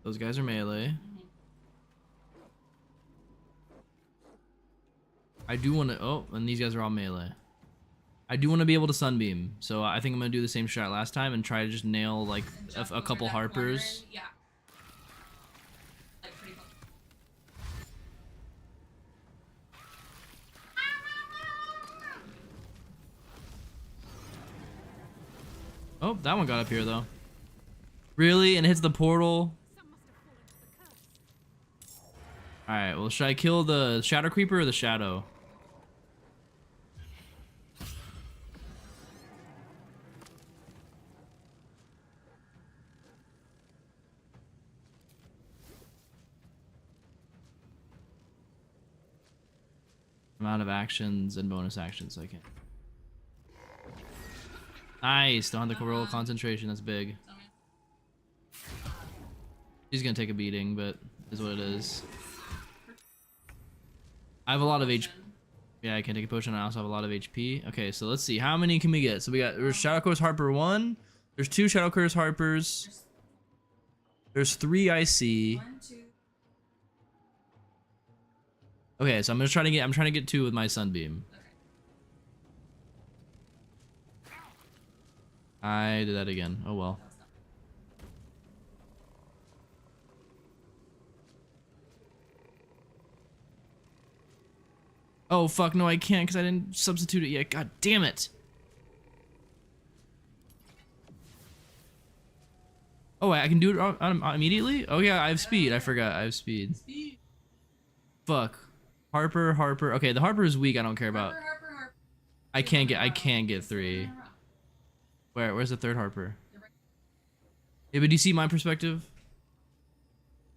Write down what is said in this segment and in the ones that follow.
Those guys are melee. I do want to. Oh, and these guys are all melee. I do want to be able to sunbeam, so I think I'm gonna do the same shot last time and try to just nail like a couple harpers. Yeah. Like pretty close. Oh, that one got up here though. Really? And hits the portal? Alright, well, should I kill the Shadow Creeper or the Shadow? Amount of actions and bonus actions, so I can't. Nice, don't have the roll concentration, that's big. She's gonna take a beating, but is what it is. I have a lot of HP. Yeah, I can take a potion. I also have a lot of HP. Okay, so let's see. How many can we get? So we got, there's Shadow Curse Harper 1. There's 2 Shadow Curse Harpers. There's 3 I see. 1, 2. Okay, so I'm trying to get 2 with my Sunbeam. Okay. I did that again. Oh well. Oh fuck, no I can't because I didn't substitute it yet. God damn it. Oh, I can do it immediately? Oh yeah, I have speed. I forgot. I have speed. Fuck. Harper. Okay, the Harper is weak. I don't care about. Harper. I can't get 3. Where's the third Harper? Yeah, but do you see my perspective?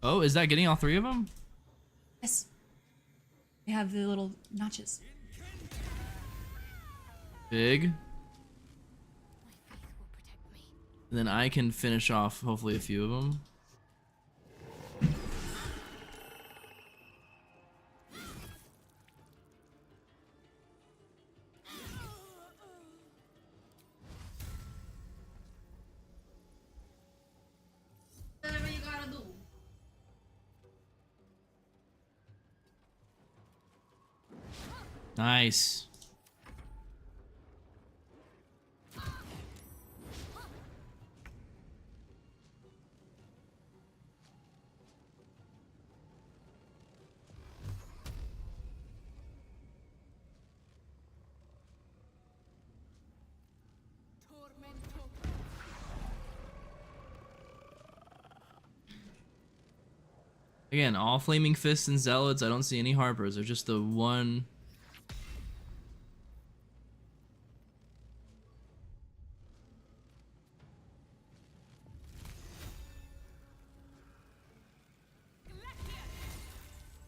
Oh, is that getting all 3 of them? Yes. They have the little notches. Big. And then I can finish off hopefully a few of them. Whatever you gotta do. Nice. Again, all Flaming Fists and Zealots. I don't see any Harpers. They're just the one.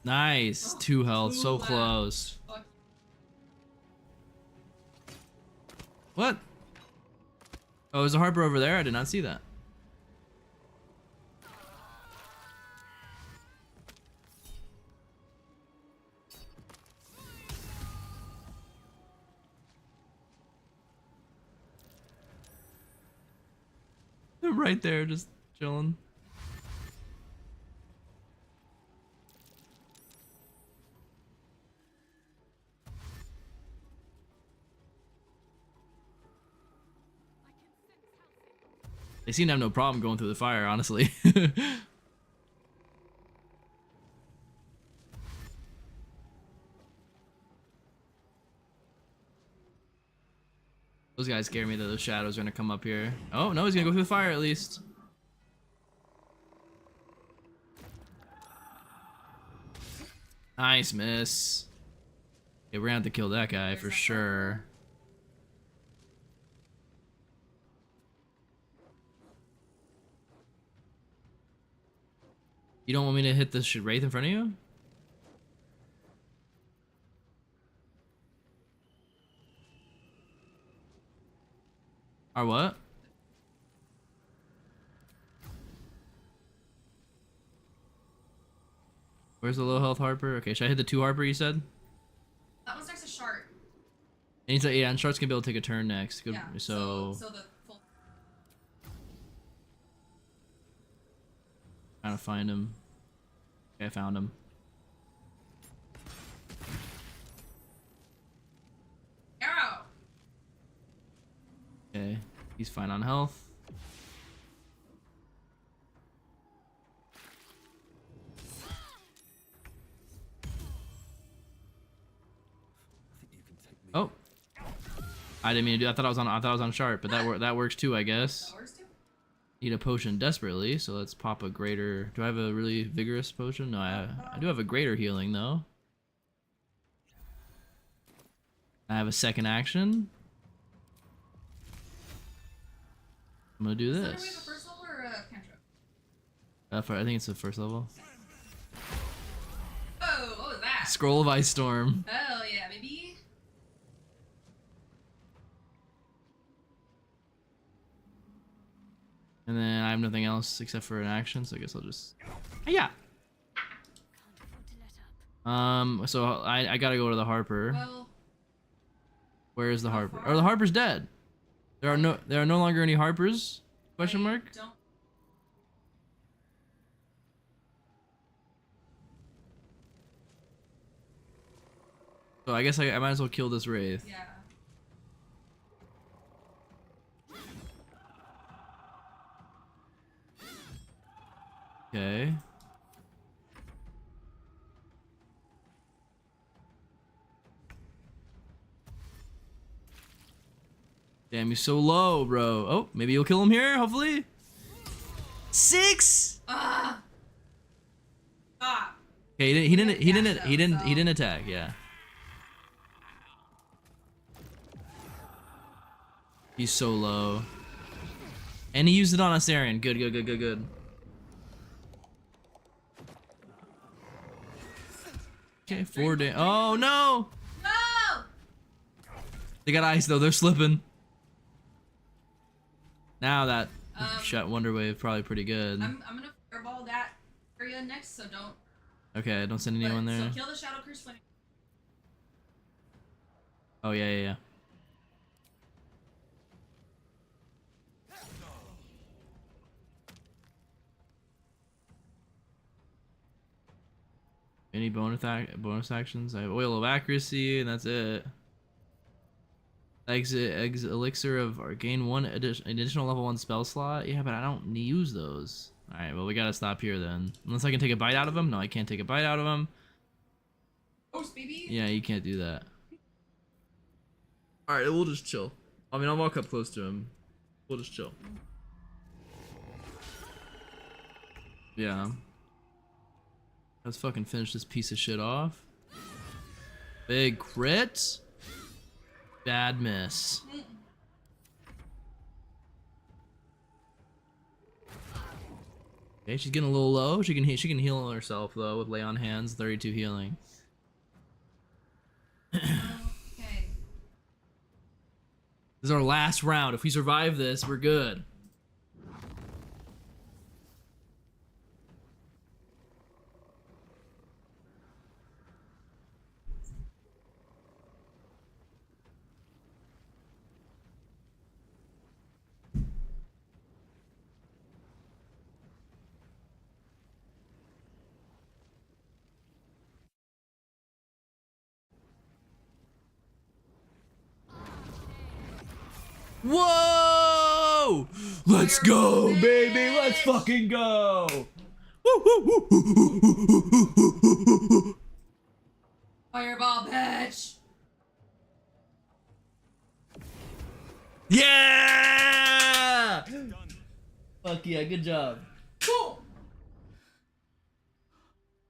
Nice. 2 health. So close. What? Oh, there's a Harper over there? I did not see that. Right there, just chilling. They seem to have no problem going through the fire, honestly. Those guys scare me that those shadows are gonna come up here. Oh, no, he's gonna go through the fire at least. Nice miss. Yeah, we're gonna have to kill that guy for sure. You don't want me to hit this wraith in front of you? Or what? Where's the low health Harper? Okay, should I hit the 2 Harper you said? That one's next to Shart. And he's like, yeah, and Shark's gonna be able to take a turn next. Good. Yeah. So So the full. Trying to find him. Okay, I found him. Arrow. Okay, he's fine on health. Oh, I didn't mean to do. I thought I was on sharp, but that works too, I guess. That works too. Need a potion desperately, so let's pop a greater. Do I have a really vigorous potion? No, I do have a greater healing though. I have a second action. I'm gonna do Is that this. a first level or a cantrip? I think it's the first level. Oh, what was that? Scroll of Ice Storm. Oh yeah, baby. And then I have nothing else except for an action, so I guess I'll just. Yeah. So I gotta go to the Harper. Well, Where is the Harper? Oh, the Harper's dead. There are no longer any Harpers? Question mark. Don't. So I guess I might as well kill this Wraith. Yeah. Okay. Damn, he's so low, bro. Oh, maybe you'll kill him here, hopefully. 6. Ah. Stop. Okay, he didn't attack, yeah. He's so low. And he used it on Astarion. Good. Okay, 4 damage. Oh no! No. They got ice though, they're slipping. Now that shot Wonder Wave probably pretty good. I'm gonna fireball that area next, so don't. Okay, don't send anyone there. So kill the Shadow Curse flame. Oh yeah. Any bonus actions? I have Oil of Accuracy, and that's it. Elixir of or gain 1 additional level 1 spell slot. Yeah, but I don't use those. All right, well we gotta stop here then. Unless I can take a bite out of him. No, I can't take a bite out of him. Ghost, baby. Yeah, you can't do that. All right, we'll just chill. I mean, I'll walk up close to him. We'll just chill. Yeah. Let's fucking finish this piece of shit off. Big crit. Bad miss. Okay, she's getting a little low. She can heal herself though with Lay on Hands, 32 healing. Okay. This is our last round. If we survive this, we're good. Whoa! Let's go, baby! Let's fucking go! Fireball, bitch. Yeah! Fuck yeah, good job. Cool.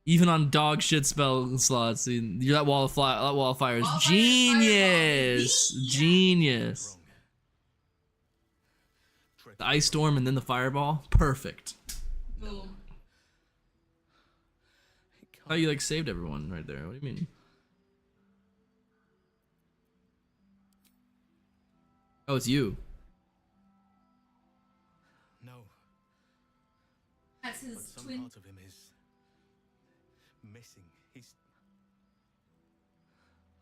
Even on dog shit spell slots, that wall of fire is genius. Genius. The ice storm and then the fireball, perfect. Boom. I thought you like saved everyone right there. What do you mean? Oh, it's you. No. That's But his some twin. part of him is missing. He's.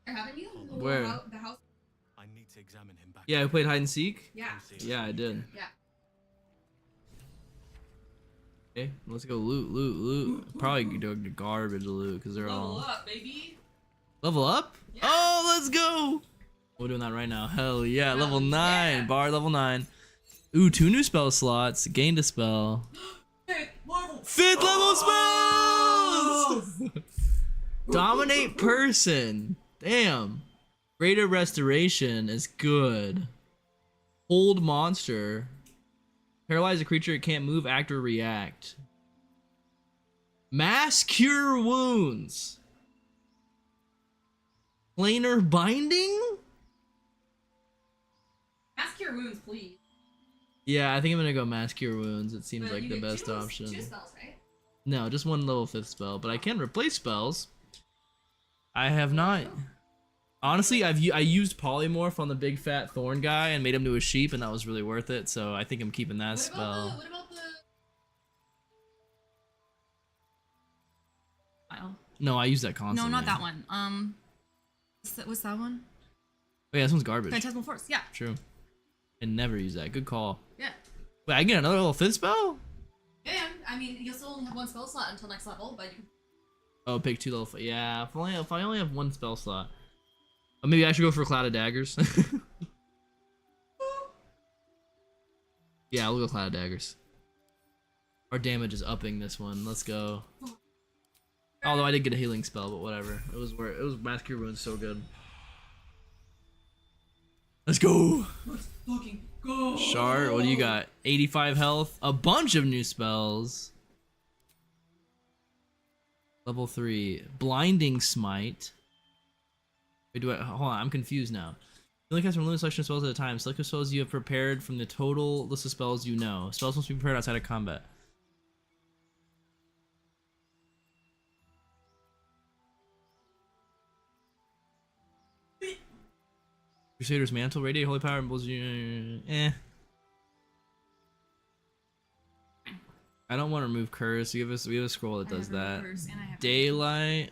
Haven't you? Where? The house. I need to examine him back. Yeah, I played hide and seek. Yeah. Yeah, I did. Yeah. Okay, let's go loot. Probably do garbage loot because they're all. Level up, baby. Level up? Yeah. Oh, let's go! We're doing that right now. Hell yeah, level 9. Yeah. Bar level 9. Ooh, 2 new spell slots. Gained a spell. 5th level spells! Dominate person. Damn. Greater restoration is good. Hold monster. Paralyze a creature, it can't move, act, or react. Mass cure wounds. Planar binding? Mass cure wounds, please. Yeah, I think I'm gonna go mass cure wounds. It seems But like you the get best two option. spells, right? No, just 1 level 5th spell, but I can replace spells. I have not. Honestly, I used polymorph on the big fat thorn guy and made him to a sheep, and that was really worth it. So I think I'm keeping that spell. What about the? File. No, I use that constantly. No, not that one. What's that one? Oh yeah, this one's garbage. Phantasmal Force. Yeah. True. I never use that. Good call. Yeah. Wait, I get another level 5th spell? And I mean, you'll still only have 1 spell slot until next level, but you can. Oh, pick 2 level 5. Yeah, if I only have 1 spell slot. Oh, maybe I should go for Cloud of Daggers. Yeah, we'll go Cloud of Daggers. Our damage is upping this one. Let's go. Although I did get a healing spell, but whatever. It was Mass Cure Wounds so good. Let's go. Let's fucking go. Shard, what do you got? 85 health. A bunch of new spells. Level 3. Blinding Smite. Wait, hold on, I'm confused now. You only cast from a limited selection of spells at a time. Select the spells you have prepared from the total list of spells you know. Spells must be prepared outside of combat. Crusader's Mantle, Radiate Holy Power, and I don't want to remove Curse. We have a scroll that does that. Daylight.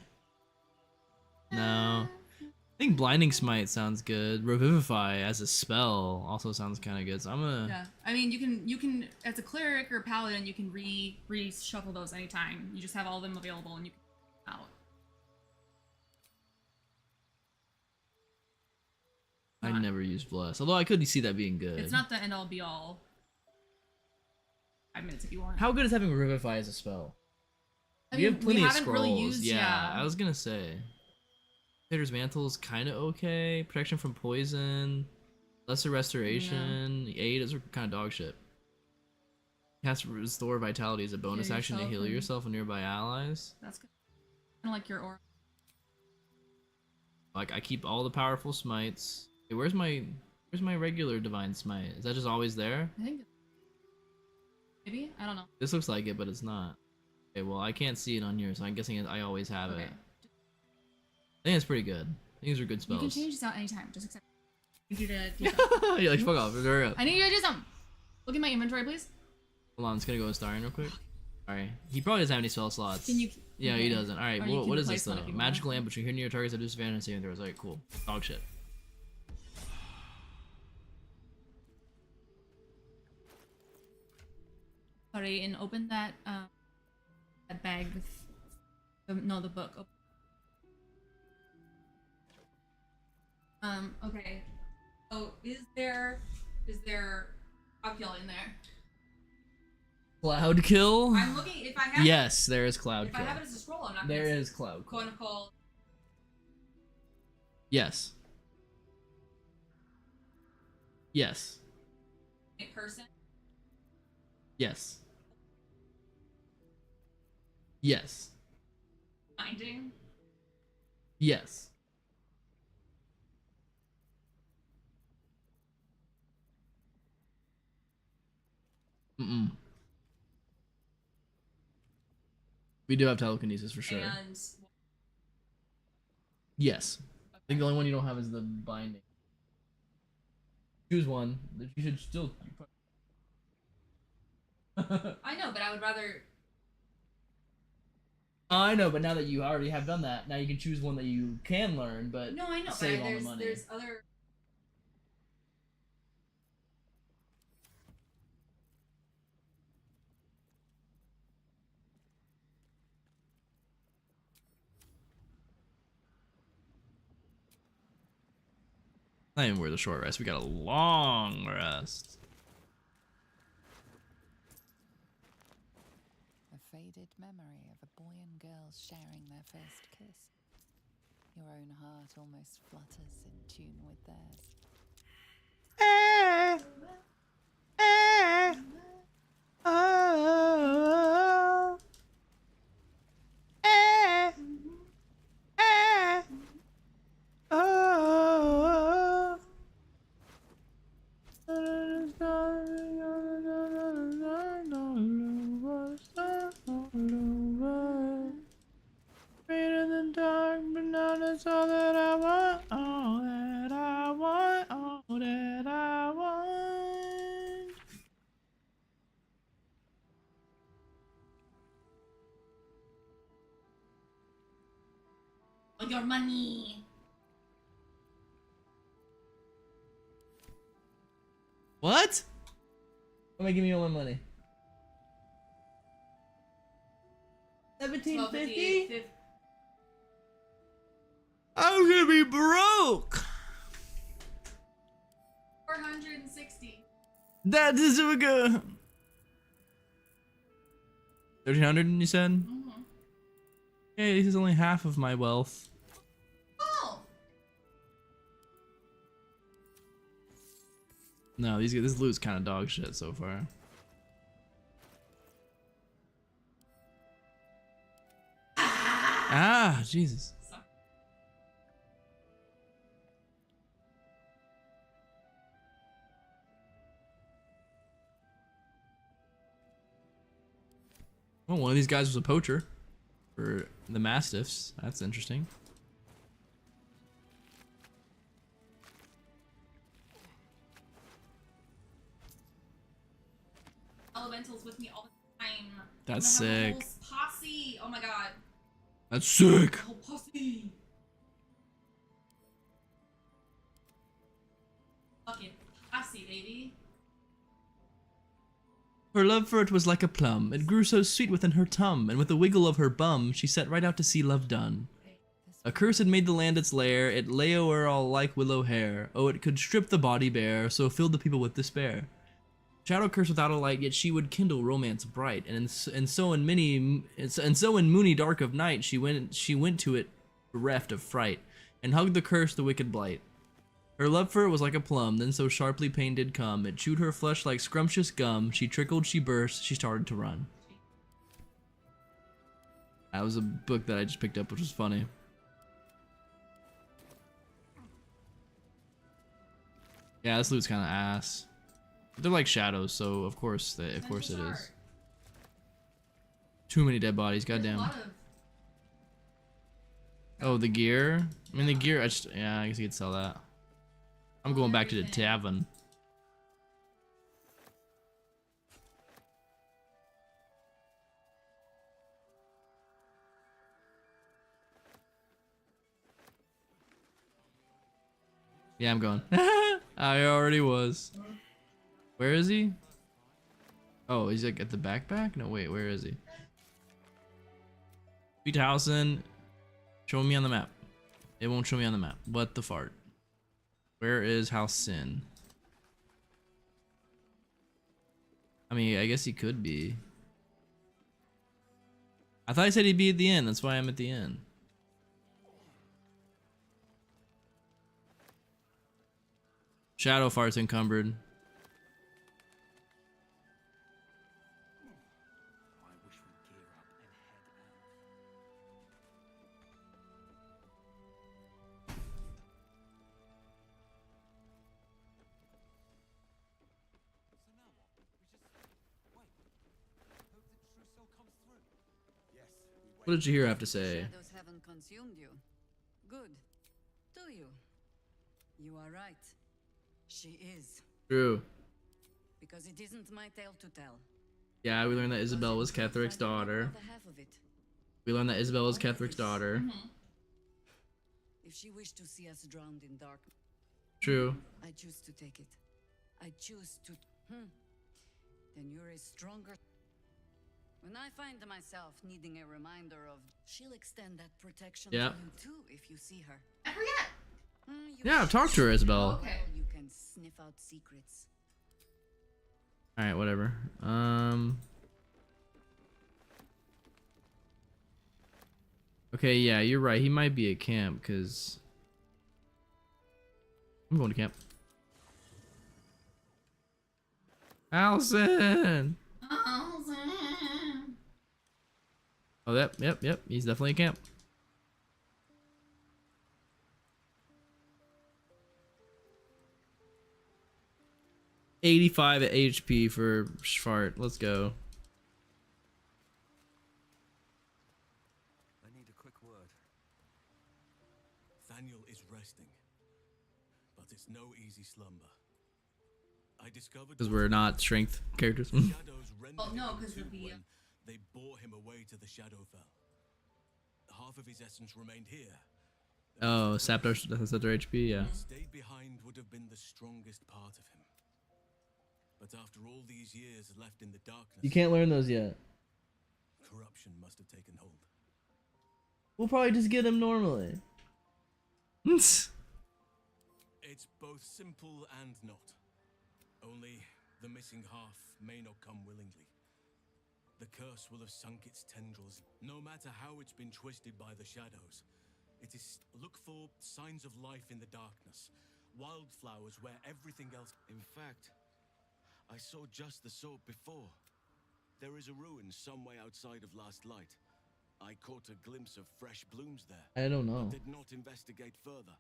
No. I think Blinding Smite sounds good. Revivify as a spell also sounds kind of good. So I'm gonna. Yeah, I mean, you can as a cleric or paladin, you can reshuffle those anytime. You just have all of them available, and you can out. I never used Bless, although I could see that being good. It's not the end all be all. 5 minutes if you want. How good is having Revivify as a spell? I We mean, have plenty of haven't scrolls. really used, Yeah, I was gonna say. Crusader's Mantle is kind of okay. Protection from poison, lesser restoration. 8 is kind of dog shit. Cast Restore Vitality as a bonus Heal action to yourself heal and- yourself and nearby allies. That's good. Kind of like your aura. Like I keep all the powerful smites. Hey, where's my regular divine smite? Is that just always there? I think. Maybe, I don't know. This looks like it, but it's not. Okay, well I can't see it on here, so I'm guessing I always have Okay. it. I think it's pretty good. I think these are good You spells. can change this out anytime. Just accept. I need you to do something. Yeah, like fuck off. Hurry up. I need you to do something. Look at my inventory, please. Hold on, I'm just gonna go with Starring real quick. Alright. He probably doesn't have any spell slots. Can you? Yeah, he doesn't. Alright, Or you well, can what is replace this one though? if you want. Magical ambush. You hear near targets that do disadvantage on saving throws. Alright, cool. Dog shit. Sorry, and open that bag with the book. Okay. So is there Cloud in there? Cloud kill? I'm looking if I have Yes, there is Cloud if kill. I have it as a scroll, I'm not There gonna is Cloud kill. call Yes. Yes. a person. Yes. Yes. Finding. Yes. Mm-mm. We do have telekinesis for sure. And Yes. I think the only one you don't have is the binding. Choose one. You should still. I know, but I would rather. I know, but now that you already have done that, now you can choose one that you can learn, but No, I know, save but all the money. there's other. Not even worth a short rest. We got a long rest. A faded memory of a boy and girl sharing their first kiss. Your own heart almost flutters in tune with theirs. In the dark, but now that's all that I want. All that I want. All that I want. All your money. What? Why am I giving you all my money? 1750? I'm gonna be broke. 460. That is a good. 1300, you said? Mm-hmm. Hey, this is only half of my wealth. Oh. No, this loot's kind of dog shit so far. Ah, Jesus. Well, one of these guys was a poacher for the Mastiffs. That's interesting. Elementals with me all the time. That's I'm gonna have a sick. whole posse. Oh my god. That's sick. A whole posse. Fucking posse, baby. Her love for it was like a plum. It grew so sweet within her tum, and with a wiggle of her bum, she set right out to see love done. A curse had made the land its lair, it lay o'er all like willow hair. Oh, it could strip the body bare, so filled the people with despair. Shadow curse without a light, yet she would kindle romance bright, and so in moony dark of night, she went to it bereft of fright, and hugged the curse the wicked blight. Her love for it was like a plum, then so sharply pain did come, it chewed her flesh like scrumptious gum, she trickled, she burst, she started to run. That was a book that I just picked up, which was funny. Yeah, this loot's kind of ass. But they're like shadows, so of course it is. Too many dead bodies, goddamn. Oh, the gear? I mean, the gear, I guess you could sell that. I'm going back to the tavern. Yeah, I'm going. I already was. Where is he? Oh, he's like at the backpack? No, wait, where is he? 3000. Show me on the map. It won't show me on the map. What the fart? Where is House Sin? I mean, I guess he could be. I thought I said he'd be at the end. That's why I'm at the end. Shadow fart's encumbered. What did you hear have to say? Shadows haven't consumed you. Good. Do you? You are right. She is. True. Because it isn't my tale to tell. Yeah, we learned that Isabel was Ketheric's daughter. We learned that Isabel was Ketheric's daughter. If she wished to see us drowned in darkness. True. I choose to take it. I choose to. Then you're a stronger. When I find myself needing a reminder of, she'll extend that protection to you too if you see her. I forget. Yeah, I've talked to her, Isabel. Okay. You can sniff out secrets. All right, whatever. Okay, yeah, you're right. He might be at camp because I'm going to camp. Allison. Oh, yep. He's definitely at camp. $85 at HP for Schfart. Let's go. I need a quick word. Thaniel is resting, but it's no easy slumber. I discovered Because we're not strength characters. the shadows rendered Oh, no, him 'cause two of the, when they bore him away to the Shadowfell. Half of his essence remained here. Oh, sapped our HP, yeah. What stayed behind would have been the strongest part of him. But after all these years left in the darkness, You can't learn those yet. corruption must have taken hold. We'll probably just get him normally. It's both simple and not. Only the missing half may not come willingly. The curse will have sunk its tendrils, no matter how it's been twisted by the shadows. It is look for signs of life in the darkness, wildflowers where everything else. In fact, I saw just the sort before. There is a ruin some way outside of Last Light. I caught a glimpse of fresh blooms there. I don't know. Did not investigate further.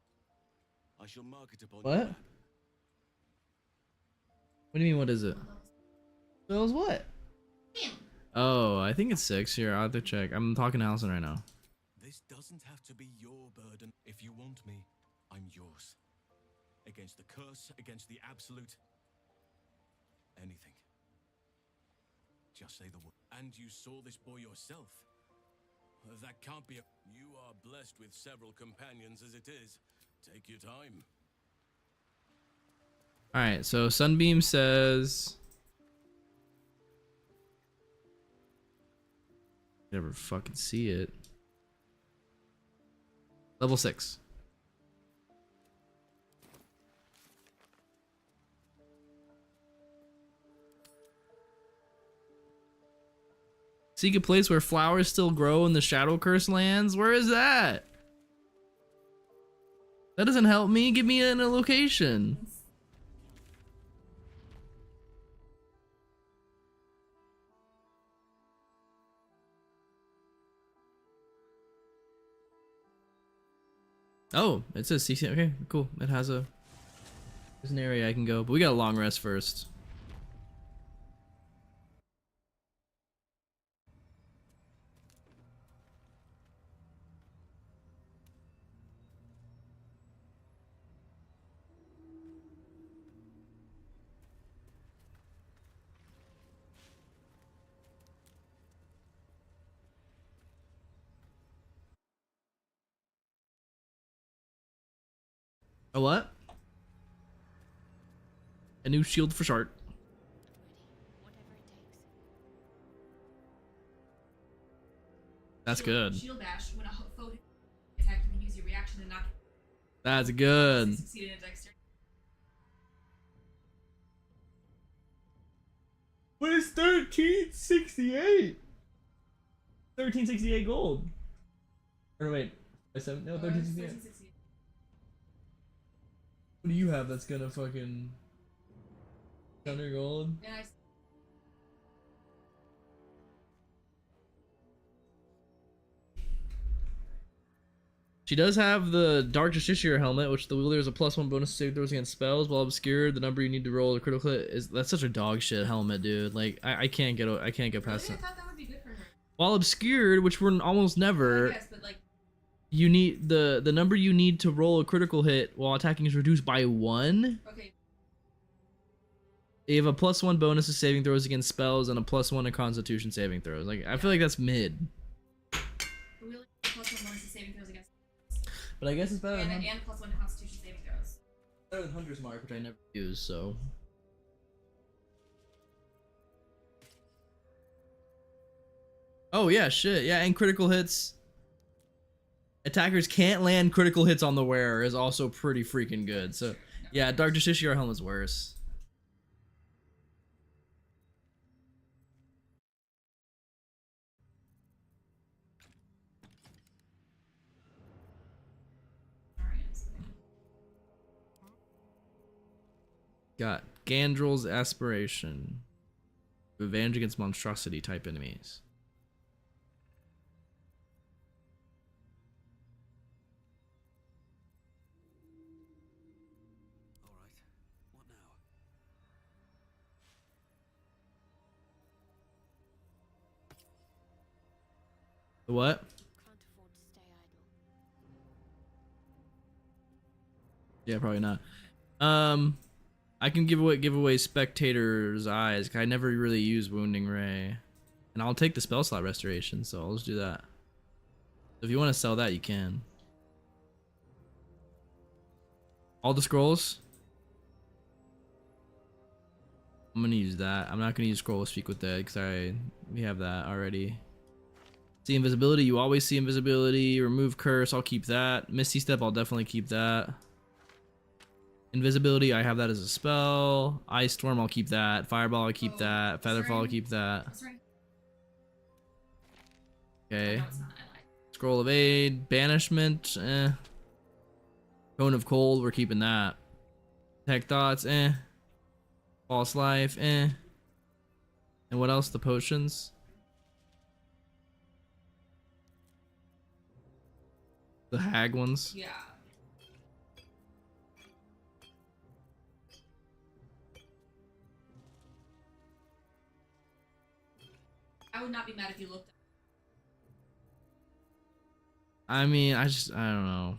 I shall mark it upon What? your map. What do you mean, what is it? Spells what? Oh, I think it's 6. Here, I'll have to check. I'm talking to Allison right now. This doesn't have to be your burden. If you want me, I'm yours. Against the curse, against the absolute. Anything. Just say the word. And you saw this boy yourself. That can't be a... You are blessed with several companions as it is. Take your time. Alright, so Sunbeam says... Never fucking see it. Level 6. Seek a place where flowers still grow in the Shadow Curse lands? Where is that? That doesn't help me. Give me a location. Oh, it says CC. Okay, cool. It has a... There's an area I can go, but we got a long rest first. A what? A new shield for Shart. That's good. Shield bash. When a foe attack, you can use your reaction to knock. That's good. Succeed in a dexterity. What is 1368? 1368 gold. Or no, wait. 7? No, 1368. 1368. What do you have that's gonna fucking 100 gold? And I She does have the Dark Justiciar helmet, which the wielder is a +1 bonus to save throws against spells. While obscured, the number you need to roll a critical hit is that's such a dog shit helmet, dude. Like I can't get past I that. thought that would be good for her. While obscured, which we're almost never, I guess, but like. you need the number you need to roll a critical hit while attacking is reduced by 1. Okay. You have a +1 bonus to saving throws against spells and a +1 to Constitution saving throws. Like I feel like that's mid. The wheeling +1 bonus to saving throws against. But I guess it's better And +1 to Constitution saving throws. better than Hunter's Mark, which I never use. So. Oh yeah, shit, yeah, and critical hits. Attackers can't land critical hits on the wearer is also pretty freaking good. So yeah, Dark Justiciar helm is worse. Got Gandrel's Aspiration. Advantage against monstrosity type enemies. All right. What now? The what? Can't afford to stay idle. Yeah, probably not. I can give away Spectator's Eyes. I never really use Wounding Ray. And I'll take the spell slot restoration, so I'll just do that. If you want to sell that, you can. All the scrolls? I'm gonna use that. I'm not gonna use Scroll of Speak with Dead because we have that already. See invisibility, you always see invisibility. Remove curse, I'll keep that. Misty Step, I'll definitely keep that. Invisibility, I have that as a spell. Ice Storm, I'll keep that. Fireball, I'll keep that. Featherfall, I'll keep that. That's right. Okay. No, it's not. I lied. Scroll of Aid, Banishment, eh. Cone of Cold, we're keeping that. Tech Thoughts, eh. False Life, eh. And what else? The potions? The hag ones? Yeah. I would not be mad if you looked. I mean, I don't know.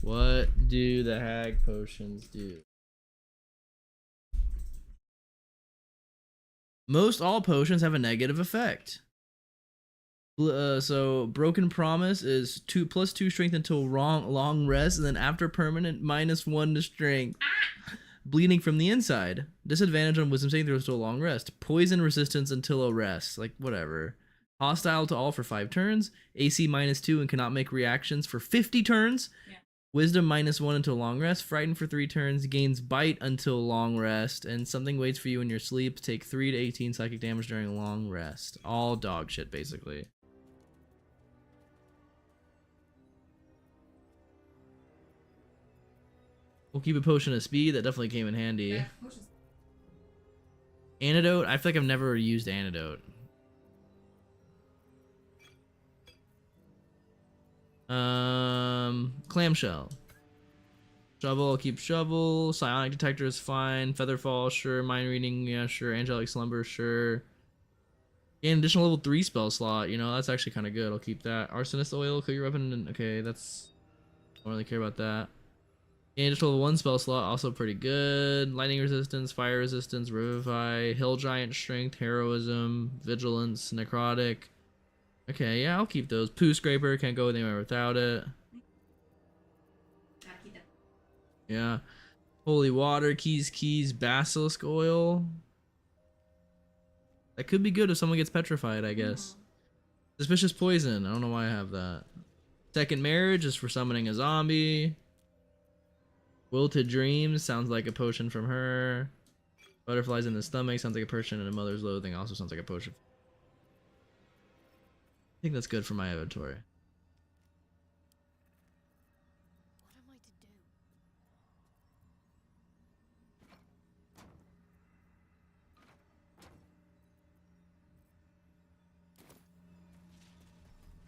What do the hag potions do? Most all potions have a negative effect. So Broken Promise is 2+2 strength until long rest, and then after permanent -1 to strength. Bleeding from the inside. Disadvantage on wisdom saving throws to a long rest. Poison resistance until a rest. Like whatever. Hostile to all for 5 turns. AC -2 and cannot make reactions for 50 turns. Yeah. Wisdom -1 until long rest. Frightened for 3 turns. Gains bite until long rest. And something waits for you in your sleep. Take 3 to 18 psychic damage during a long rest. All dog shit basically. We'll keep a potion of speed. That definitely came in handy. Yeah, potions. Antidote. I feel like I've never used antidote. Clamshell. Shovel, I'll keep shovel. Psionic detector is fine. Featherfall, sure. Mind reading, yeah, sure. Angelic slumber, sure. Gain additional level 3 spell slot. You know, that's actually kind of good. I'll keep that. Arsonist oil, cook your weapon. And, okay, that's. I don't really care about that. Gain additional level 1 spell slot, also pretty good. Lightning resistance, fire resistance, revivify, hill giant strength, heroism, vigilance, necrotic. Okay, yeah, I'll keep those. Poo scraper, can't go anywhere without it. Gotta keep that. Yeah. Holy water, keys, basilisk oil. That could be good if someone gets petrified, I guess. Suspicious poison, I don't know why I have that. Second marriage is for summoning a zombie. Wilted dreams sounds like a potion from her. Butterflies in the stomach sounds like a potion, and a mother's loathing also sounds like a potion. I think that's good for my inventory. What am I to do?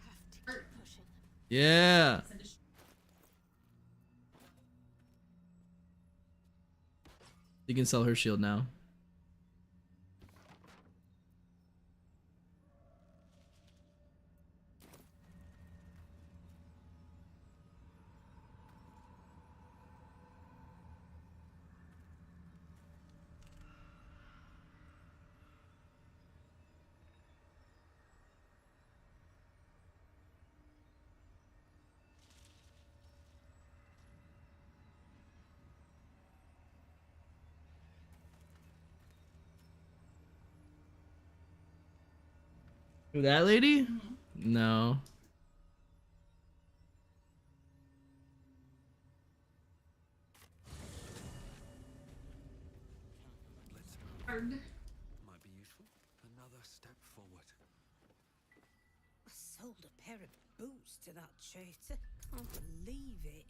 Have to keep pushing. Yeah. You can sell her shield now. Who, that lady? Mhm. No. Let's Hard. might be useful. Another step forward. I sold a pair of boots to that traitor. Can't believe it.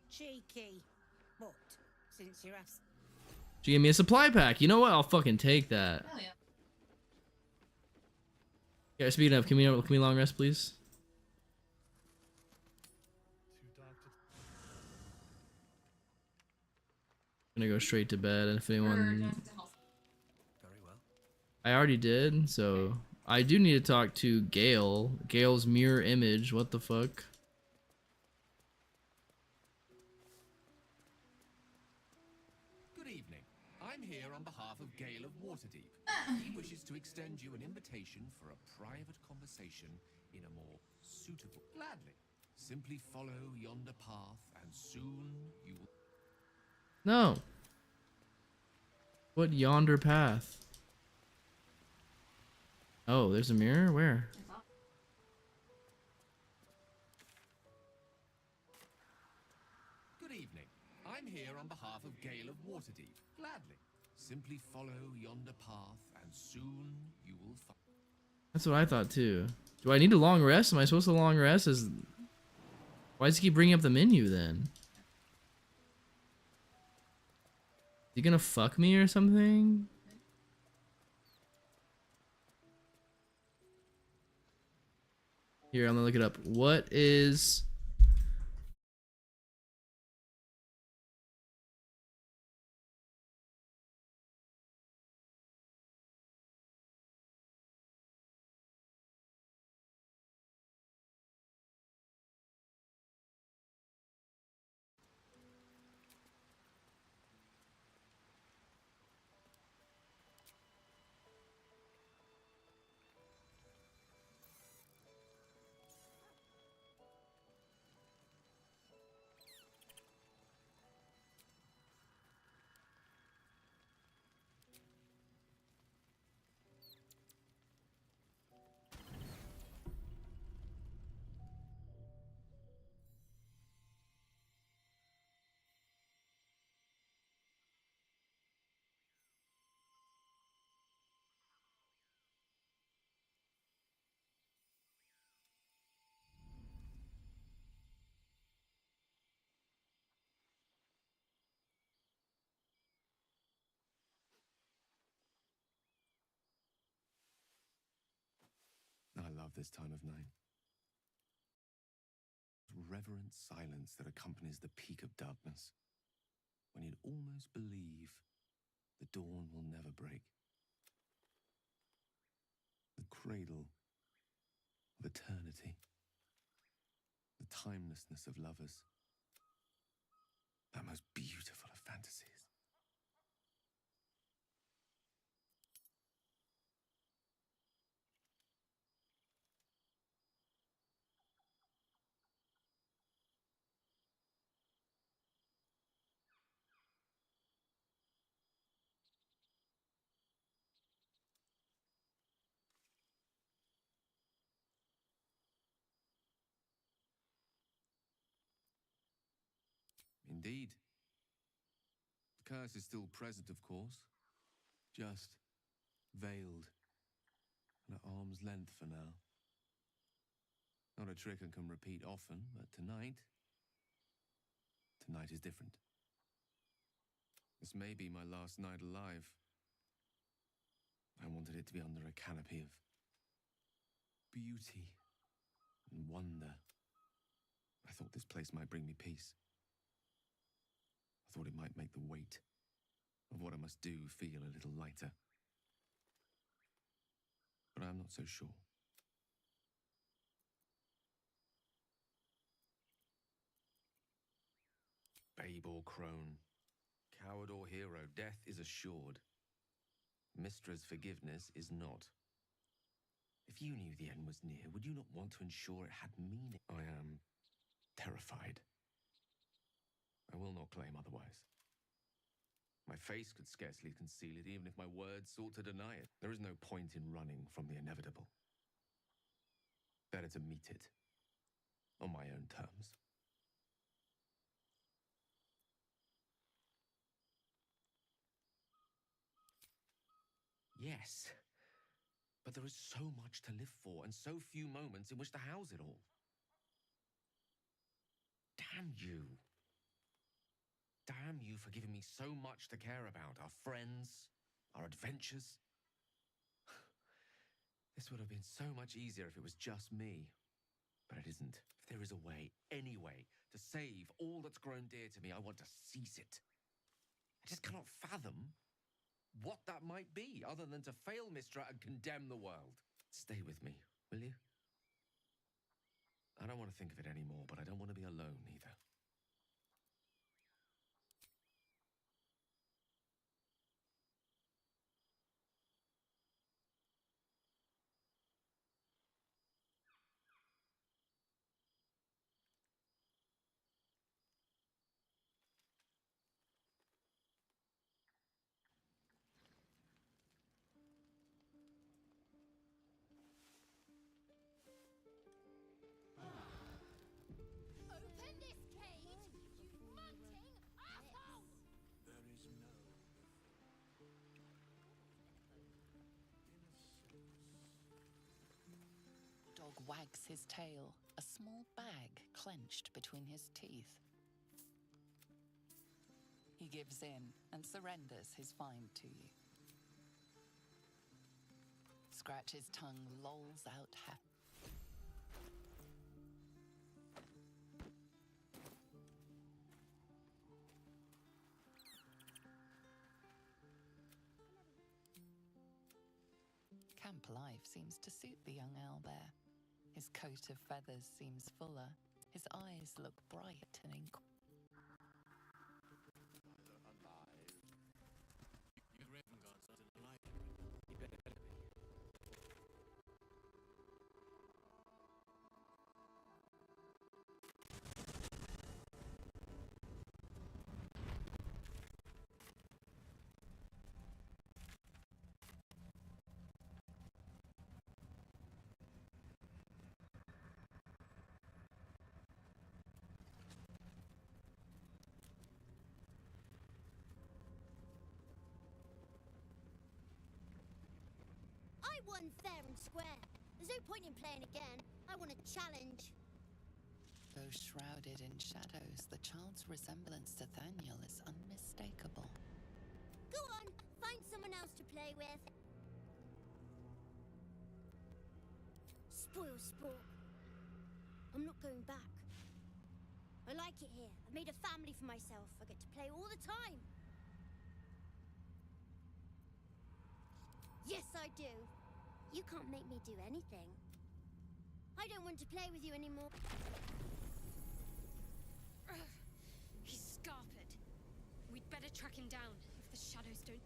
Cheeky. What? Since you're asked. She gave me a supply pack. You know what? I'll fucking take that. Hell yeah. Yeah, speaking of, can we long rest, please? I'm gonna go straight to bed, and if Or anyone... just to help. Very well. I already did, so... I do need to talk to Gale. Gale's mirror image, what the fuck? Good evening. I'm here on behalf of Gale of Waterdeep. He wishes to extend you an invitation for a private conversation in a more suitable... Gladly. Simply follow yonder path, and soon you will... No. What yonder path? Oh, there's a mirror? Where? Good evening. I'm here on behalf of Gale of Waterdeep. Gladly. Simply follow yonder path, and soon you will find... That's what I thought too. Do I need a long rest? Am I supposed to long rest? Why does he keep bringing up the menu then? Is he gonna fuck me or something? Here, I'm gonna look it up. What is... I love this time of night. Reverent silence that accompanies the peak of darkness, when you'd almost believe the dawn will never break. The cradle of eternity, the timelessness of lovers, that most beautiful of fantasies. Indeed. The curse is still present, of course, just veiled and at arm's length for now. Not a trick I can repeat often, but tonight is different. This may be my last night alive. I wanted it to be under a canopy of beauty and wonder. I thought this place might bring me peace. I thought it might make the weight of what I must do feel a little lighter. But I'm not so sure. Babe or crone, coward or hero, death is assured. Mistra's forgiveness is not. If you knew the end was near, would you not want to ensure it had meaning? I am terrified. I will not claim otherwise. My face could scarcely conceal it, even if my words sought to deny it. There is no point in running from the inevitable. Better to meet it on my own terms. Yes, but there is so much to live for and so few moments in which to house it all. Damn you. Damn you for giving me so much to care about. Our friends, our adventures. This would have been so much easier if it was just me. But it isn't. If there is a way, any way, to save all that's grown dear to me, I want to seize it. I just cannot fathom what that might be, other than to fail Mistra and condemn the world. Stay with me, will you? I don't want to think of it anymore, but I don't want to be alone either. Open this cage, you munting asshole! There is no innocence. Dog wags his tail, a small bag clenched between his teeth. He gives in and surrenders his find to you. Scratch's tongue lolls out happily. Camp life seems to suit the young owlbear. His coat of feathers seems fuller. His eyes look bright and inquisitive. You Raven gods are still alive. I won fair and square. There's no point in playing again. I want a challenge. Though shrouded in shadows, the child's resemblance to Thaniel is unmistakable. Go on, find someone else to play with. Spoil sport. I'm not going back. I like it here. I've made a family for myself. I get to play all the time. Yes, I do. You can't make me do anything. I don't want to play with you anymore. Ugh, he's scarpered. We'd better track him down if the shadows don't.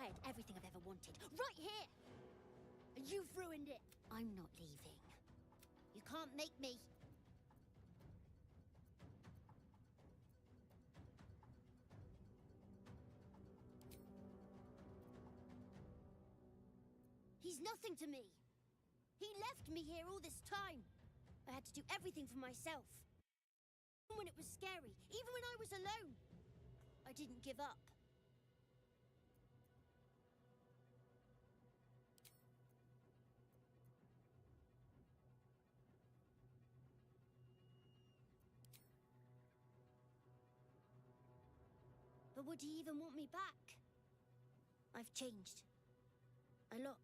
I had everything I've ever wanted, right here! And you've ruined it. I'm not leaving. You can't make me. He's nothing to me. He left me here all this time. I had to do everything for myself. Even when it was scary, even when I was alone, I didn't give up. But would he even want me back? I've changed. A lot.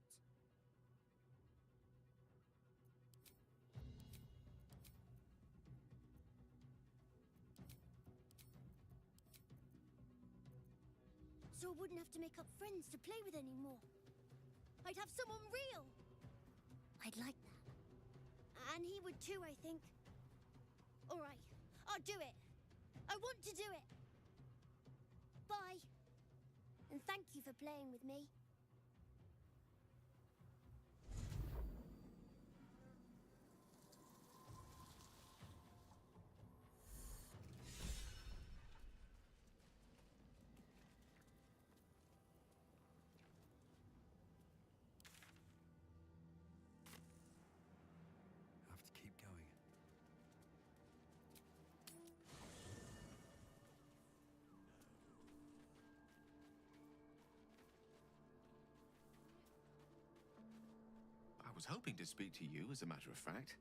So I wouldn't have to make up friends to play with anymore. I'd have someone real. I'd like that. And he would too, I think. All right, I'll do it. I want to do it. Bye. And thank you for playing with me. Have to keep going. I was hoping to speak to you, as a matter of fact,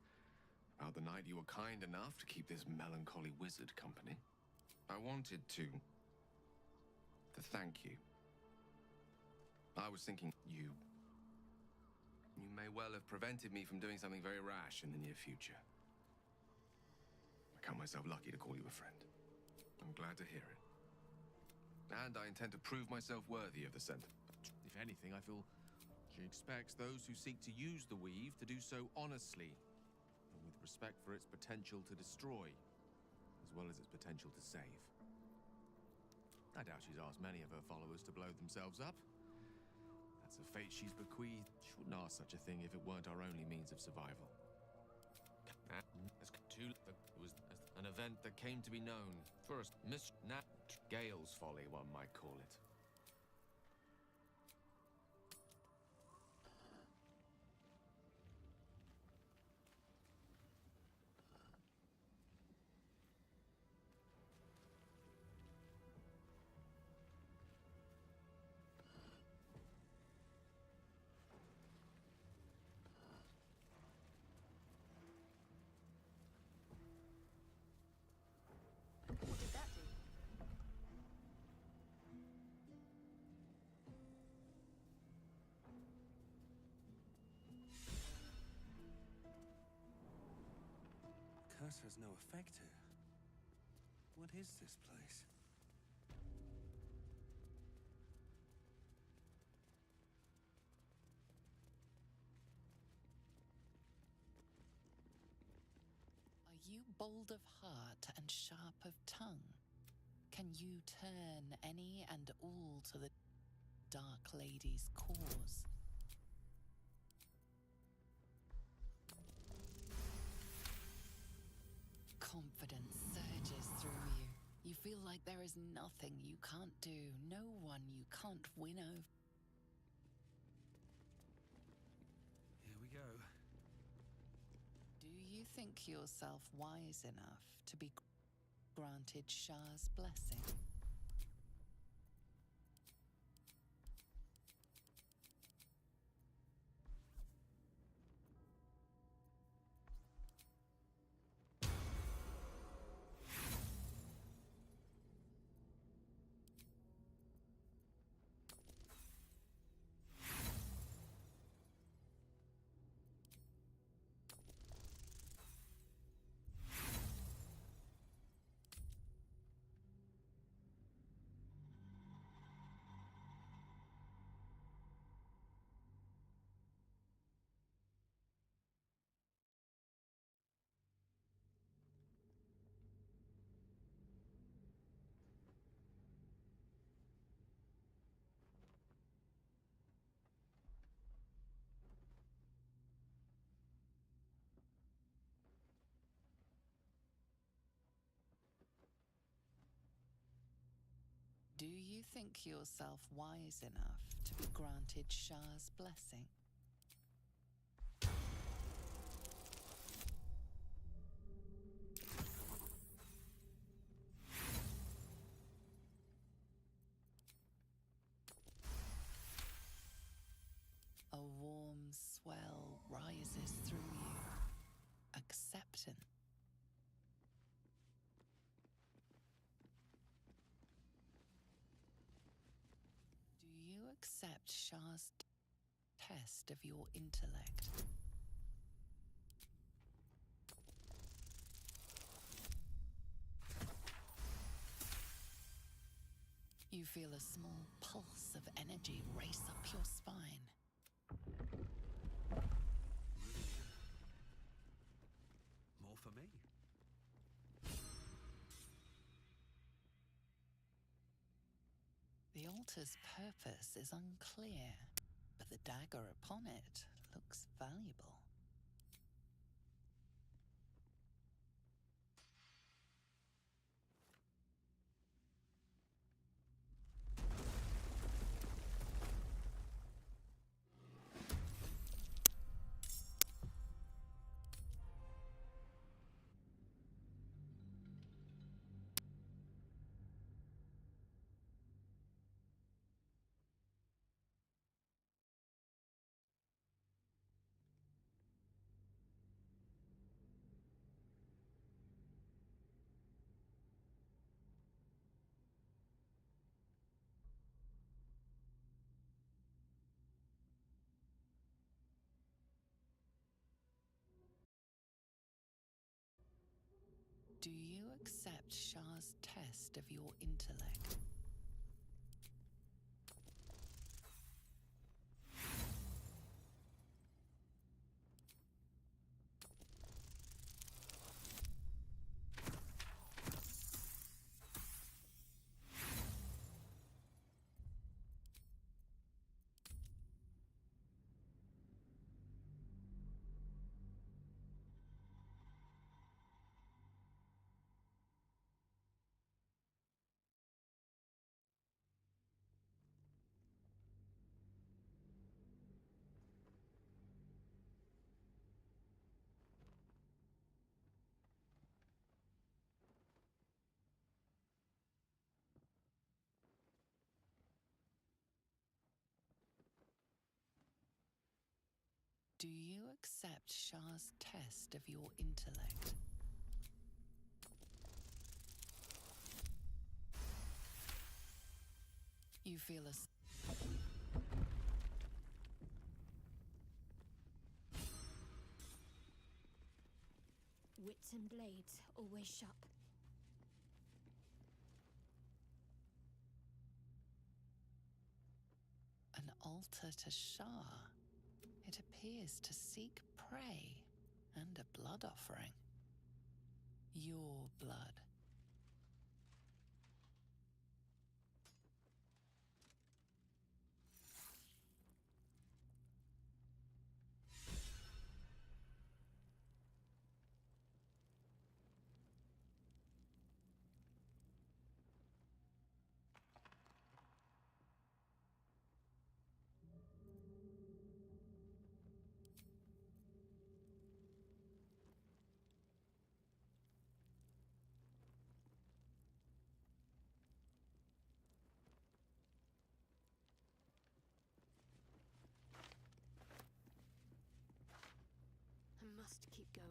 about the night you were kind enough to keep this melancholy wizard company. I wanted to thank you. I was thinking you may well have prevented me from doing something very rash in the near future. I count myself lucky to call you a friend. I'm glad to hear it. And I intend to prove myself worthy of the sentiment. If anything, I feel she expects those who seek to use the weave to do so honestly, and with respect for its potential to destroy, as well as its potential to save. I doubt she's asked many of her followers to blow themselves up. That's a fate she's bequeathed. She wouldn't ask such a thing if it weren't our only means of survival. It was an event that came to be known. First, Miss Nat Gale's folly, one might call it. What did that do? Curse has no effect here. What is this place? Are you bold of heart and sharp of tongue? Can you turn any and all to the Dark Lady's cause? Confidence surges through you. You feel like there is nothing you can't do, no one you can't win over. Here we go. Do you think yourself wise enough to be granted Shah's blessing? Do you think yourself wise enough to be granted Shah's blessing? A warm swell rises through you. Acceptance. Do you accept Shah's test of your intellect? You feel a small pulse of energy race up your spine. More for me. The altar's purpose is unclear, but the dagger upon it looks valuable. Do you accept Shah's test of your intellect? Do you accept Shah's test of your intellect? You feel a Wits and blades, always sharp. an altar to Shah. It appears to seek prey and a blood offering. Your blood. I must keep going.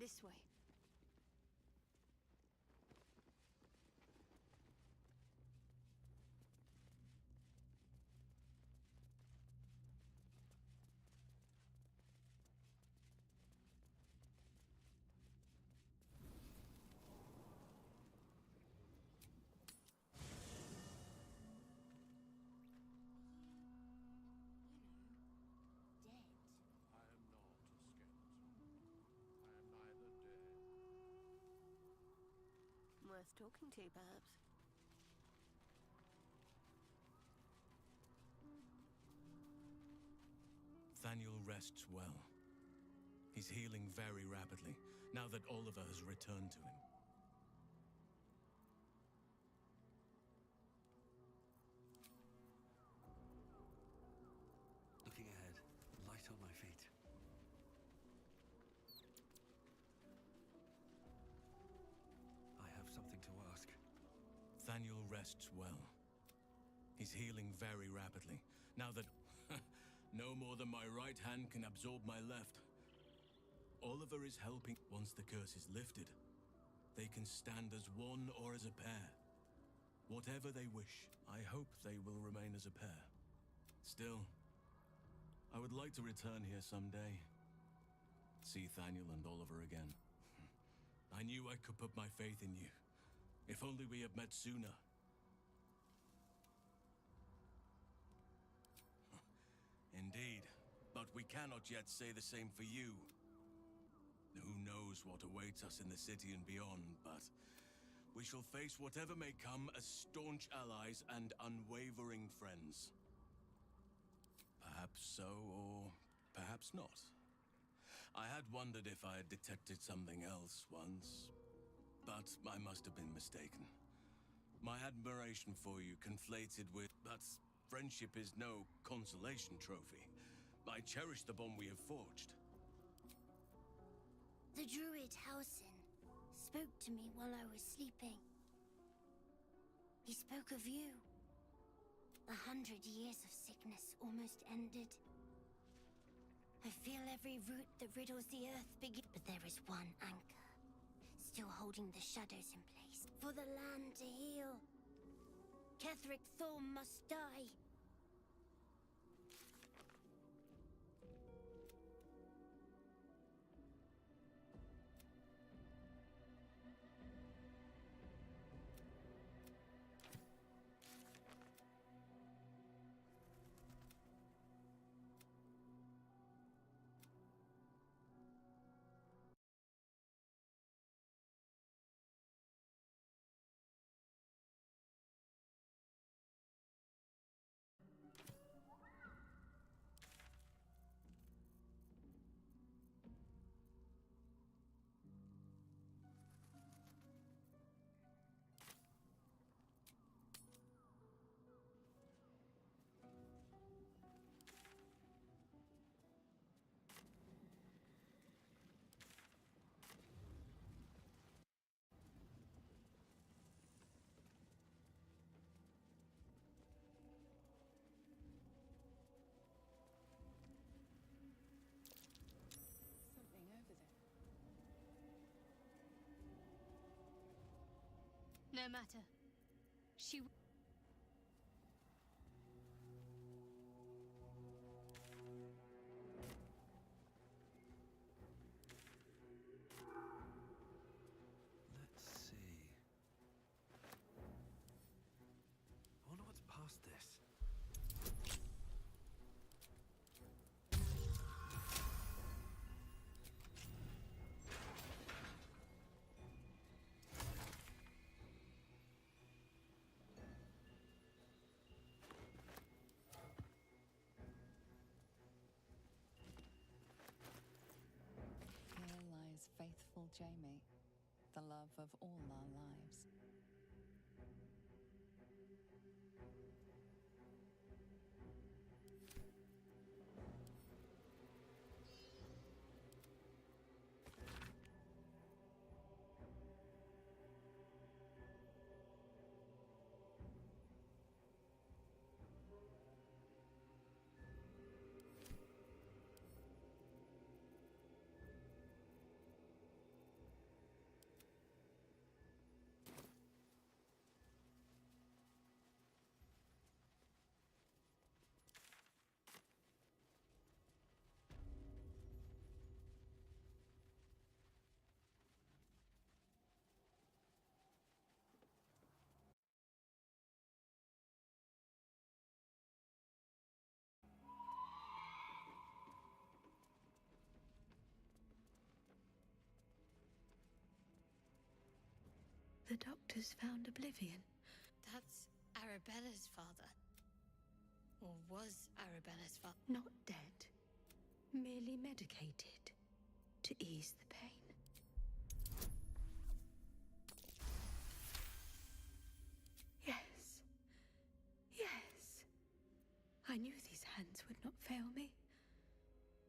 This way. Dead. I am not a skeleton. I am neither dead. Worth talking to, perhaps. Thaniel rests well. He's healing very rapidly, now that Oliver has returned to him. Looking ahead, light on my feet. I have something to ask. Thaniel rests well. He's healing very rapidly, now that no more than my right hand can absorb my left. Oliver is helping. Once the curse is lifted, they can stand as one or as a pair. Whatever they wish, I hope they will remain as a pair. Still, I would like to return here someday. See Thaniel and Oliver again. I knew I could put my faith in you. If only we had met sooner. Indeed, but we cannot yet say the same for you. Who knows what awaits us in the city and beyond, but we shall face whatever may come as staunch allies and unwavering friends. Perhaps so, or perhaps not. I had wondered if I had detected something else once, but I must have been mistaken. My admiration for you conflated with... But friendship is no consolation trophy. I cherish the bond we have forged. The druid Hausen spoke to me while I was sleeping. He spoke of you. 100 years of sickness almost ended. I feel every root that riddles the earth begin. But there is one anchor, still holding the shadows in place. For the land to heal, Ketheric Thorm must die. Something over there. No matter. She... Let's see. I wonder what's past this. Here lies faithful Jamie, the love of all our lives. The doctors found oblivion. That's Arabella's father. Or was Arabella's father? Not dead. Merely medicated to ease the pain. Yes. Yes. I knew these hands would not fail me.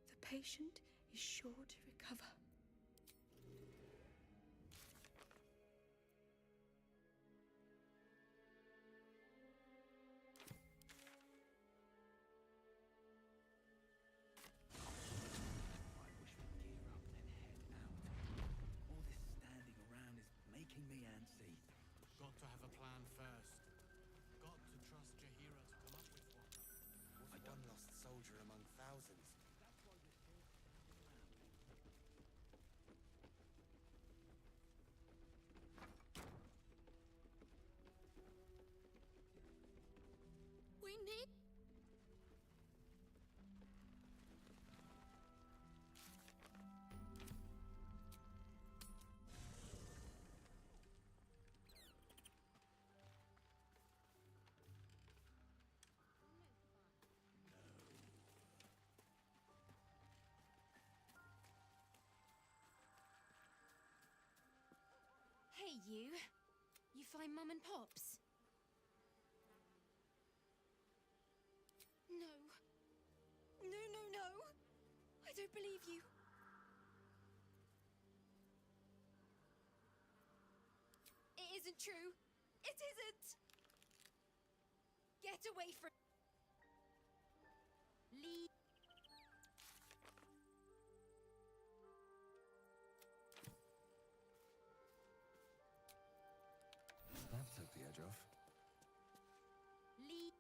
The patient is sure to recover. I wish we'd gear up and head out. All this standing around is making me antsy. Got to have a plan first. Got to trust Jahira to come up with one. I done lost soldier among thousands. We need. Hey, you. You find Mum and Pops? No. No, no, no. I don't believe you. It isn't true. It isn't. Get away from... Leave. That took the edge off. Leave.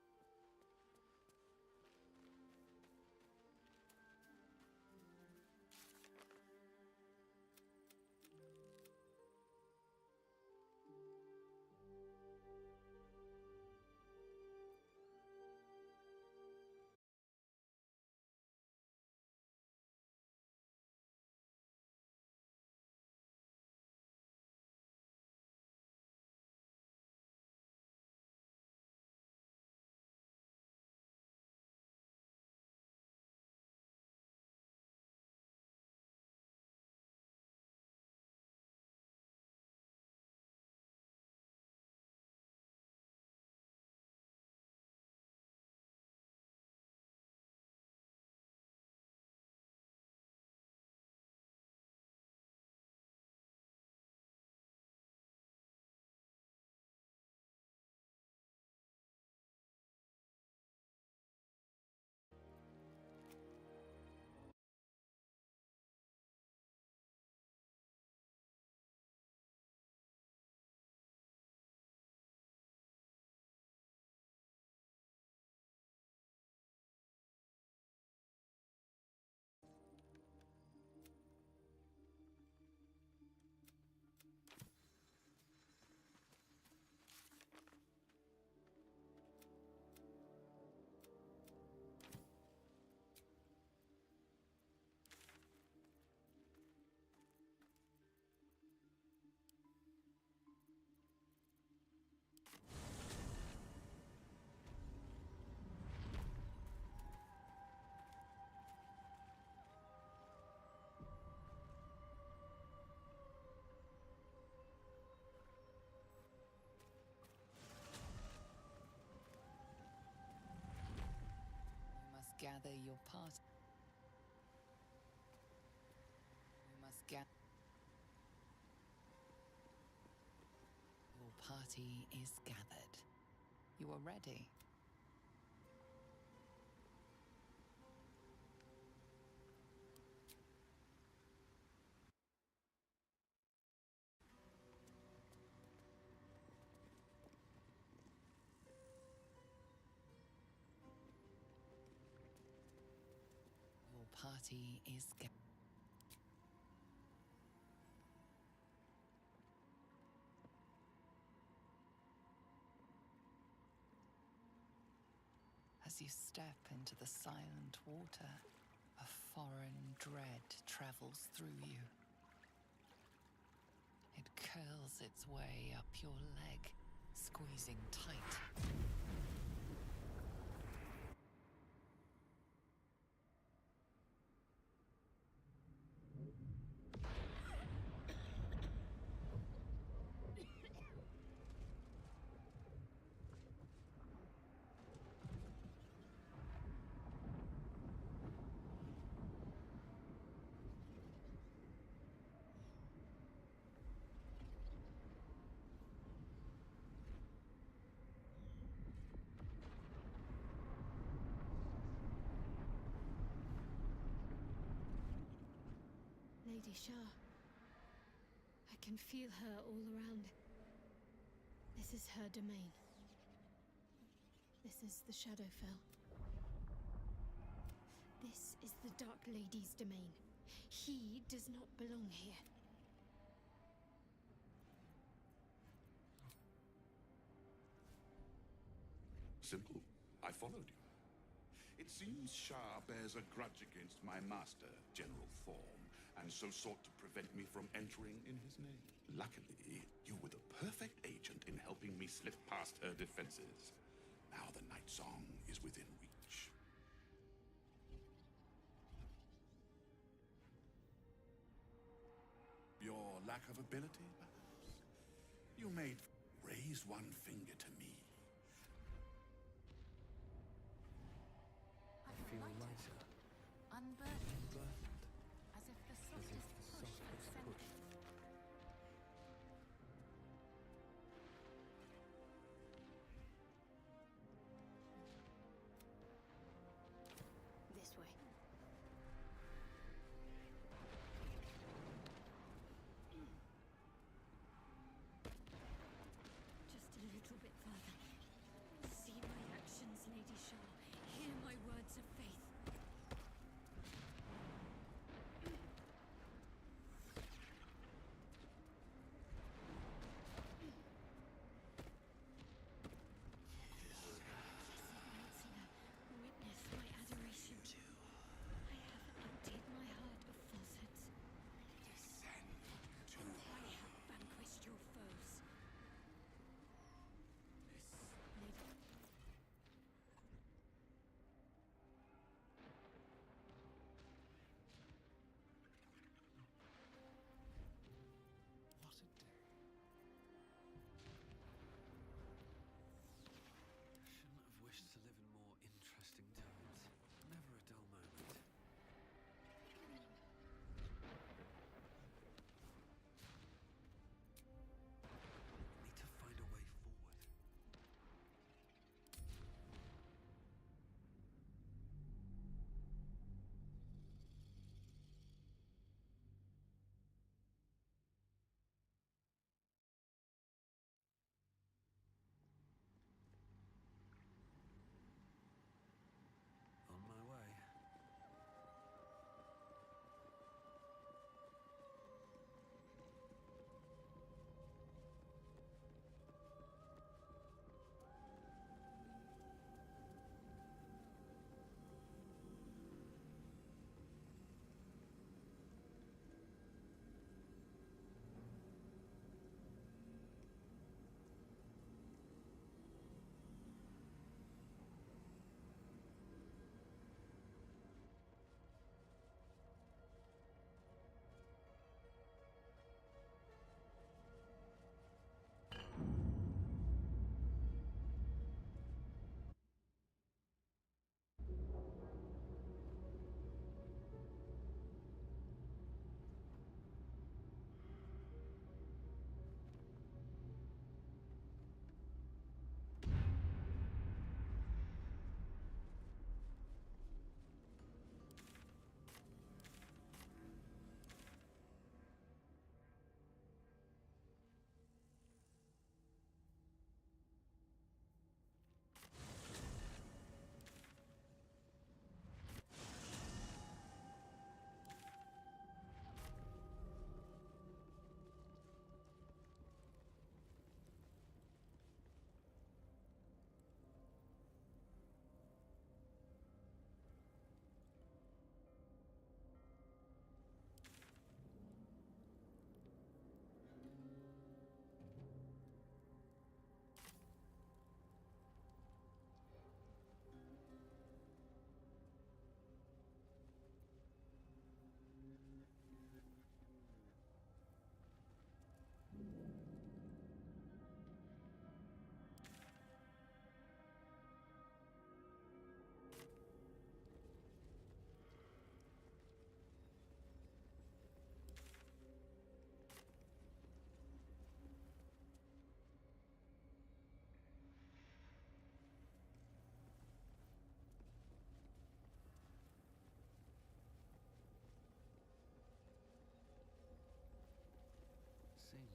You must gather your party. You must gather. Your party is gathered. You are ready. Your party is gathered. As you step into the silent water, a foreign dread travels through you. It curls its way up your leg, squeezing tight. Lady Shah. I can feel her all around. This is her domain. This is the Shadowfell. This is the Dark Lady's domain. He does not belong here. Simple. I followed you. It seems Shah bears a grudge against my master, General Thorm, and so sought to prevent me from entering in his name. Luckily, you were the perfect agent in helping me slip past her defenses. Now the Night Song is within reach. Your lack of ability, perhaps? You made... Raise one finger to me. Feel lighter, unburdened, as if the softest push had sent it. This way. Just a little bit further. See my actions, Lady Shah. Hear my words of faith.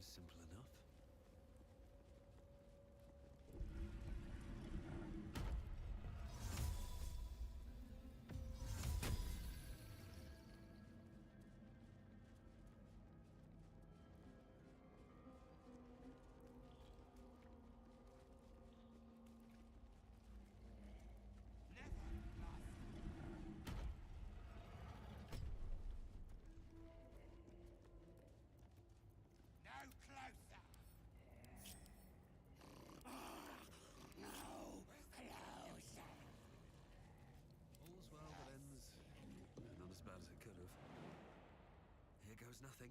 simple enough. All's well that ends not as bad as it could have. Here goes nothing.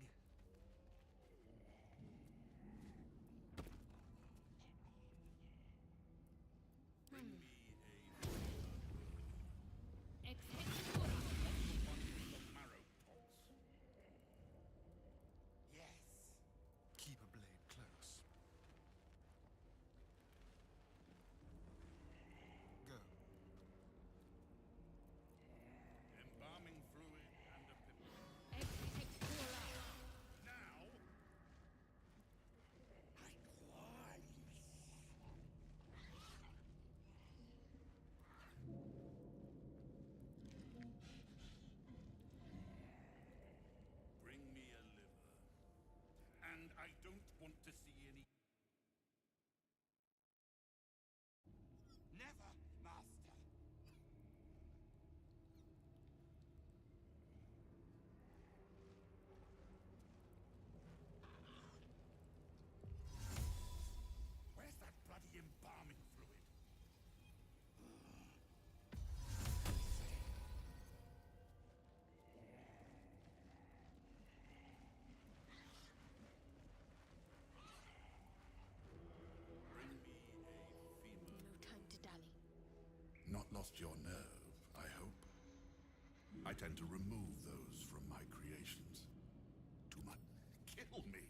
Yes. Keep a blade close. Go. Embalming fluid and a pimple. Now. Bring me a liver. And I don't want to see any. Never, Master. Where's that bloody embalming fluid? Bring me a femur. No time to dally. Not lost your nerve, I hope. I tend to remove those from my creations. Too much. Kill me.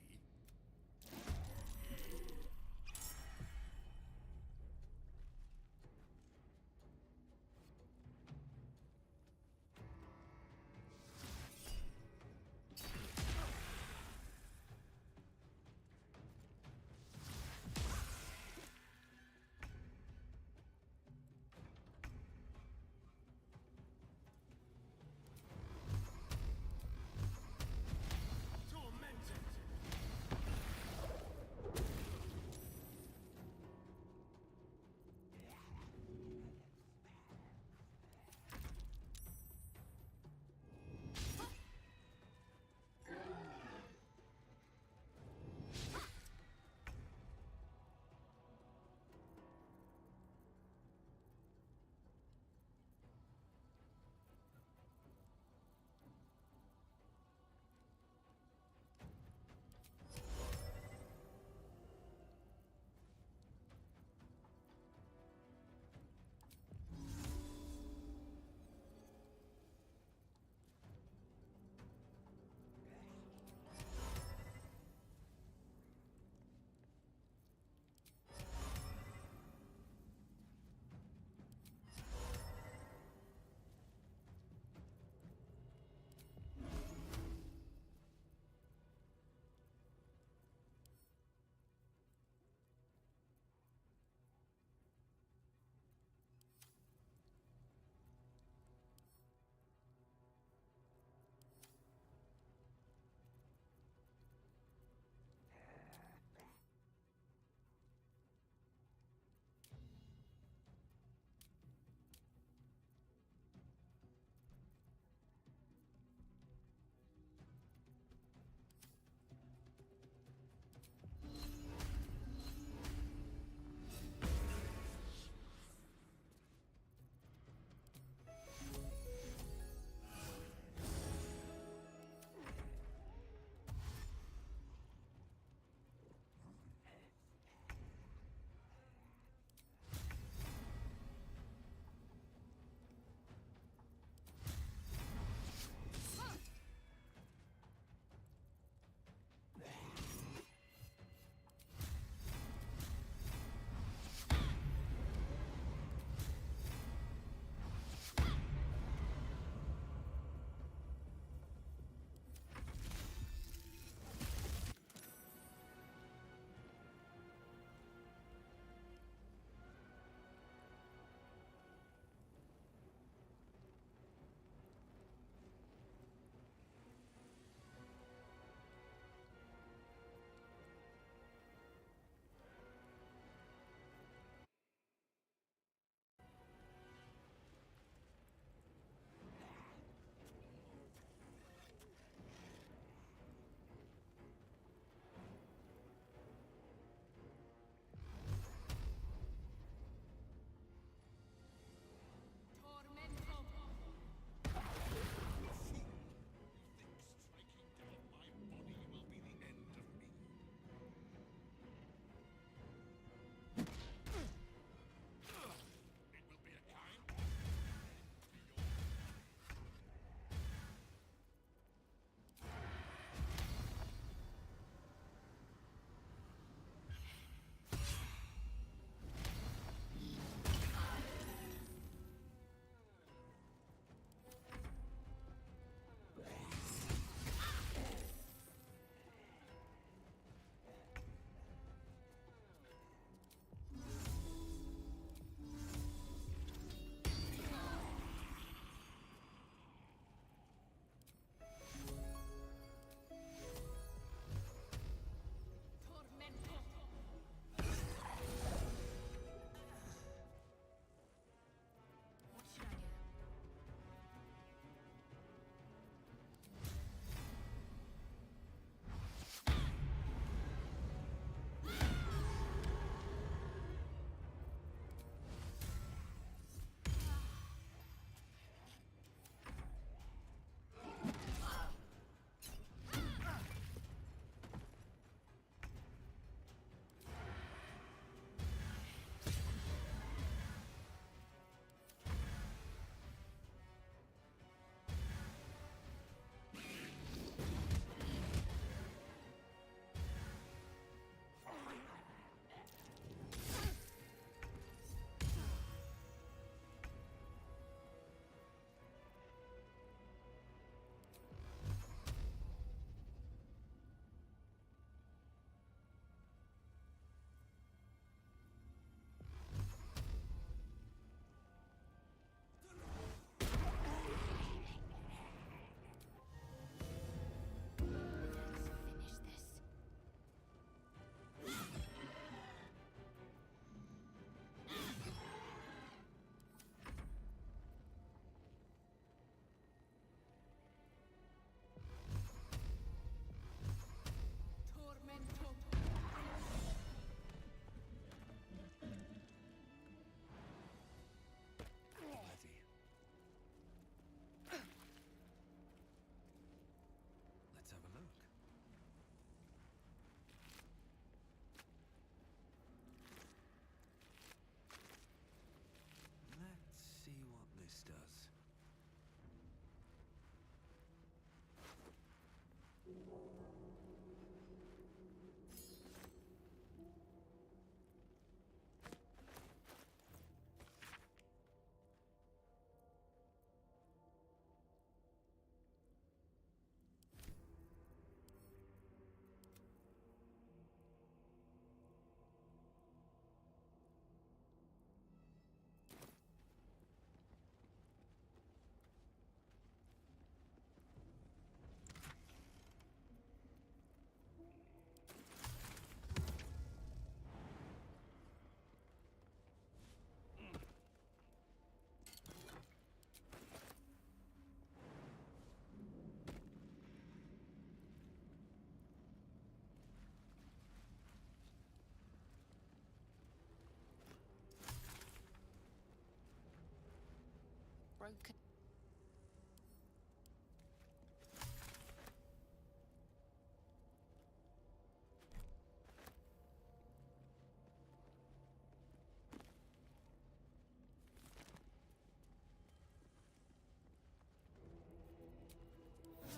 broken.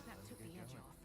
That took the edge off.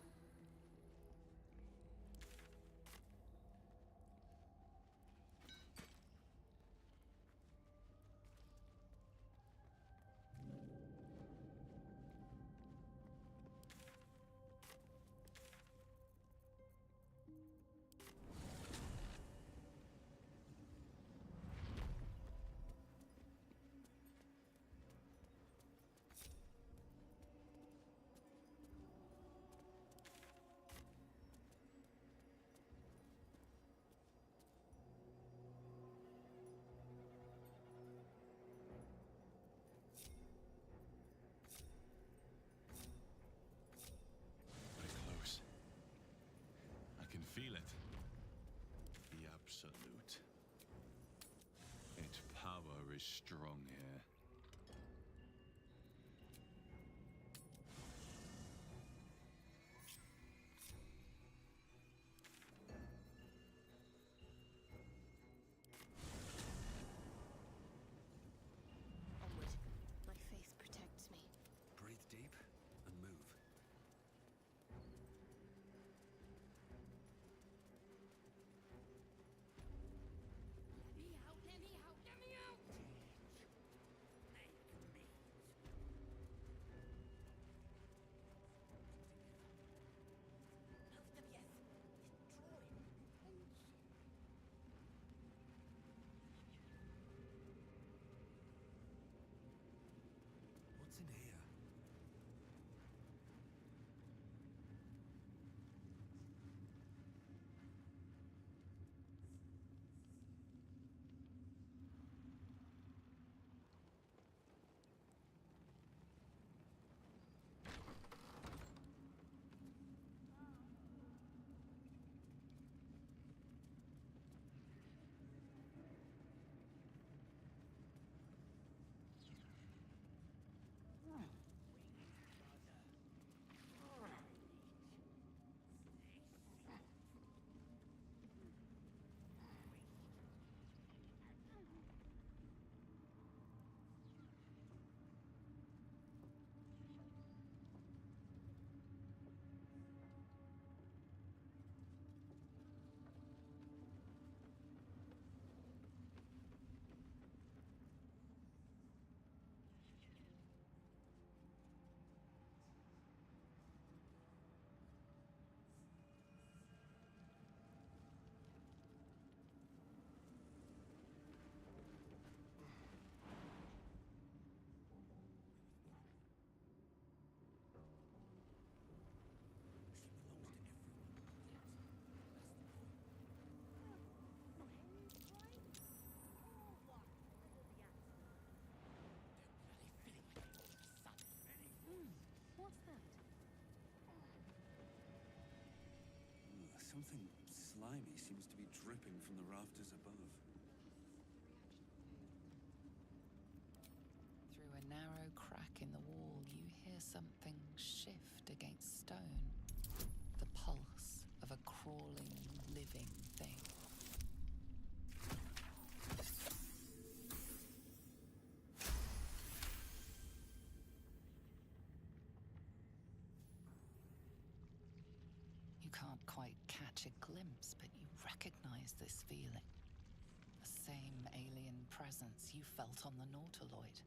Very close. I can feel it. The absolute. Its power is strong here. Onward. My faith protects me. Breathe deep and move. Let me out, let me out, let me out! What's in here? What's that? Something slimy seems to be dripping from the rafters above. Through a narrow crack in the wall, you hear something shift against stone. The pulse of a crawling, living thing. You can't quite catch a glimpse, but you recognize this feeling. The same alien presence you felt on the Nautiloid.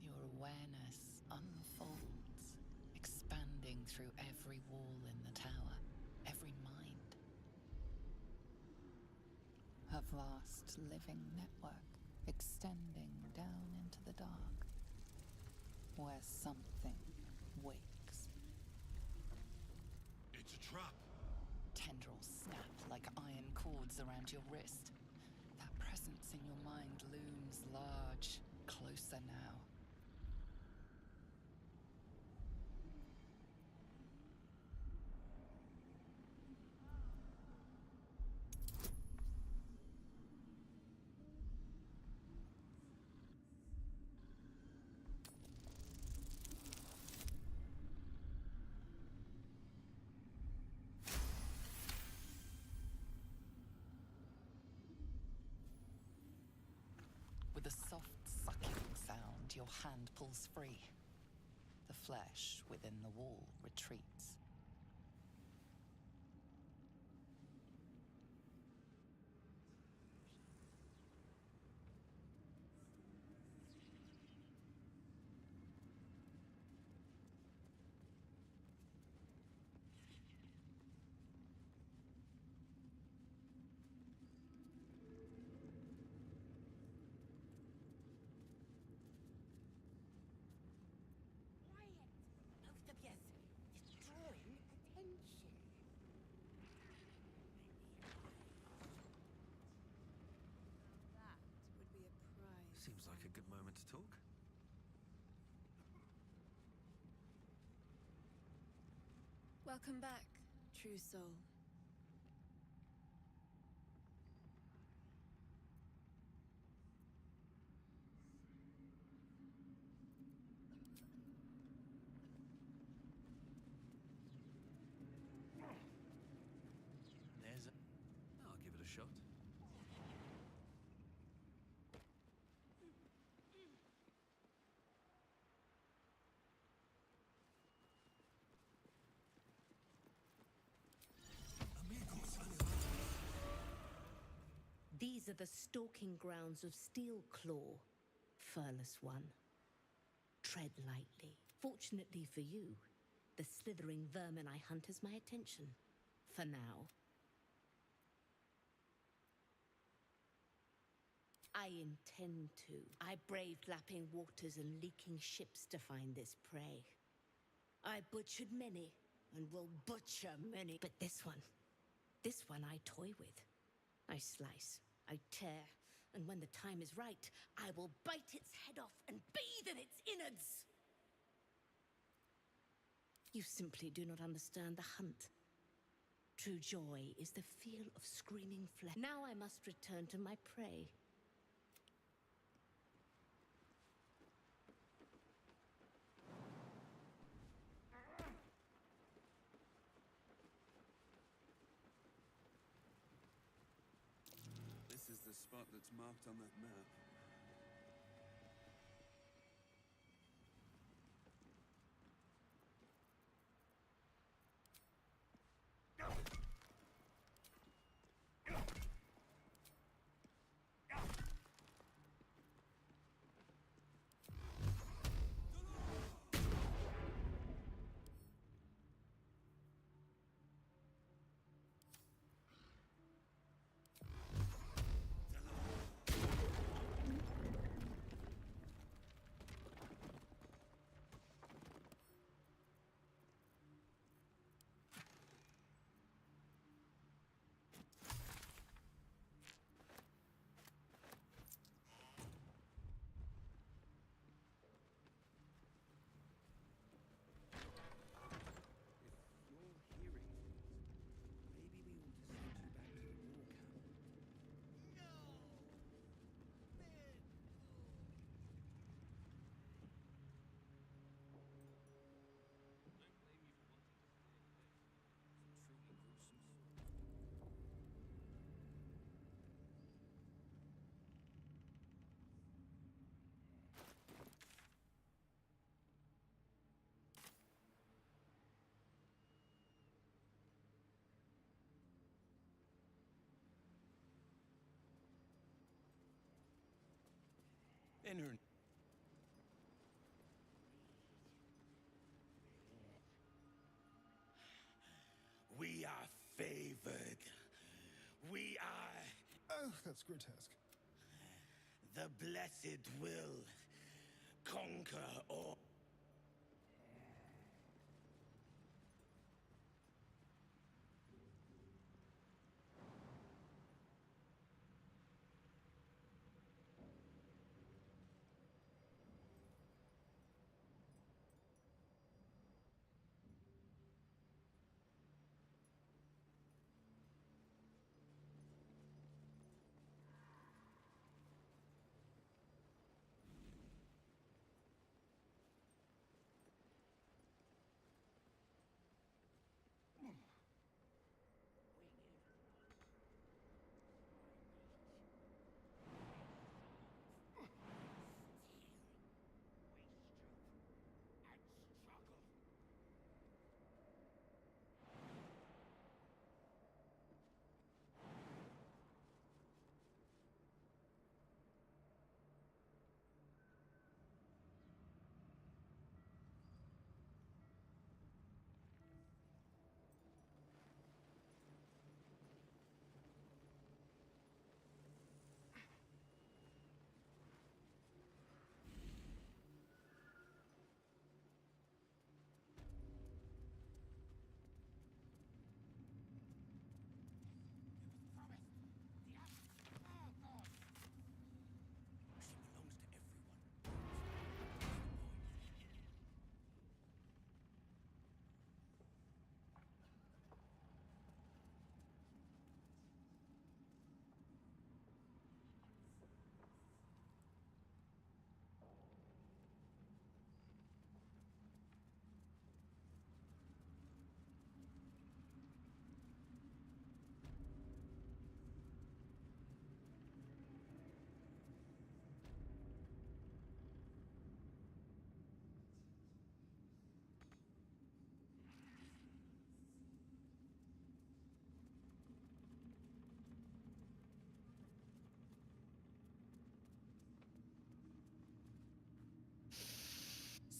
Your awareness unfolds, expanding through every wall in the tower, every mind. A vast living network extending down into the dark, where something wakes. It's a trap. Tendrils snap like iron cords around your wrist. presence in your mind looms large, closer now. With a soft sucking sound, your hand pulls free. The flesh within the wall retreats. Both of yes, it's drawing attention. That would be a prize. Seems like a good moment to talk. Welcome back, true soul. There's a... I'll give it a shot. These are the stalking grounds of Steelclaw, furless one. Tread lightly. Fortunately for you, the slithering vermin I hunt has my attention. For now. I intend to. I braved lapping waters and leaking ships to find this prey. I butchered many, and will butcher many. But this one I toy with. I slice, I tear, and when the time is right, I will bite its head off and bathe in its innards! You simply do not understand the hunt. True joy is the feel of screaming flesh. Now I must return to my prey. This is the spot that's marked on that map. In her... We are favored. We are... Oh, that's grotesque. The blessed will conquer all.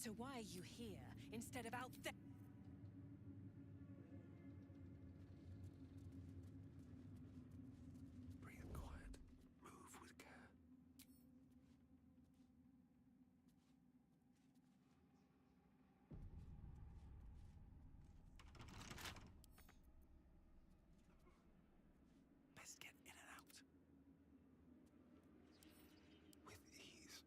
So why are you here instead of out there? Breathe quiet. Move with care. Best get in and out. With ease.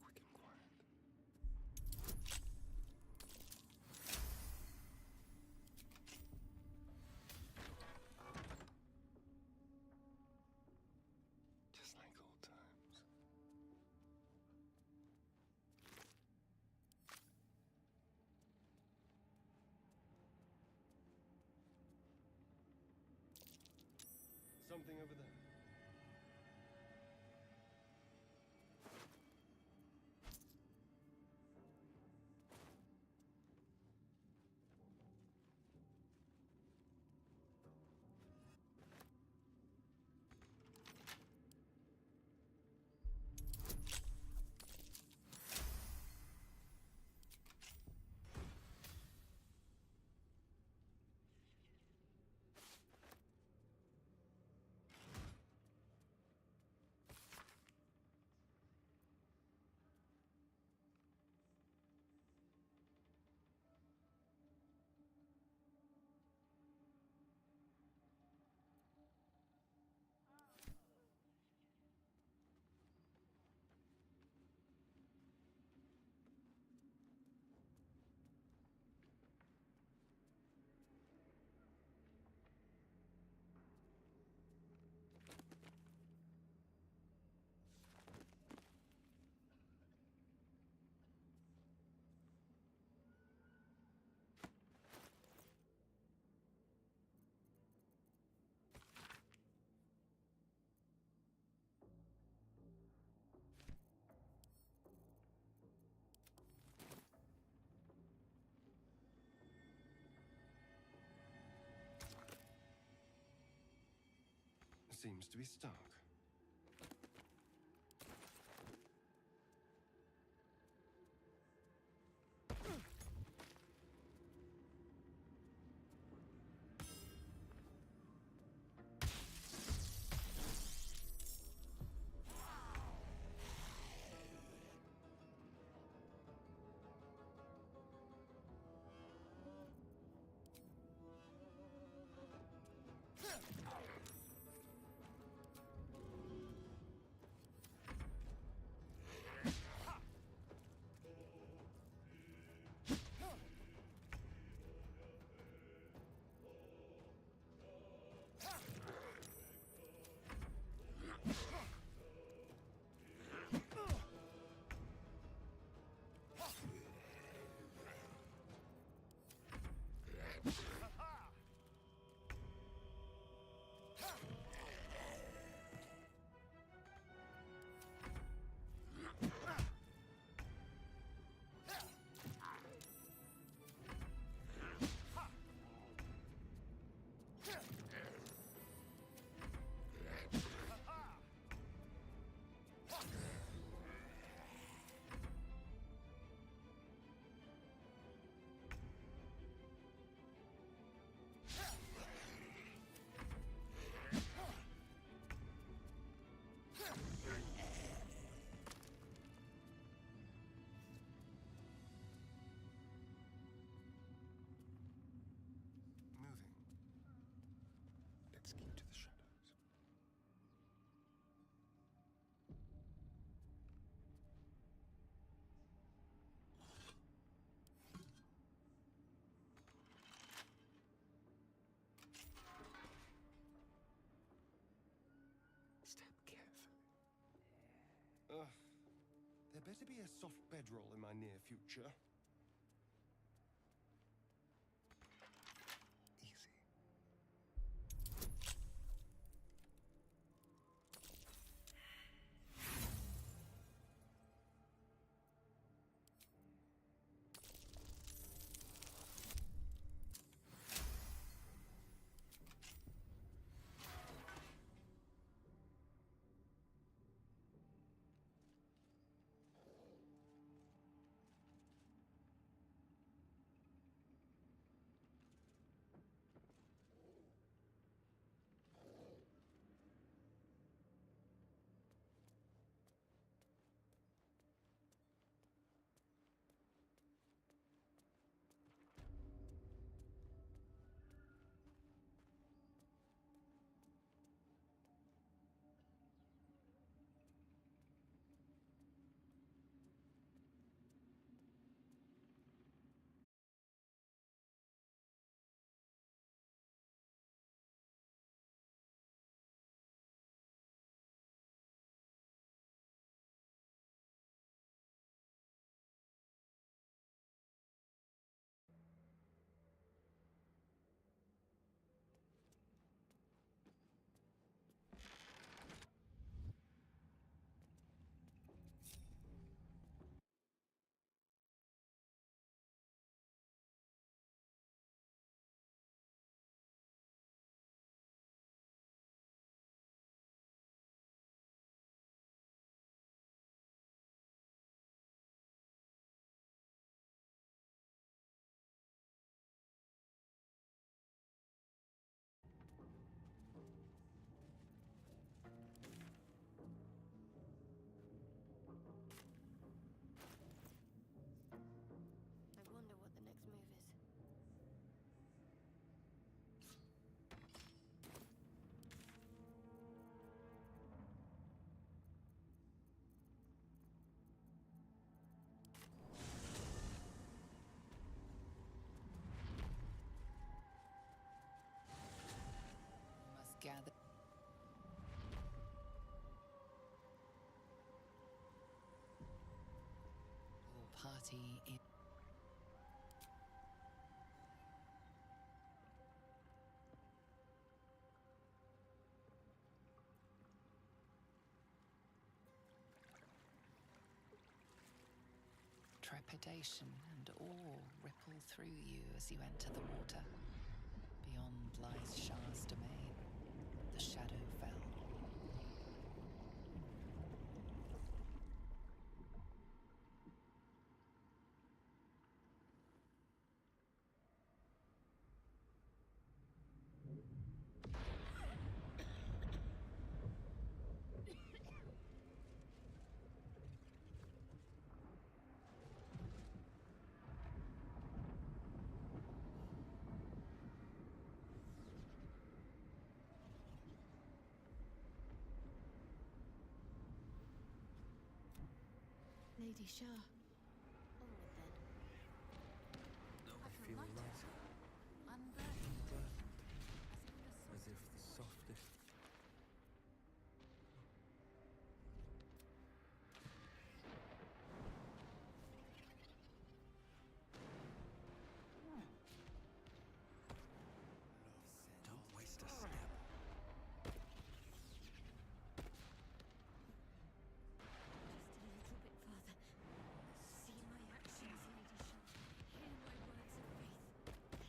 Quick and quiet. Just like old times. Something over there. Seems to be stuck. There better be a soft bedroll in my near future. Easy. I wonder what the next move is. Must gather. All party in. Trepidation and awe ripple through you as you enter the water. Beyond lies Shah's domain. The shadow fell. Lady Shah. Onward then. I feel lighter, unburdened, as if the softest. Don't waste a step. Just a little bit farther. See my actions, Lady Shah. Hear my words of faith.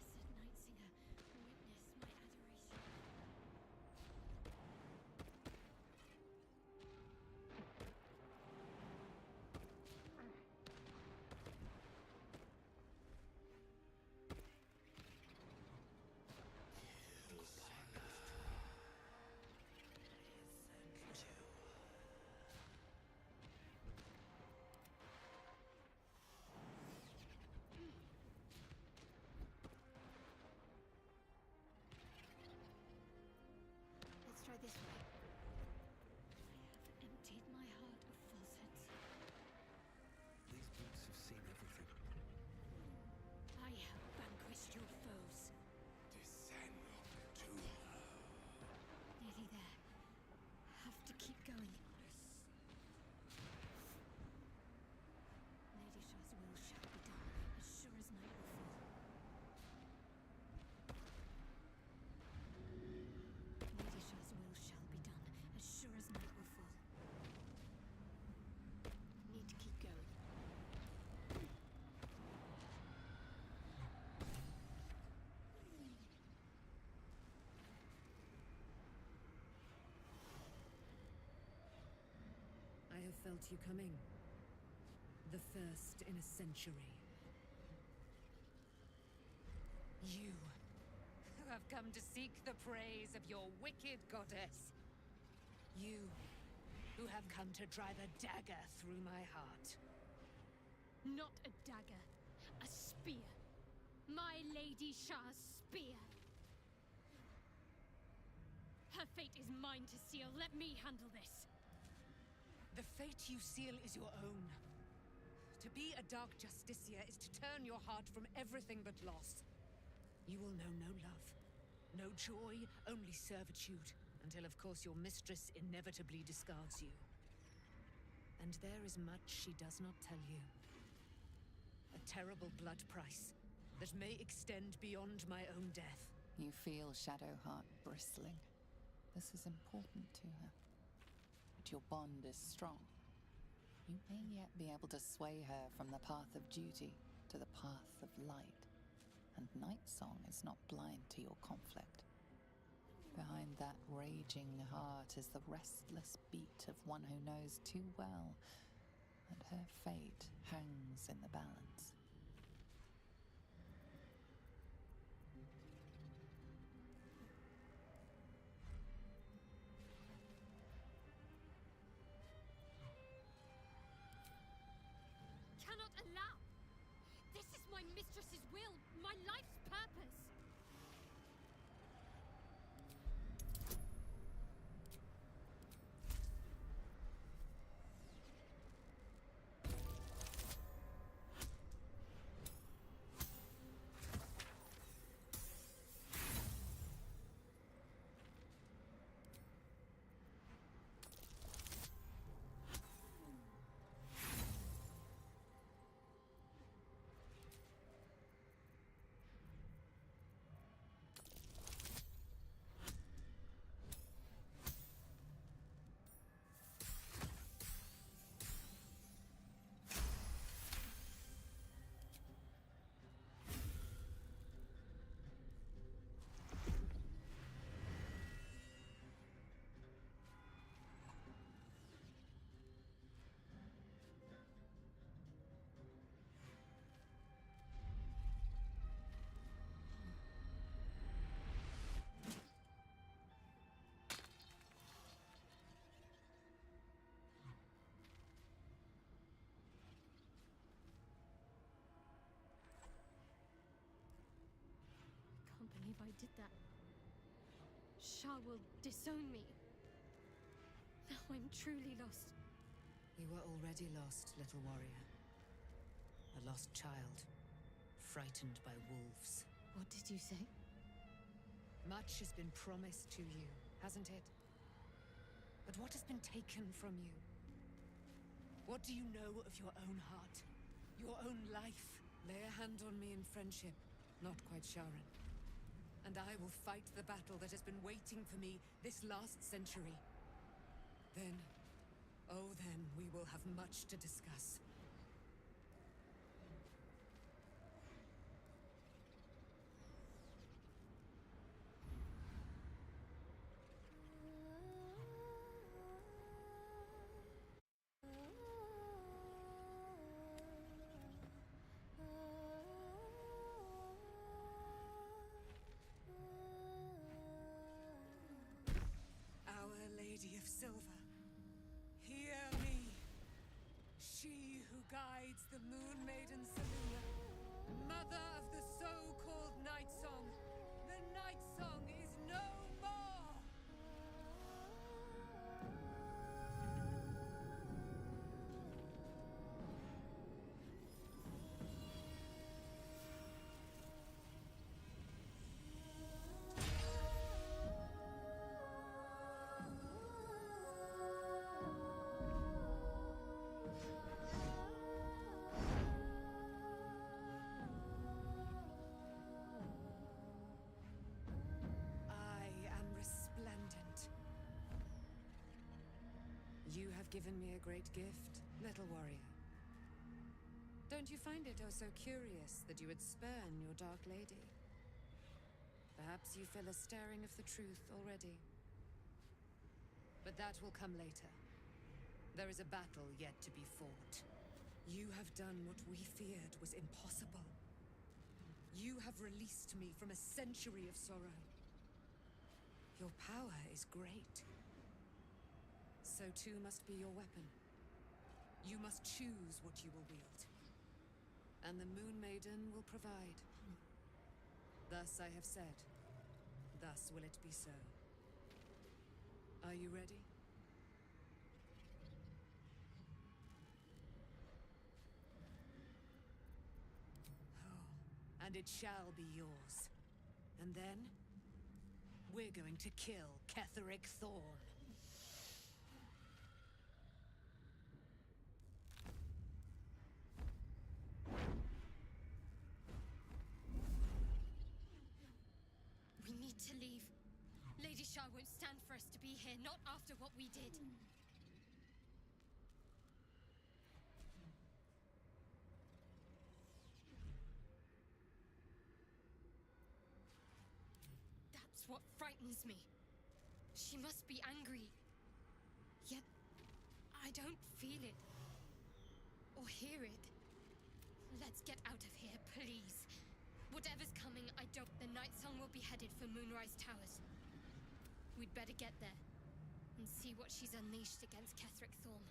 have felt you coming. The first in a century. You, who have come to seek the praise of your wicked goddess. You, who have come to drive a dagger through my heart. Not a dagger, a spear. My Lady Shah's spear. Her fate is mine to seal. Let me handle this. The fate you seal is your own. To be a Dark Justicia is to turn your heart from everything but loss. You will know no love, no joy, only servitude, until of course your mistress inevitably discards you. And there is much she does not tell you. A terrible blood price that may extend beyond my own death. You feel Shadowheart bristling. This is important to her. But your bond is strong. You may yet be able to sway her from the path of duty to the path of light. And Nightsong is not blind to your conflict. Behind that raging heart is the restless beat of one who knows too well that her fate hangs in the balance. Cannot allow! This is my mistress's will, my life's purpose! I can't believe I did that. Shah will disown me. Now I'm truly lost. You were already lost, little warrior. A lost child, frightened by wolves. What did you say? Much has been promised to you, hasn't it? But what has been taken from you? What do you know of your own heart? Your own life? Lay a hand on me in friendship, not quite Sharon. And I will fight the battle that has been waiting for me this last century. Then, oh then, we will have much to discuss. Our Lady of Silver, hear me. She who guides the Moon Maiden Selena, mother of the so-called Night Song. The Night Song is no more! I am resplendent. You have given me a great gift, little warrior. Don't you find it oh so curious that you would spurn your dark lady? Perhaps you feel a stirring of the truth already. But that will come later. There is a battle yet to be fought. You have done what we feared was impossible. You have released me from a century of sorrow. Your power is great. So too must be your weapon. You must choose what you will wield. And the Moon Maiden will provide. Thus I have said. Thus will it be so. Are you ready? Oh, and it shall be yours. And then, we're going to kill Ketheric Thorn. We need to leave. Lady Shah won't stand for us to be here, not after what we did. That's what frightens me. She must be angry. Yet, I don't feel it. Or hear it. Let's get out of here, please. Whatever's coming, I don't... The Night Song will be headed for Moonrise Towers. We'd better get there and see what she's unleashed against Ketheric Thorn.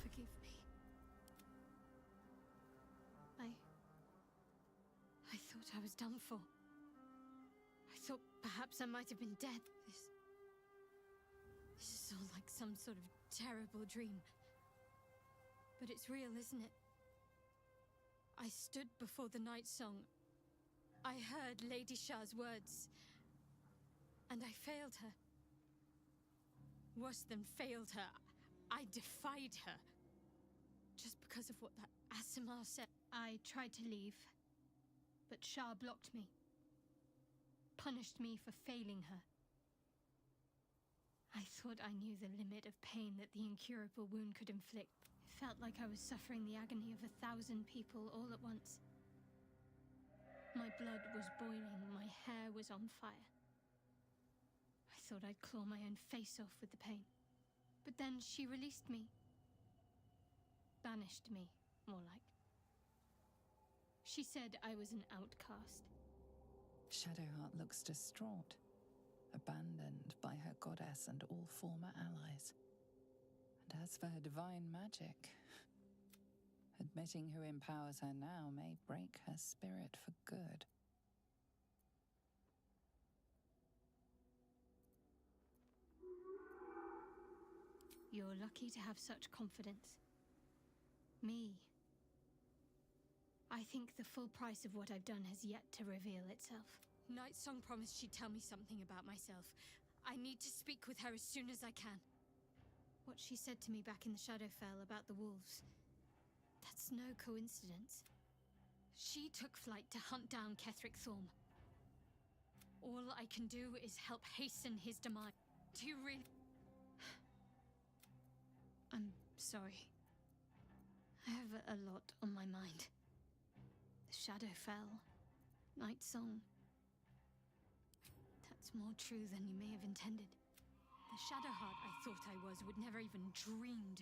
Forgive me. I thought I was done for. I thought perhaps I might have been dead. This is all like some sort of terrible dream. But it's real, isn't it? I stood before the Night Song. I heard Lady Shah's words. And I failed her. Worse than failed her, I defied her. Just because of what that Asimar said. I tried to leave, but Shah blocked me. Punished me for failing her. I thought I knew the limit of pain that the incurable wound could inflict. It felt like I was suffering the agony of 1,000 people all at once. My blood was boiling, my hair was on fire. I thought I'd claw my own face off with the pain. But then she released me. Banished me, more like. She said I was an outcast. Shadowheart looks distraught, abandoned by her goddess and all former allies. And as for her divine magic, admitting who empowers her now may break her spirit for good. You're lucky to have such confidence. Me. I think the full price of what I've done has yet to reveal itself. Night Song promised she'd tell me something about myself. I need to speak with her as soon as I can. What she said to me back in the Shadowfell about the wolves. That's no coincidence. She took flight to hunt down Ketheric Thorn. All I can do is help hasten his demise. Do you really... I'm sorry. I have a lot on my mind. The Shadowfell, Night Song. That It's more true than you may have intended. The Shadowheart I thought I was would never even dreamed.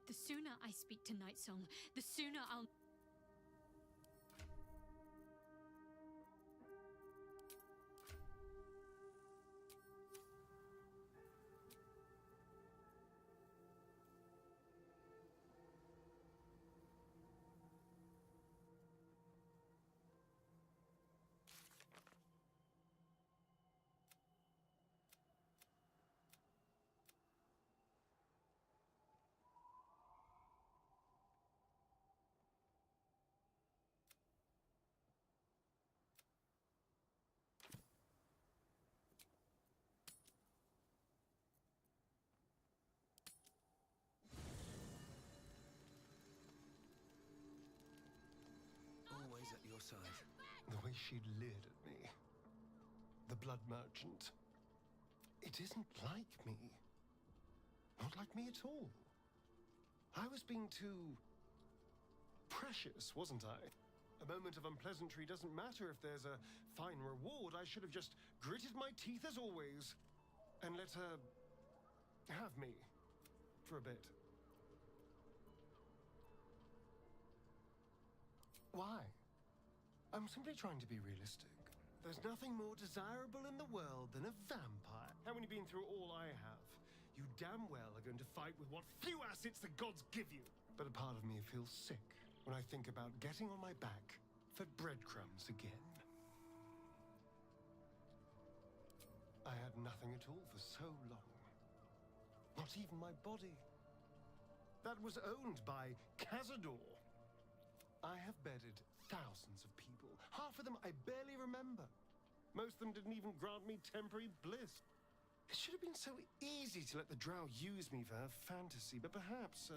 The sooner I speak to Nightsong, the sooner I'll... Always at your side. The way she leered at me. The blood merchant. It isn't like me. Not like me at all. I was being too precious, wasn't I? A moment of unpleasantry doesn't matter if there's a fine reward. I should have just gritted my teeth as always and let her have me for a bit. Why? I'm simply trying to be realistic. There's nothing more desirable in the world than a vampire. Having been through all I have, you damn well are going to fight with what few assets the gods give you. But a part of me feels sick when I think about getting on my back for breadcrumbs again. I had nothing at all for so long. Not even my body. That was owned by Cazador. I have bedded thousands of people. Half of them I barely remember. Most of them didn't even grant me temporary bliss. It should have been so easy to let the drow use me for her fantasy, but perhaps,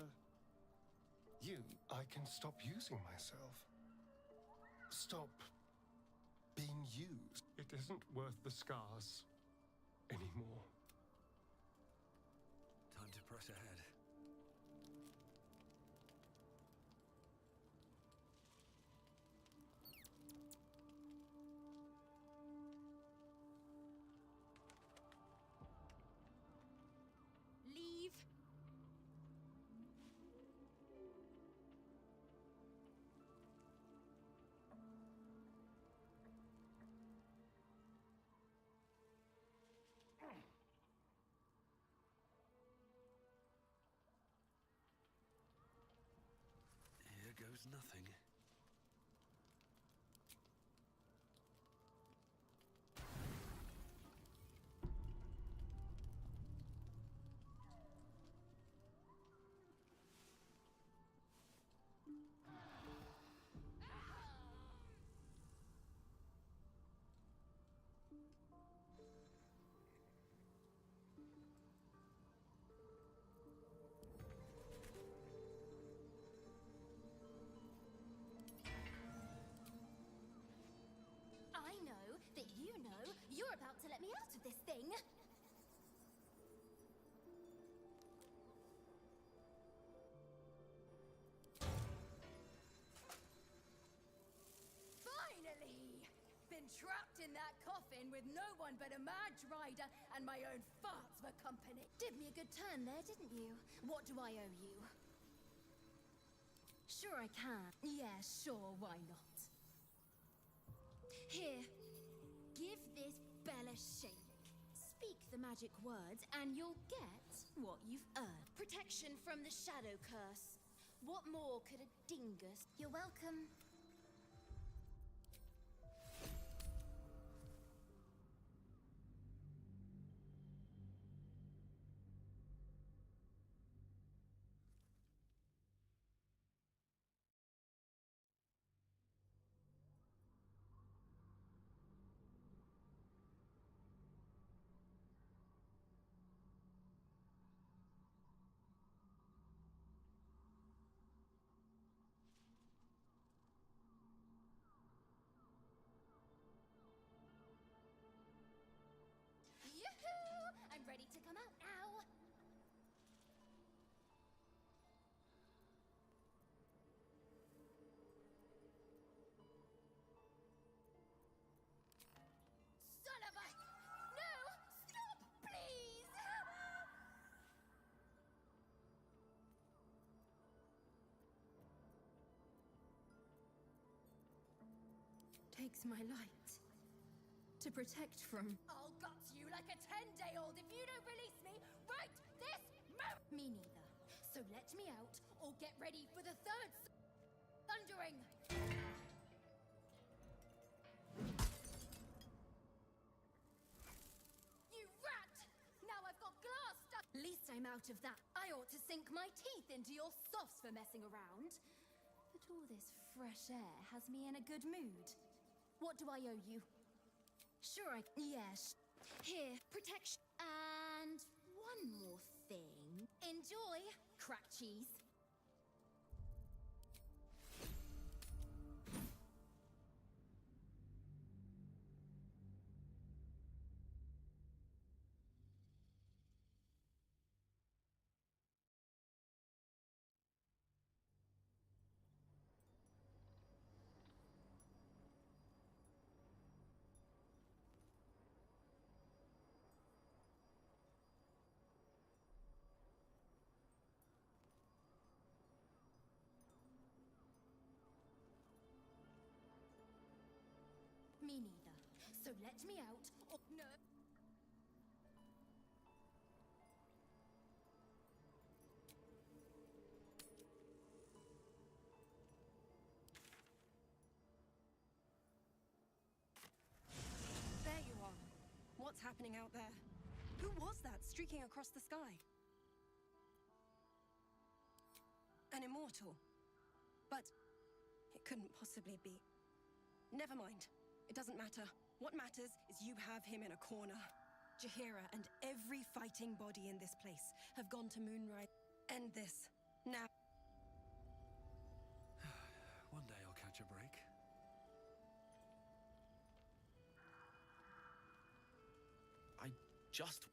I can stop using myself. Stop being used. It isn't worth the scars anymore. Time to press ahead. Leave. Here goes nothing. I know that you know you're about to let me out of this thing. Finally! Been trapped in that coffin with no one but a mad rider and my own farts for company. Did me a good turn there, didn't you? What do I owe you? Sure I can. Yeah, sure, why not? Here, give this bell a shake. Speak the magic words and you'll get what you've earned. Protection from the shadow curse. What more could a dingus... You're welcome. takes my light to protect from. I'll gut you like a 10-day-old if you don't release me right this moment! Me neither. So let me out, or get ready for the third thundering! You rat! Now I've got glass stuck. Least I'm out of that. I ought to sink my teeth into your softs for messing around. But all this fresh air has me in a good mood. What do I owe you? Sure, yes. Here, protection. And one more thing. Enjoy, cracked cheese. Me neither. So let me out, or no. There you are. What's happening out there? Who was that streaking across the sky? An immortal. But it couldn't possibly be. Never mind. It doesn't matter. What matters is you have him in a corner. Jaheira and every fighting body in this place have gone to Moonrise. End this. Now. One day I'll catch a break. I just...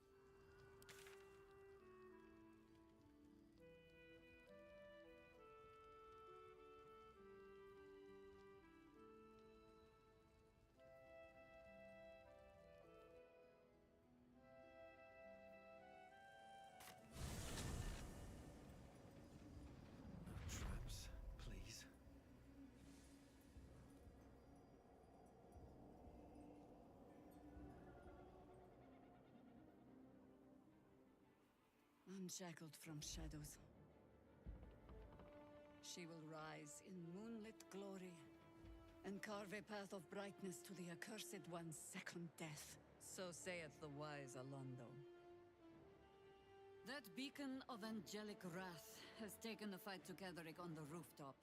Traps, please. Unshackled from shadows, she will rise in moonlit glory and carve a path of brightness to the accursed one's second death. So saith the wise Alondo. That beacon of angelic wrath has taken the fight to Ketheric on the rooftop,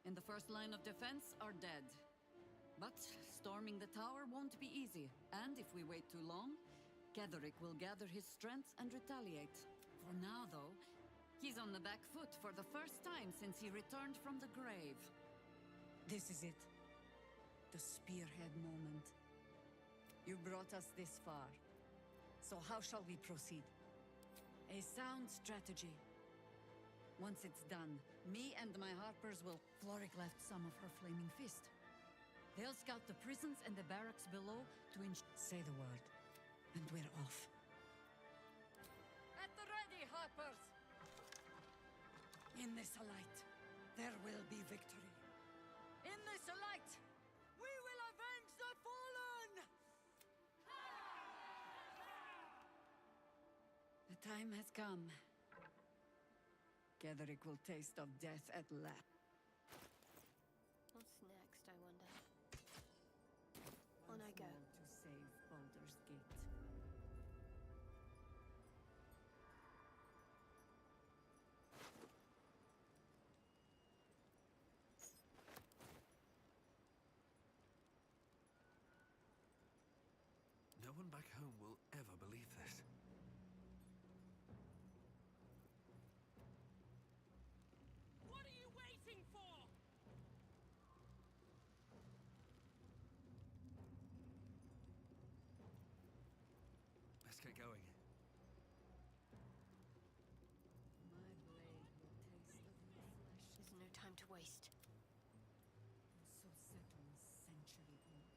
and the first line of defense are dead. But storming the tower won't be easy, and if we wait too long, Ketheric will gather his strength and retaliate. For now, though, he's on the back foot for the first time since he returned from the grave. This is it. The spearhead moment. You brought us this far. So how shall we proceed? A sound strategy. Once it's done, me and my Harpers will... Floric left some of her flaming fist. They'll scout the prisons and the barracks below to say the word, and we're off. At the ready, Harpers! In this light, there will be victory. In this light, we will avenge the fallen! The time has come. Ketheric will taste of death at last. What's next, I wonder? On I go. To save Baldur's Gate. No one back home will ever believe this. What are you waiting for? Let's get going. My blade will taste of your flesh. There's no time to waste. So set on a century-old school.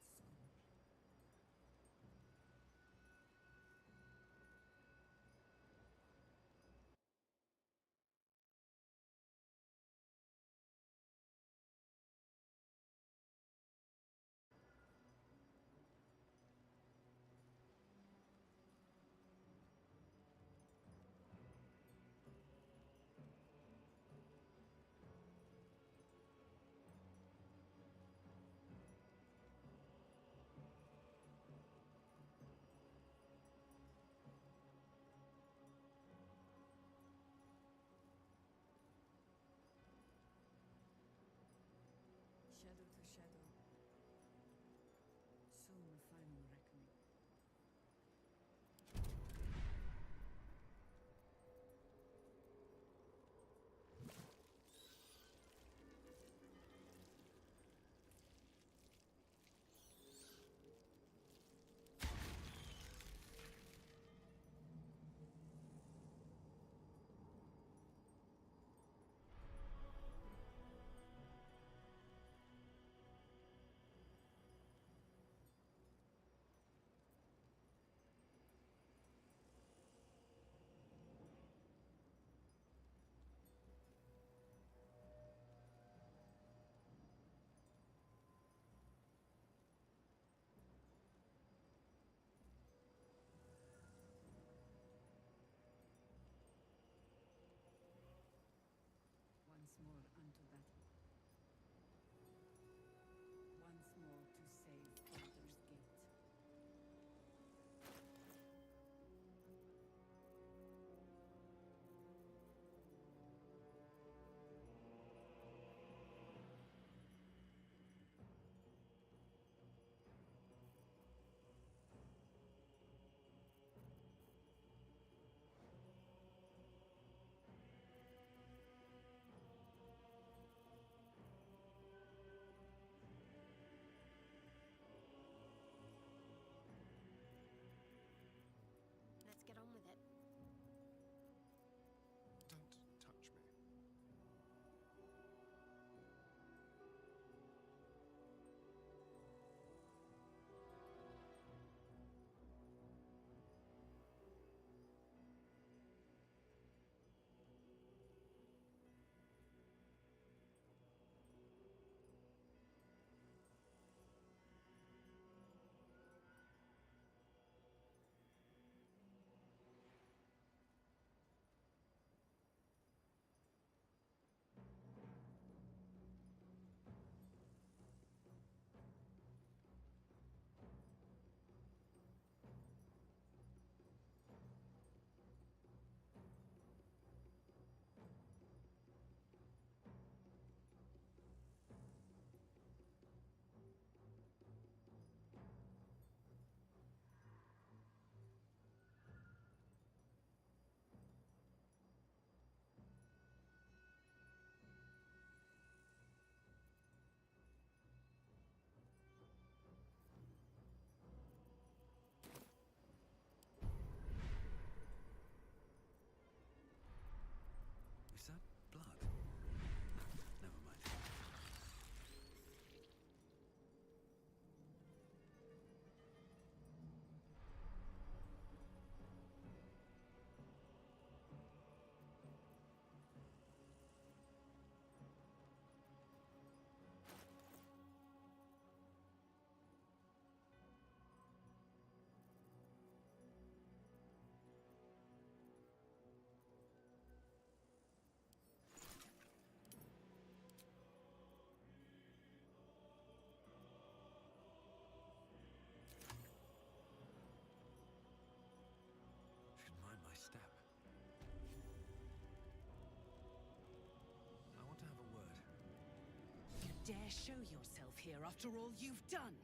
dare show yourself here after all you've done?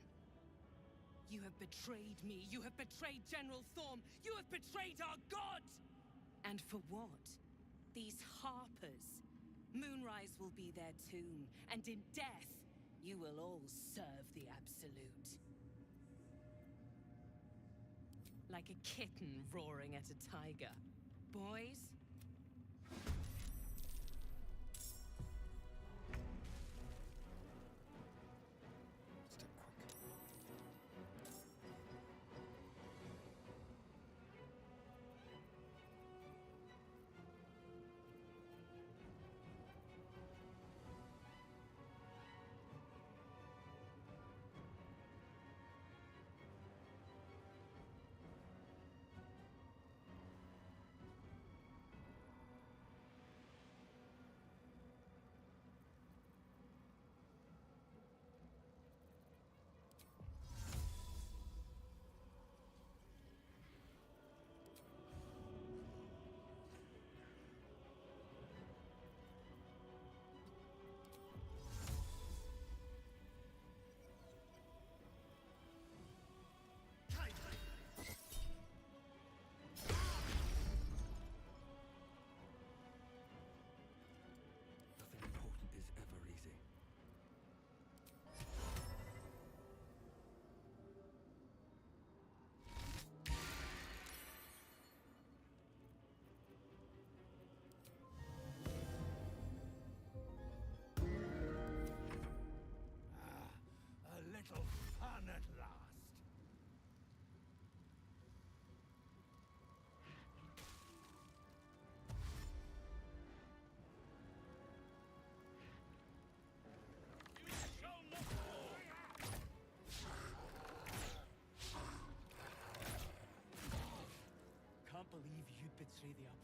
You have betrayed me. You have betrayed General Thorm. You have betrayed our god! And for what? These harpers. Moonrise will be their tomb, and in death, you will all serve the Absolute. Like a kitten roaring at a tiger. Boys? Step quick. Nothing important is ever easy. A little fun at last. You shall not fall. Can't believe you'd betray the Absolute.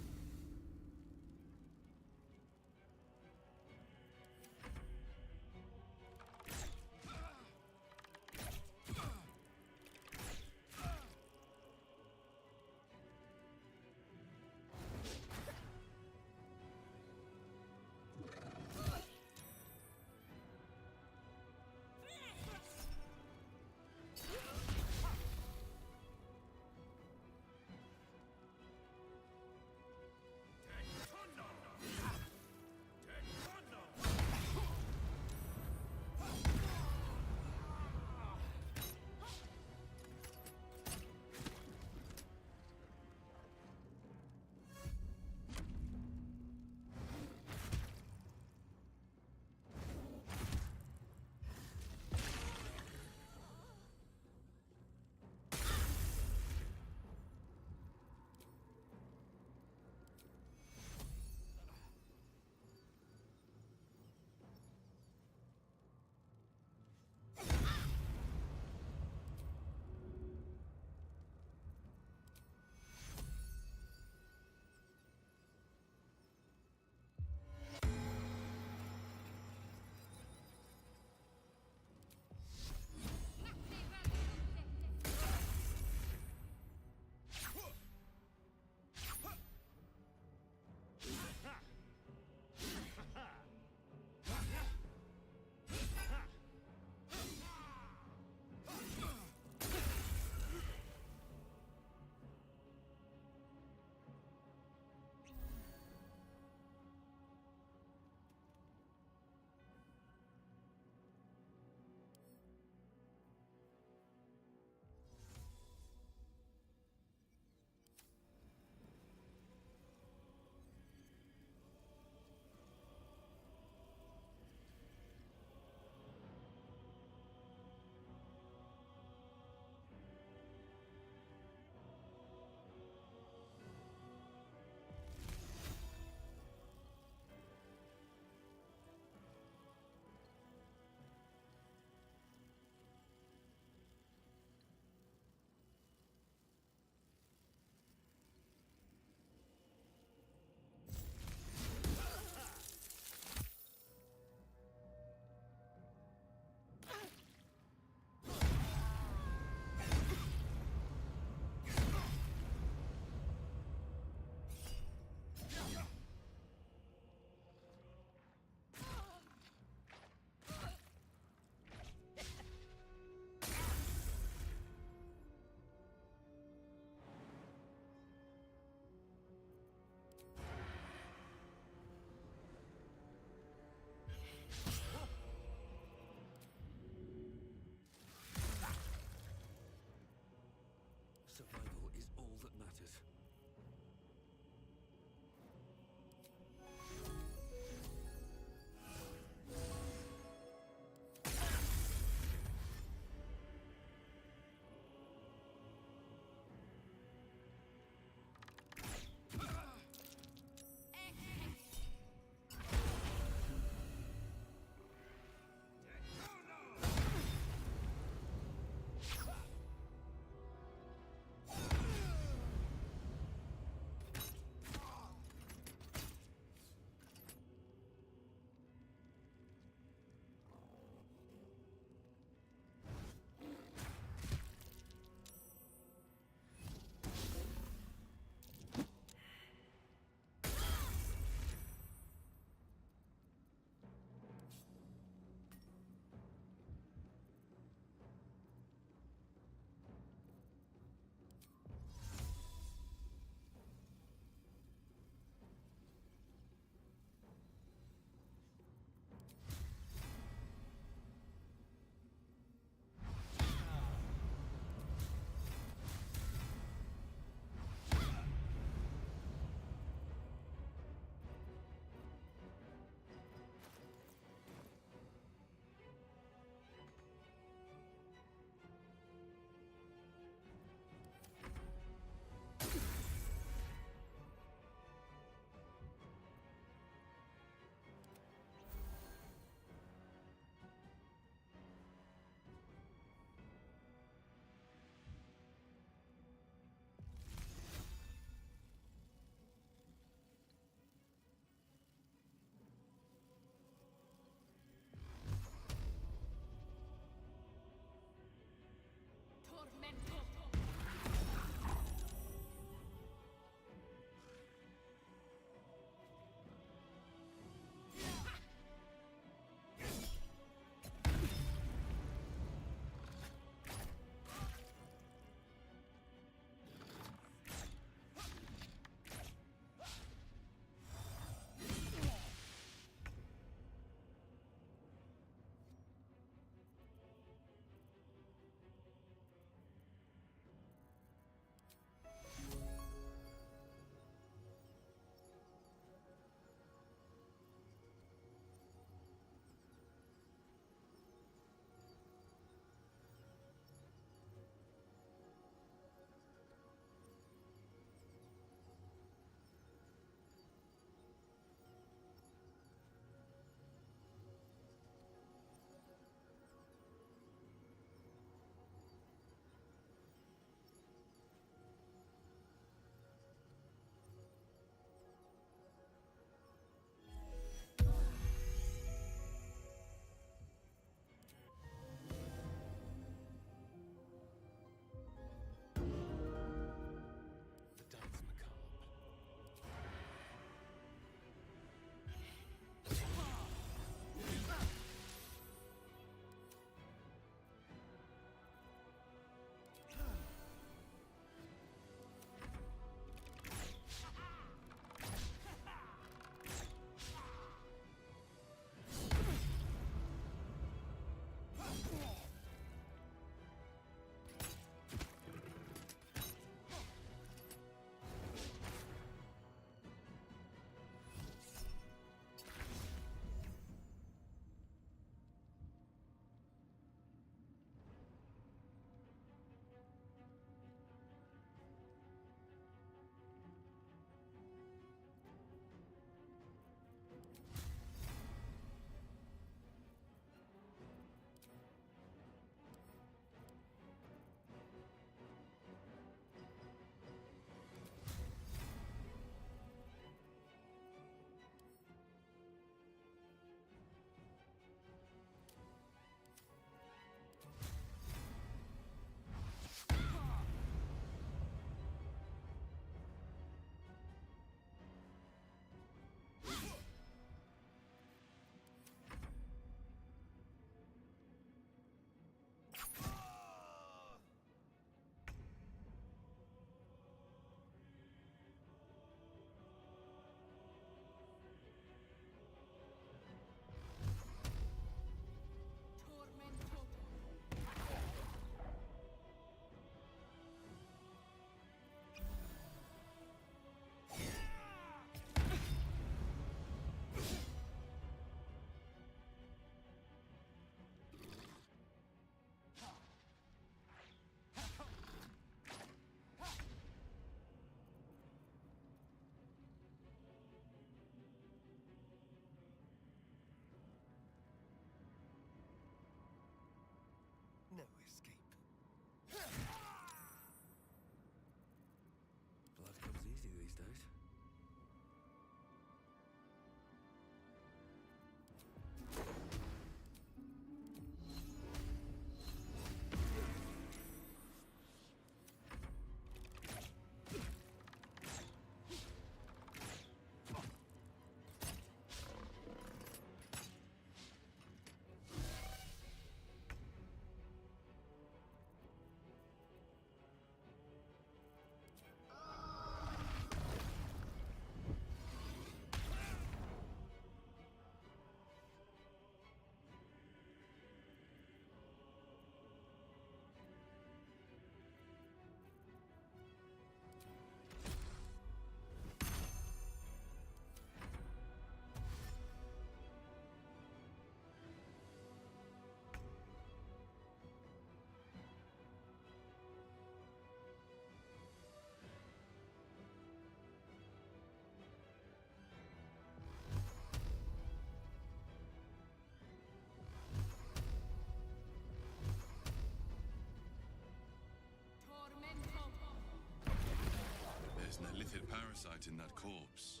Scythed parasite in that corpse.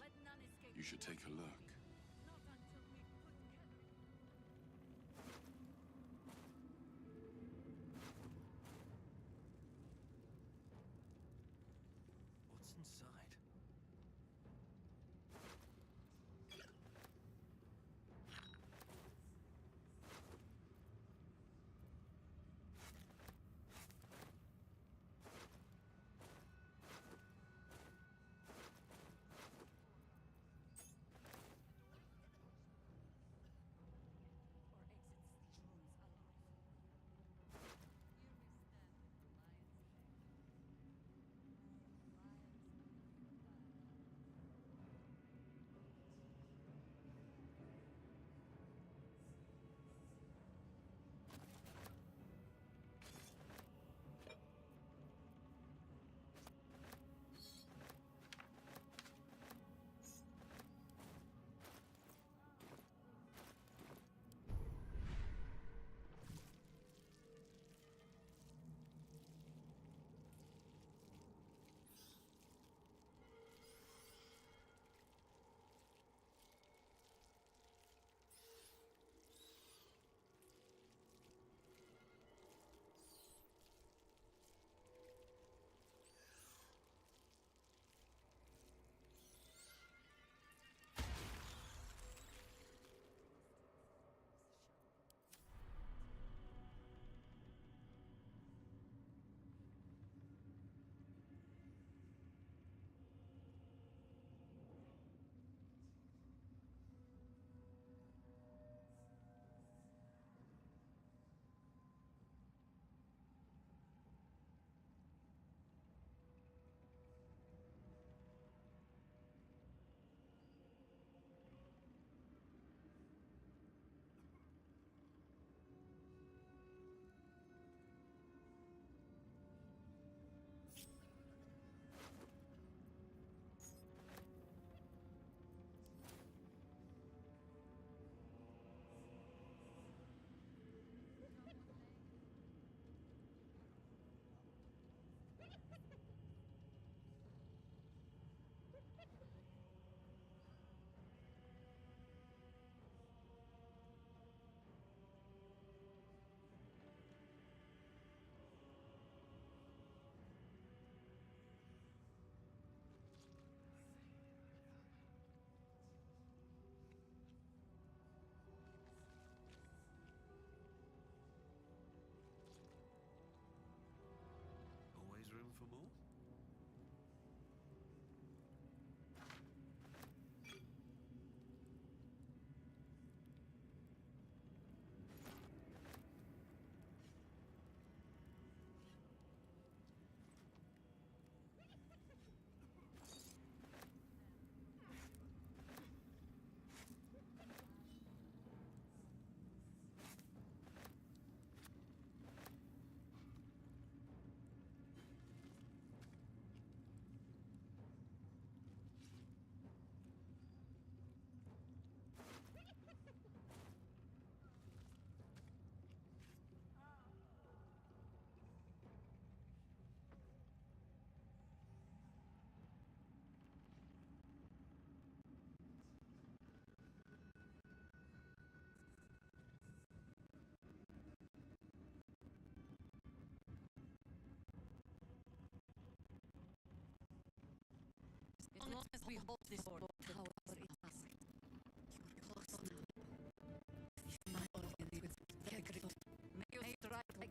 You should take a look. What's inside? Always room for more? As long as we hold this tower in sight, you're close now. If my organs with integrity, may you strike like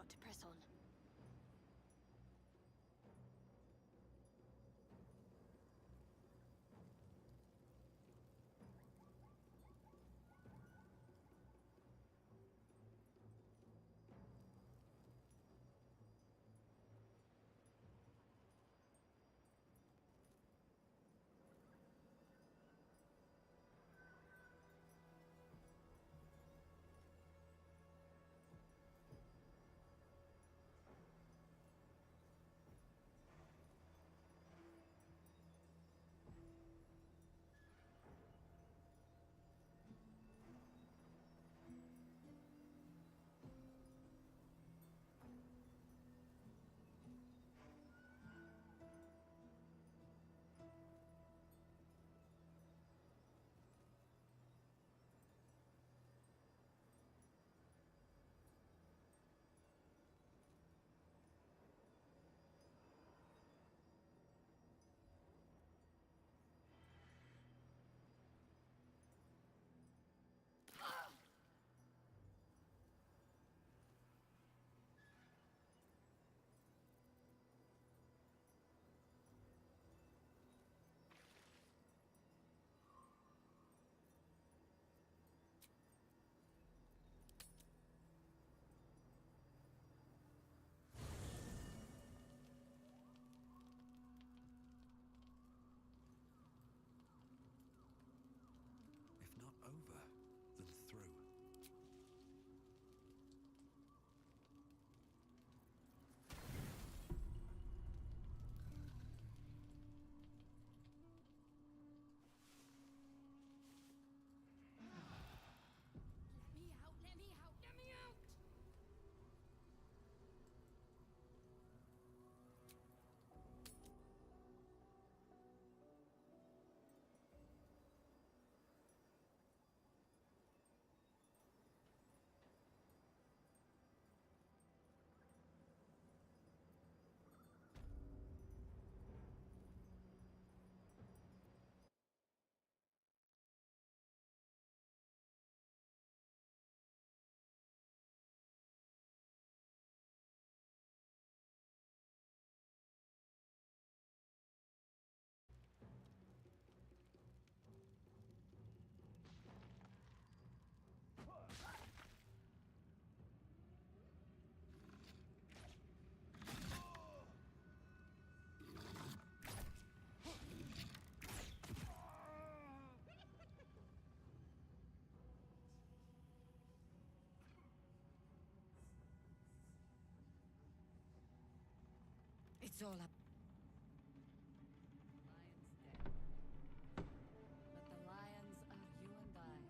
got to press on. If not over, then through. Let me out, let me out, let me out! It's all up. But the lions are you and I.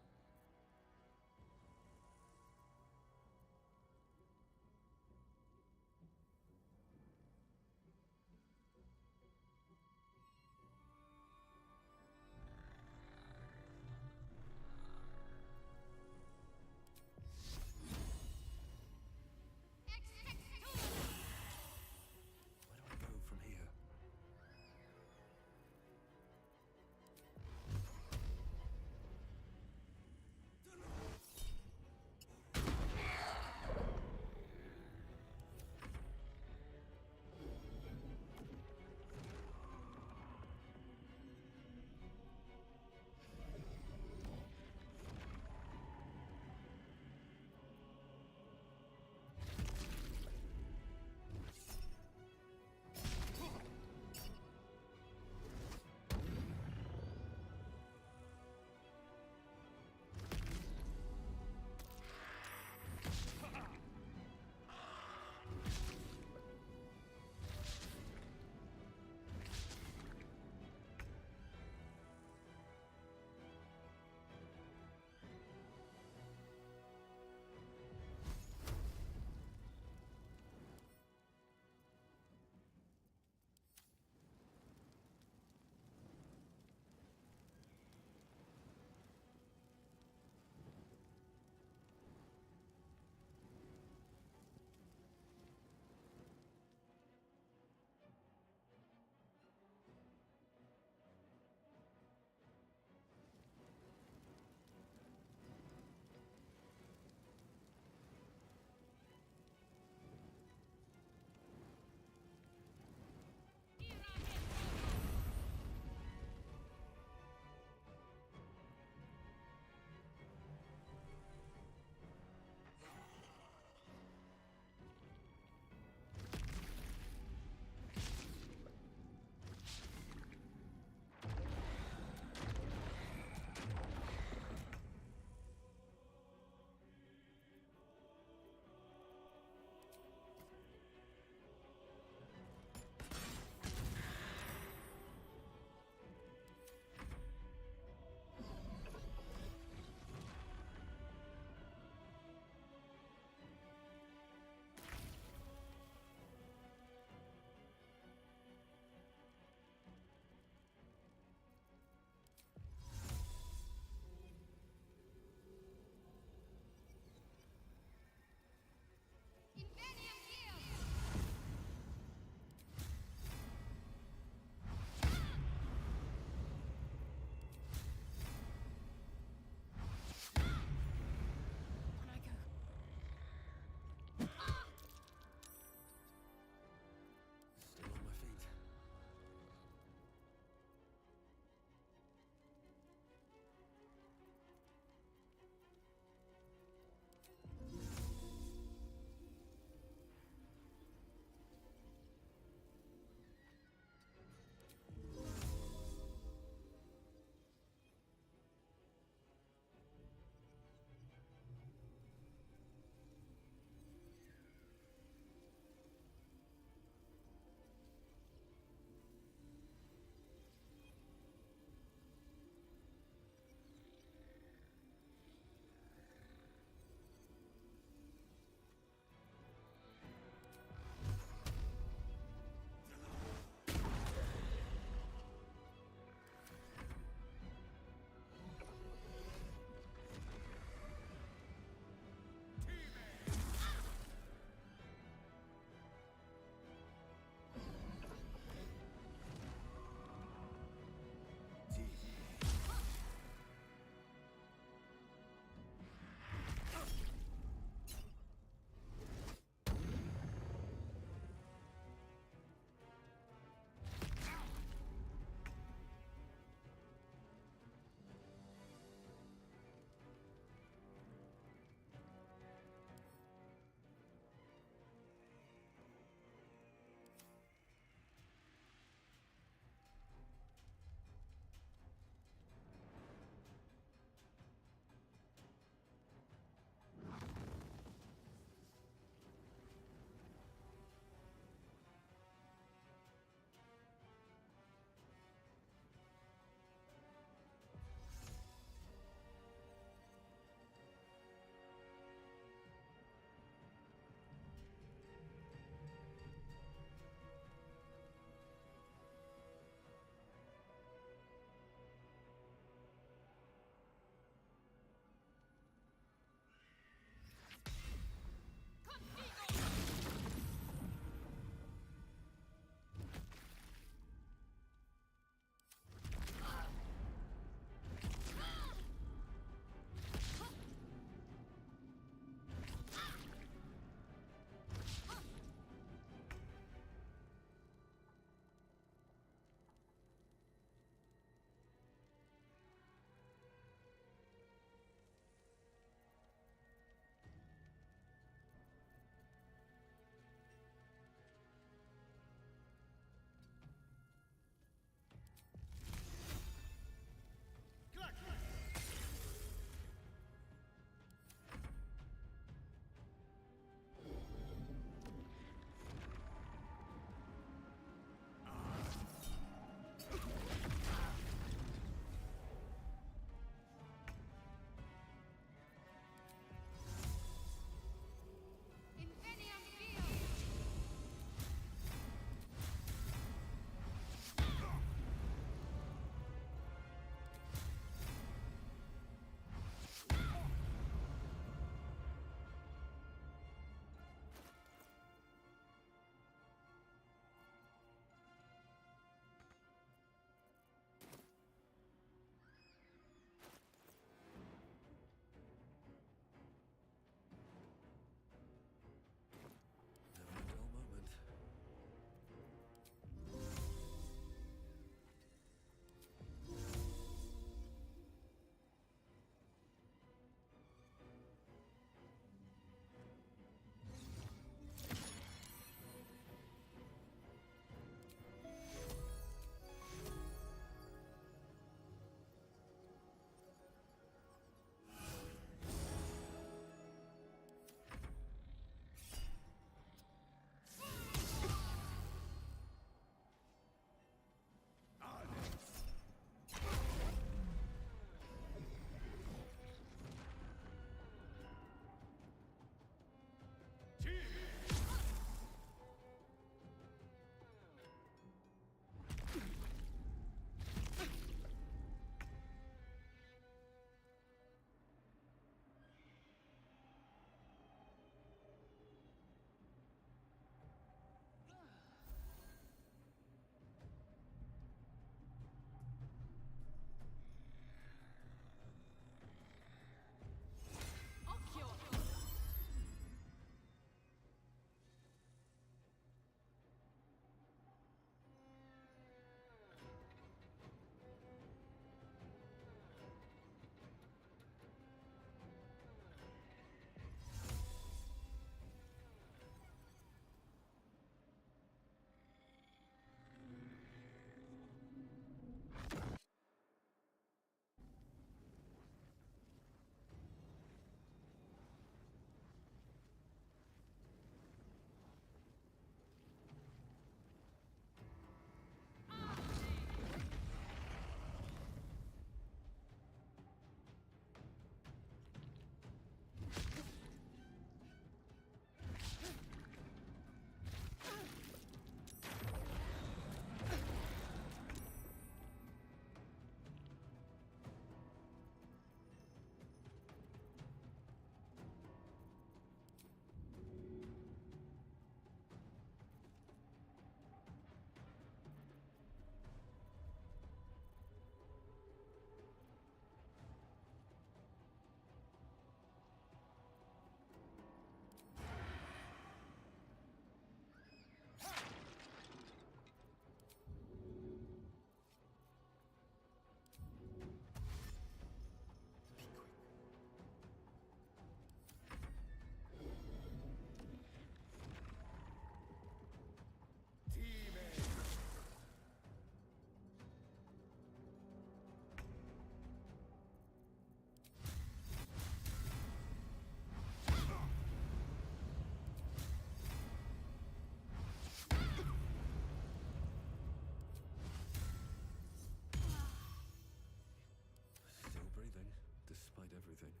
everything.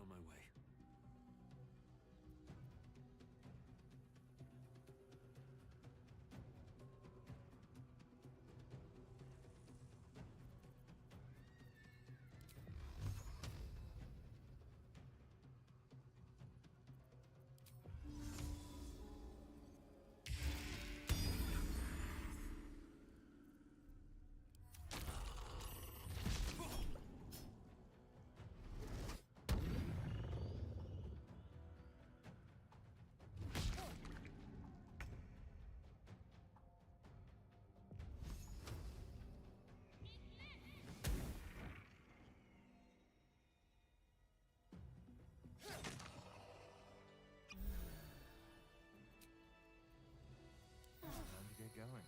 on my way. Time to get going.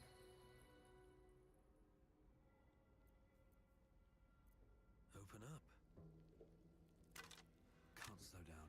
Open up. Can't slow down.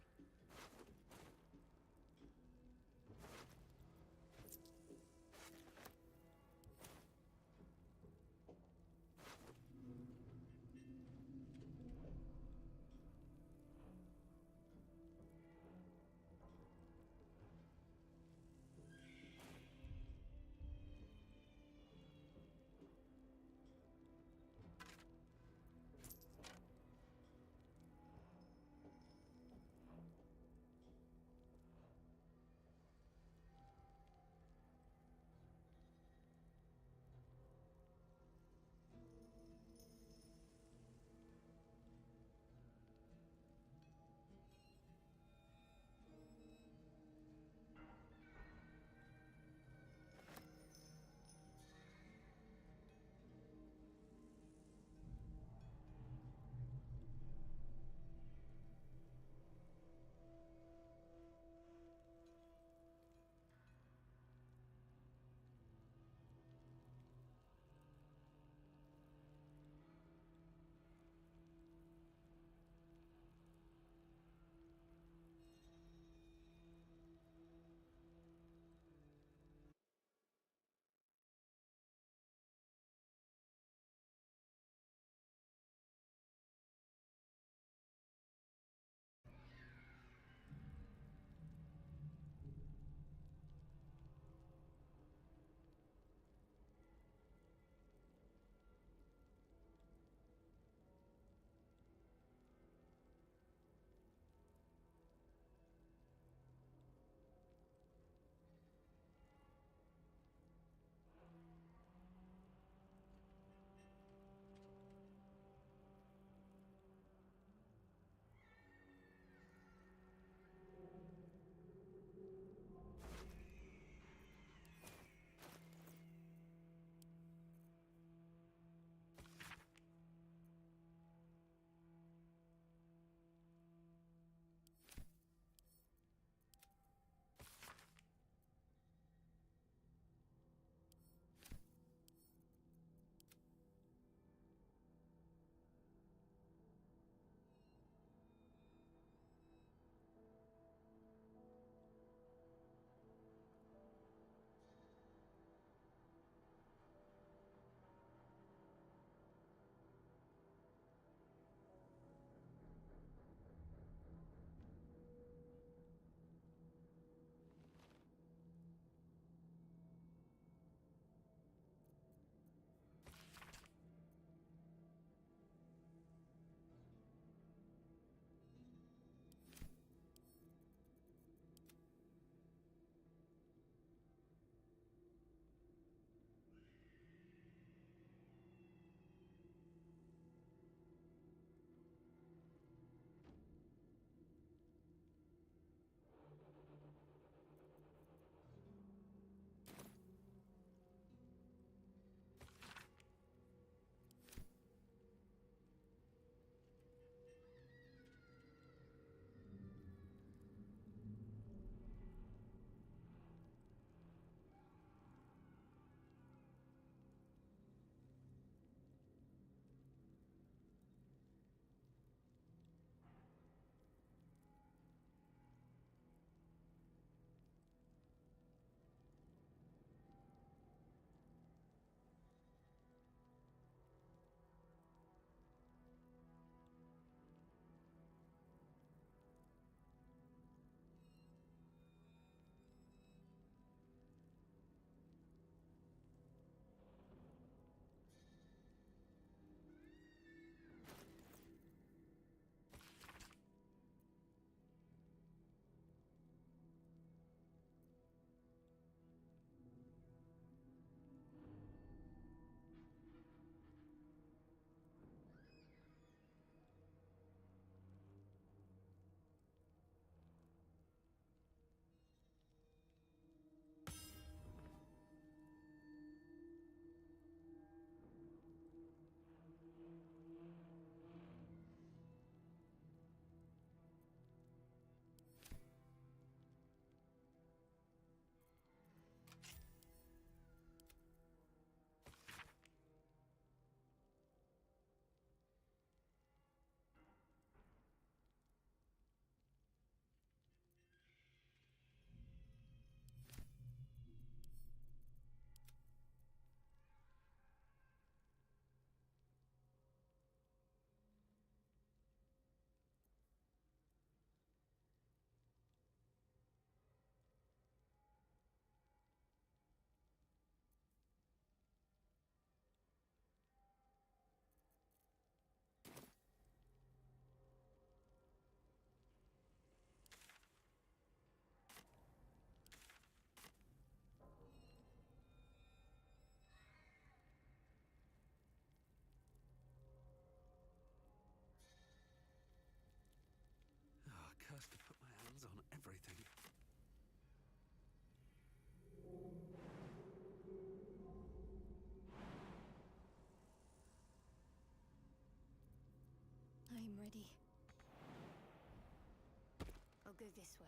this way.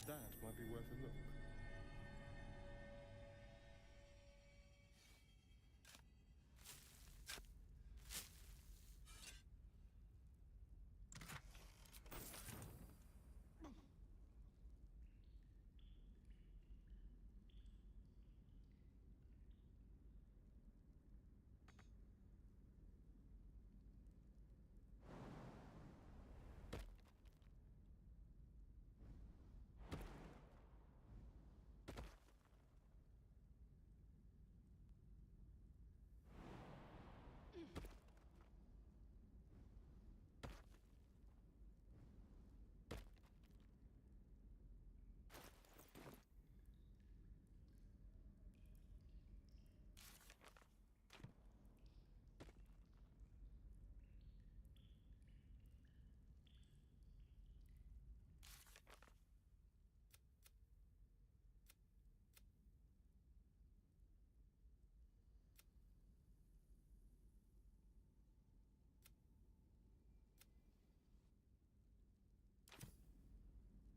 That might be worth a look.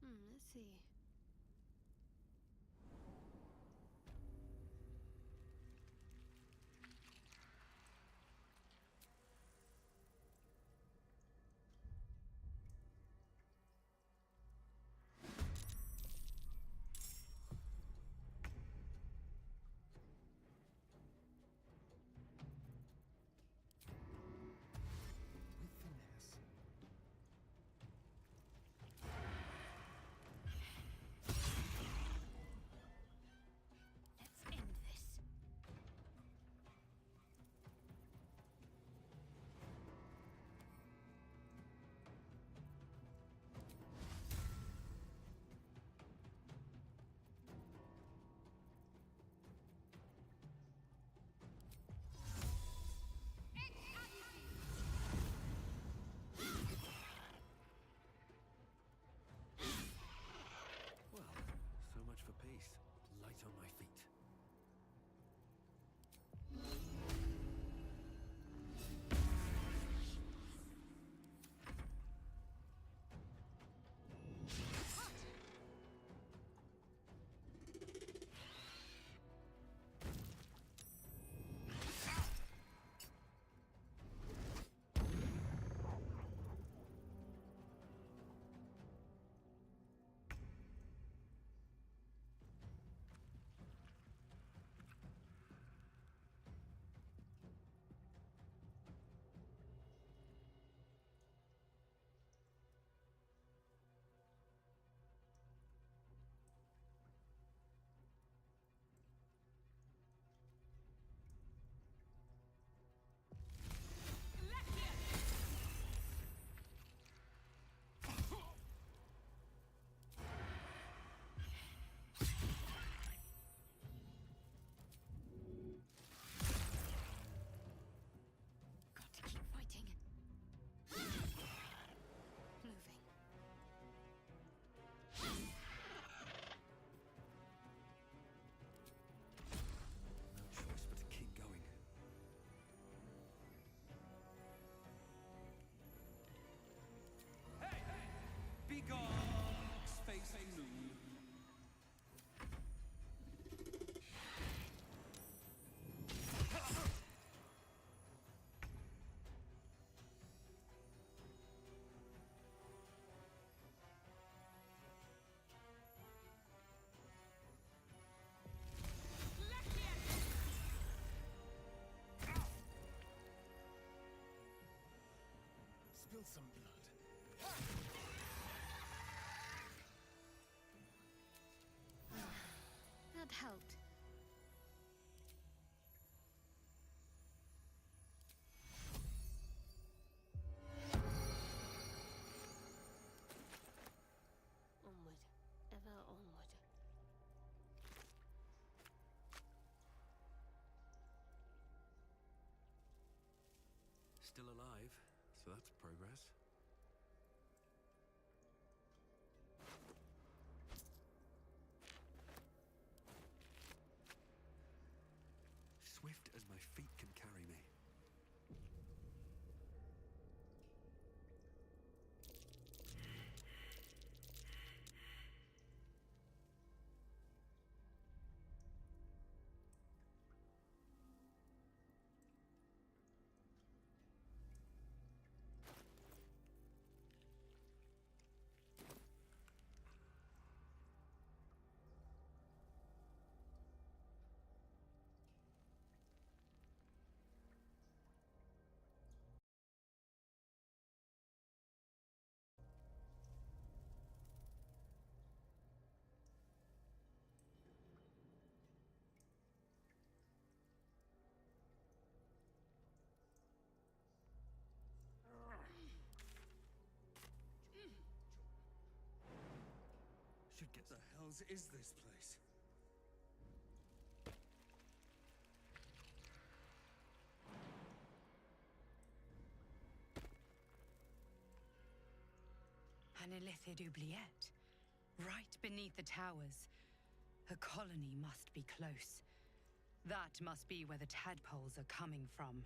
Let's see. With finesse. Let's end this. Well, so much for peace. Light on my feet. Got to keep fighting. Moving. No choice but to keep going. Hey! Be gone, space loon. Spill some blood. that helped. Onward, ever onward. Still alive, so that's progress. Swift as my feet can carry me. Should get the hells is this place? An illithid oubliette. Right beneath the towers. A colony must be close. That must be where the tadpoles are coming from.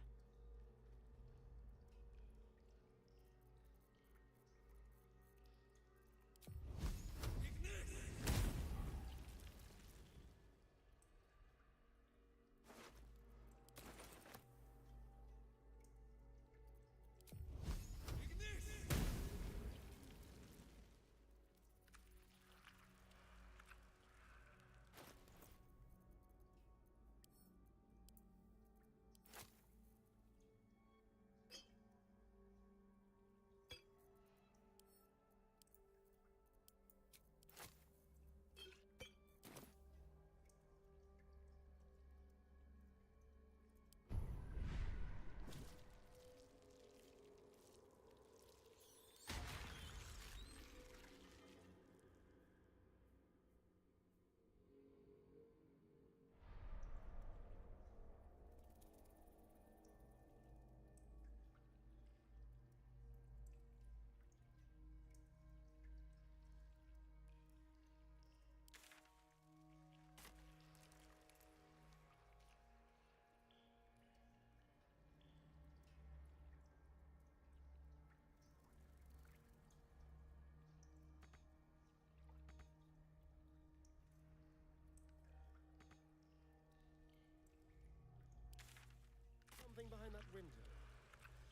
Something behind that window.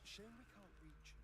Shame we can't reach it.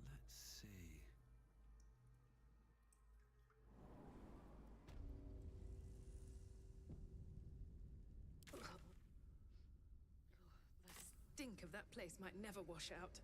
Let's see. The stink of that place might never wash out.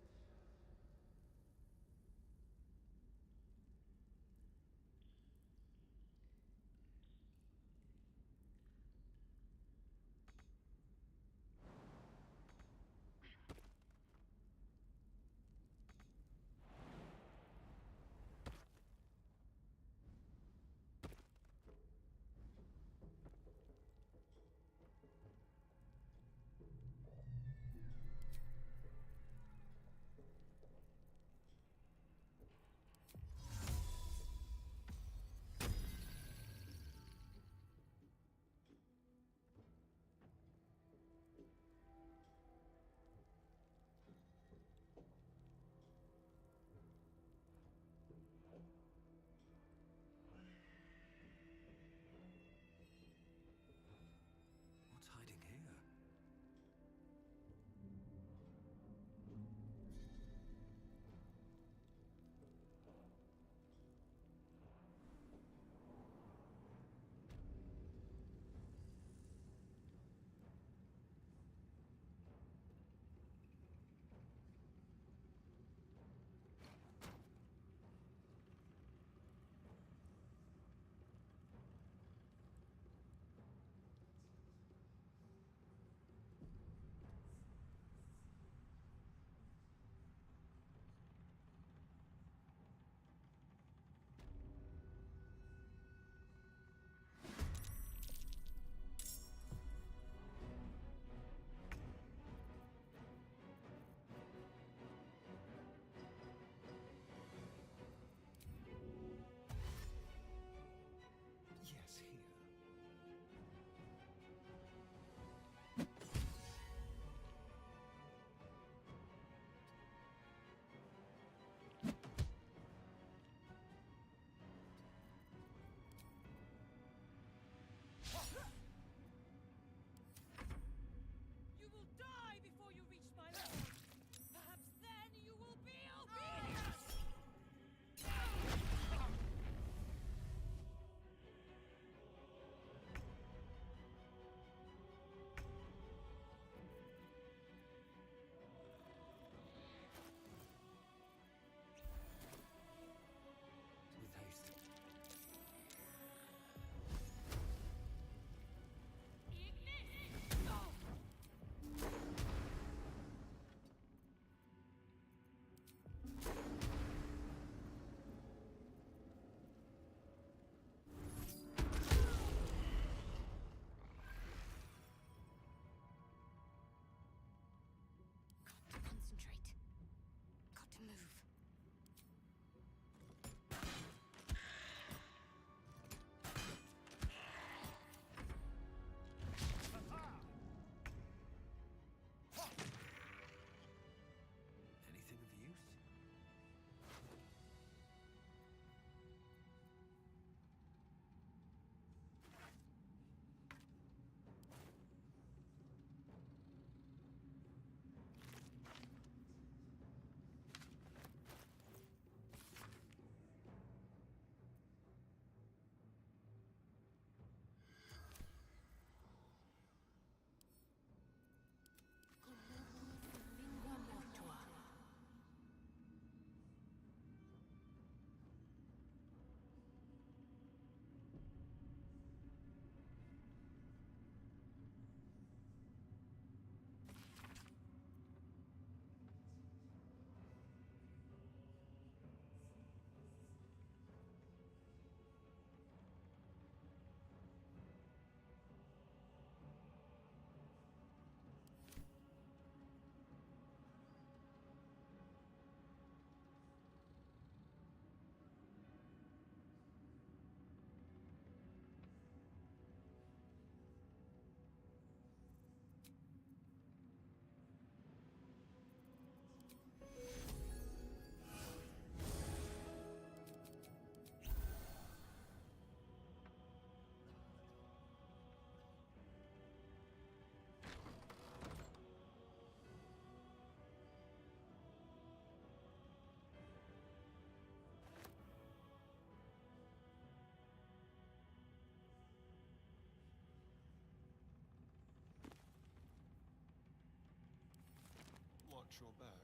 Watch your back.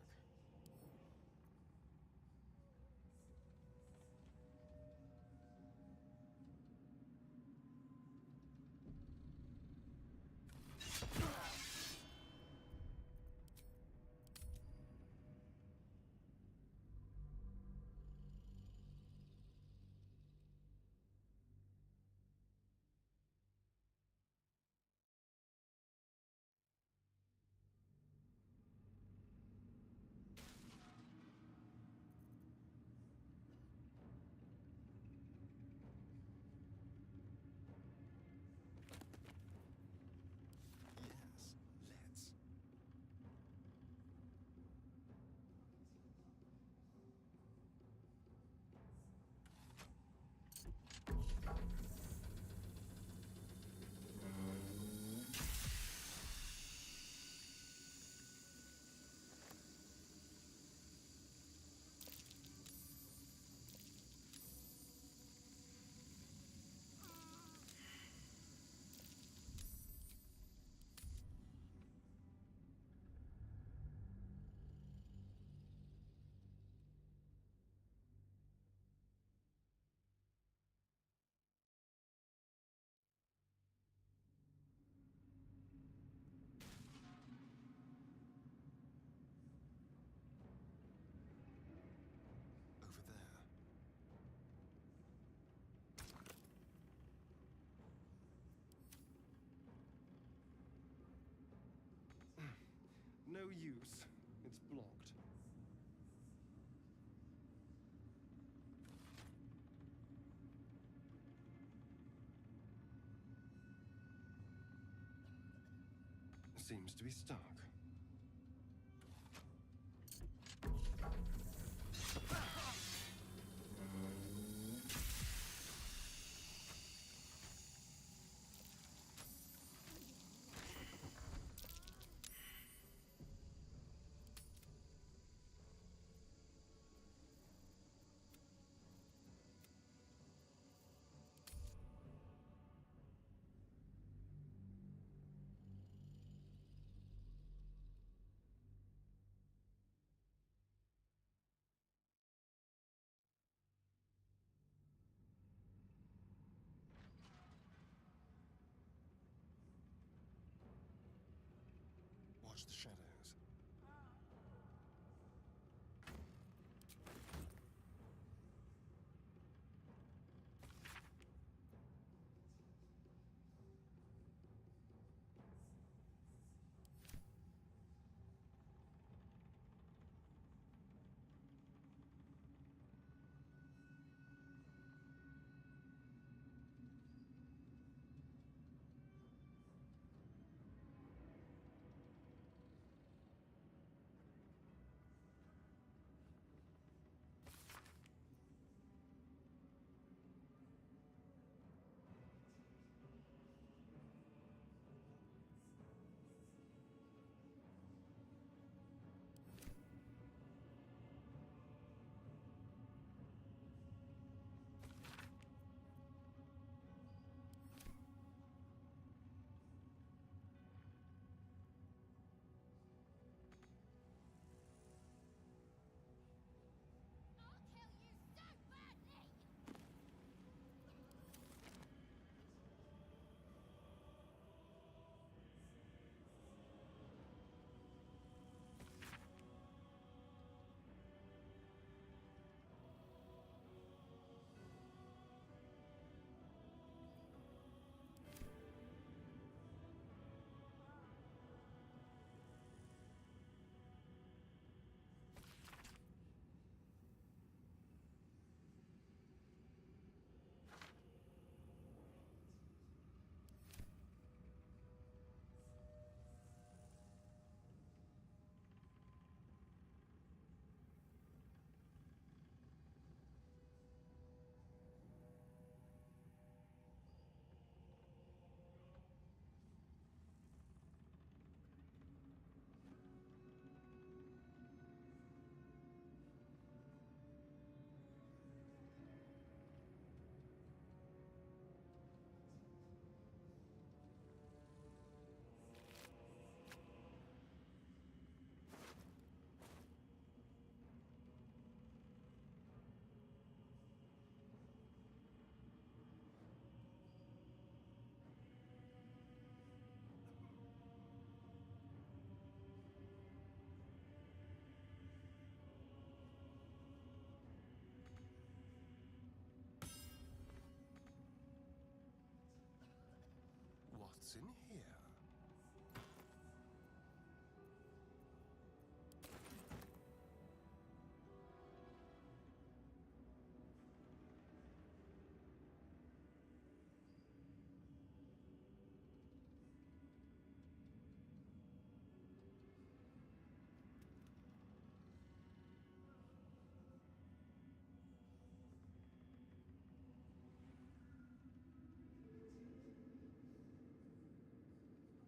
Yes, let's. Over there. No use. It's blocked. Seems to be stuck. Watch the shadows. What's in here?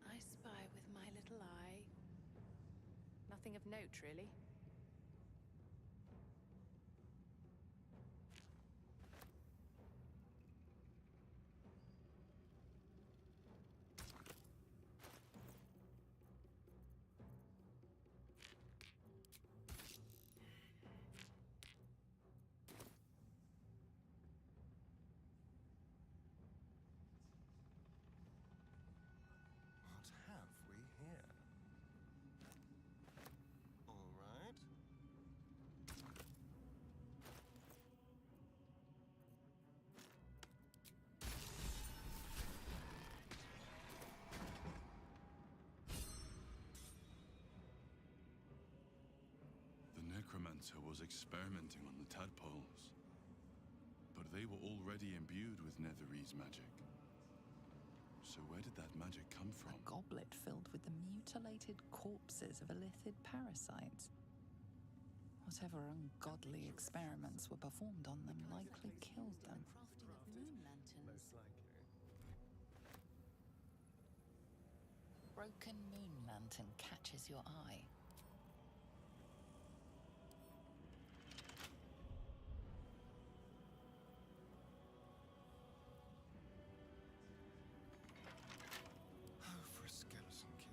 I spy with my little eye. Nothing of note, really. What have we here? All right. The necromancer was experimenting on the tadpoles, but they were already imbued with Netherese magic. So where did that magic come from? A goblet filled with the mutilated corpses of illithid parasites. Whatever ungodly experiments were performed on them likely killed them. Crafting of moon lanterns. Most likely. Broken moon lantern catches your eye. Oh, for a skeleton key.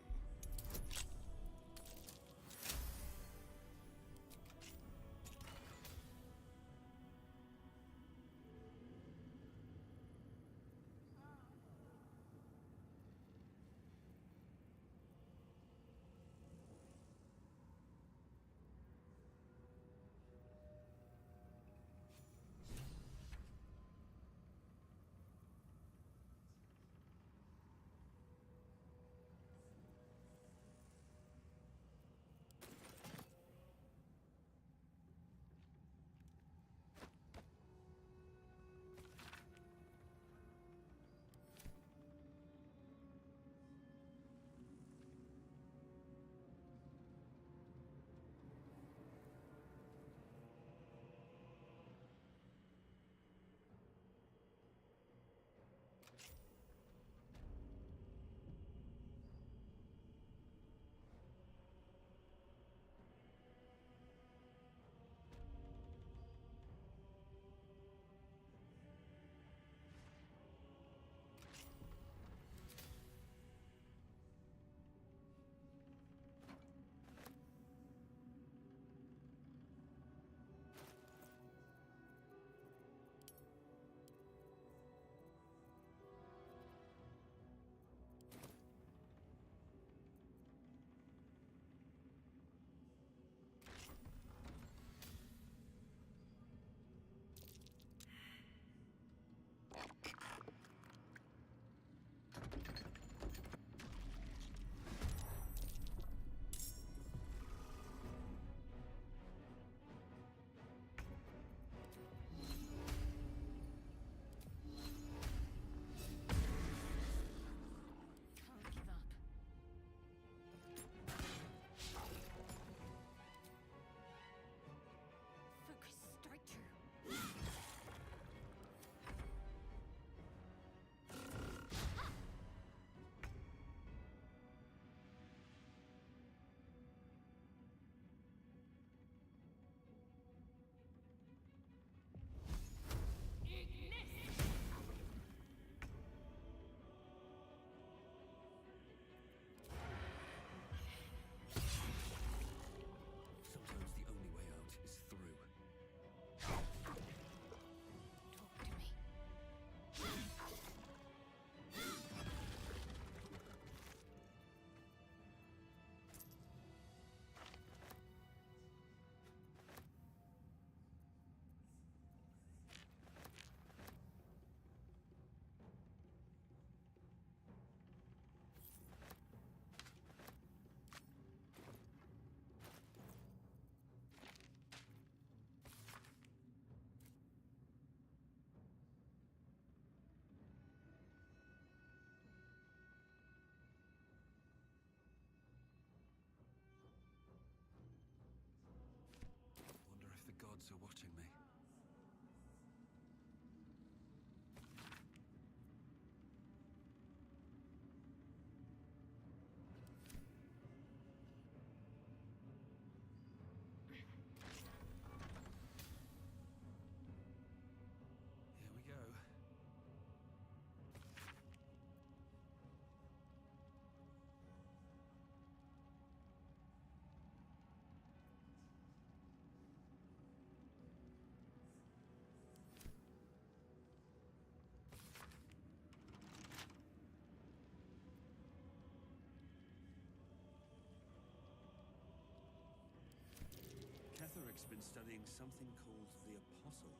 been studying something called the Apostle.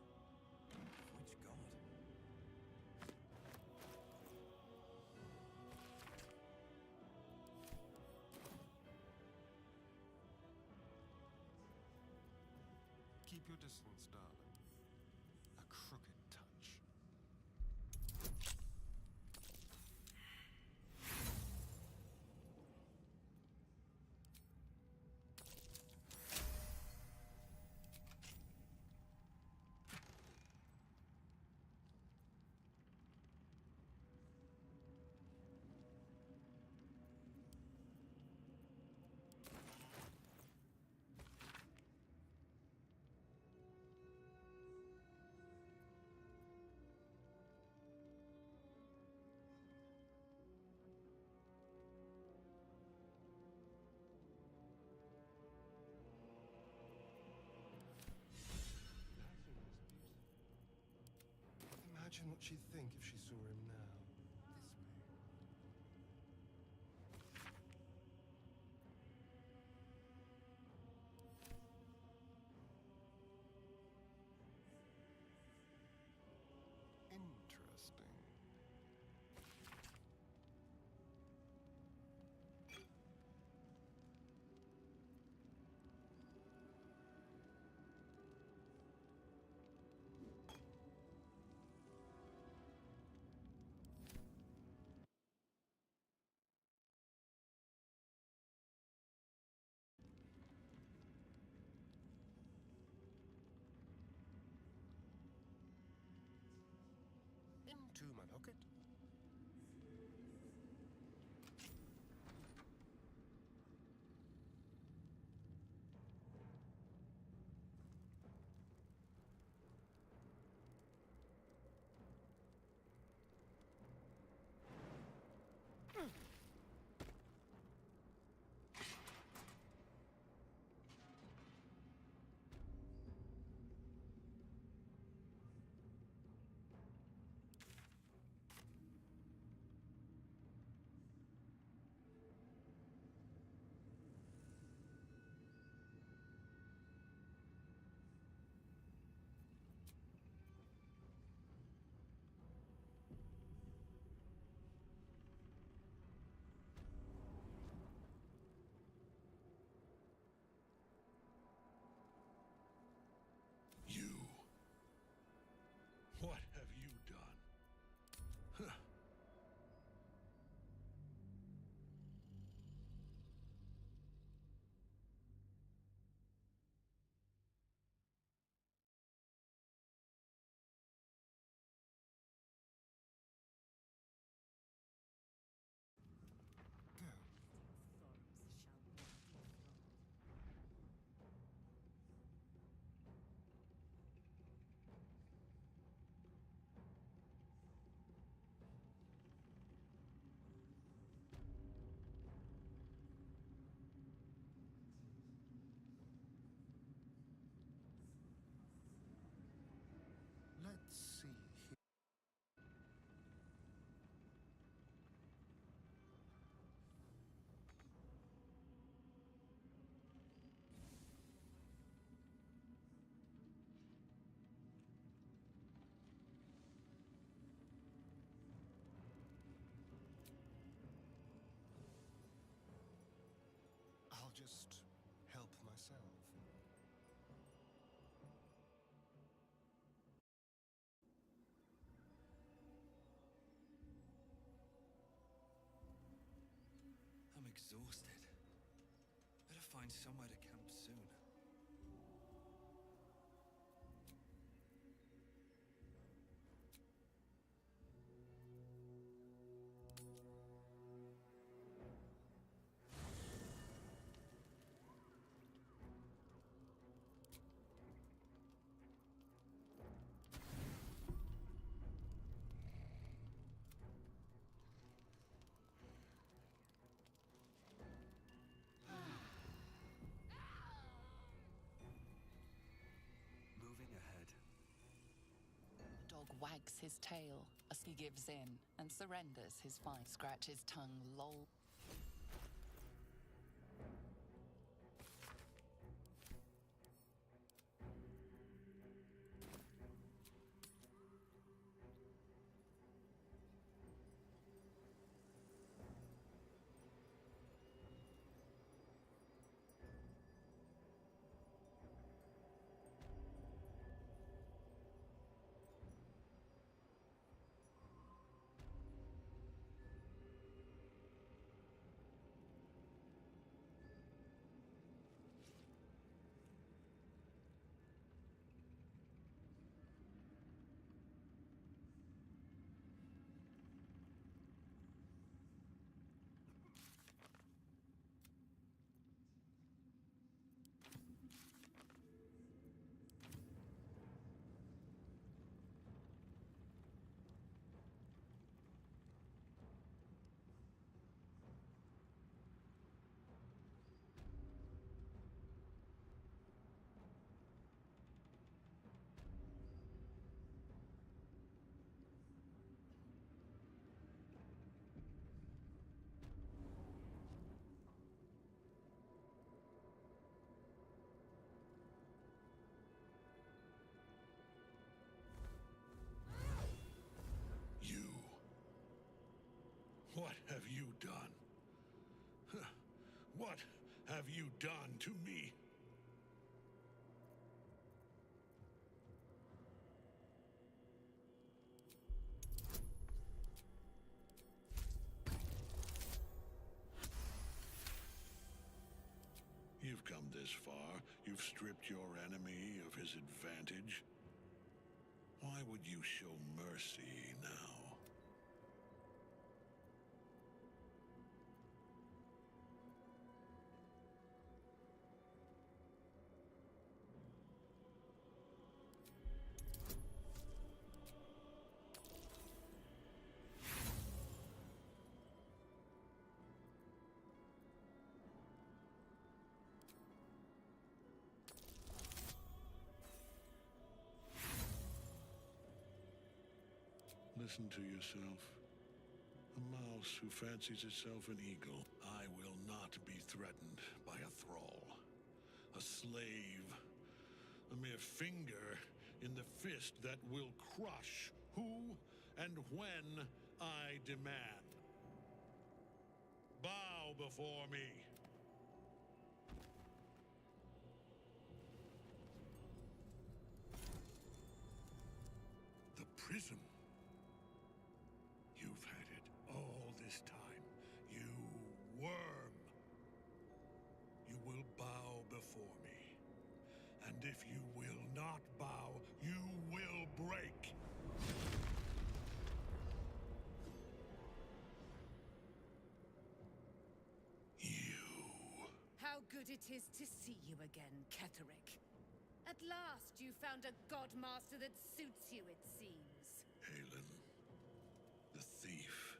Which god? Keep your distance, darling. A crooked touch. Imagine what she'd think if she saw him now. This way. Interesting. Into my pocket. You. What have you done? Huh. Let's see here. I'll just help myself. I'm exhausted. Better find somewhere to camp soon. Moving ahead. The dog wags his tail as he gives in and surrenders his fight. Scratch his tongue, loll. What have you done? Huh. What have you done to me? You've come this far. You've stripped your enemy of his advantage. Why would you show mercy now? Listen to yourself. A mouse who fancies itself an eagle. I will not be threatened by a thrall. A slave. A mere finger in the fist that will crush who and when I demand. Bow before me. The prism. You've had it all this time, you worm. You will bow before me. And if you will not bow, you will break. How good it is to see you again, Ketherick. At last you found a godmaster that suits you, it seems. Halen, the thief.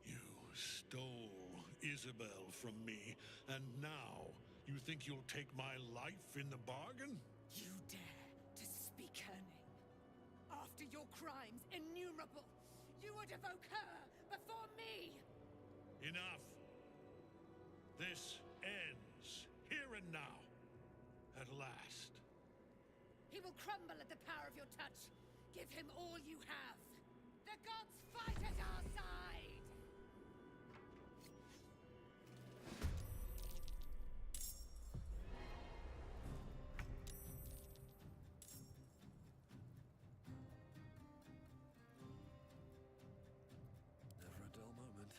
You stole Isabel from me, and now you think you'll take my life in the bargain? You dare to speak her name. After your crimes innumerable, you would evoke her before me! Enough. This ends here and now. At last. He will crumble at the power of your touch. Give him all you have. The gods fight at our side! Never a dull moment.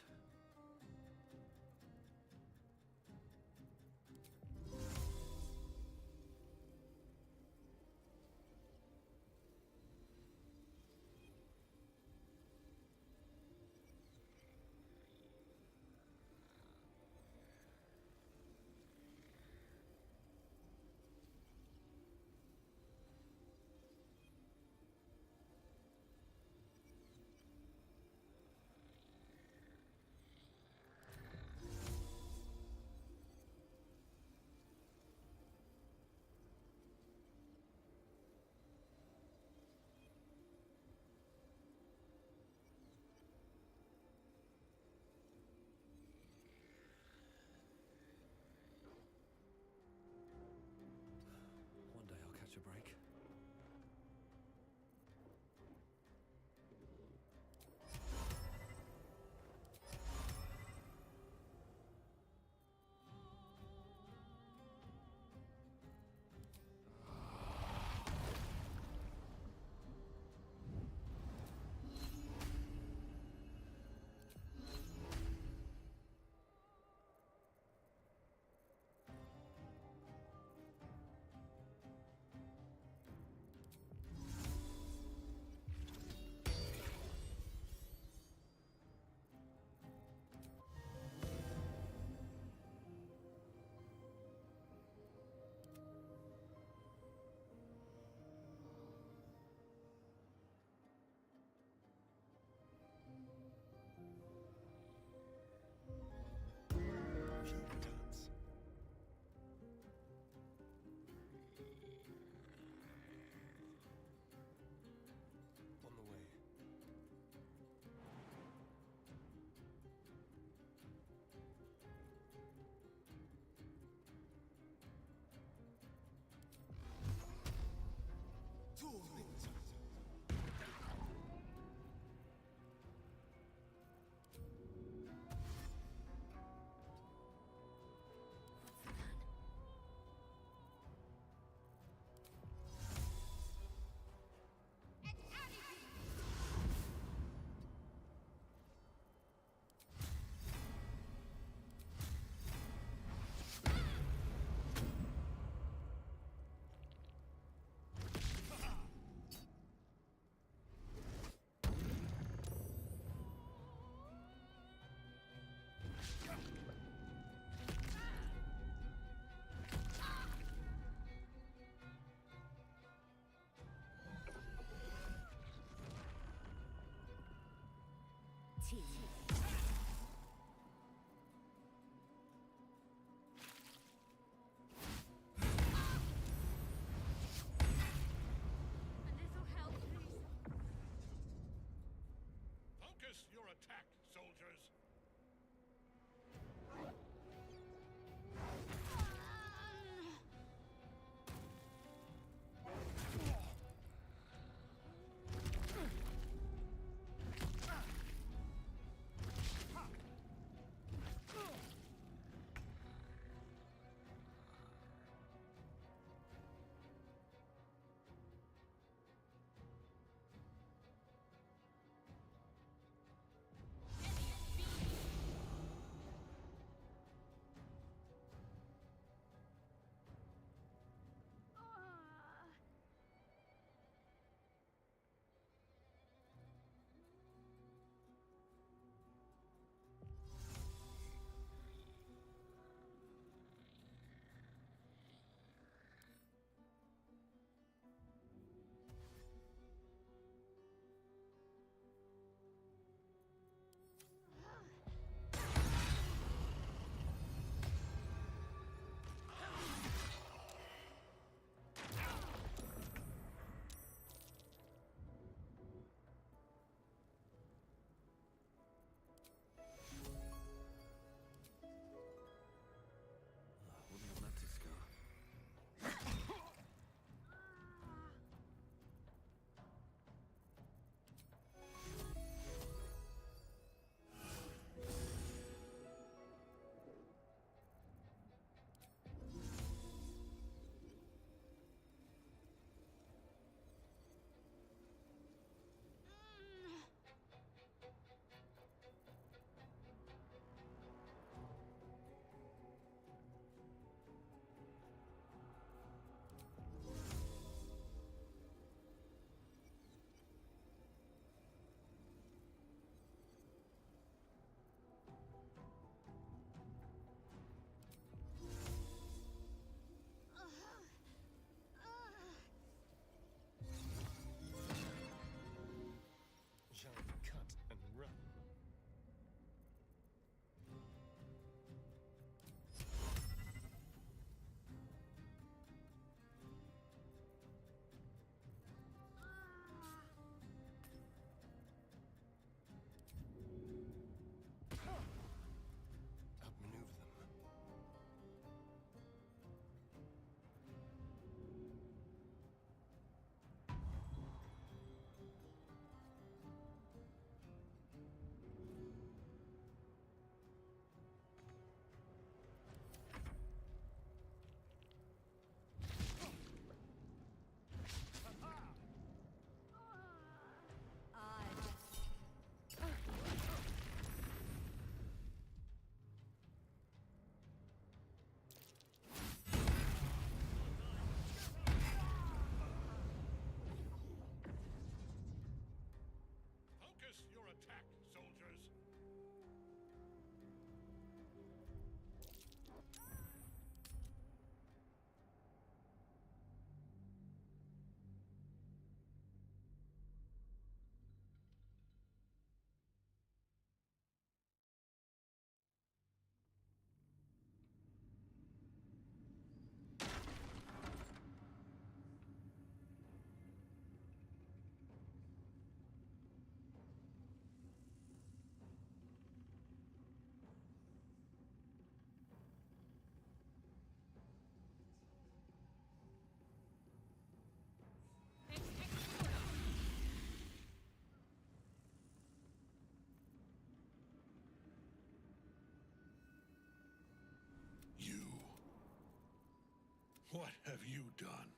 What have you done?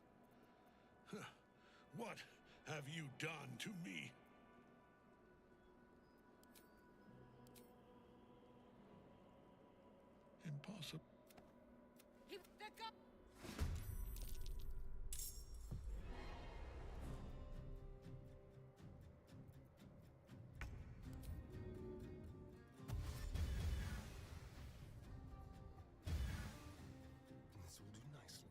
Huh. What have you done to me? Impossible. This will do nicely.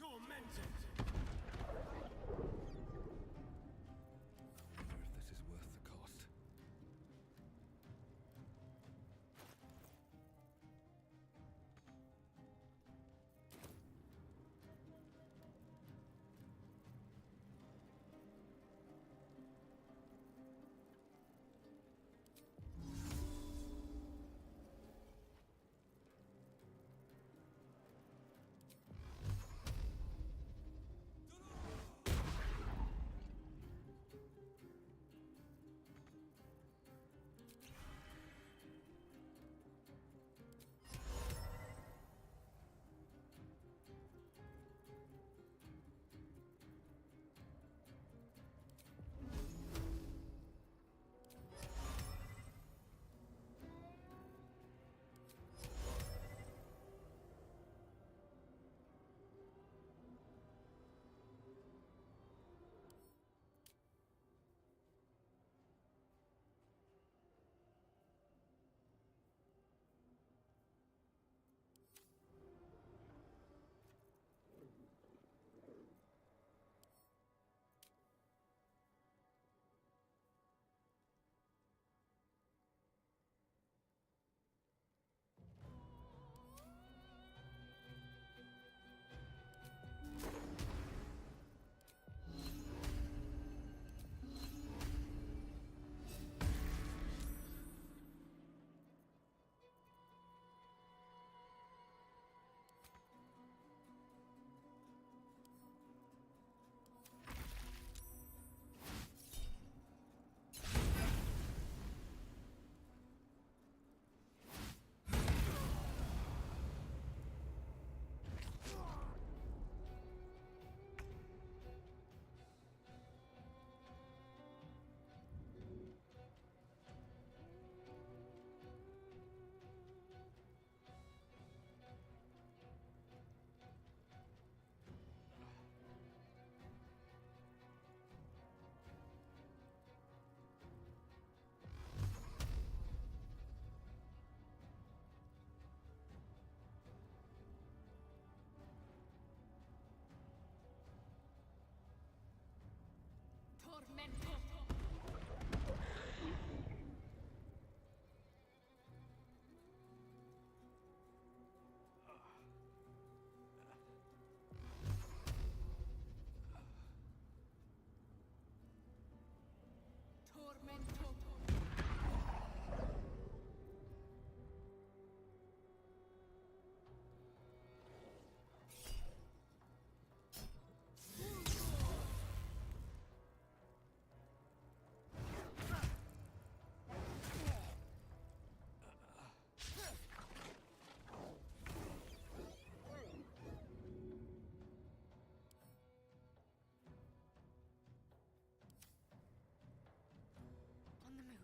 tormented. I wonder if this is worth the cost. Tormento. Tormento. On the move.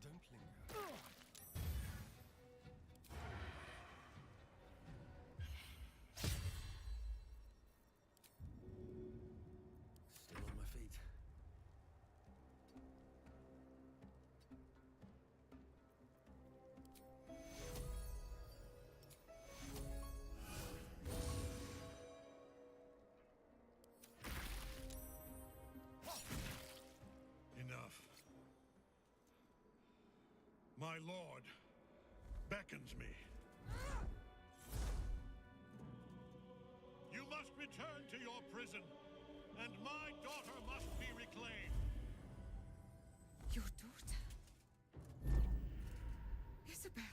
Don't linger. Still on my feet. Enough. My lord beckons me. You must return to your prison, and my daughter must be reclaimed. Your daughter? Isabel.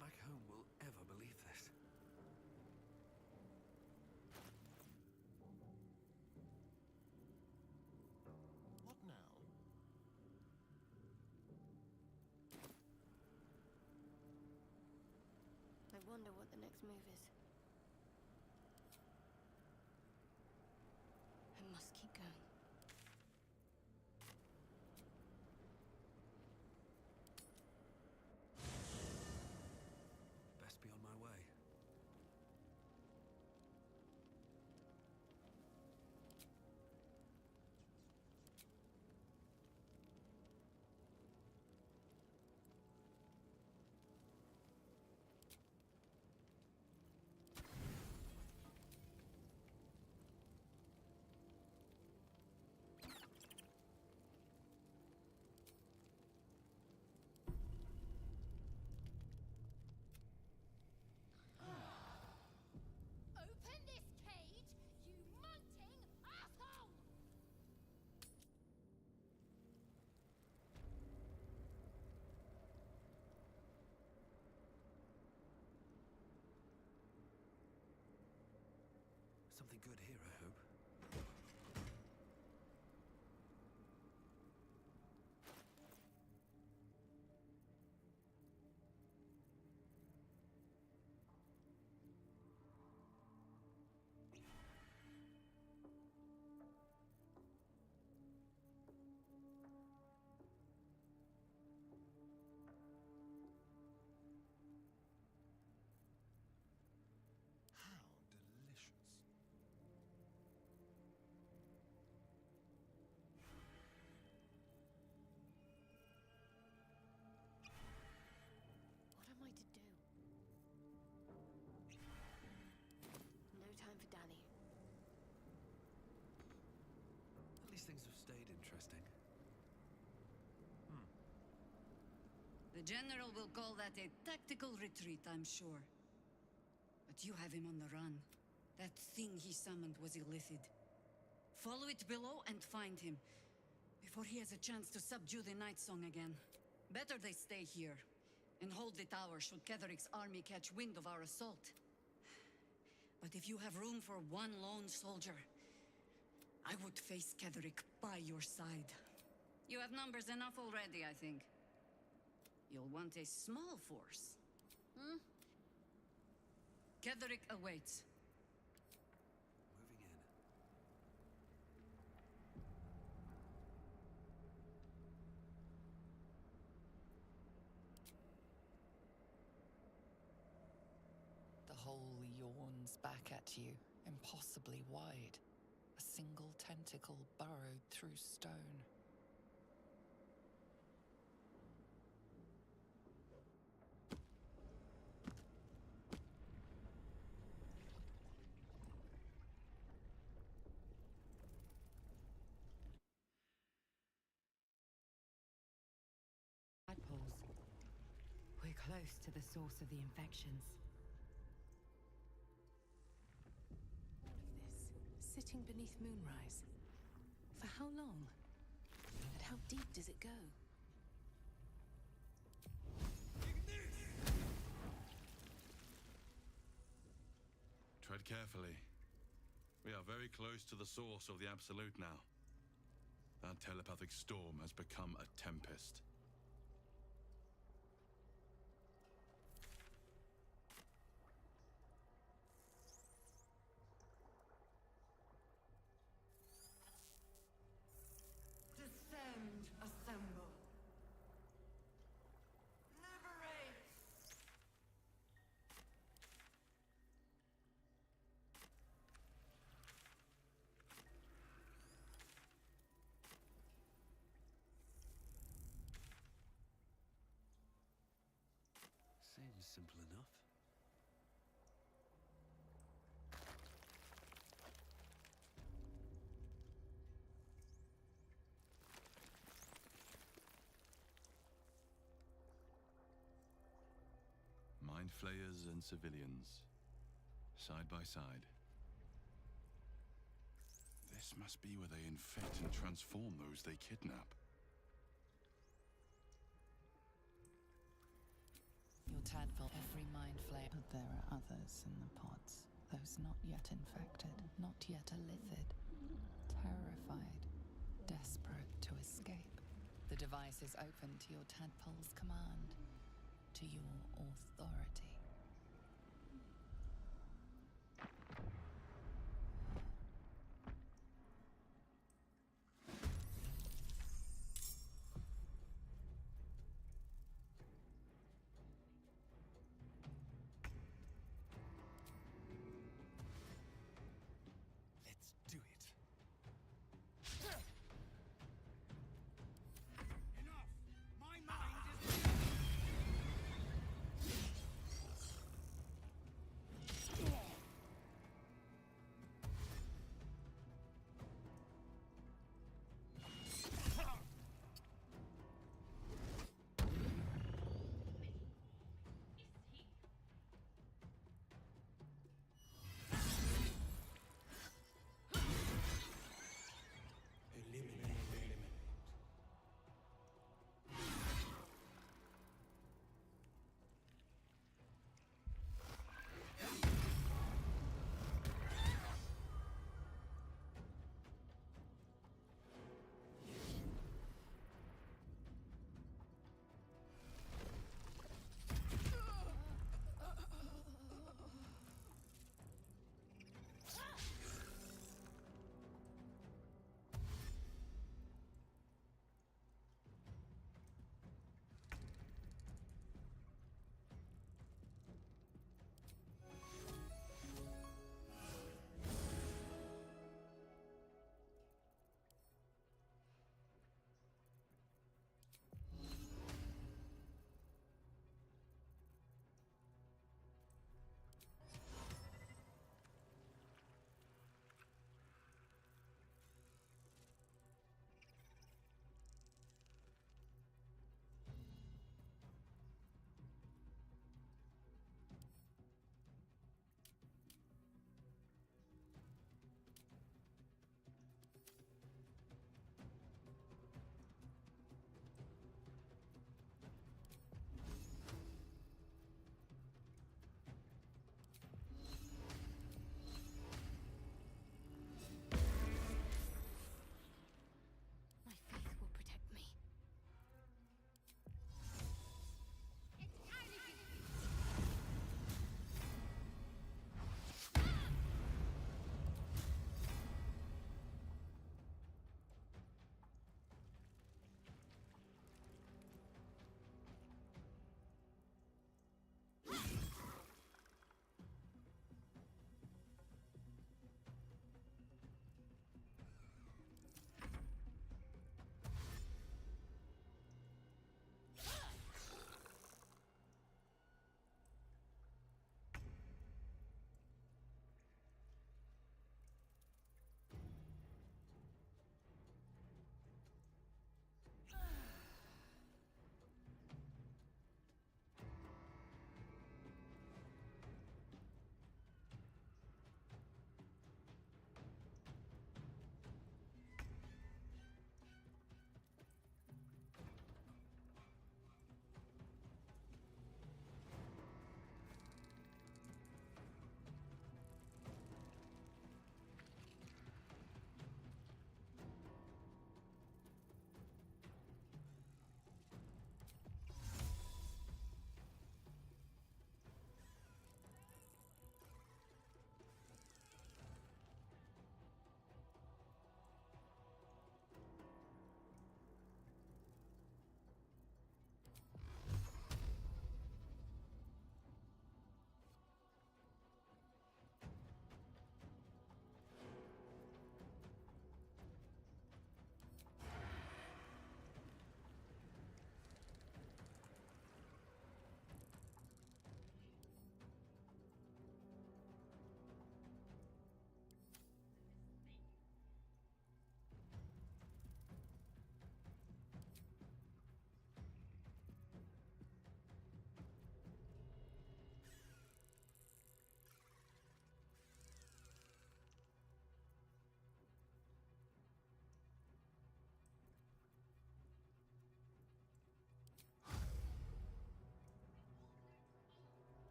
back home will ever believe this. What now? I wonder what the next move is. I must keep going. Best be on my way. Open this cage, you munting asshole! Something good here, I hope. How delicious. What am I to do? No time for Danny. At least things have stayed interesting. The General will call that a tactical retreat, I'm sure. But you have him on the run. That thing he summoned was illithid. Follow it below and find him, before he has a chance to subdue the Night Song again. Better they stay here, and hold the tower should Ketheric's army catch wind of our assault. But if you have room for one lone soldier, I would face Ketheric by your side. You have numbers enough already, I think. You'll want a small force. Hmm? Ketheric awaits. Moving in. The hole yawns back at you, impossibly wide. A single tentacle burrowed through stone. Tadpoles. We're close to the source of the infections. All of this, sitting beneath moonrise. For how long? And how deep does it go? Tread carefully. We are very close to the source of the Absolute now. That telepathic storm has become a tempest. Descend, assemble. Liberate! Seems simple enough. Mind flayers and civilians, side by side. This must be where they infect and transform those they kidnap. Your tadpole, every mind flare. But there are others in the pods. Those not yet infected, not yet illithid. Terrified, desperate to escape. The device is open to your tadpole's command, to your authority. Let's do it. Enough! My mind is...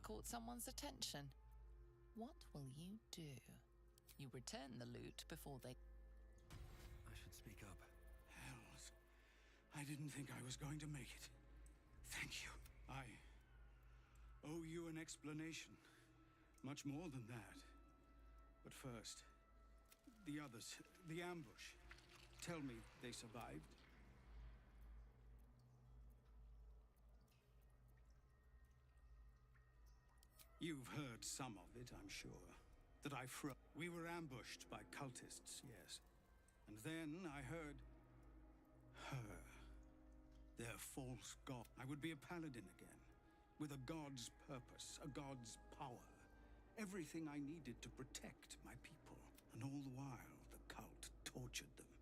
caught someone's attention. What will you do? You return the loot before they... I should speak up. Hells. I didn't think I was going to make it. Thank you. I owe you an explanation. Much more than that. But first, the others, the ambush. Tell me they survived. You've heard some of it, I'm sure. That we were ambushed by cultists, yes. And then I heard... her. Their false god. I would be a paladin again. With a god's purpose, a god's power. Everything I needed to protect my people. And all the while, the cult tortured them.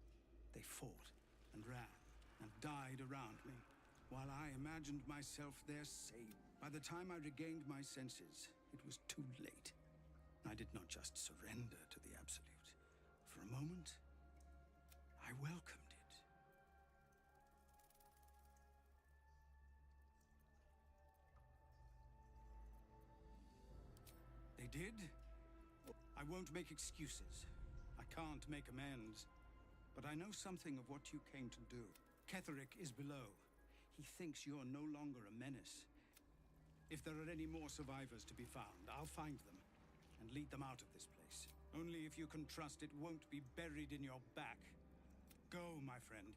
They fought and ran and died around me, while I imagined myself their savior. By the time I regained my senses, it was too late. I did not just surrender to the Absolute. For a moment, I welcomed it. They did? I won't make excuses. I can't make amends. But I know something of what you came to do. Ketherick is below. He thinks you're no longer a menace. If there are any more survivors to be found, I'll find them and lead them out of this place. Only if you can trust it won't be buried in your back. Go, my friend.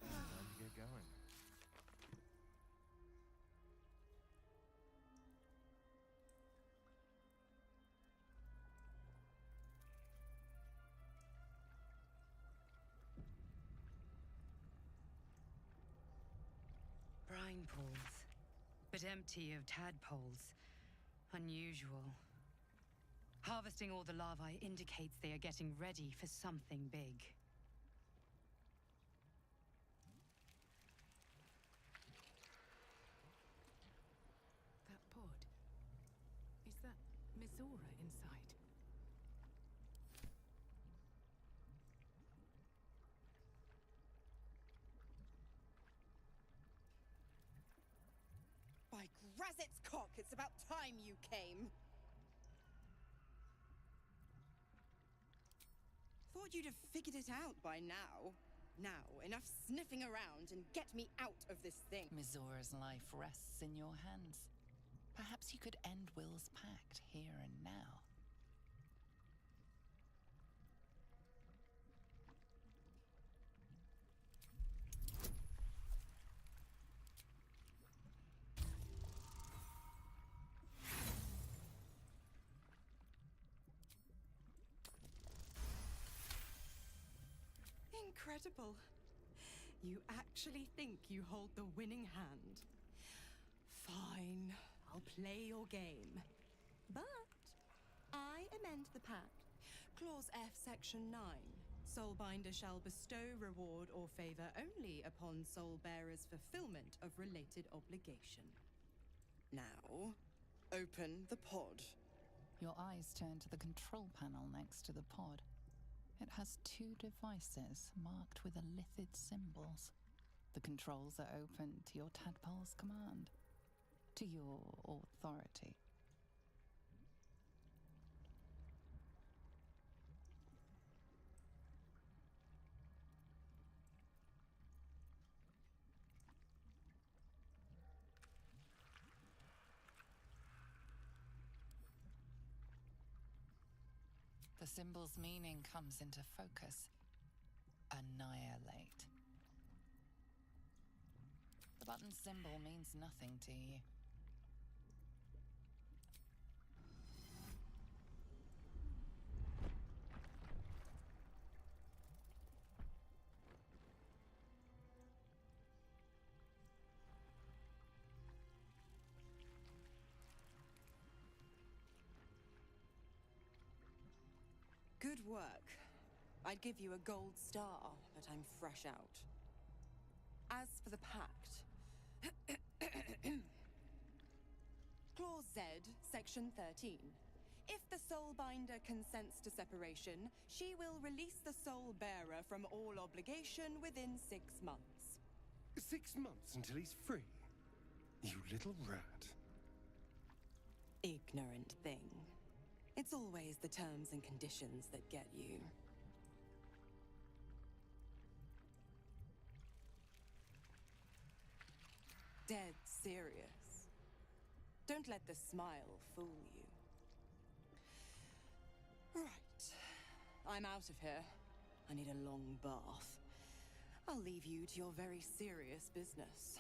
Time to get going. Brine pools, but empty of tadpoles. Unusual. Harvesting all the larvae indicates they are getting ready for something big. That pod. Is that Mizora inside? By Grazit's cock, it's about time you came. Thought you'd have figured it out by now. Now, enough sniffing around and get me out of this thing. Mizora's life rests in your hands. Perhaps you could end Will's pact here and now. Incredible. You actually think you hold the winning hand. Fine, I'll play your game. But I amend the pact. Clause F, Section 9. Soulbinder shall bestow reward or favor only upon soul-bearer's fulfillment of related obligation. Now, open the pod. Your eyes turn to the control panel next to the pod. It has two devices marked with elithid symbols. The controls are open to your tadpole's command, to your authority. The symbol's meaning comes into focus. Annihilate. The button symbol means nothing to you. Good work. I'd give you a gold star, but I'm fresh out. As for the pact... Clause Z, Section 13. If the Soulbinder consents to separation, she will release the Soul Bearer from all obligation within 6 months. 6 months until he's free. You little rat. Ignorant thing. It's always the terms and conditions that get you. Dead serious. Don't let the smile fool you. Right. I'm out of here. I need a long bath. I'll leave you to your very serious business.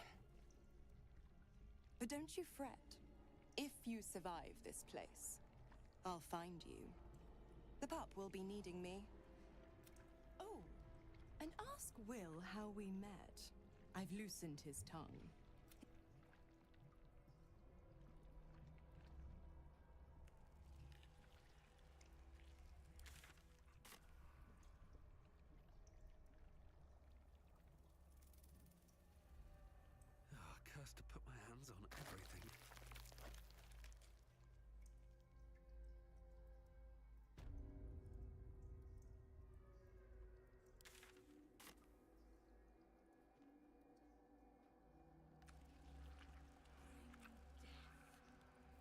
But don't you fret. If you survive this place, I'll find you. The pup will be needing me. Oh, and ask Will how we met. I've loosened his tongue. Oh, cursed to put my hands on everything.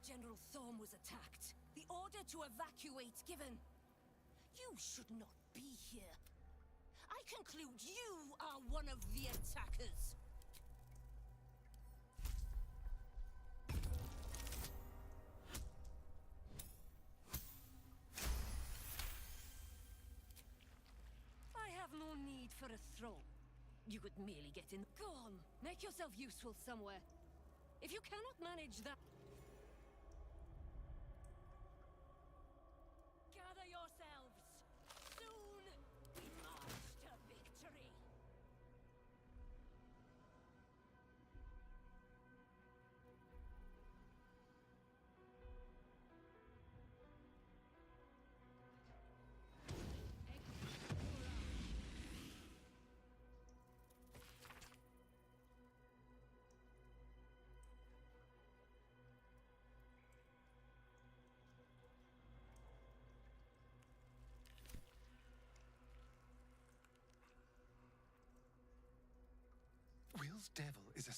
General Thorm was attacked. The order to evacuate given. You should not be here. I conclude you are one of the attackers. I have no need for a throne. You could merely get in. Go on, make yourself useful somewhere. If you cannot manage that... Gather yourselves! Soon we march to victory! Will's devil is a...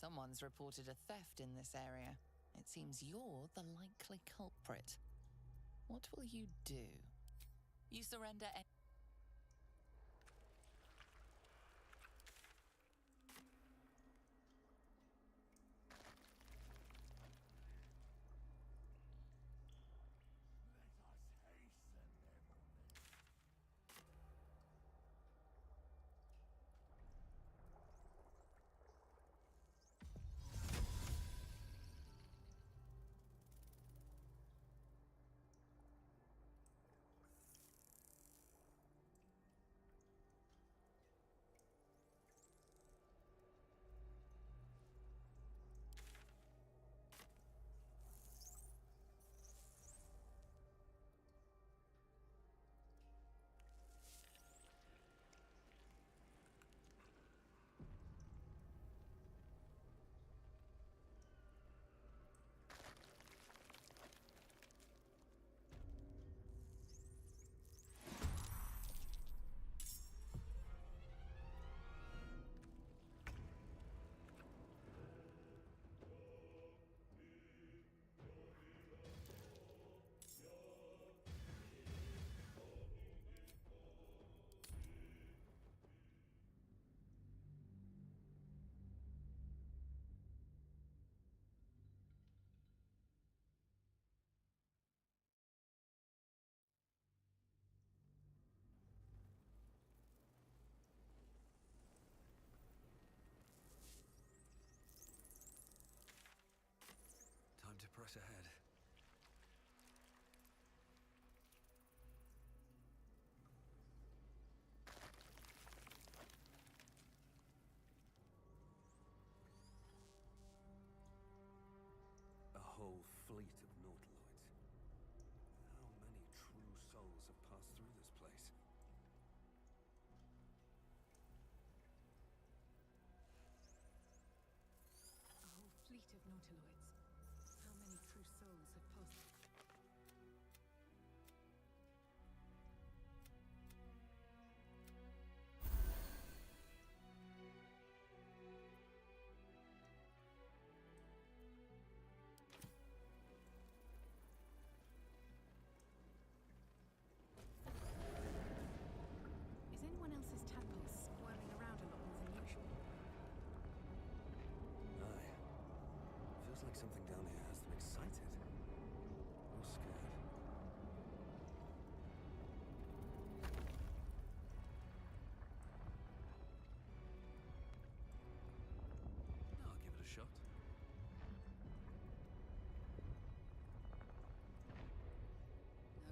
Someone's reported a theft in this area. It seems you're the likely culprit. What will you do? You surrender any... rocks ahead. A whole fleet of nautiloids. How many true souls have passed through this place? A whole fleet of nautiloids. How many true souls have passed? Is anyone else's tadpole swirling around a lot more than usual? Aye. Feels like something down here has them excited. Or scared. I'll give it a shot.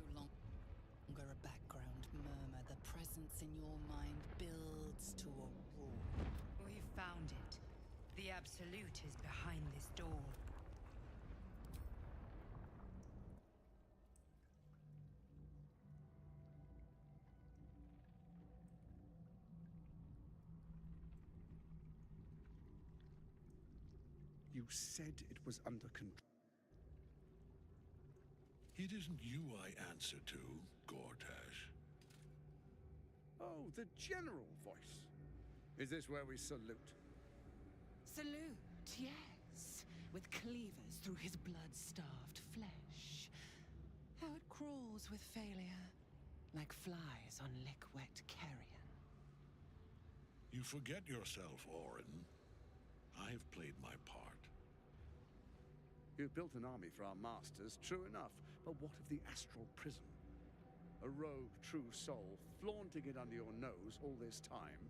No longer a background murmur. The presence in your mind builds to a roar. We've found it. The Absolute is behind this door. You said it was under control. It isn't you I answer to, Gortash. Oh, the general voice. Is this where we salute? Salute, yes. With cleavers through his blood-starved flesh. How it crawls with failure, like flies on lick-wet carrion. You forget yourself, Orin. I have played my part. You've built an army for our masters, true enough. But what of the astral prison? A rogue true soul flaunting it under your nose all this time,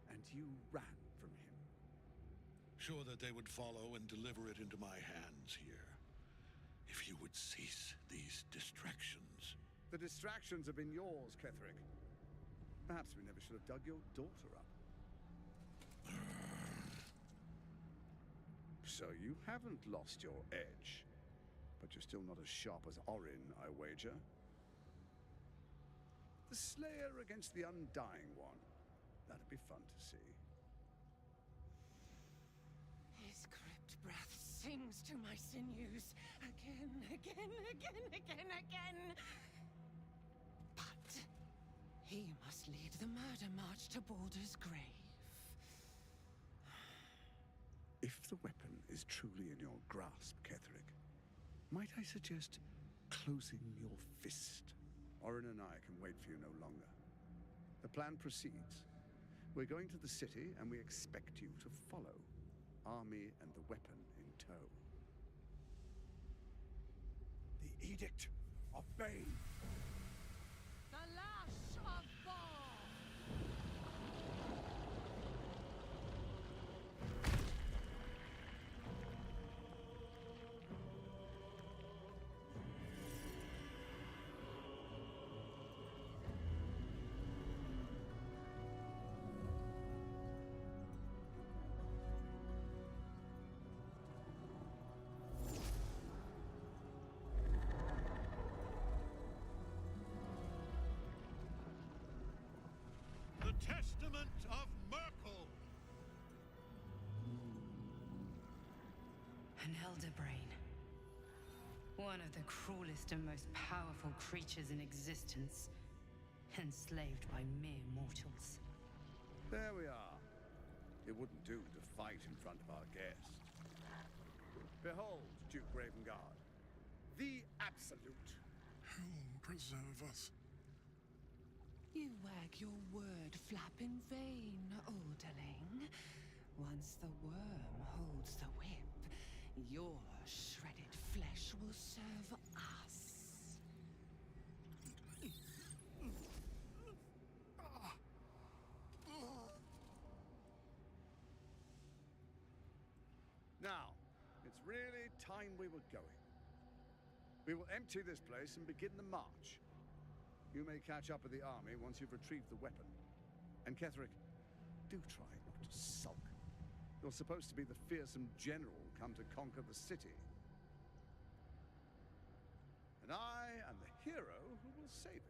and you ran from him. Sure that they would follow and deliver it into my hands here. If you would cease these distractions. The distractions have been yours, Ketherick. Perhaps we never should have dug your daughter up. So you haven't lost your edge, but you're still not as sharp as Orin, I wager. The Slayer against the Undying One. That'd be fun to see. His crypt breath sings to my sinews. Again, again, again, again, again. But he must lead the murder march to Baldur's grave. If the weapon is truly in your grasp, Ketherick, might I suggest closing your fist? Orin and I can wait for you no longer. The plan proceeds. We're going to the city, and we expect you to follow. Army and the weapon in tow. The Edict of Bane. The lash of Bhaal! The Testament of Merkel! An elder brain. One of the cruelest and most powerful creatures in existence. Enslaved by mere mortals. There we are. It wouldn't do to fight in front of our guest. Behold, Duke Ravengard, the Absolute. Whom preserve us? You wag your word flap in vain, Alderling. Once the worm holds the whip, your shredded flesh will serve us. Now, it's really time we were going. We will empty this place and begin the march. You may catch up with the army once you've retrieved the weapon. And Ketherick, do try not to sulk. You're supposed to be the fearsome general come to conquer the city. And I am the hero who will save it.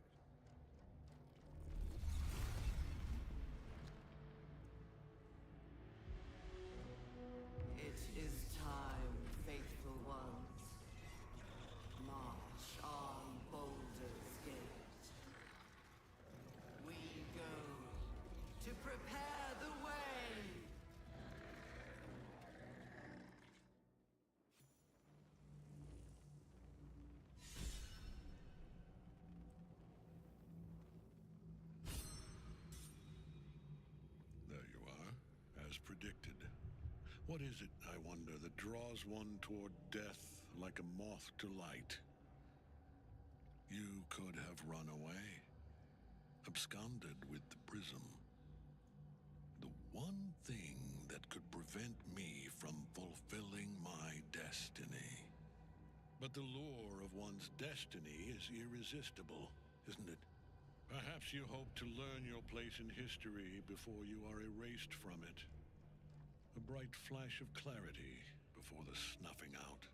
It is time, faithful ones. March on Baldur's Gate. We go to prepare the way. There you are, as predicted. What is it, I wonder, that draws one toward death like a moth to light? You could have run away, absconded with the prism. The one thing that could prevent me from fulfilling my destiny. But the lure of one's destiny is irresistible, isn't it? Perhaps you hope to learn your place in history before you are erased from it. A bright flash of clarity before the snuffing out.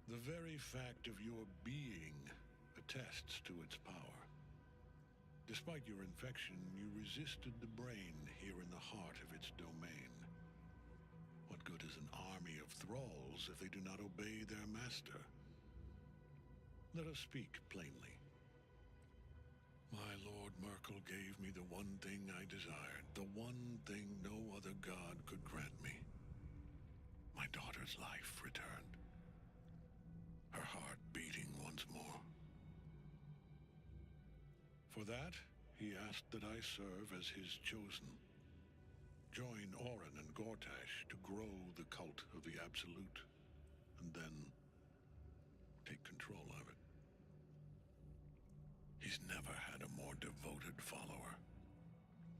The very fact of your being attests to its power. Despite your infection, you resisted the brain here in the heart of its domain. What good is an army of thralls if they do not obey their master? Let us speak plainly. My Lord Merkel gave me the one thing I desired, the one thing no other god could grant me. My daughter's life returned. Her heart beating once more. For that, he asked that I serve as his chosen. Join Orin and Gortash to grow the cult of the Absolute, and then take control of it. He's never had a more devoted follower.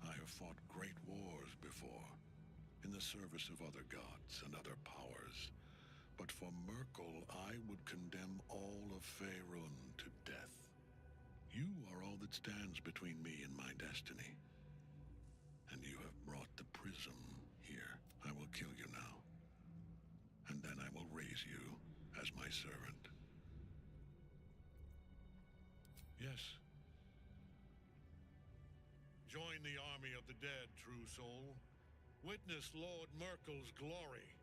I have fought great wars before, in the service of other gods and other powers. But for Merkel, I would condemn all of Faerun to death. You are all that stands between me and my destiny. And you have brought the prism here. I will kill you now. And then I will raise you as my servant. Yes. Join the army of the dead, true soul. Witness Lord Merkel's glory.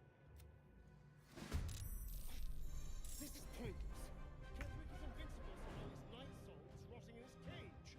This is pointless. Ketherick is invincible, so now this night soul is rotting in his cage.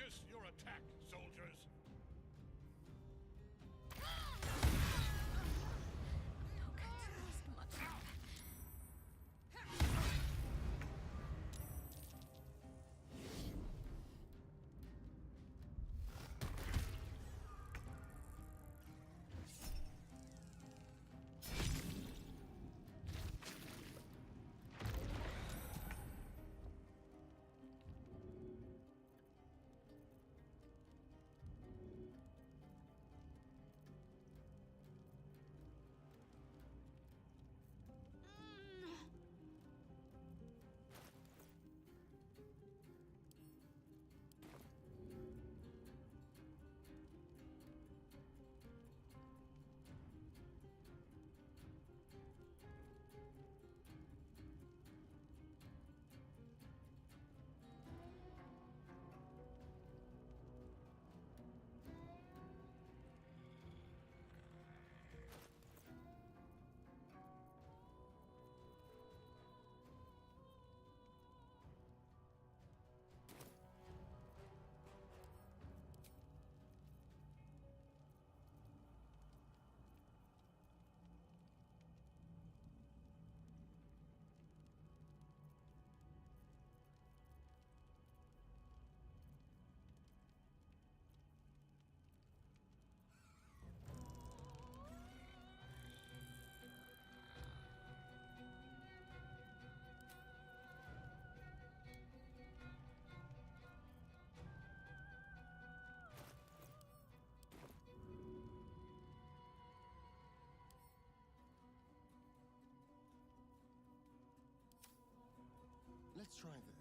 Focus your attack, soldiers! Let's try this.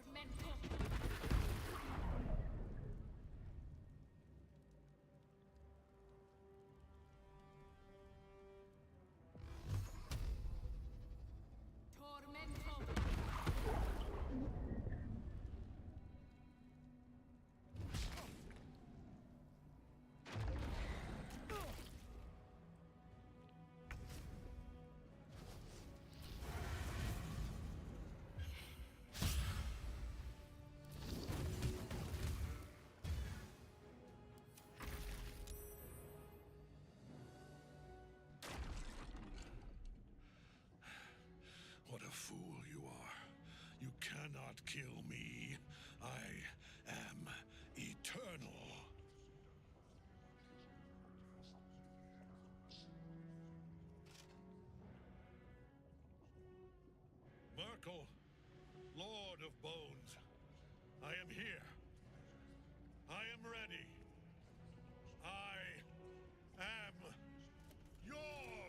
Tormento! What a fool you are. You cannot kill me. I am eternal. Merkel, Lord of Bones, I am here. I am ready. I am yours.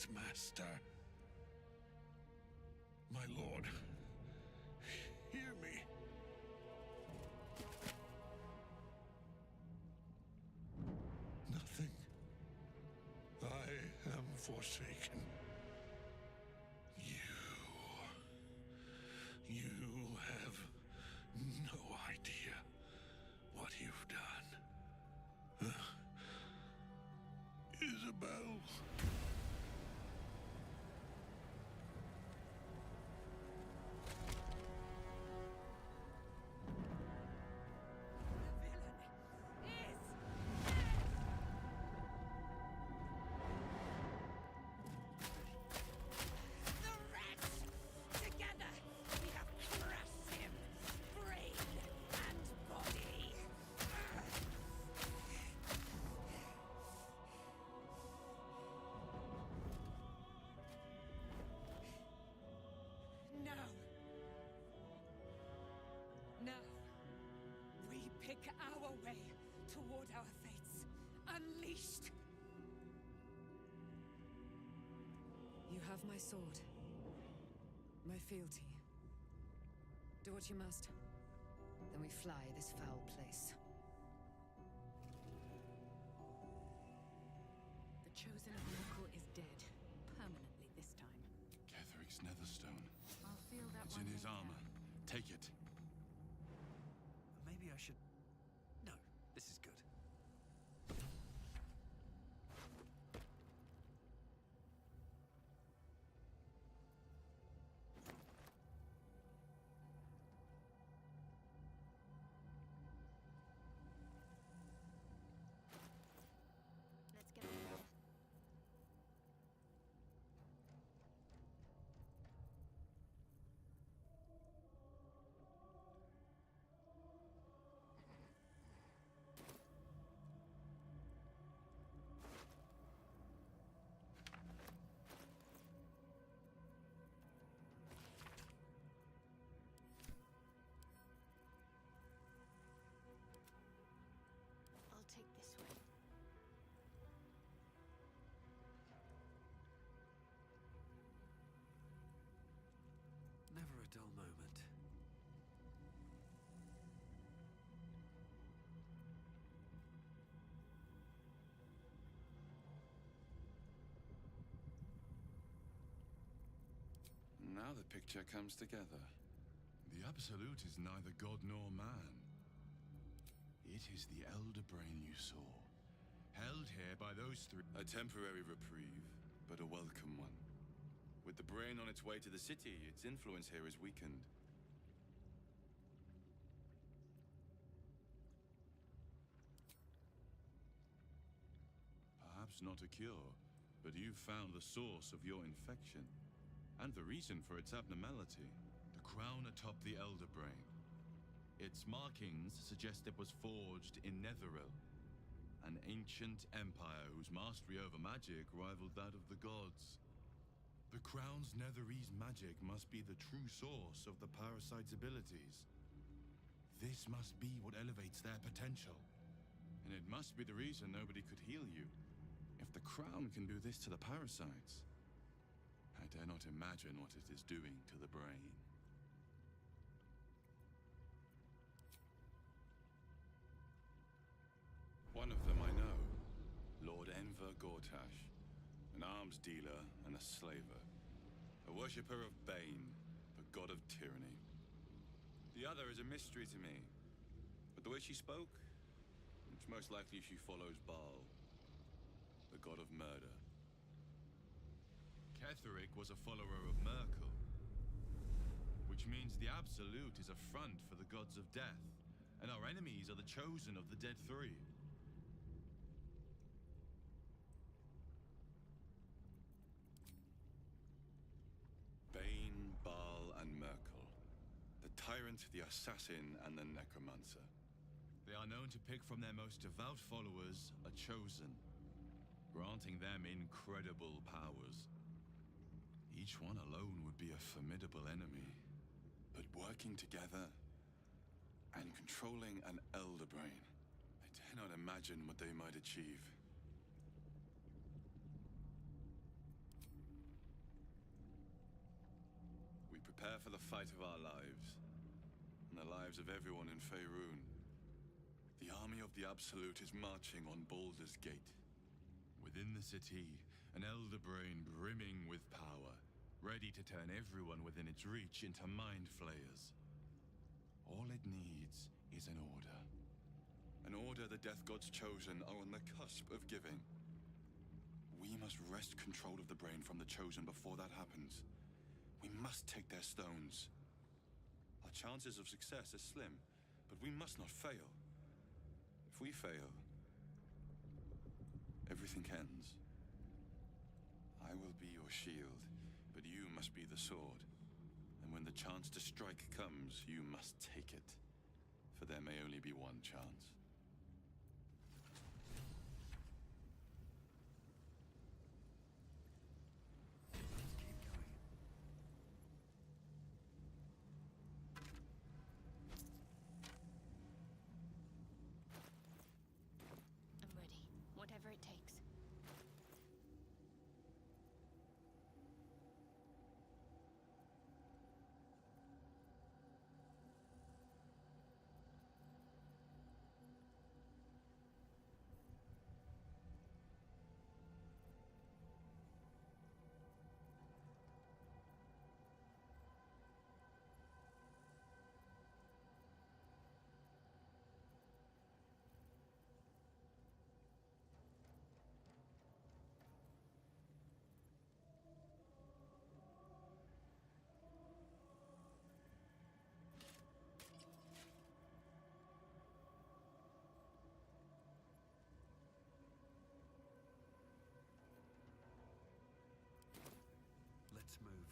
Great Master. My lord, hear me. Nothing. I am forsaken. You have no idea what you've done. Isabel. Together, we have crushed him, brain and body. No. Now, we pick our way toward our fates, unleashed. You have my sword. My fealty. Do what you must. Then we fly this foul place. The Chosen of Miracle is dead. Permanently this time. Ketheric's Netherstone. I'll feel that It's one in his later. armor. Take it. Maybe I should... No, this is good. Let's get on with it. I'll take this one. Never a dull moment. Now the picture comes together. The Absolute is neither god nor man. It is the Elder Brain you saw, held here by those three. A temporary reprieve, but a welcome one. With the brain on its way to the city, its influence here is weakened. Perhaps not a cure, but you've found the source of your infection, and the reason for its abnormality. The crown atop the Elder Brain. Its markings suggest it was forged in Netheril, an ancient empire whose mastery over magic rivaled that of the gods. The crown's Netherese magic must be the true source of the parasite's abilities. This must be what elevates their potential. And it must be the reason nobody could heal you. If the crown can do this to the parasites, I dare not imagine what it is doing to the brain. One of them I know, Lord Enver Gortash, an arms dealer and a slaver, a worshipper of Bane, the god of tyranny. The other is a mystery to me, but the way she spoke, it's most likely she follows Baal, the god of murder. Ketheric was a follower of Merkel, which means the Absolute is a front for the gods of death, and our enemies are the Chosen of the Dead Three. Bane, Baal, and Merkel. The tyrant, the assassin, and the necromancer. They are known to pick from their most devout followers a Chosen, granting them incredible powers. Each one alone would be a formidable enemy, but working together and controlling an Elder Brain, I dare not imagine what they might achieve. prepare for the fight of our lives, and the lives of everyone in Faerun. The army of the Absolute is marching on Baldur's Gate. Within the city, an elder brain brimming with power, ready to turn everyone within its reach into mind flayers. All it needs is an order. An order the Death God's chosen are on the cusp of giving. We must wrest control of the brain from the chosen before that happens. We must take their stones. Our chances of success are slim, but we must not fail. If we fail, everything ends. I will be your shield, but you must be the sword. And when the chance to strike comes, you must take it. For there may only be one chance. I'm ready. Whatever it takes. Let's move.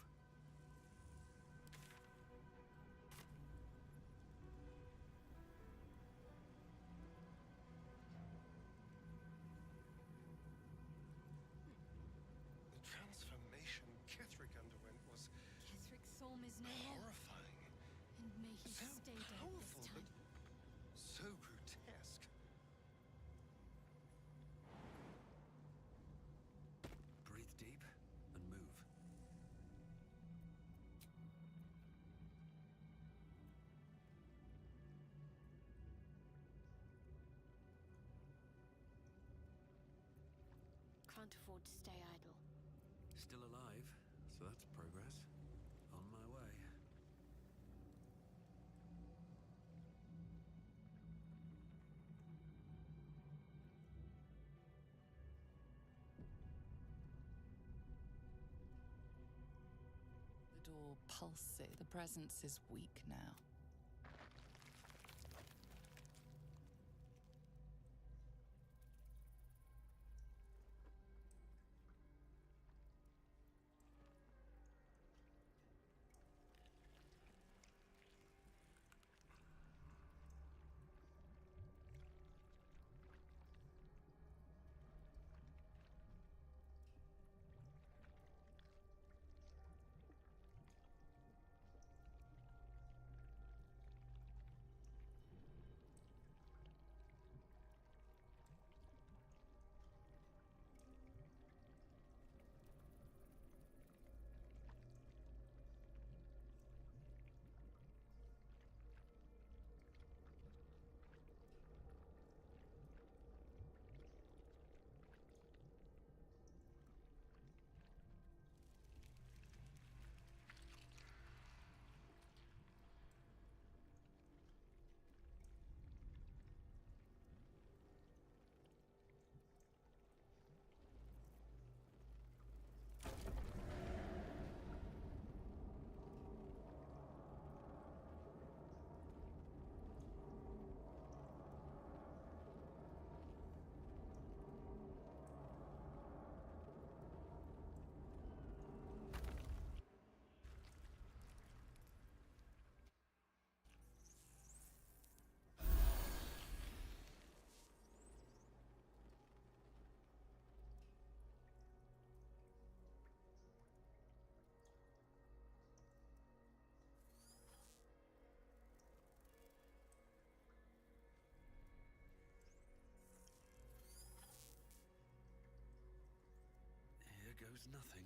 The transformation Ketherick underwent was Ketherick's soul is no more. horrifying. And may he So stay dead powerful, this time. but so grotesque. Breathe deep and move. Can't afford to stay idle. Still alive, so that's progress. On my way. The door pulsates. The presence is weak now. Here goes nothing.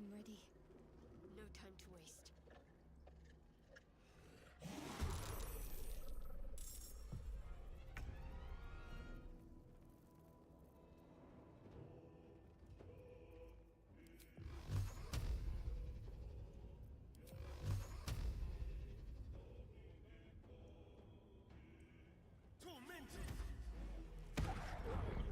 I'm ready. No time to waste. Tormented! Time to move.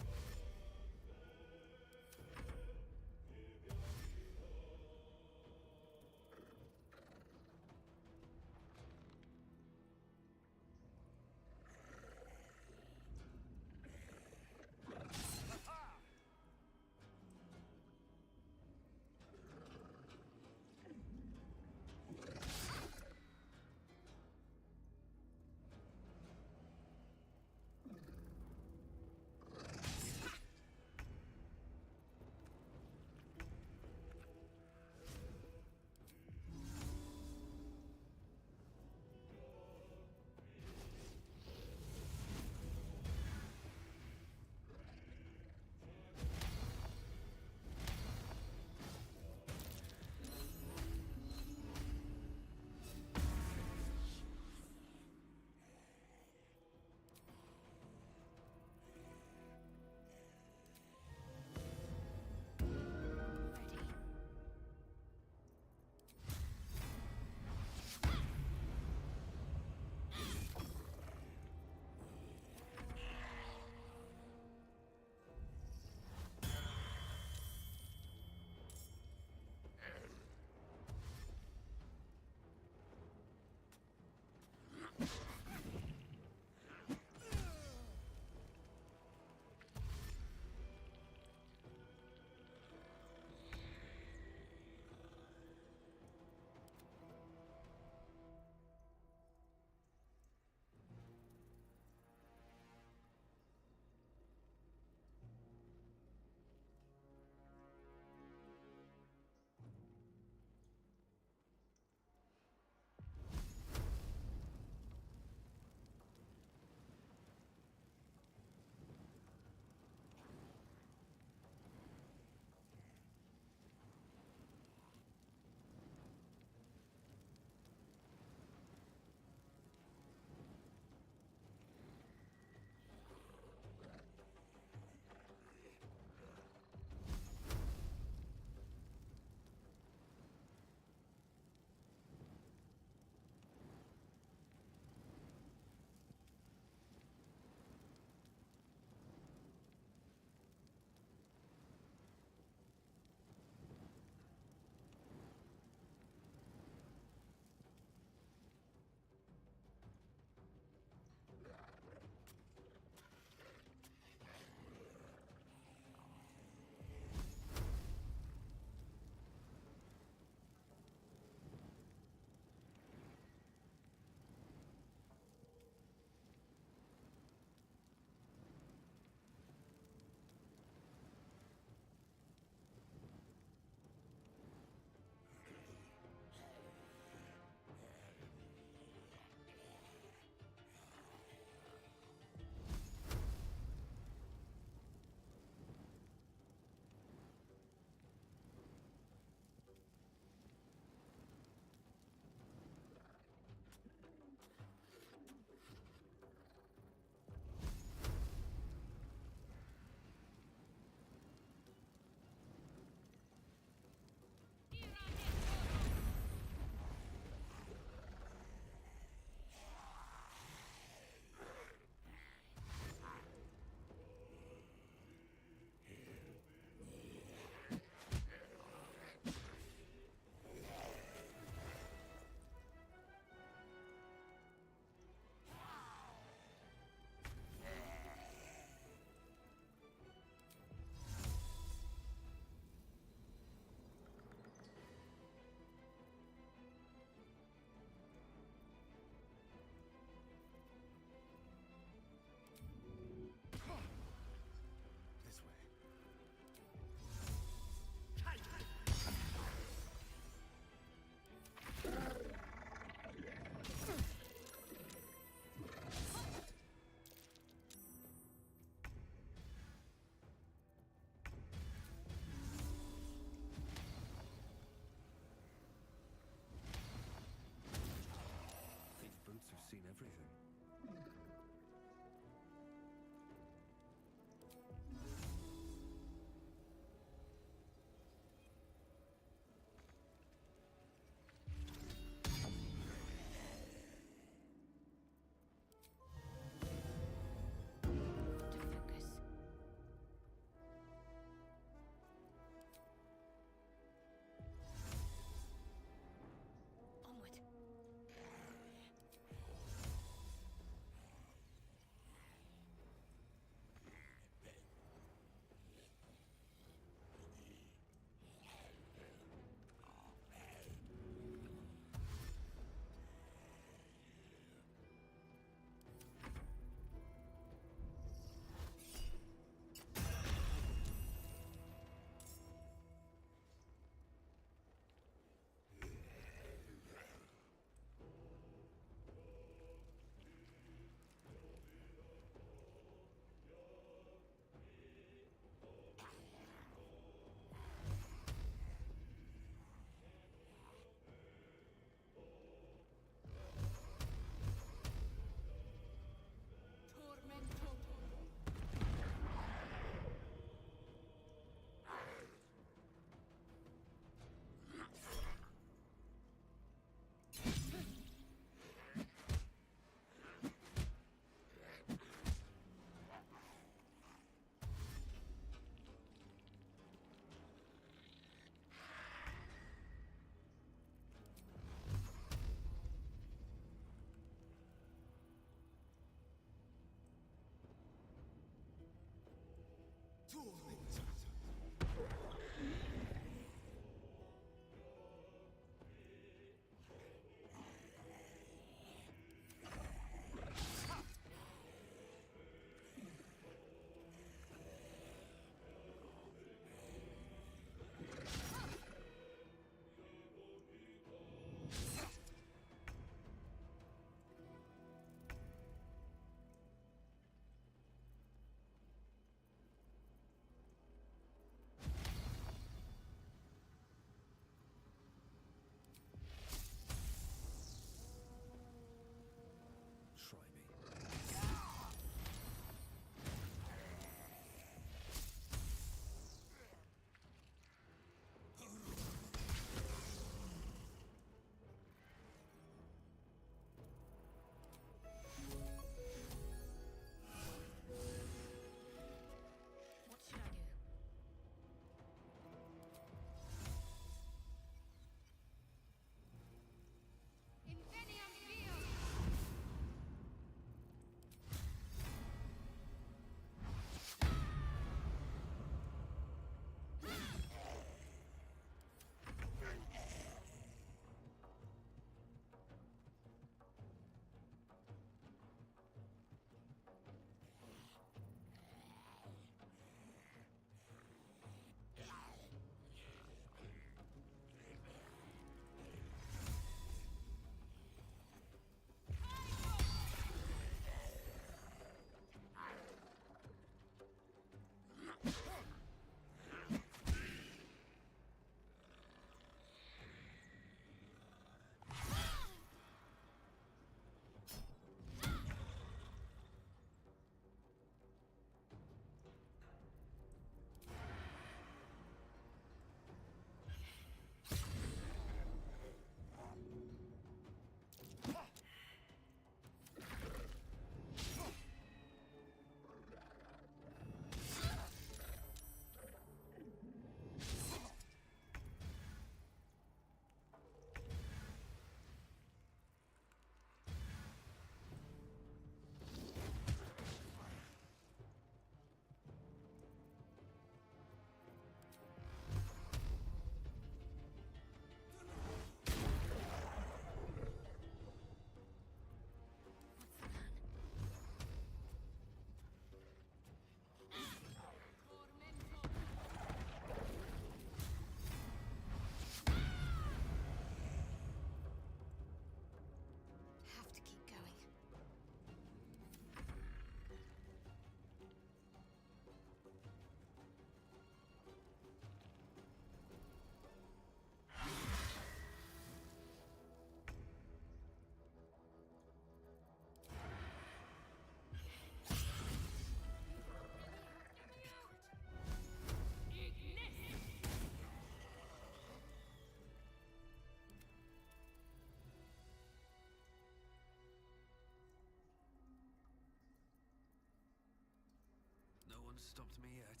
one's stopped me yet.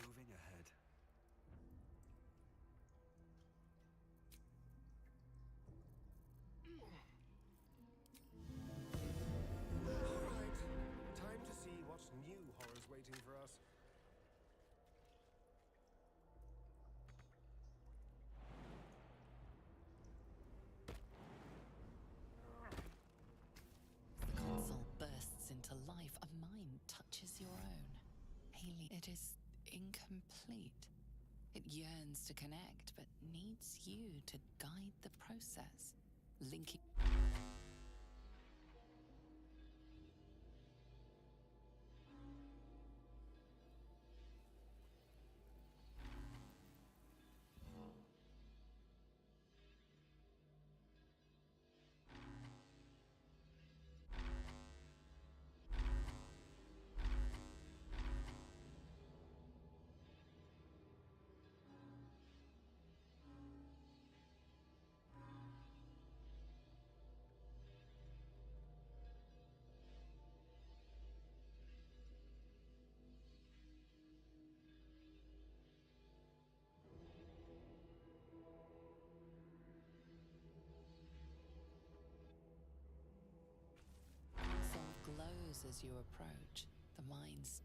Moving ahead. Alright, time to see what new horror's waiting for us. The console bursts into life. A mind touches your own. Haley, it is incomplete. It yearns to connect, but needs you to guide the process. Linking. Console glows as you approach. The mind's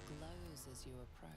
glows as you approach.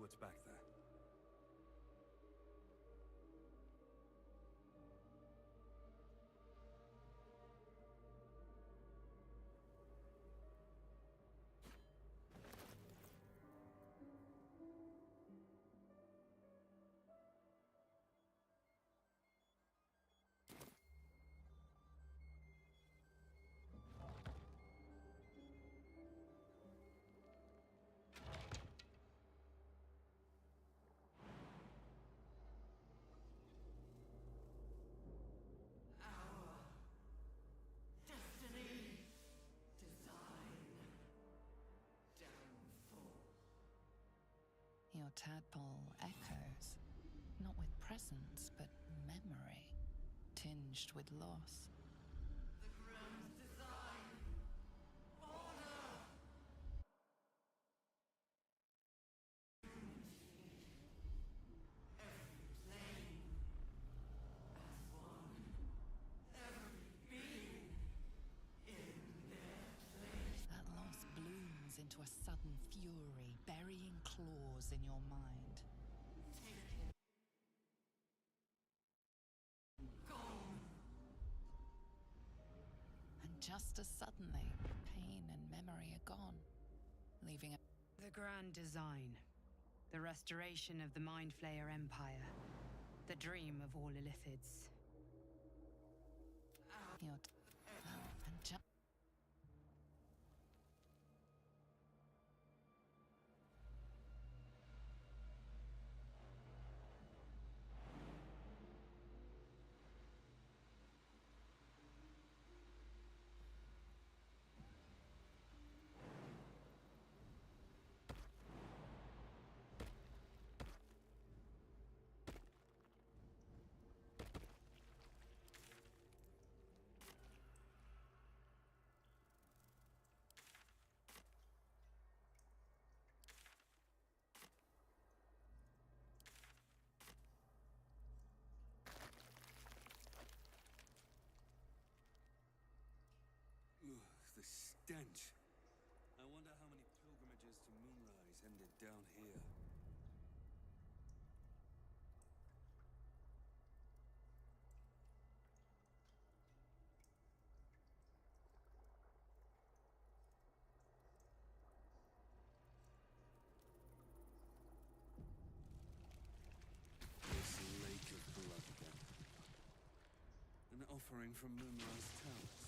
what's back there. Destiny, design, downfall. Your tadpole echoes, not with presence, but memory, tinged with loss. The grand design, order. Every plane as one, every being in their place. That loss blooms into a sudden fury, burying claws in your mind. Gone. And just as suddenly, pain and memory are gone, leaving a... The grand design. The restoration of the Mind Flayer Empire. The dream of all Illithids. And just... Ugh, the stench. I wonder how many pilgrimages to Moonrise ended down here. This lake of blood, then. An offering from Moonrise Towers.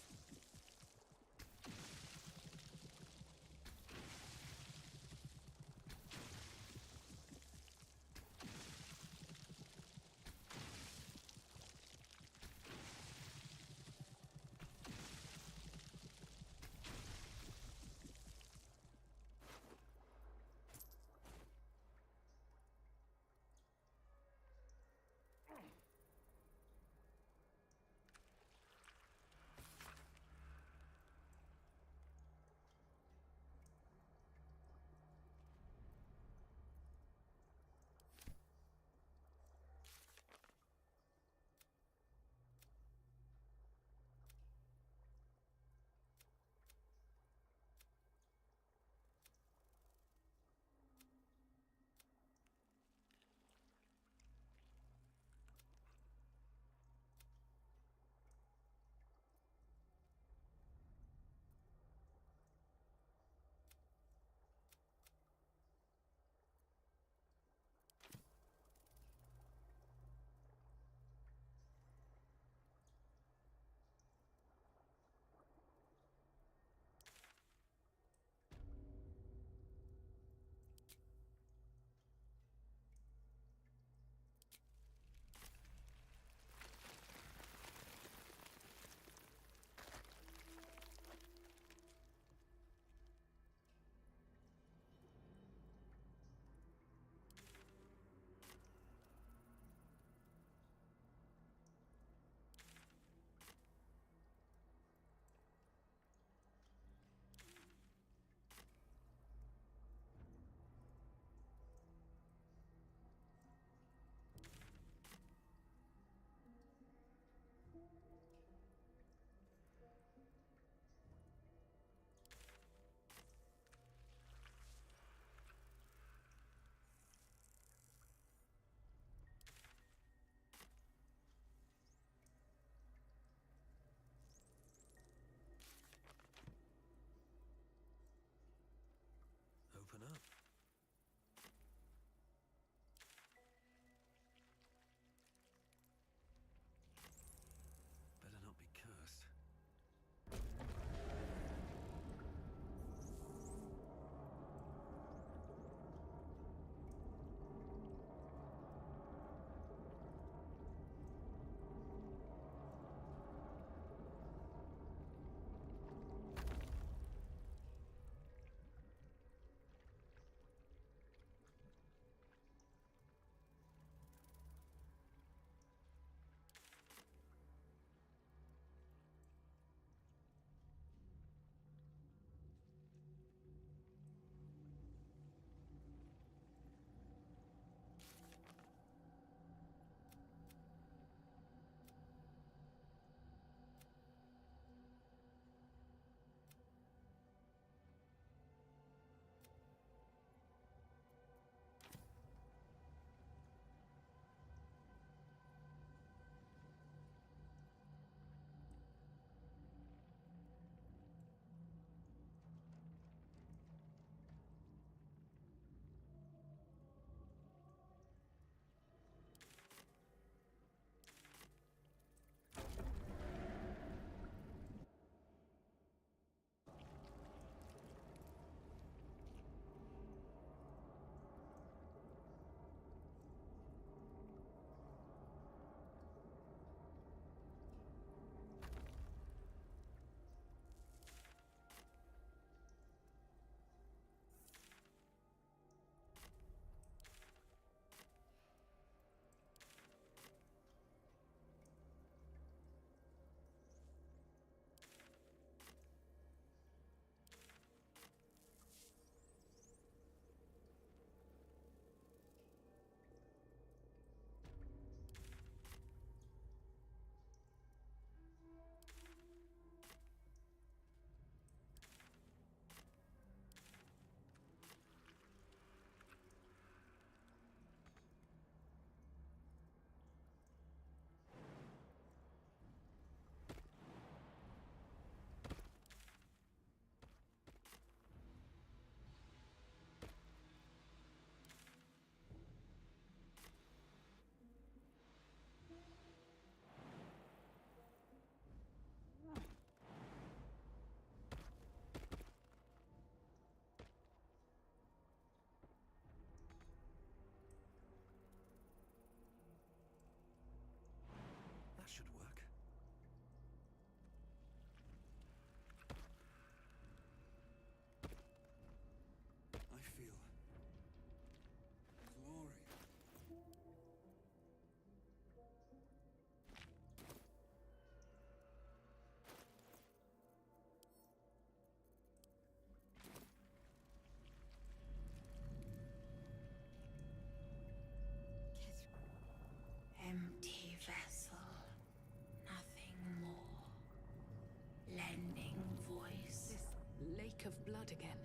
of blood again.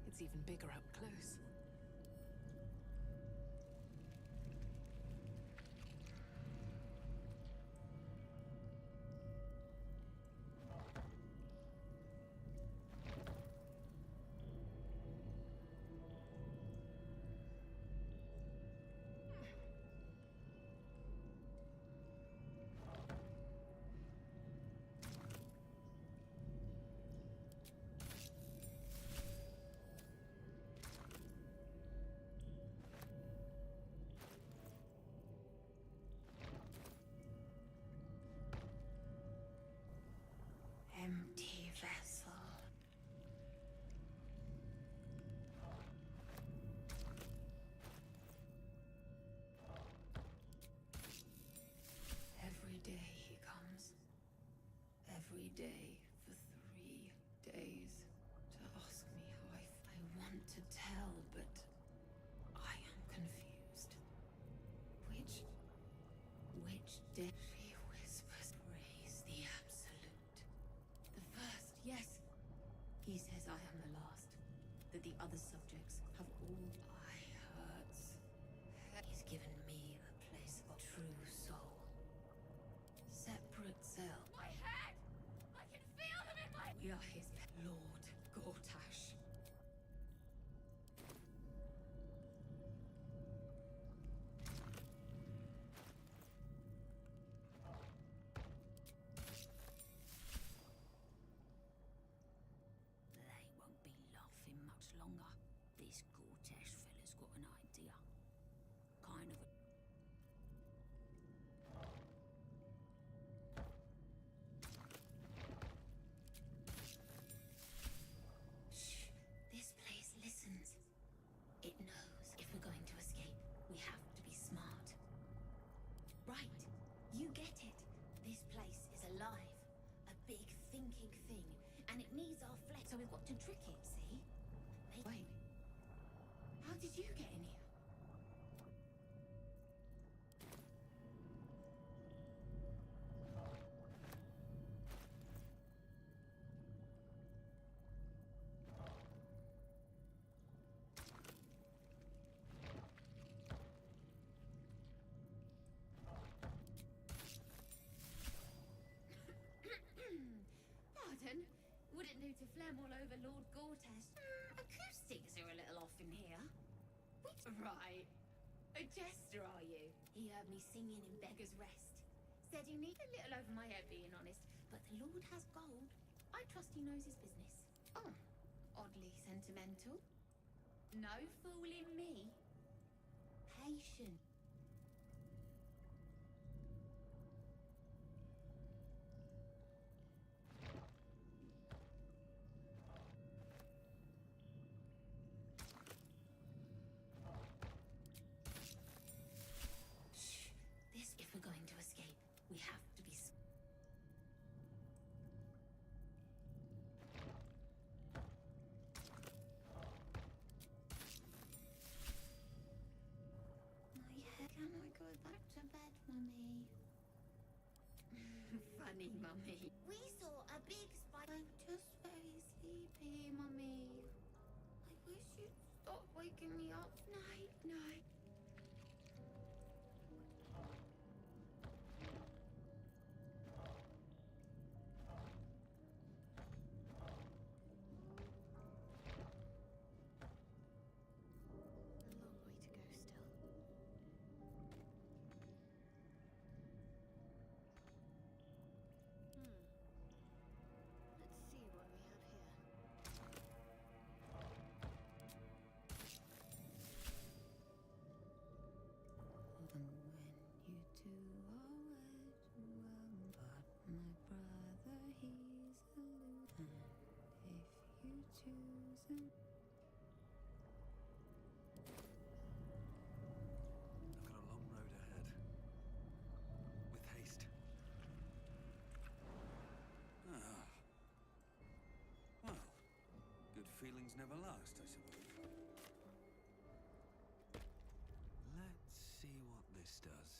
It's even bigger up close. Empty vessel. Every day he comes. Every day for 3 days to ask me how I want to tell, but I am confused. Which day? She whispers, praise the absolute. The first, yes. He says I am the last. That the other subjects have all I hurts. He's given me a place of true soul. Separate cell. My head! I can feel them in my... We are his Lord Gortash. They won't be laughing much longer. This Gortash fella's got an idea. Kind of a... Shh. This place listens. It knows if we're going to escape, we have to be smart. Right. You get it. This place is alive. A big thinking thing. And it needs our flesh, so we've got to trick it, see? Wait. How did you get in here? Pardon? Wouldn't do to phlegm all over Lord Gortash. Acoustics are a little off in here. Right. A jester, are you? He heard me singing in Beggar's Rest. Said you need a little over my head, being honest. But the Lord has gold. I trust he knows his business. Oh, oddly sentimental. No fooling me. Patient. Shh. This, if we're going to escape, we have to be... My head. Can I go back to bed, Mummy? Funny, Mummy. We saw a big spider. I'm just very sleepy, Mummy. I wish you'd stop waking me up. Night, night. A long way to go still. Let's see what we have here. And when you two are wed, but my brother, he's a loser. If you choose him... I've got a long road ahead. With haste. Ah. Well, good feelings never last, I suppose. Let's see what this does.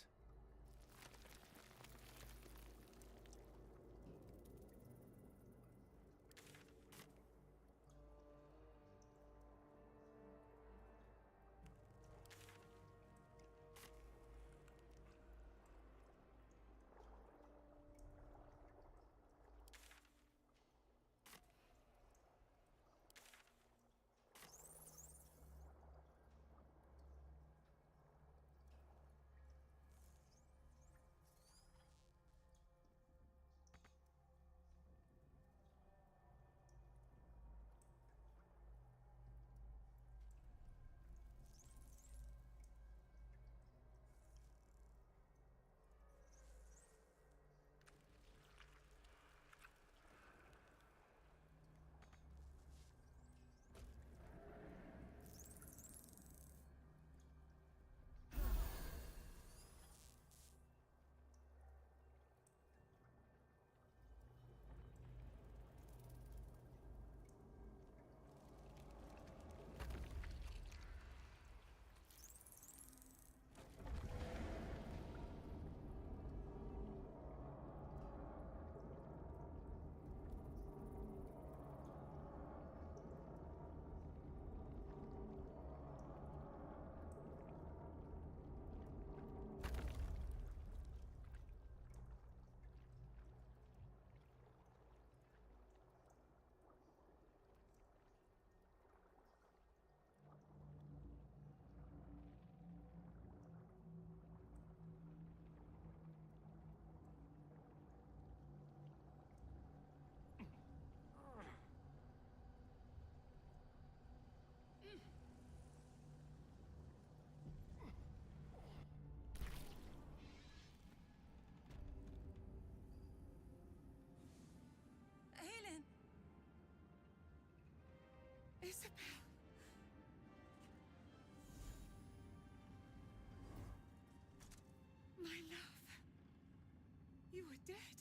dead.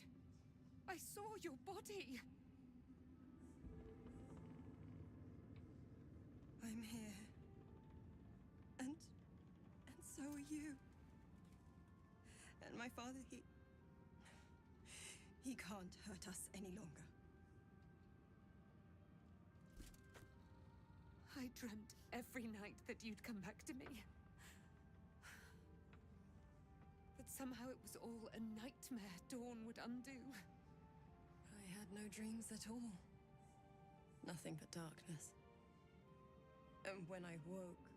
I saw your body. I'm here. And so are you. And my father, he can't hurt us any longer. I dreamt every night that you'd come back to me. That somehow it was all a nightmare Dawn would undo. I had no dreams at all. Nothing but darkness. And when I woke,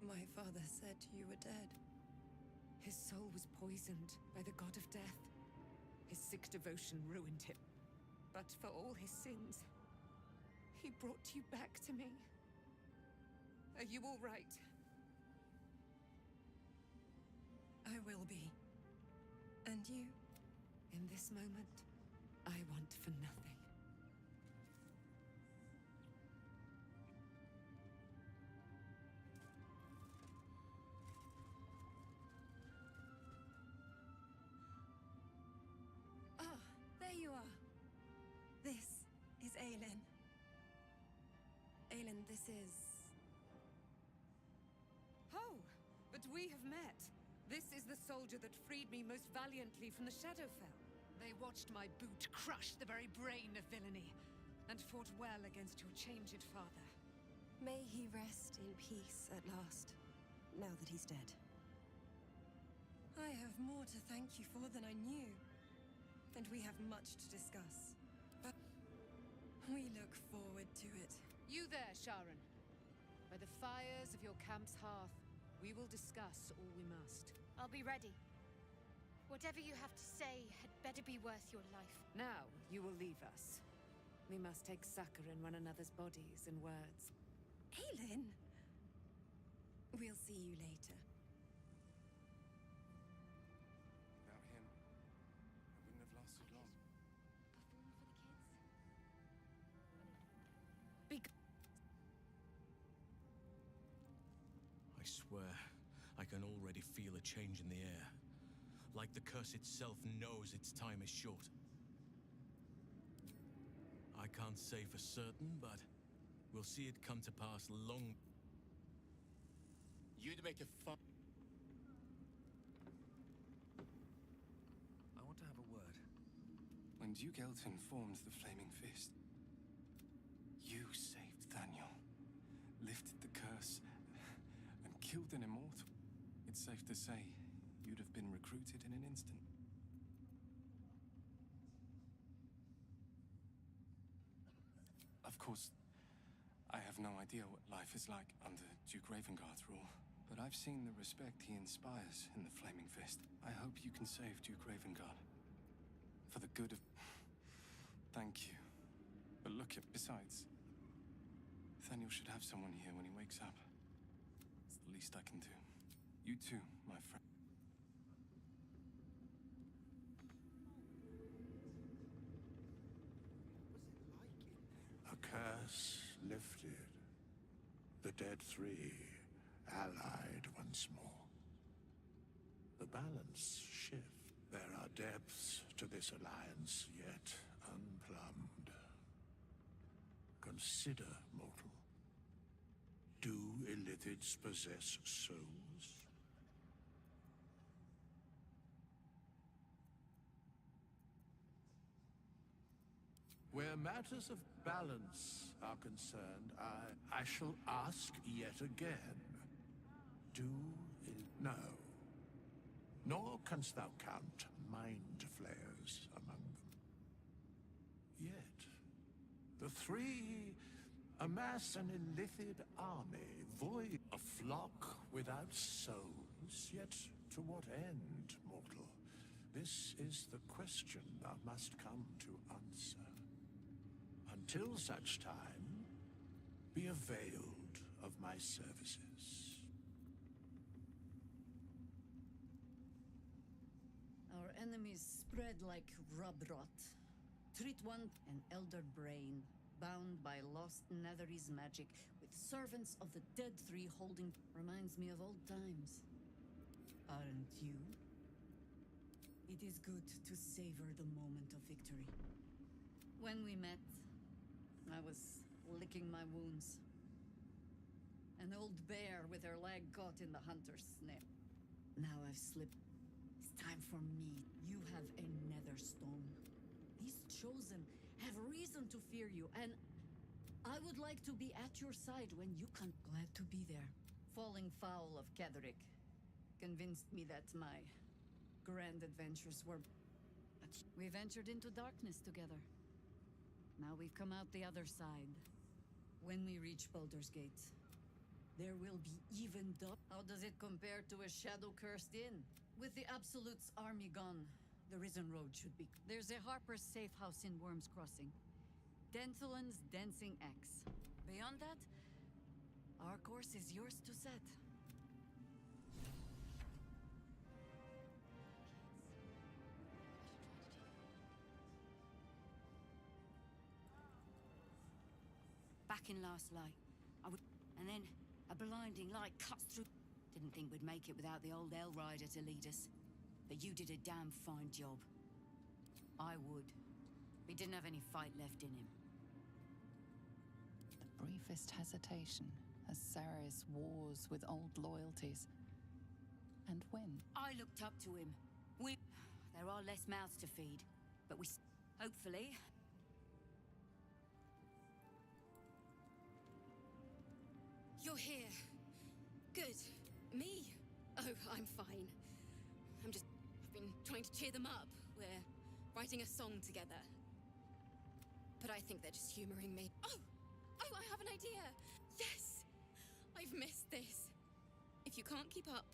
my father said you were dead. His soul was poisoned by the god of death. His sick devotion ruined him. But for all his sins, he brought you back to me. Are you all right? I will be. And you? In this moment, I want for nothing. Ah, there you are. This is Aelin. Aelin, this is... Oh, but we have met. This is the soldier that freed me most valiantly from the Shadowfell. They watched my boot crush the very brain of villainy, and fought well against your changed father. May he rest in peace at last, now that he's dead. I have more to thank you for than I knew, and we have much to discuss. But we look forward to it. You there, Sharon. By the fires of your camp's hearth, we will discuss all we must. I'll be ready. Whatever you have to say had better be worth your life. Now, you will leave us. We must take succor in one another's bodies and words. Aelin! We'll see you later. Without him, I wouldn't have lasted long. I swear, I can already feel a change in the air. Like the curse itself knows its time is short. I can't say for certain, but we'll see it come to pass long... You'd make a fun... I want to have a word. When Duke Elton formed the Flaming Fist, you saved Daniel, lifted the curse, and killed an immortal. It's safe to say you'd have been recruited in an instant. Of course, I have no idea what life is like under Duke Ravengard's rule, but I've seen the respect he inspires in the Flaming Fist. I hope you can save Duke Ravengard. For the good of... Thank you. But look, besides, Nathaniel should have someone here when he wakes up. It's the least I can do. You too, my friend. A curse lifted. The dead three allied once more. The balance shift. There are depths to this alliance yet unplumbed. Consider, mortal. Do illithids possess souls? Where matters of balance are concerned, I shall ask yet again. No. Nor canst thou count mind flayers among them. Yet, the three amass an illithid army, void a flock without souls, yet to what end, mortal? This is the question thou must come to answer. Until such time, be availed of my services. Our enemies spread like rub rot. Treat one an elder brain, bound by lost Netherese magic, with servants of the dead three holding... Reminds me of old times. Aren't you? It is good to savor the moment of victory. When we met, I was licking my wounds. An old bear with her leg caught in the hunter's snare. Now I've slipped. It's time for me. You have a nether stone. These chosen have reason to fear you, and I would like to be at your side when you can. Glad to be there. Falling foul of Ketheric convinced me that my grand adventures were. We ventured into darkness together. Now we've come out the other side. When we reach Baldur's Gate, there will be even dark. How does it compare to a shadow-cursed inn? With the Absolute's army gone, the Risen Road should be. There's a Harper's safe house in Worm's Crossing. Dentelin's Dancing Axe. Beyond that, our course is yours to set. Back in last light, and then a blinding light cuts through. Didn't think we'd make it without the old Hell Rider to lead us. But you did a damn fine job. I would. He didn't have any fight left in him. The briefest hesitation as Ceres wars with old loyalties. And when? I looked up to him. There are less mouths to feed, but we... Hopefully... You're here. Good. Me? Oh, I'm fine. I've been trying to cheer them up. We're writing a song together. But I think they're just humoring me. Oh, I have an idea. Yes! I've missed this. If you can't keep up...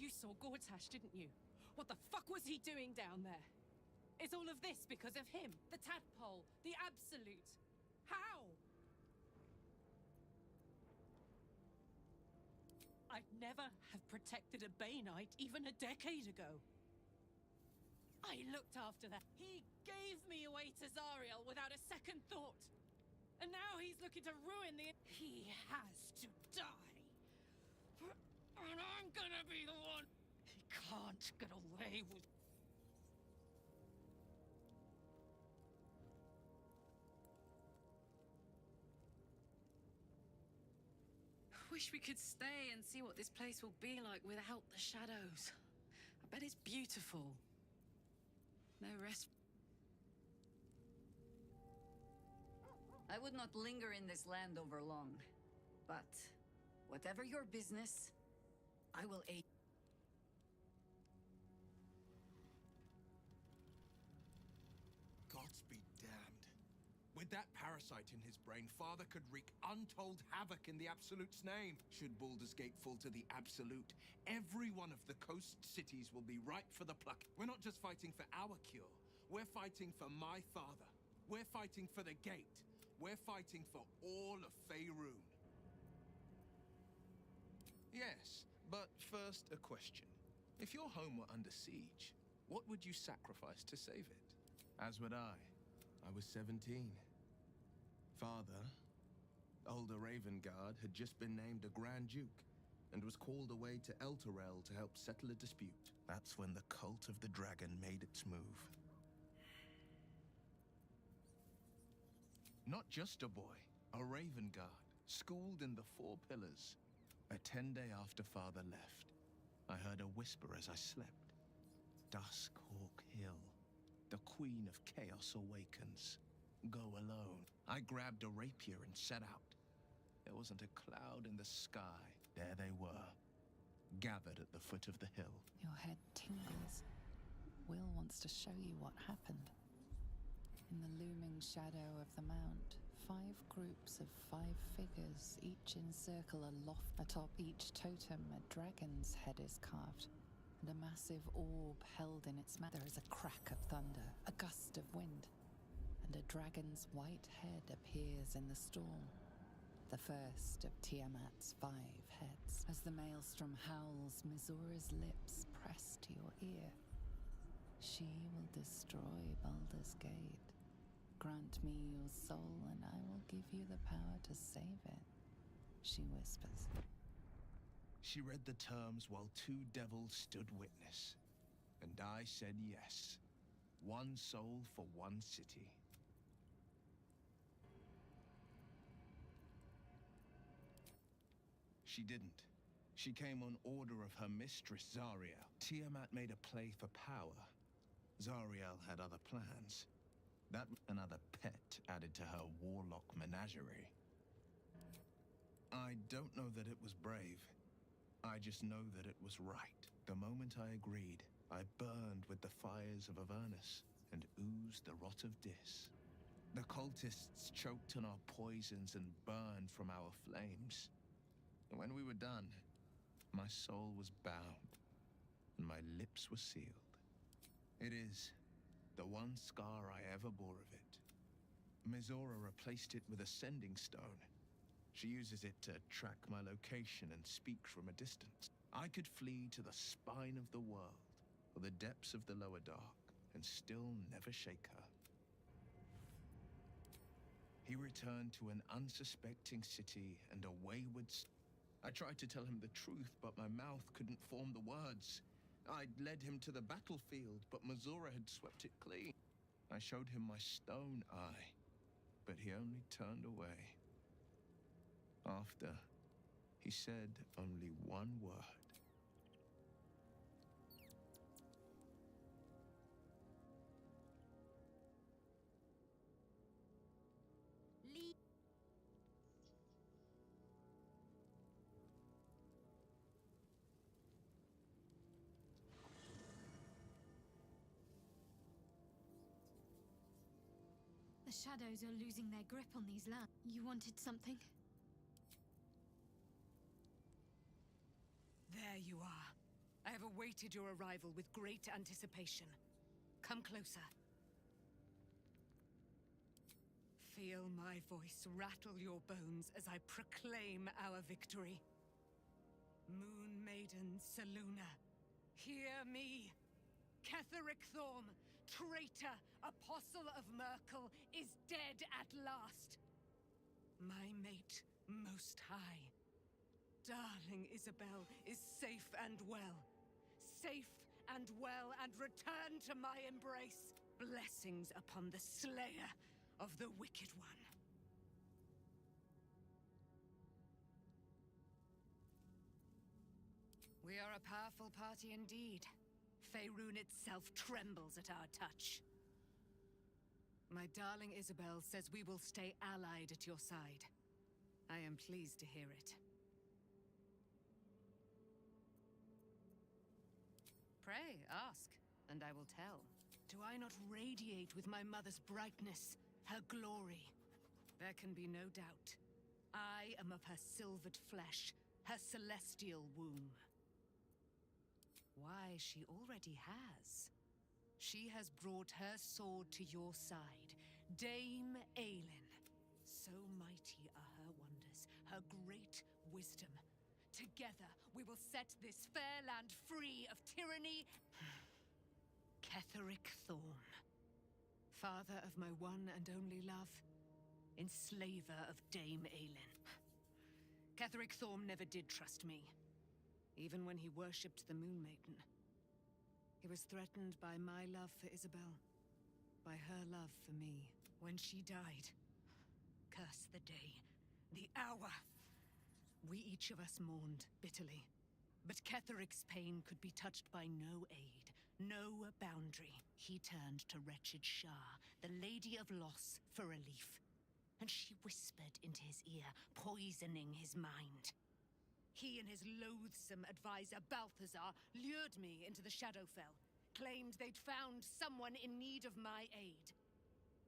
You saw Gortash, didn't you? What the fuck was he doing down there? Is all of this because of him? The tadpole? The Absolute? How? I'd never have protected a Bay Knight even a decade ago. I looked after that. He gave me away to Zariel without a second thought. And now he's looking to ruin the... He has to die. And I'm gonna be the one. He can't get away with... Wish we could stay and see what this place will be like without the shadows. I bet it's beautiful. No rest. I would not linger in this land over long. But whatever your business, I will aid. Gods be damned. With that parasite in his brain, Father could wreak untold havoc in the Absolute's name. Should Baldur's Gate fall to the Absolute, every one of the coast cities will be ripe for the pluck. We're not just fighting for our cure. We're fighting for my father. We're fighting for the Gate. We're fighting for all of Faerun. Yes, but first a question. If your home were under siege, what would you sacrifice to save it? As would I. I was 17. Father, older Ravengard, had just been named a Grand Duke and was called away to Elturel to help settle a dispute. That's when the cult of the dragon made its move. Not just a boy, a Ravengard, schooled in the Four Pillars. A 10-day after Father left, I heard a whisper as I slept. Duskhawk Hill. The Queen of Chaos awakens. Go alone. I grabbed a rapier and set out. There wasn't a cloud in the sky. There they were, gathered at the foot of the hill. Your head tingles. Will wants to show you what happened. In the looming shadow of the mount, 5 groups of 5 figures, each encircle aloft. Atop each totem, a dragon's head is carved, and a massive orb held in its mouth. There is a crack of thunder, a gust of wind, and a dragon's white head appears in the storm. The first of Tiamat's 5 heads. As the maelstrom howls, Mizora's lips press to your ear. She will destroy Baldur's Gate. Grant me your soul, and I will give you the power to save it, she whispers. She read the terms while 2 devils stood witness, and I said yes. 1 soul for 1 city. She didn't. She came on order of her mistress, Zariel. Tiamat made a play for power. Zariel had other plans. That another pet added to her warlock menagerie. I don't know that it was brave. I just know that it was right. The moment I agreed, I burned with the fires of Avernus and oozed the rot of Dis. The cultists choked on our poisons and burned from our flames. And when we were done, my soul was bound, and my lips were sealed. It is the one scar I ever bore of it. Mizora replaced it with a sending stone. She uses it to track my location and speak from a distance. I could flee to the spine of the world, or the depths of the lower dark, and still never shake her. He returned to an unsuspecting city and a wayward... I tried to tell him the truth, but my mouth couldn't form the words. I'd led him to the battlefield, but Mizora had swept it clean. I showed him my stone eye, but he only turned away. After, he said only one word. The shadows are losing their grip on these lands. You wanted something? There you are. I have awaited your arrival with great anticipation. Come closer. Feel my voice rattle your bones as I proclaim our victory. Moon Maiden Selûne, hear me! Ketheric Thorm, traitor, apostle of Myrkul, is dead at last. My mate, Most High. Darling Isabel is safe and well. Safe and well, and return to my embrace. Blessings upon the slayer of the Wicked One. We are a powerful party indeed. Faerun itself trembles at our touch. My darling Isabel says we will stay allied at your side. I am pleased to hear it. Pray, ask, and I will tell. Do I not radiate with my mother's brightness, her glory? There can be no doubt. I am of her silvered flesh, her celestial womb. Why, she already has. She has brought her sword to your side, Dame Aelin. So mighty are her wonders, her great wisdom. Together, we will set this fair land free of tyranny. Ketheric Thorm, father of my one and only love, enslaver of Dame Aelin. Ketheric Thorm never did trust me, even when he worshipped the Moon Maiden. He was threatened by my love for Isabel, by her love for me. When she died, curse the day, the hour. We each of us mourned bitterly, but Ketheric's pain could be touched by no aid, no boundary. He turned to wretched Shah, the Lady of Loss, for relief, and she whispered into his ear, poisoning his mind. He and his loathsome advisor, Balthazar, lured me into the Shadowfell, claimed they'd found someone in need of my aid.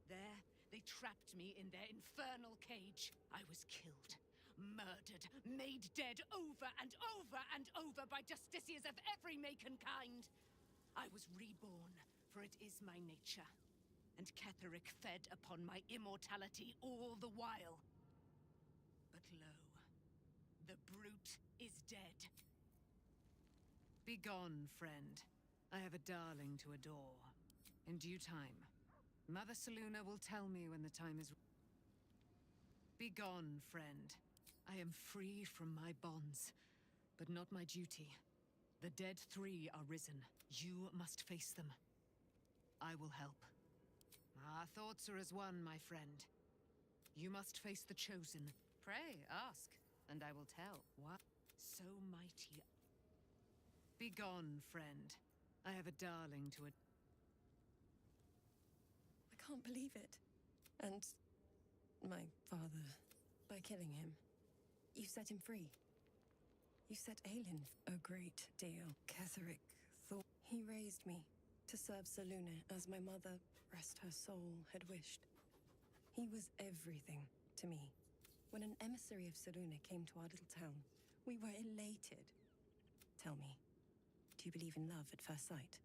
There, they trapped me in their infernal cage. I was killed, murdered, made dead over and over and over by justiciars of every make and kind. I was reborn, for it is my nature, and Ketheric fed upon my immortality all the while. But lo, the brute is dead. Begone, friend. I have a darling to adore. In due time, Mother Selûne will tell me when the time is... Begone, friend. I am free from my bonds, but not my duty. The dead three are risen. You must face them. I will help. Our thoughts are as one, my friend. You must face the Chosen. Pray, ask, and I will tell. What? So mighty. Begone, friend. I have a darling to a... I can't believe it. And my father, by killing him, you set him free. You set Aelin a great deal. Ketheric thought he raised me to serve Selûne as my mother, rest her soul, had wished. He was everything to me. When an emissary of Selûne came to our little town, we were elated. Tell me, do you believe in love at first sight?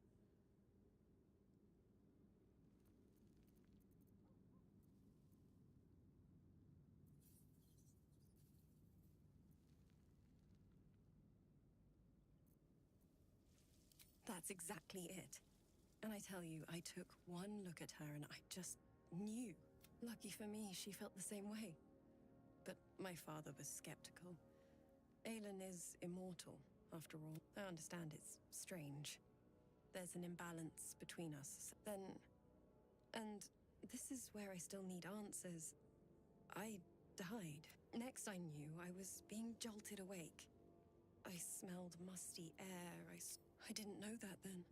That's exactly it. And I tell you, I took one look at her and I just knew. Lucky for me, she felt the same way. But my father was skeptical. Aelin is immortal, after all. I understand it's strange. There's an imbalance between us. And this is where I still need answers. I died. Next I knew, I was being jolted awake. I smelled musty air. I didn't know that then.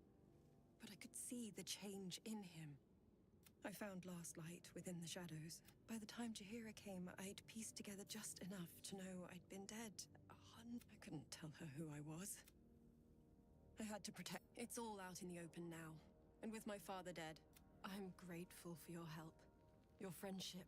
But I could see the change in him. I found last light within the shadows. By the time Jaheira came, I'd pieced together just enough to know I'd been dead. I couldn't tell her who I was. I had to protect. It's all out in the open now. And with my father dead, I'm grateful for your help. Your friendship.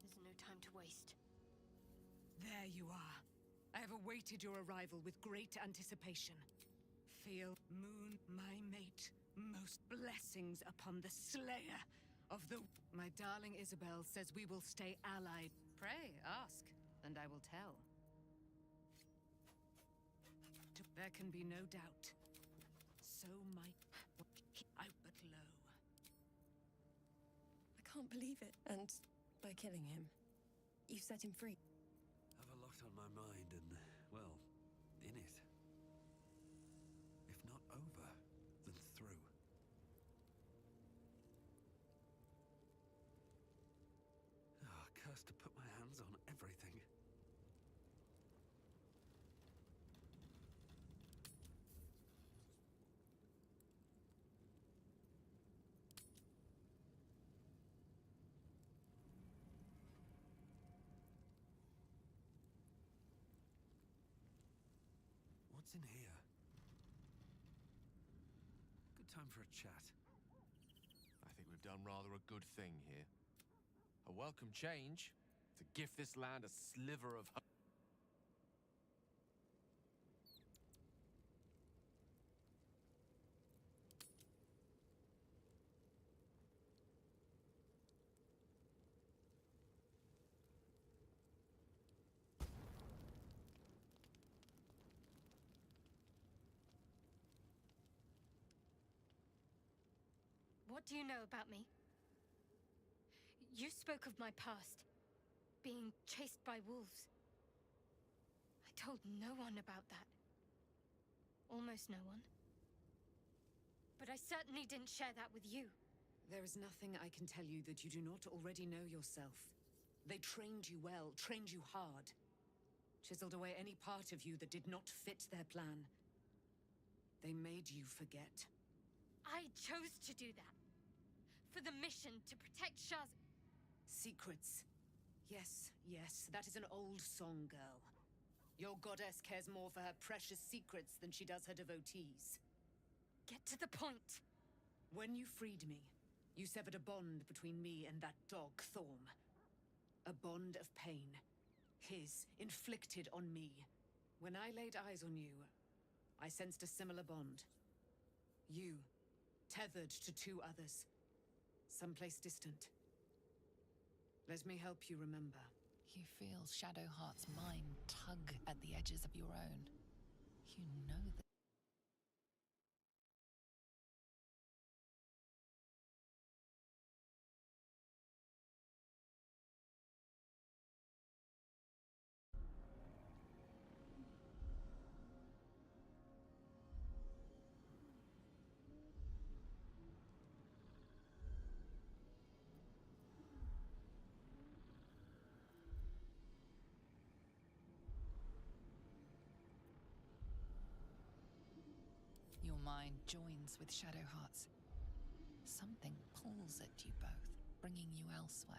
There's no time to waste. There you are. I have awaited your arrival with great anticipation. Feel, Moon, my mate, most blessings upon the slayer of the... My darling Isabel says we will stay allied. Pray, ask, and I will tell. There can be no doubt. So might... I but lo. I can't believe it. And by killing him, you set him free. I've a lot on my mind and, well, in it. If not over, then through. Ah, cursed to put my hands on everything. What's in here? Good time for a chat. I think we've done rather a good thing here. A welcome change to gift this land a sliver of hope. What do you know about me? You spoke of my past, being chased by wolves. I told no one about that. Almost no one. But I certainly didn't share that with you. There is nothing I can tell you that you do not already know yourself. They trained you well, trained you hard. Chiseled away any part of you that did not fit their plan. They made you forget. I chose to do that. For the mission to protect Shah's... Secrets. Yes, yes, that is an old song, girl. Your goddess cares more for her precious secrets than she does her devotees. Get to the point. When you freed me, you severed a bond between me and that dog, Thorm. A bond of pain. His, inflicted on me. When I laid eyes on you, I sensed a similar bond. You, tethered to two others. Someplace distant. Let me help you remember. You feel Shadowheart's mind tug at the edges of your own. You know that. Your mind joins with Shadowheart's. Something pulls at you both, bringing you elsewhere.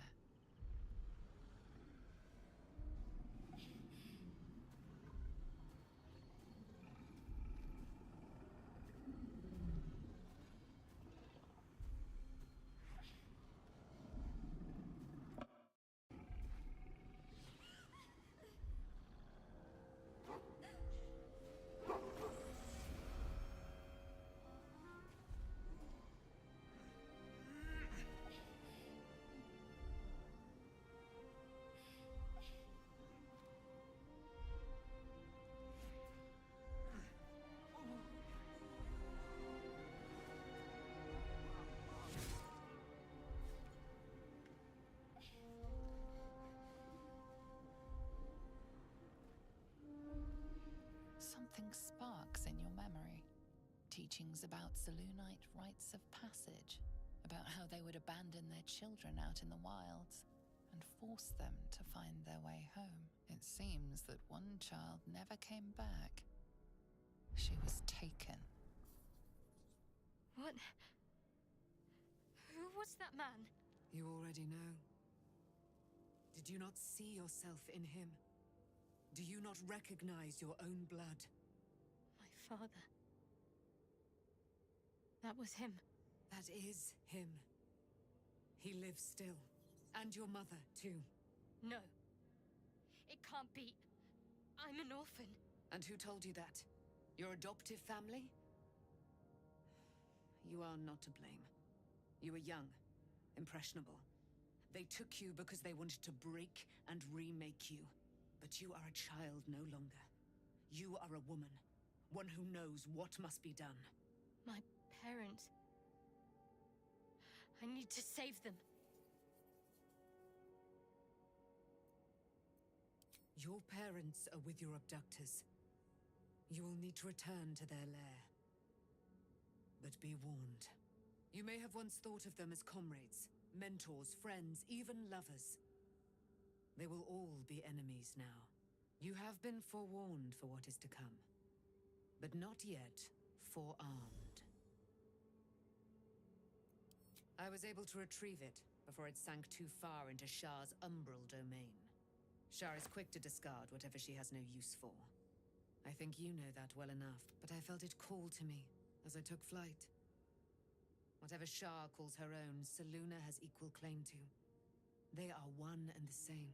Something sparks in your memory. Teachings about Selûnite rites of passage, about how they would abandon their children out in the wilds and force them to find their way home. It seems that one child never came back. She was taken. What? Who was that man? You already know. Did you not see yourself in him? Do you not recognize your own blood? My father. That was him. That is him. He lives still. And your mother, too. No. It can't be. I'm an orphan. And who told you that? Your adoptive family? You are not to blame. You were young, impressionable. They took you because they wanted to break and remake you. But you are a child no longer. You are a woman. One who knows what must be done. My parents. I need to save them. Your parents are with your abductors. You will need to return to their lair. But be warned. You may have once thought of them as comrades, mentors, friends, even lovers. They will all be enemies now. You have been forewarned for what is to come, but not yet forearmed. I was able to retrieve it before it sank too far into Shah's umbral domain. Shah is quick to discard whatever she has no use for. I think you know that well enough, but I felt it call to me as I took flight. Whatever Shah calls her own, Selûne has equal claim to. They are one and the same.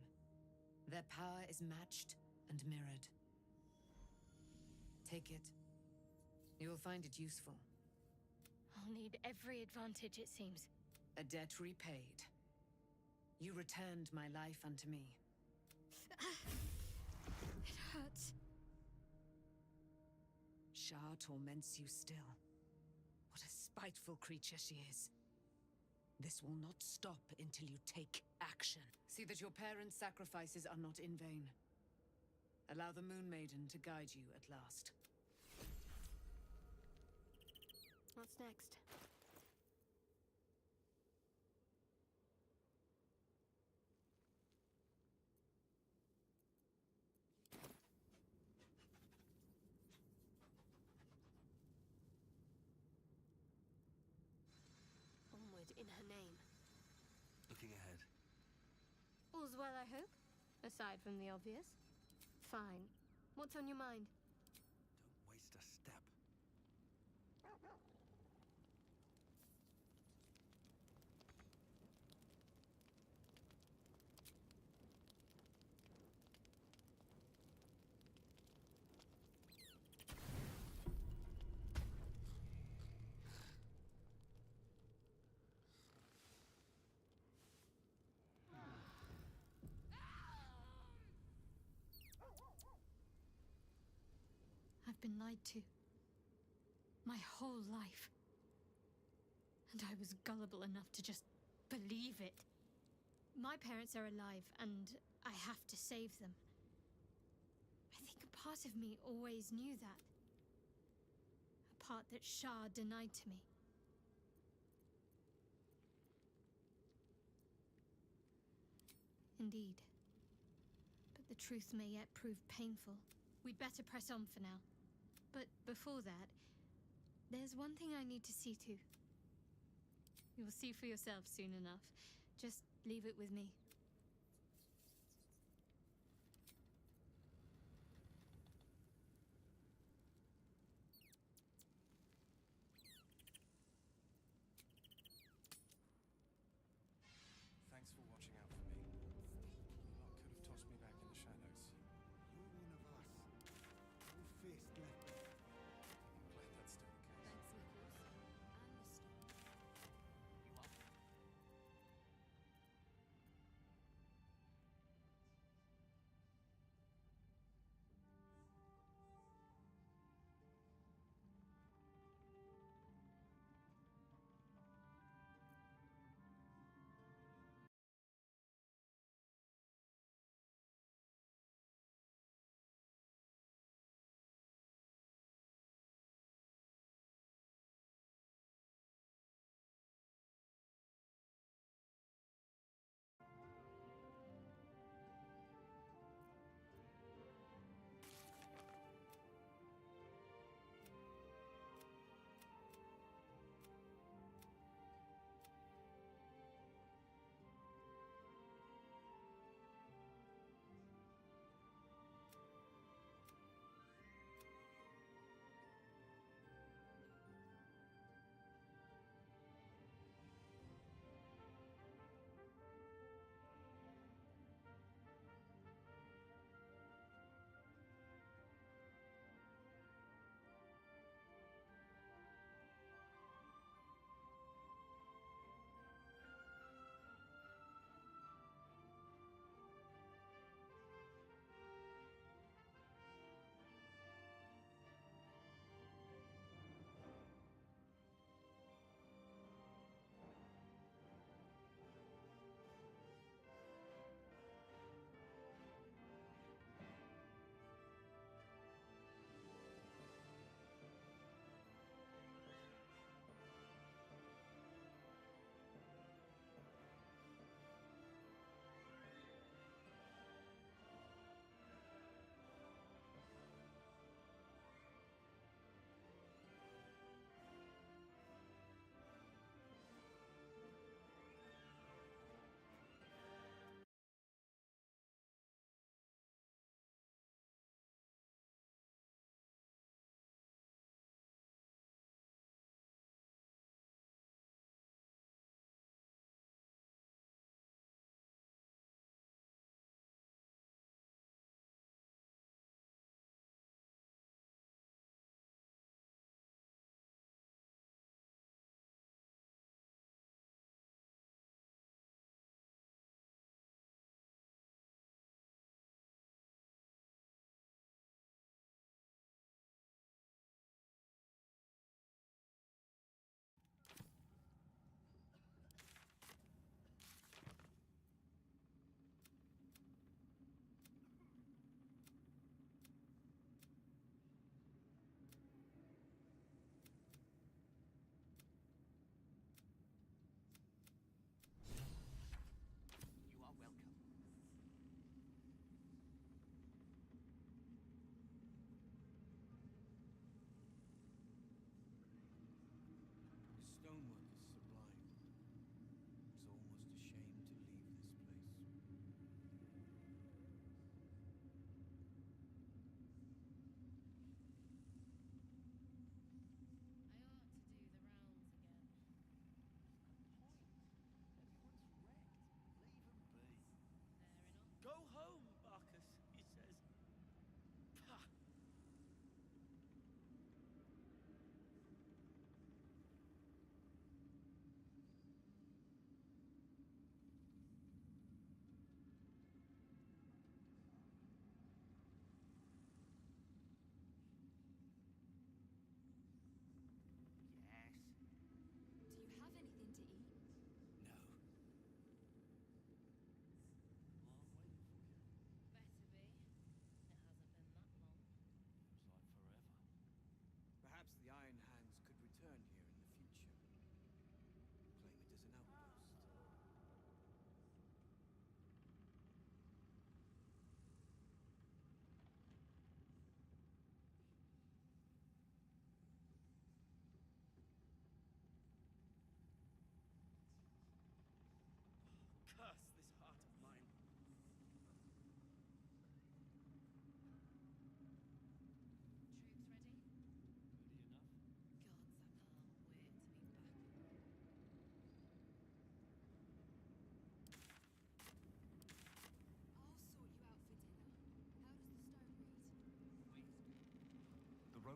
Their power is matched and mirrored. Take it. You will find it useful. I'll need every advantage, it seems. A debt repaid. You returned my life unto me. It hurts. Shah torments you still. What a spiteful creature she is. This will not stop until you take action. See that your parents' sacrifices are not in vain. Allow the Moon Maiden to guide you at last. What's next? Onward in her name. Looking ahead. All's well, I hope? Aside from the obvious. Fine. What's on your mind? Don't waste a step. I've been lied to. My whole life. And I was gullible enough to just believe it. My parents are alive, and I have to save them. I think a part of me always knew that. A part that Shah denied to me. Indeed. But the truth may yet prove painful. We'd better press on for now. But before that, there's one thing I need to see to. You'll see for yourself soon enough. Just leave it with me. Thanks for watching out for me. You lot could have tossed me back in the shadows. You're one of us. No fist left. I'm glad that's still the case. Thanks, Nichols. And the storm. You up?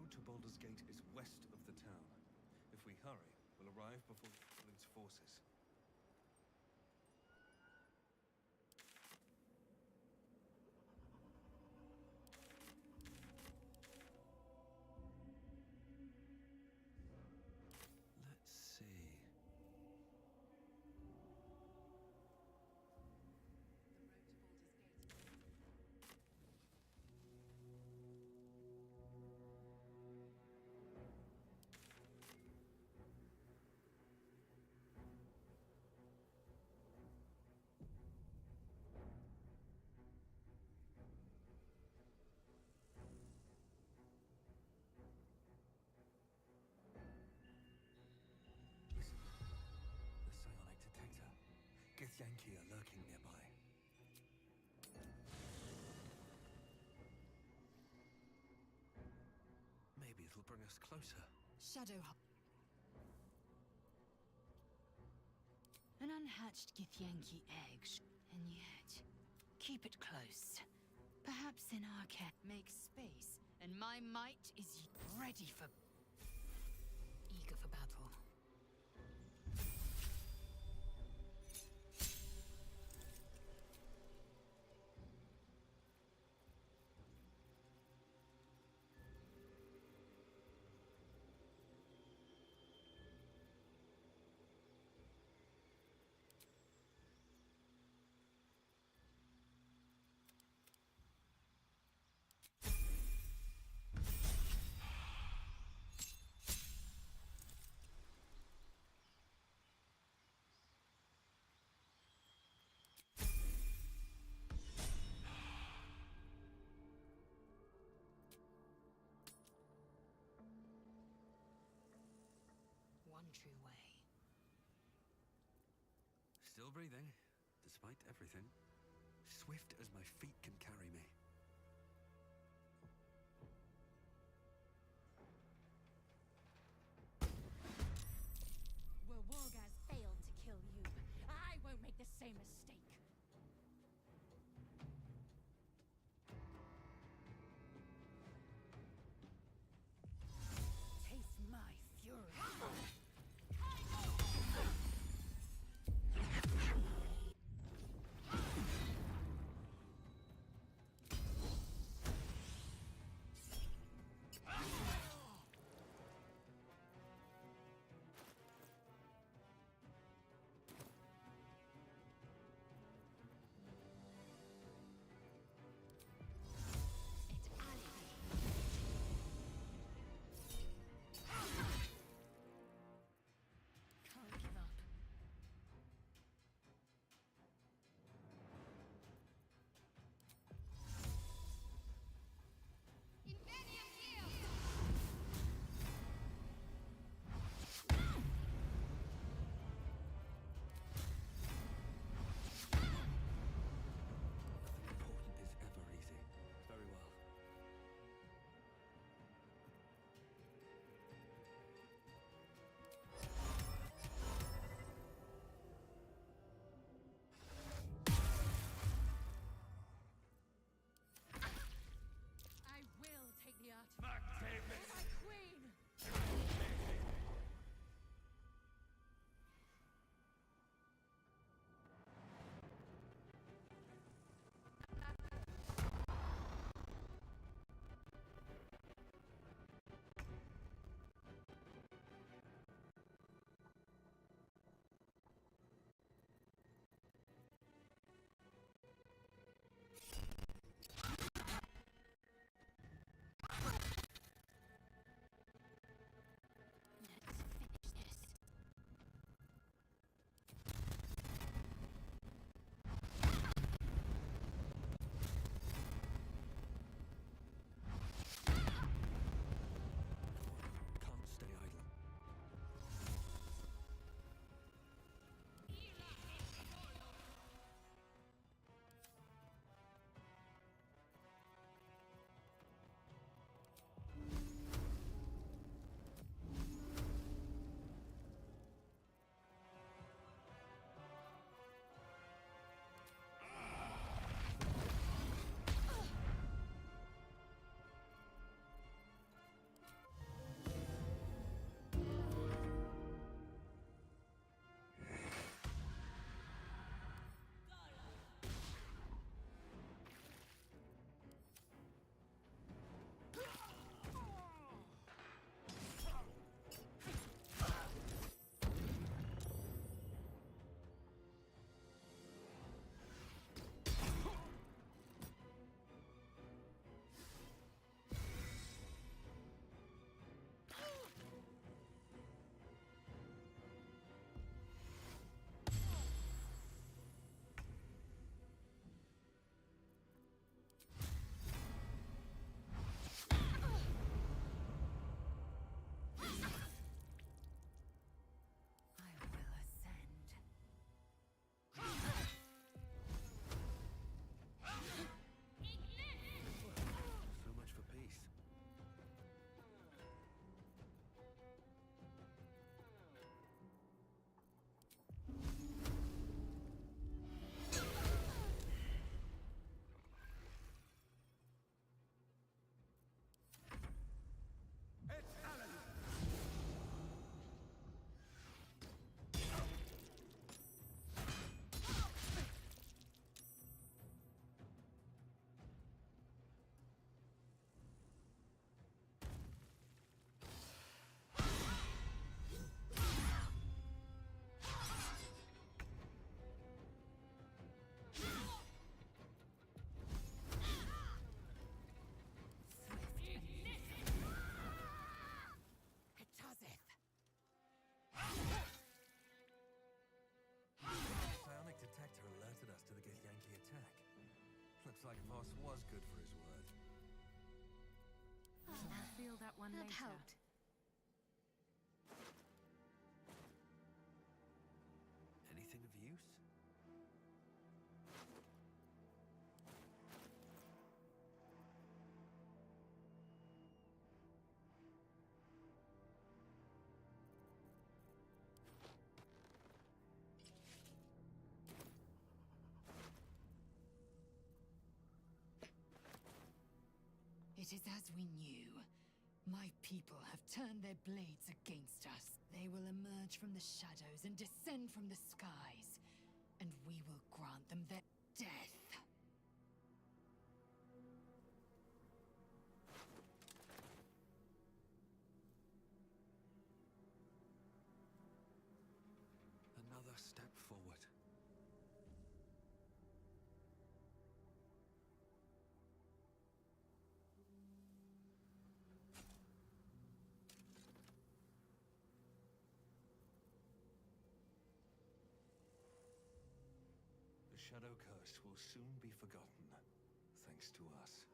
road to Baldur's Gate is west of the town. If we hurry, we'll arrive before the Goblin's forces. Let's see. Listen. The psionic detector. Githyanki are lurking nearby. Maybe it'll bring us closer. Shadow. An unhatched Githyanki egg. And yet, keep it close. Perhaps in our care. Make space, and my might is ready for. Eager for battle. One true way. Still breathing, despite everything. Swift as my feet can carry me. Where Wargaz failed to kill you, I won't make the same mistake. Taste my fury. that one That later. helped. Anything of use? It is as we knew. My people have turned their blades against us. They will emerge from the shadows and descend from the skies, and we will grant them their death. Another step forward. The Shadow Curse will soon be forgotten, thanks to us.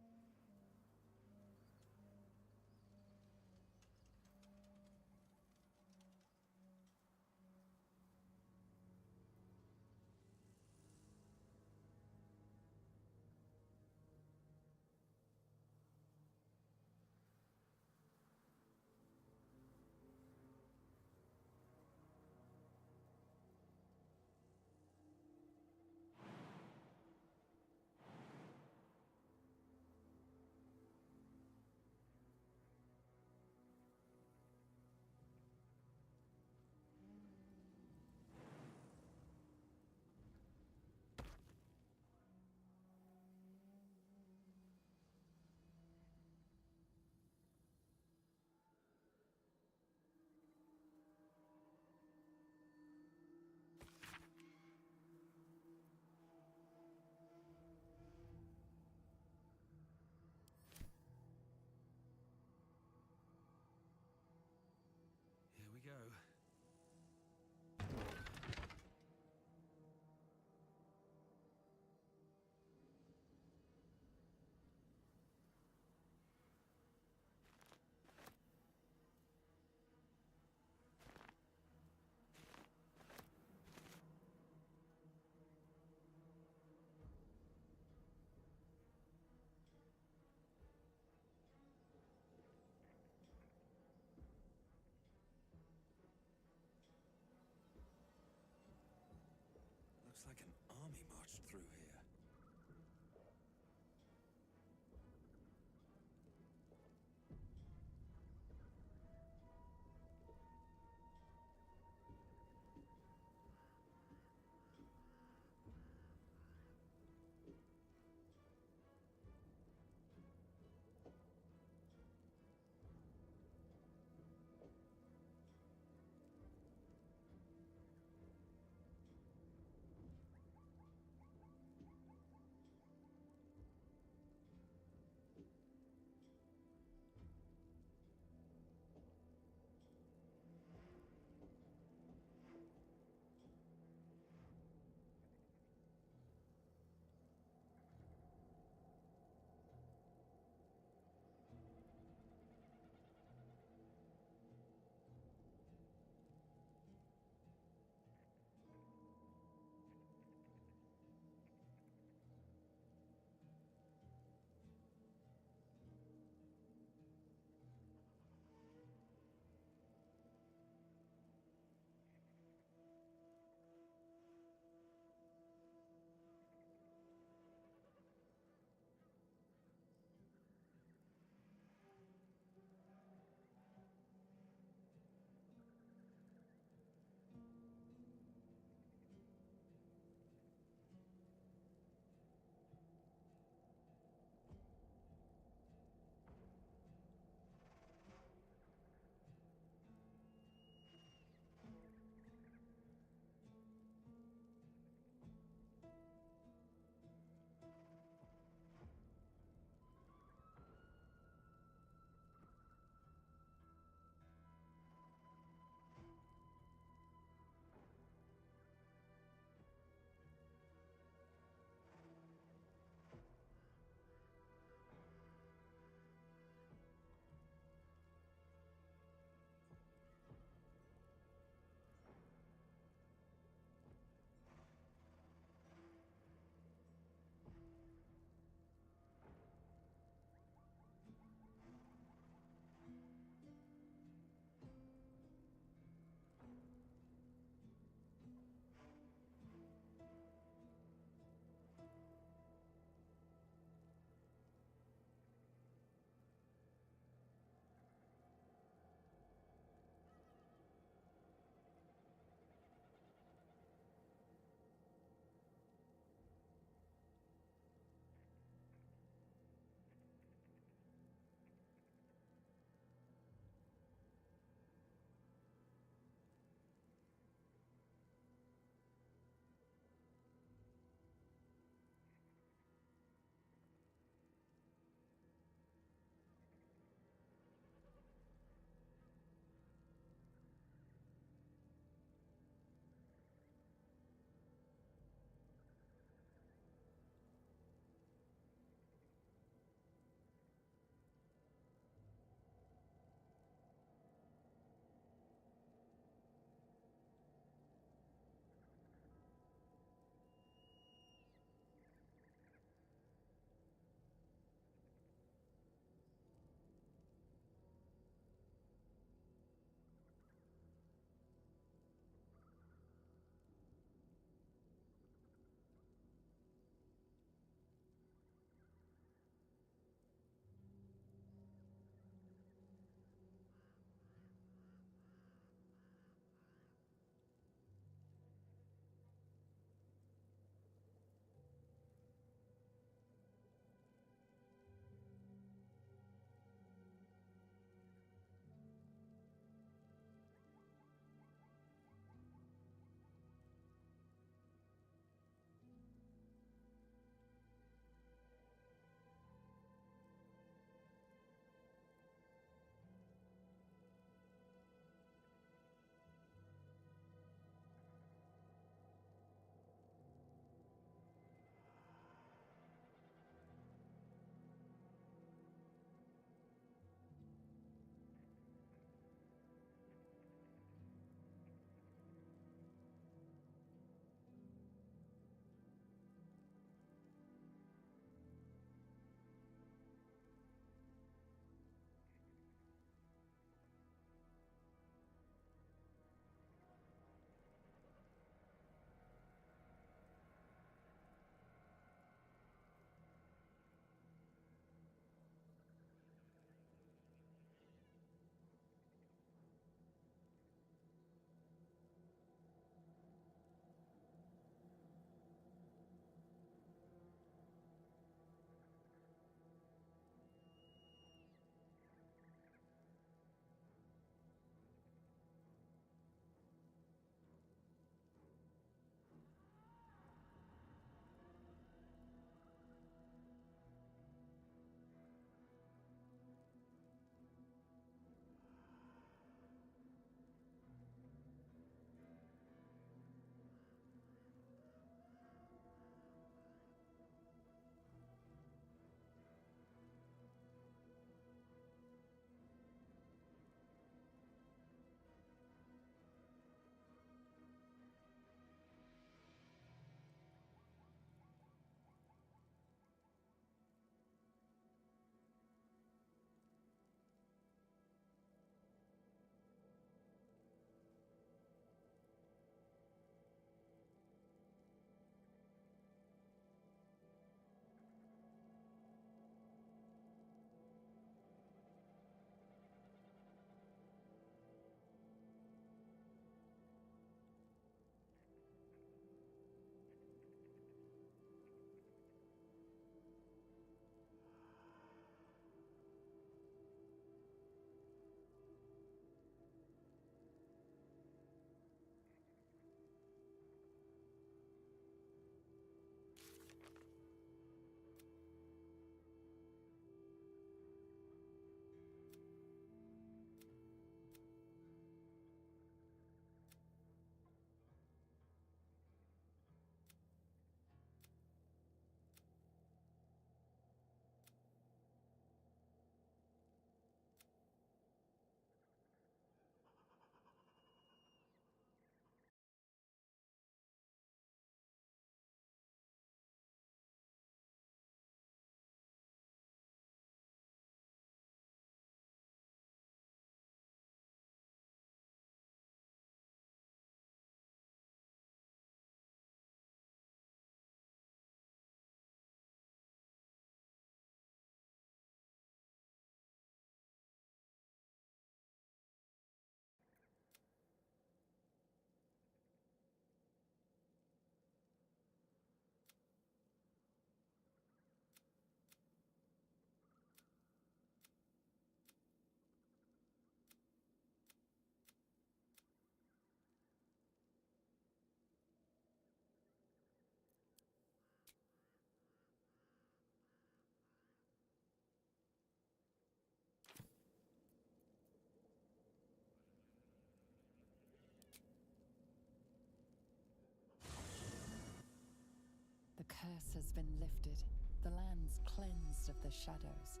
curse has been lifted, the land's cleansed of the shadows.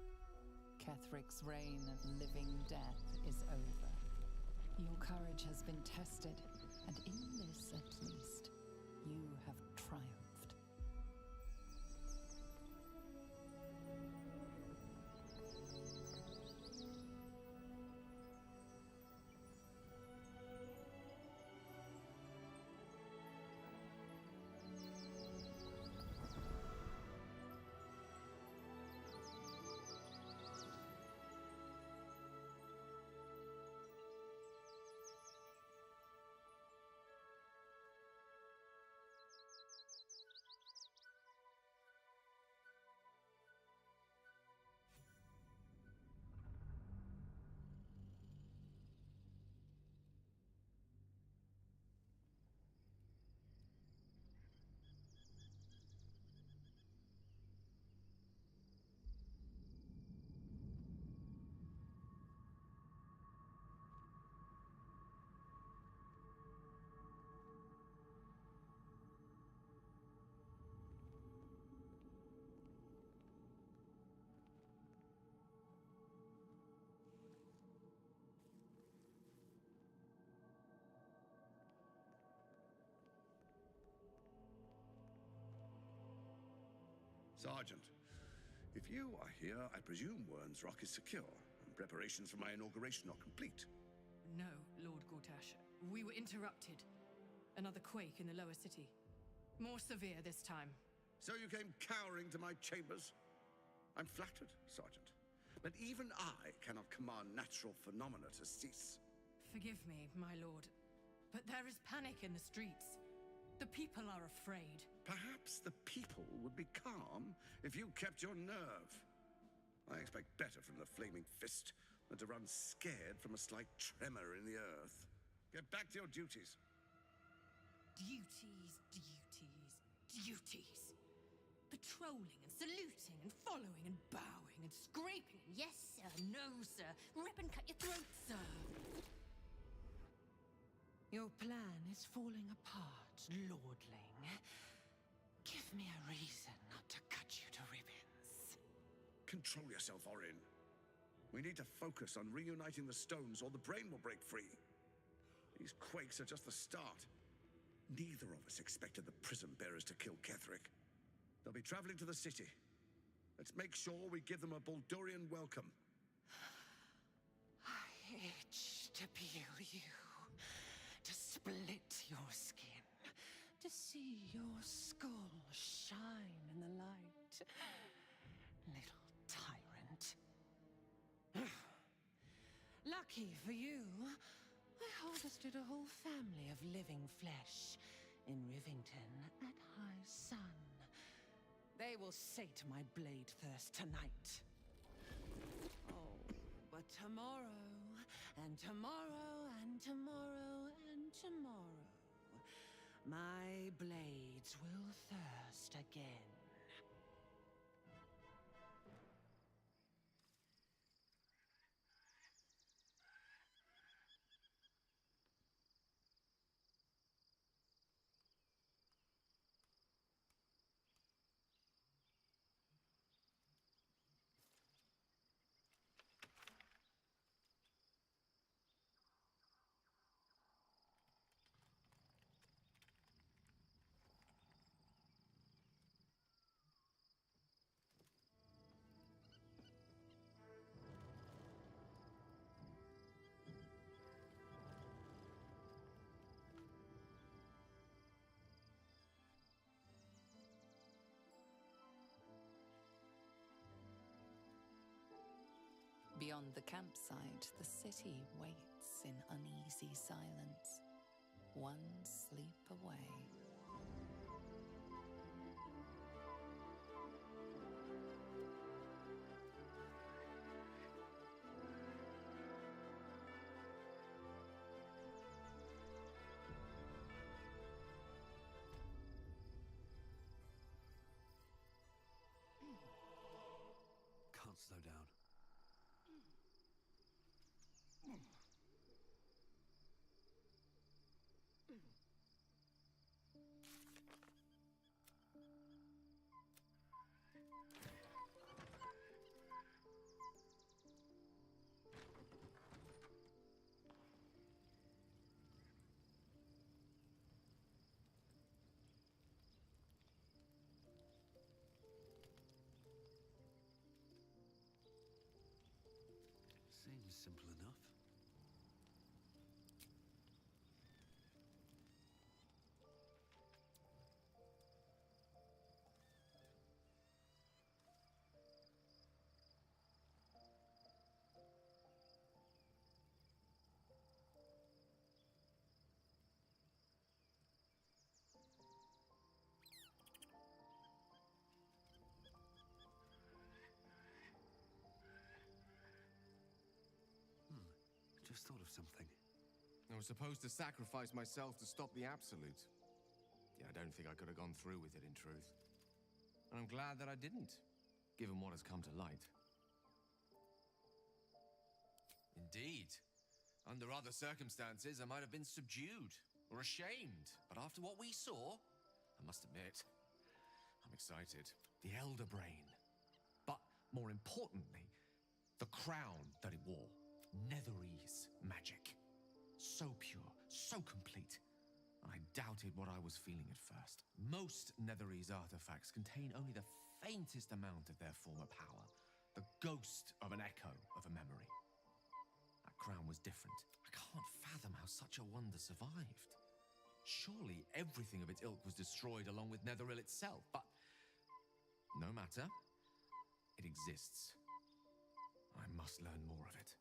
Kethric's reign of living death is over. Your courage has been tested, and in this at least, you have triumphed. Sergeant, if you are here, I presume Wern's Rock is secure, and preparations for my inauguration are complete. No, Lord Gortash. We were interrupted. Another quake in the lower city. More severe this time. So you came cowering to my chambers? I'm flattered, Sergeant. But even I cannot command natural phenomena to cease. Forgive me, my lord, but there is panic in the streets. The people are afraid. Perhaps the people would be calm if you kept your nerve. I expect better from the Flaming Fist than to run scared from a slight tremor in the earth. Get back to your duties. Duties. Patrolling and saluting and following and bowing and scraping. Yes, sir. No, sir. Rip and cut your throat, sir. Your plan is falling apart, lordling. Give me a reason not to cut you to ribbons. Control yourself, Orin. We need to focus on reuniting the stones or the brain will break free. These quakes are just the start. Neither of us expected the prison bearers to kill Ketheric. They'll be traveling to the city. Let's make sure we give them a Baldurian welcome. I itch to peel you, to split your skin, to see your skull shine in the light. Little tyrant. Lucky for you, I harvested a whole family of living flesh in Rivington at high sun. They will sate my blade thirst tonight. Oh, but tomorrow, and tomorrow, and tomorrow, and tomorrow, my blades will thirst again. Beyond the campsite, the city waits in uneasy silence, one sleep away. Can't slow down. simple enough. Just thought of something. I was supposed to sacrifice myself to stop the Absolute. Yeah, I don't think I could have gone through with it, in truth. And I'm glad that I didn't, given what has come to light. Indeed. Under other circumstances, I might have been subdued or ashamed. But after what we saw, I must admit, I'm excited. The Elder Brain. But more importantly, the crown that it wore. Netherese magic. So pure, so complete. I doubted what I was feeling at first. Most Netherese artifacts contain only the faintest amount of their former power. The ghost of an echo of a memory. That crown was different. I can't fathom how such a wonder survived. Surely everything of its ilk was destroyed along with Netheril itself, but no matter. It exists. I must learn more of it.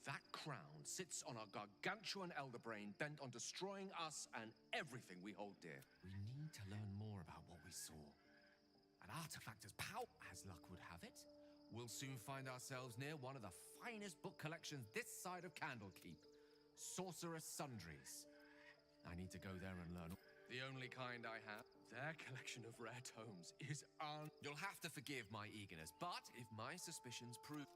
That crown sits on a gargantuan elder brain bent on destroying us and everything we hold dear. We need to learn more about what we saw. An artifact as powerful as luck would have it, we'll soon find ourselves near one of the finest book collections this side of Candlekeep. Sorceress Sundries. I need to go there and learn. The only kind I have. Their collection of rare tomes is You'll have to forgive my eagerness, but if my suspicions prove...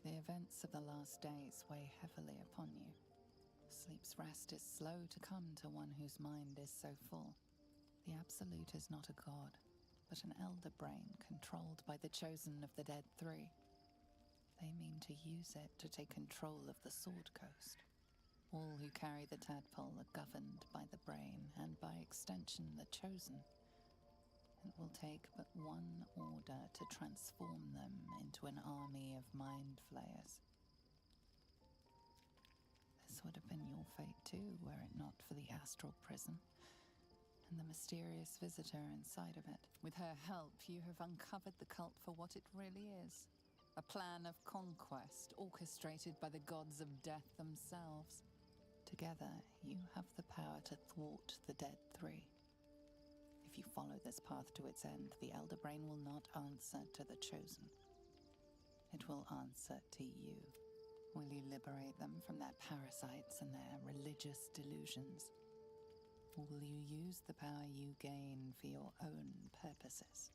The events of the last days weigh heavily upon you. Sleep's rest is slow to come to one whose mind is so full. The Absolute is not a god, but an elder brain controlled by the chosen of the Dead Three. They mean to use it to take control of the Sword Coast. All who carry the tadpole are governed by the brain, and by extension the chosen. It will take but one order to transform them into an army of mind flayers. This would have been your fate too, were it not for the astral prison and the mysterious visitor inside of it. With her help, you have uncovered the cult for what it really is. A plan of conquest orchestrated by the gods of death themselves. Together, you have the power to thwart the Dead Three. If you follow this path to its end, the Elder Brain will not answer to the Chosen. It will answer to you. Will you liberate them from their parasites and their religious delusions? Or will you use the power you gain for your own purposes?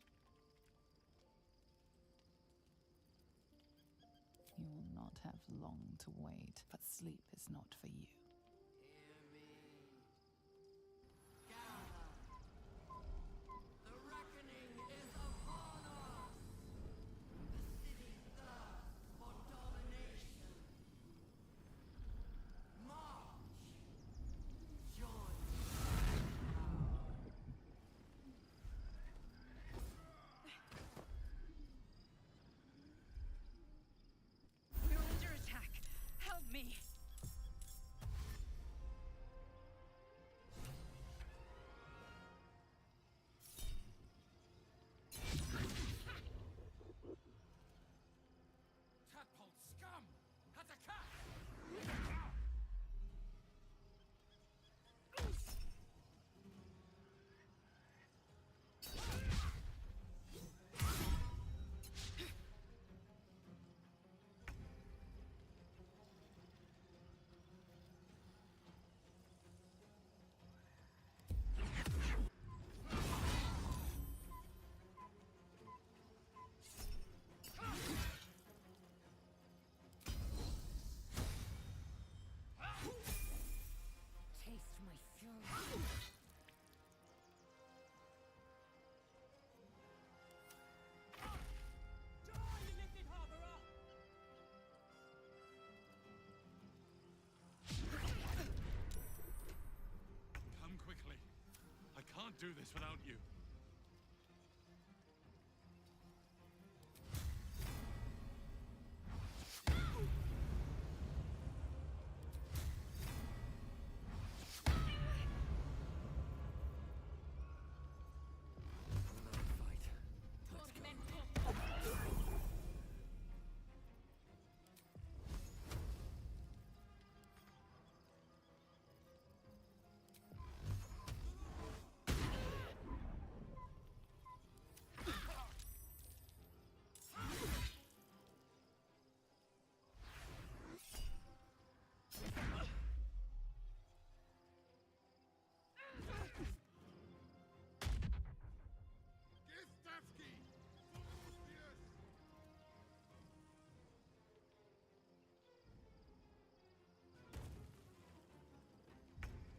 You will not have long to wait, but sleep is not for you. this without you.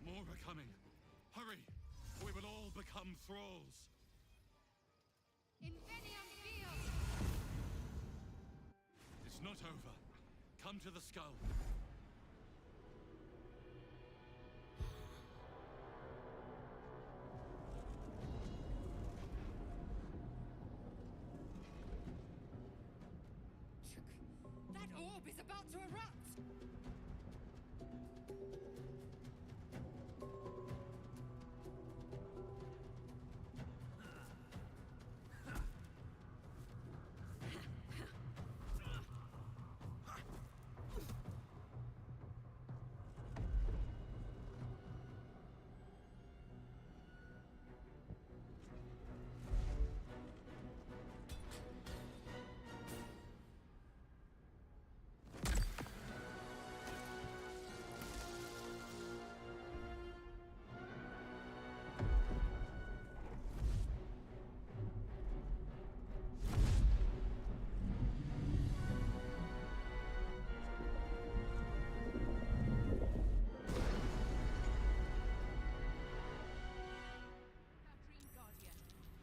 More are coming. Hurry, or we will all become thralls. It's not over. Come to the skull. That orb is about to erupt!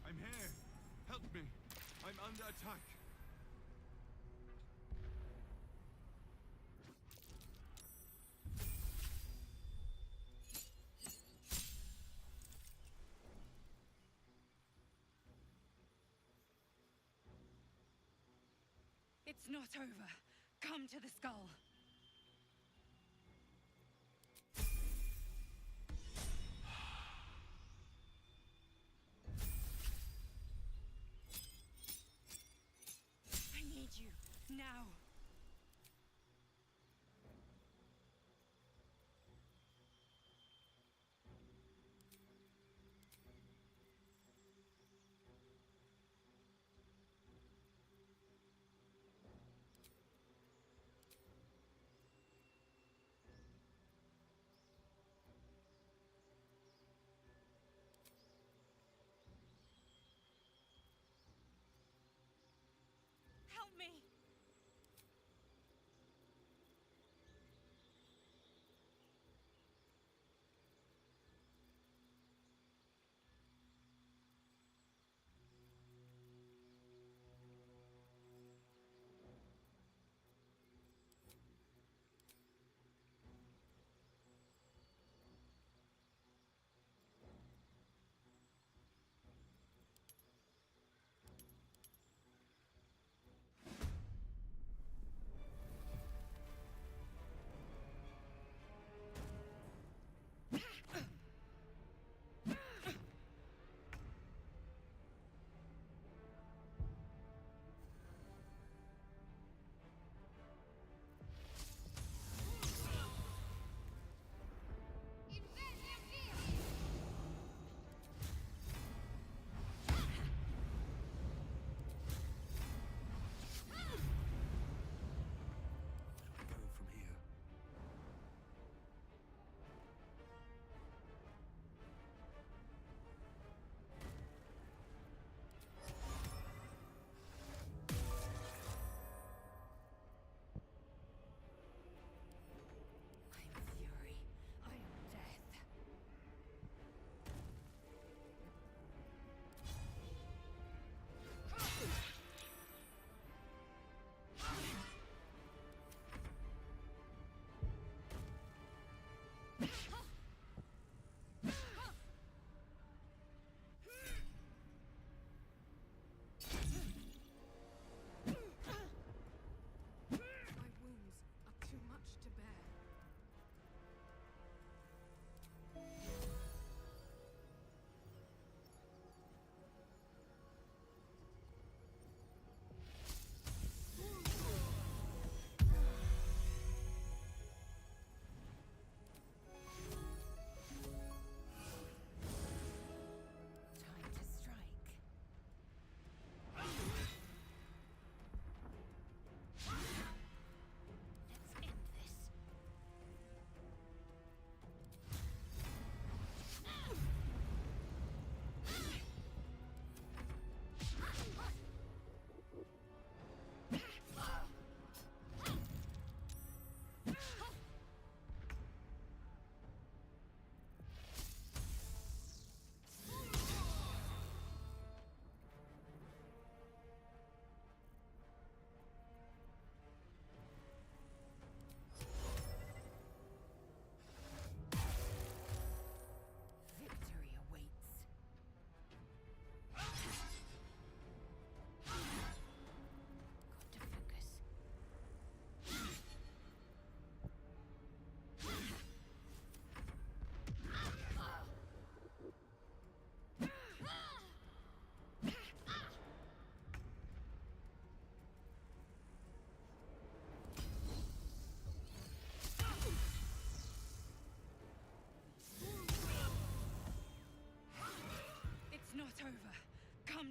I'm here. Help me. I'm under attack. It's not over. Come to the skull. I need you now.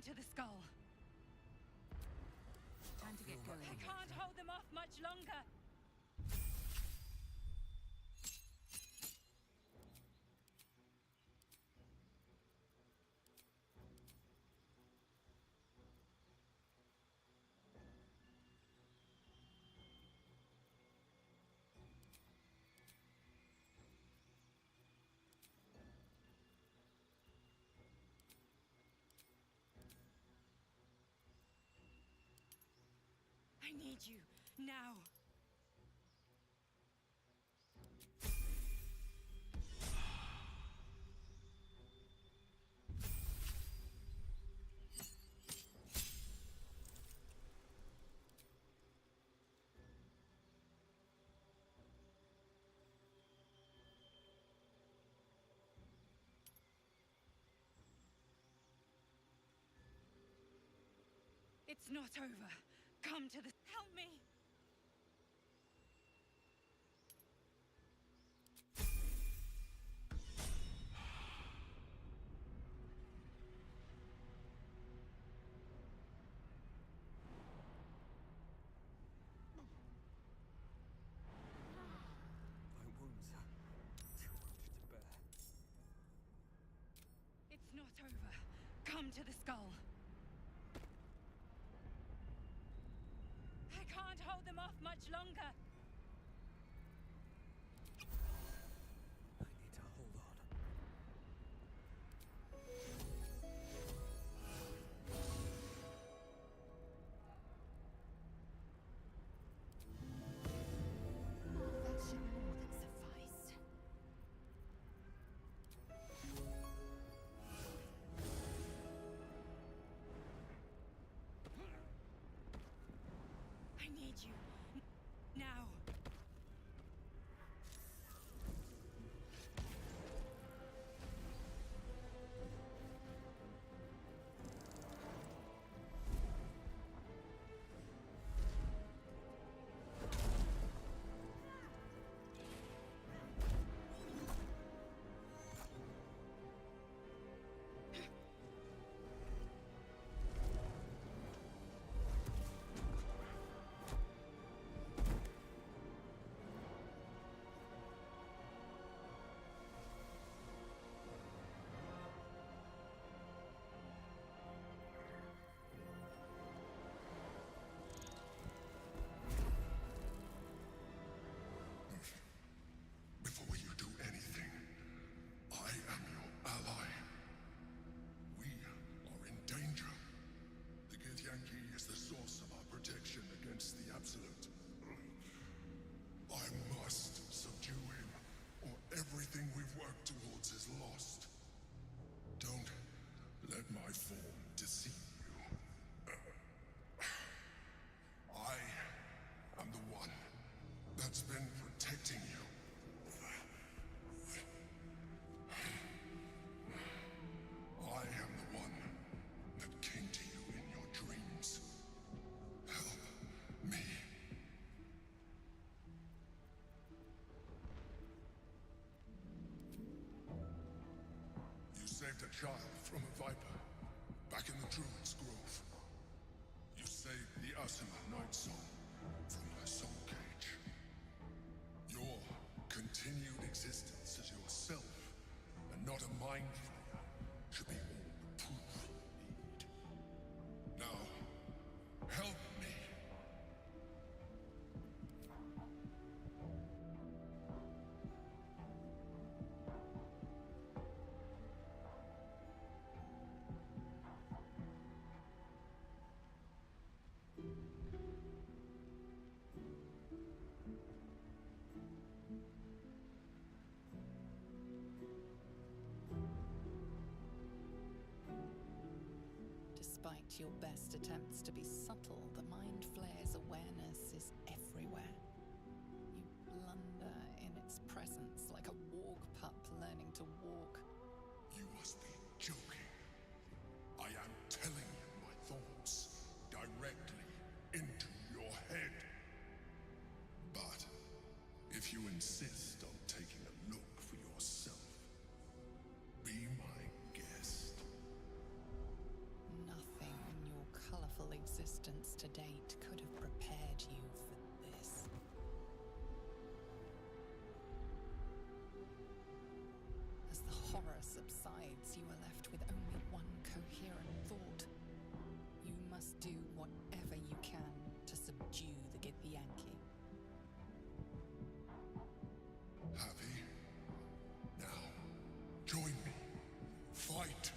to the skull. Time to get going. I can't hold them off much longer. I need you, now. It's not over. Come to the... Help me! My wounds are too much to bear. It's not over. Come to the skull. I can't hold them off much longer. I need to hold on. That should more than suffice. I need you. Now. Before you do anything, I am your ally. We are in danger. The Githyanki is the source of our protection against the Absolute. I must subdue him, or everything we've worked towards is lost. Don't let my form deceive you. I am the one that's been protecting you. I am the one that came to you in your dreams. Help me. You saved a child from a viper back in the Druid's Grove. You saved the Asima Night Song from her soul cage. Your continued existence as yourself and not a mind flayer should be all the proof you need. Now, help me. Despite your best attempts to be subtle, the Mind Flayer's awareness is everywhere. You blunder in its presence like a warg pup learning to walk. You must be joking. I am telling you my thoughts directly into your head. But if you insist on taking a look for yourself, be my guest. Nothing to date could have prepared you for this. As the horror subsides, you are left with only one coherent thought. You must do whatever you can to subdue the Githyanki. Happy? Now, join me. Fight!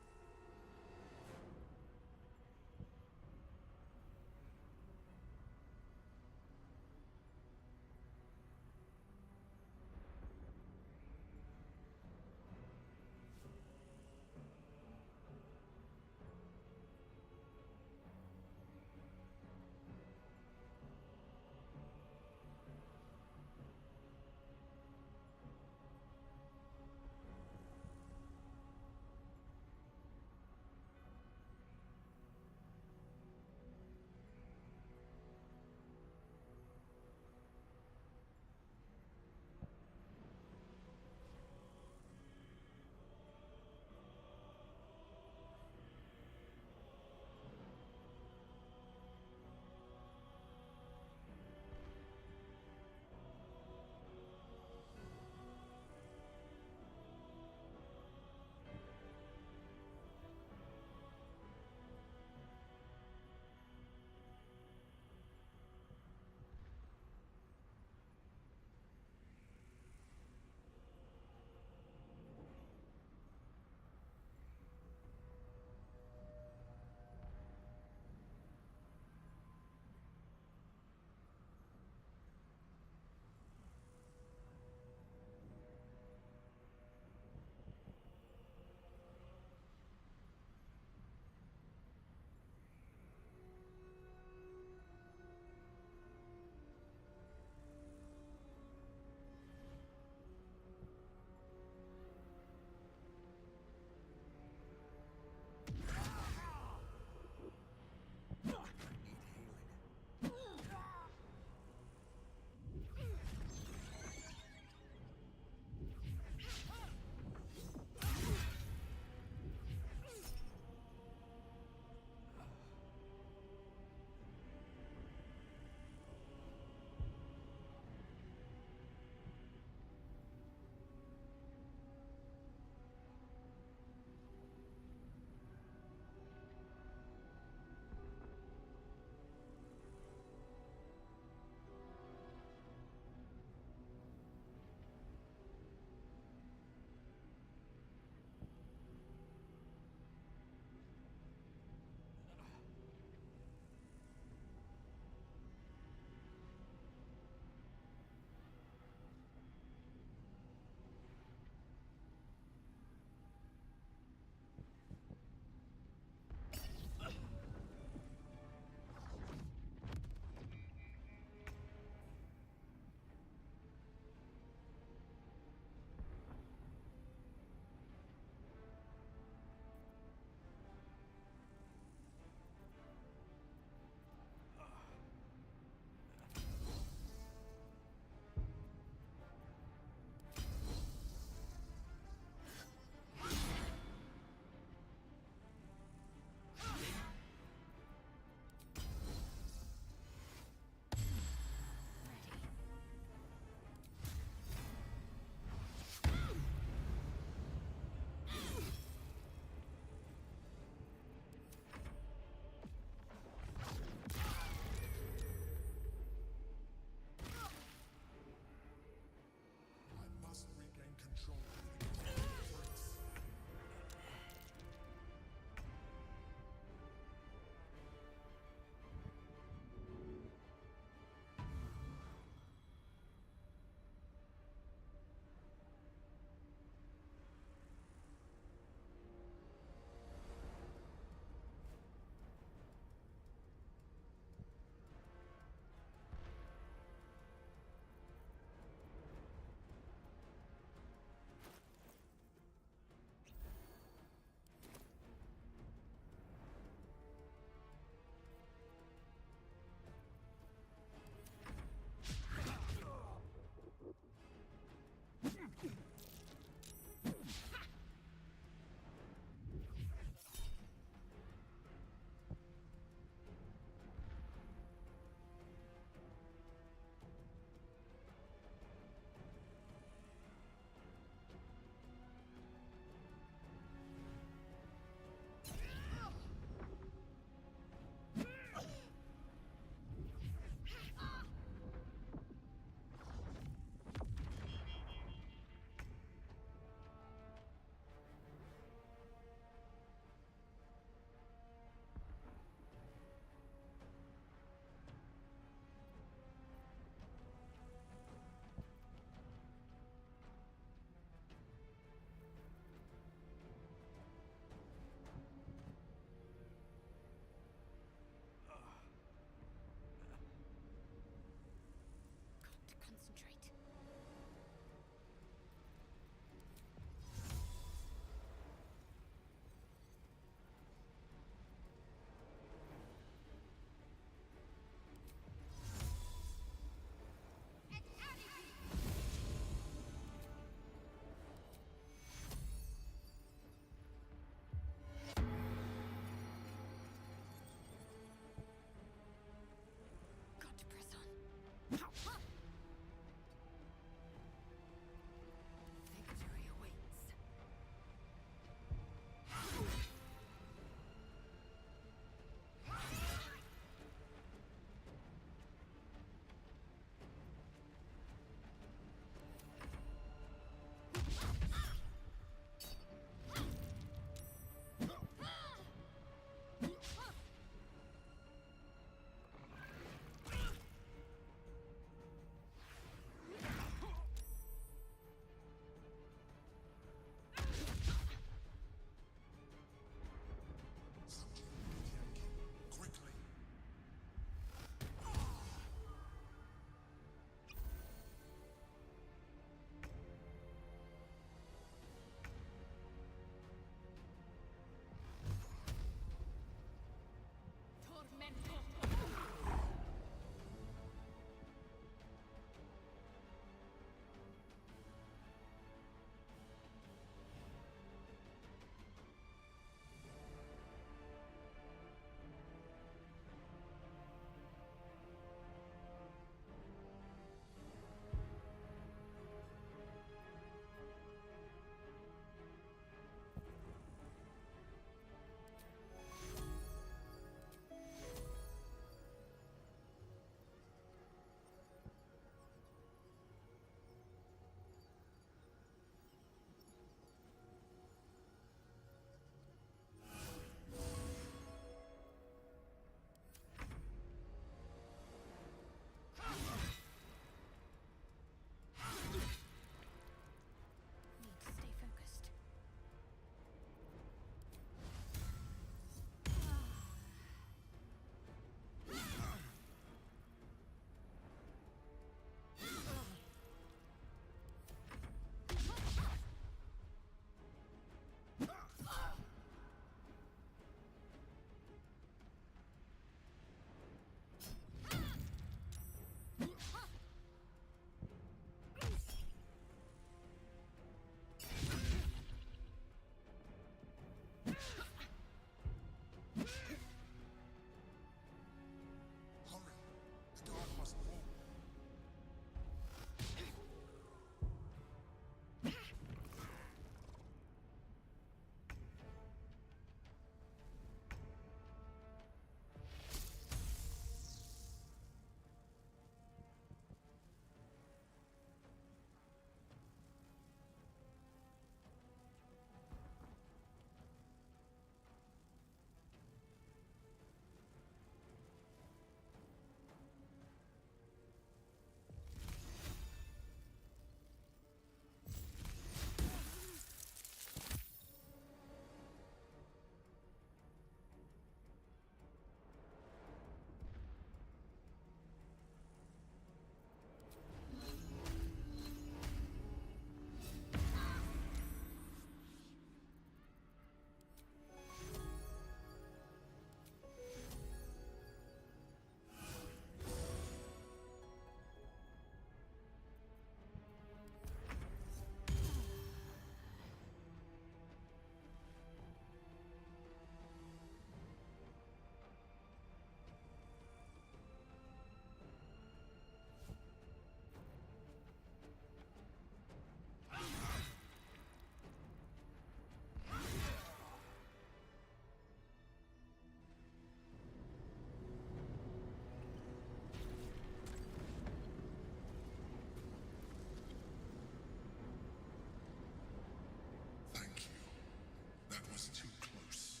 perhaps too close.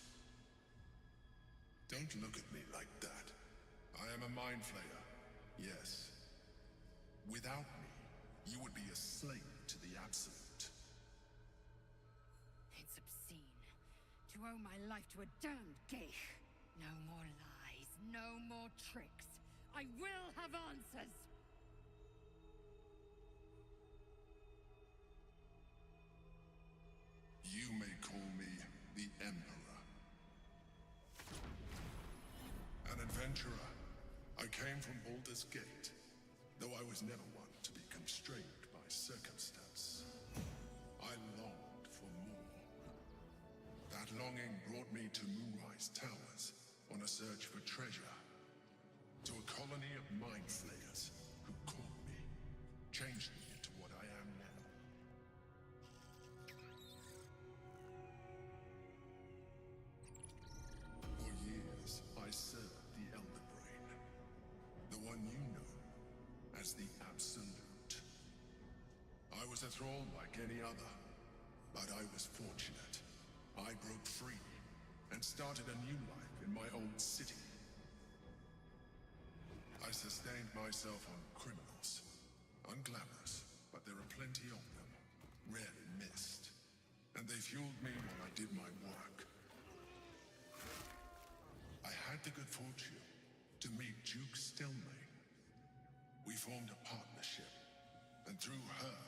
Don't look at me like that. I am a mind flayer, yes. Without me, you would be a slave to the Absolute. It's obscene to owe my life to a damned geich. No more lies, no more tricks. I will have answers! You may call me the Emperor. An adventurer. I came from Baldur's Gate, though I was never one to be constrained by circumstance. I longed for more. That longing brought me to Moonrise Towers on a search for treasure. To a colony of mind flayers who caught me, changed me into what I am now. For years, I served the Elder Brain, the one you know as the Absolute. I was a thrall like any other, but I was fortunate. I broke free and started a new life in my old city. I sustained myself on criminals. Unglamorous, but there are plenty of them, rarely missed. And they fueled me while I did my work. I had the good fortune to meet Duke Stelmane. We formed a partnership, and through her,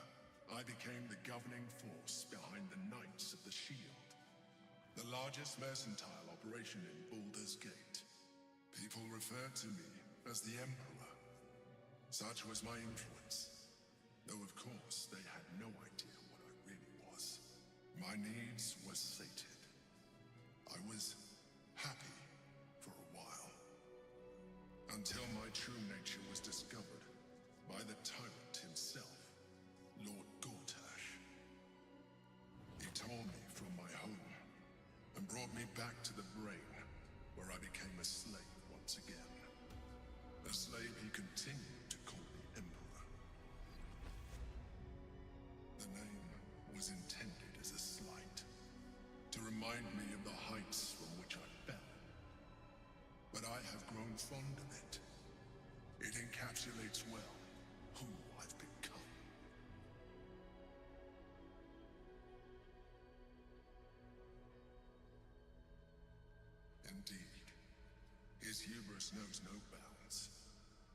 I became the governing force behind the Knights of the Shield, the largest mercantile operation in Baldur's Gate. People referred to me as the Emperor. Such was my influence, though of course they had no idea what I really was. My needs were sated. I was happy for a while, until my true nature was discovered by the tyrant himself, Lord Gortash. He tore me from my home and brought me back to the Brain, where I became a slave once again. A slave he continued to call the Emperor. The name was intended as a slight, to remind me of the heights from which I fell. But I have grown fond of it. It encapsulates well who I've become. Indeed, his hubris knows no bounds.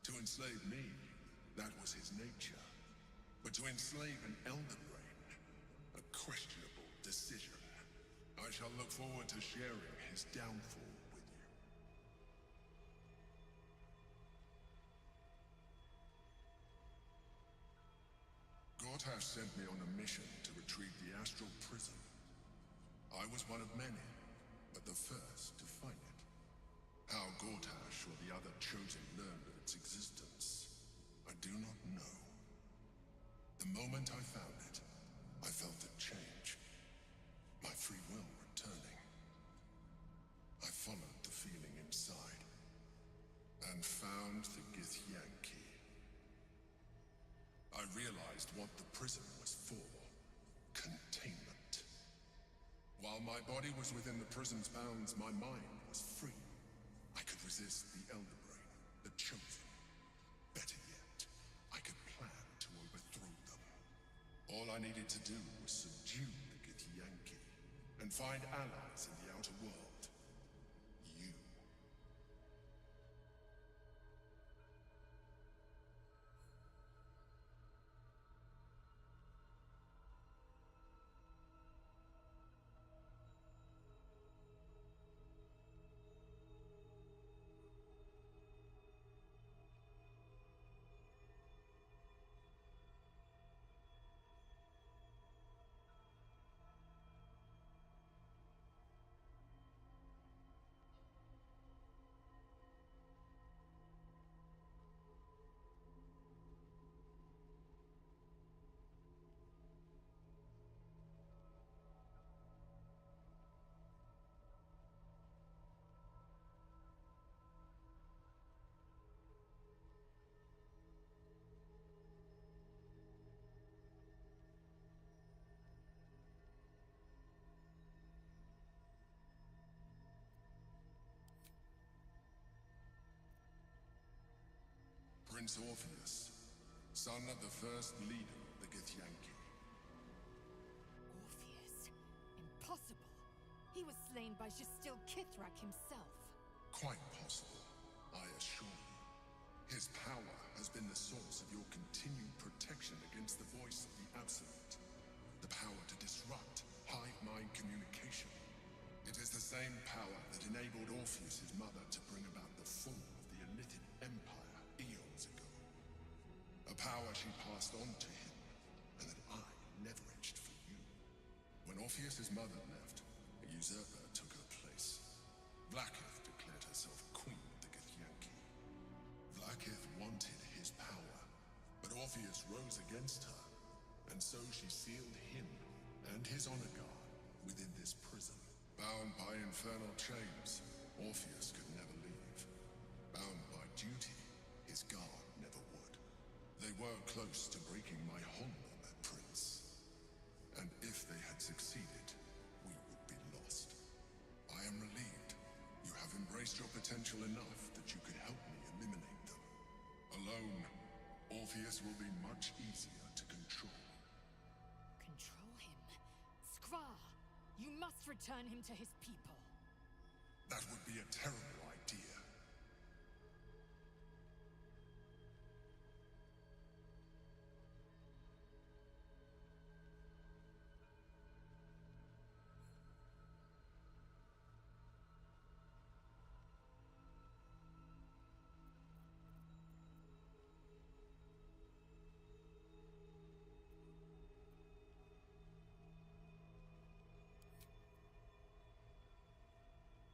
To enslave me, that was his nature. But to enslave an Elder Brain, a questionable decision. I shall look forward to sharing his downfall with you. Gortash sent me on a mission to retrieve the Astral Prison. I was one of many, but the first to find it. How Gortash or the other Chosen learned of its existence, I do not know. The moment I found it, I felt a change. My free will returning. I followed the feeling inside, and found the Githyanki. I realized what the prison was for. Containment. While my body was within the prison's bounds, my mind was free. I could resist the Elder Brain, the Chosen. Better yet, I could plan to overthrow them. All I needed to do was subdue the Githyanki, and find allies in the outer world. You. Prince Orpheus, son of the first leader of the Githyanki. Orpheus? Impossible. He was slain by Justil Kithrak himself. Quite possible, I assure you. His power has been the source of your continued protection against the voice of the Absolute. The power to disrupt hive-mind communication. It is the same power that enabled Orpheus's mother to bring about the fall of the Illithid Empire eons ago. A power she passed on to him, and that I leveraged for you. When Orpheus's mother left, a usurper took her place. Vlaakith declared herself queen of the Githyanki. Vlaakith wanted his power, but Orpheus rose against her, and so she sealed him and his honor guard within this prison. Bound by infernal chains, Orpheus could never leave. Bound by duty, his guard never would. They were close to breaking my hold on that prince. And if they had succeeded, we would be lost. I am relieved. You have embraced your potential enough that you could help me eliminate them. Alone, Orpheus will be much easier to control. Control him? Skrar! You must return him to his people. That would be a terrible idea.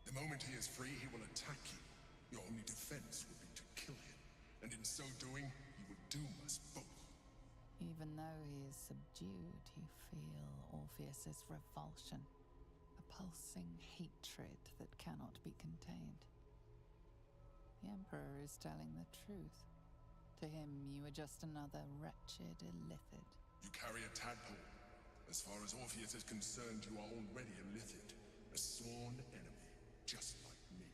The moment he is free, he will attack you. Your only defense will be to kill him. And in so doing, he will doom us both. Even though he is subdued, you feel Orpheus's revulsion. A pulsing hatred that cannot be contained. The Emperor is telling the truth. To him, you are just another wretched Illithid. You carry a tadpole. As far as Orpheus is concerned, you are already a Illithid. A sworn enemy. Just like me.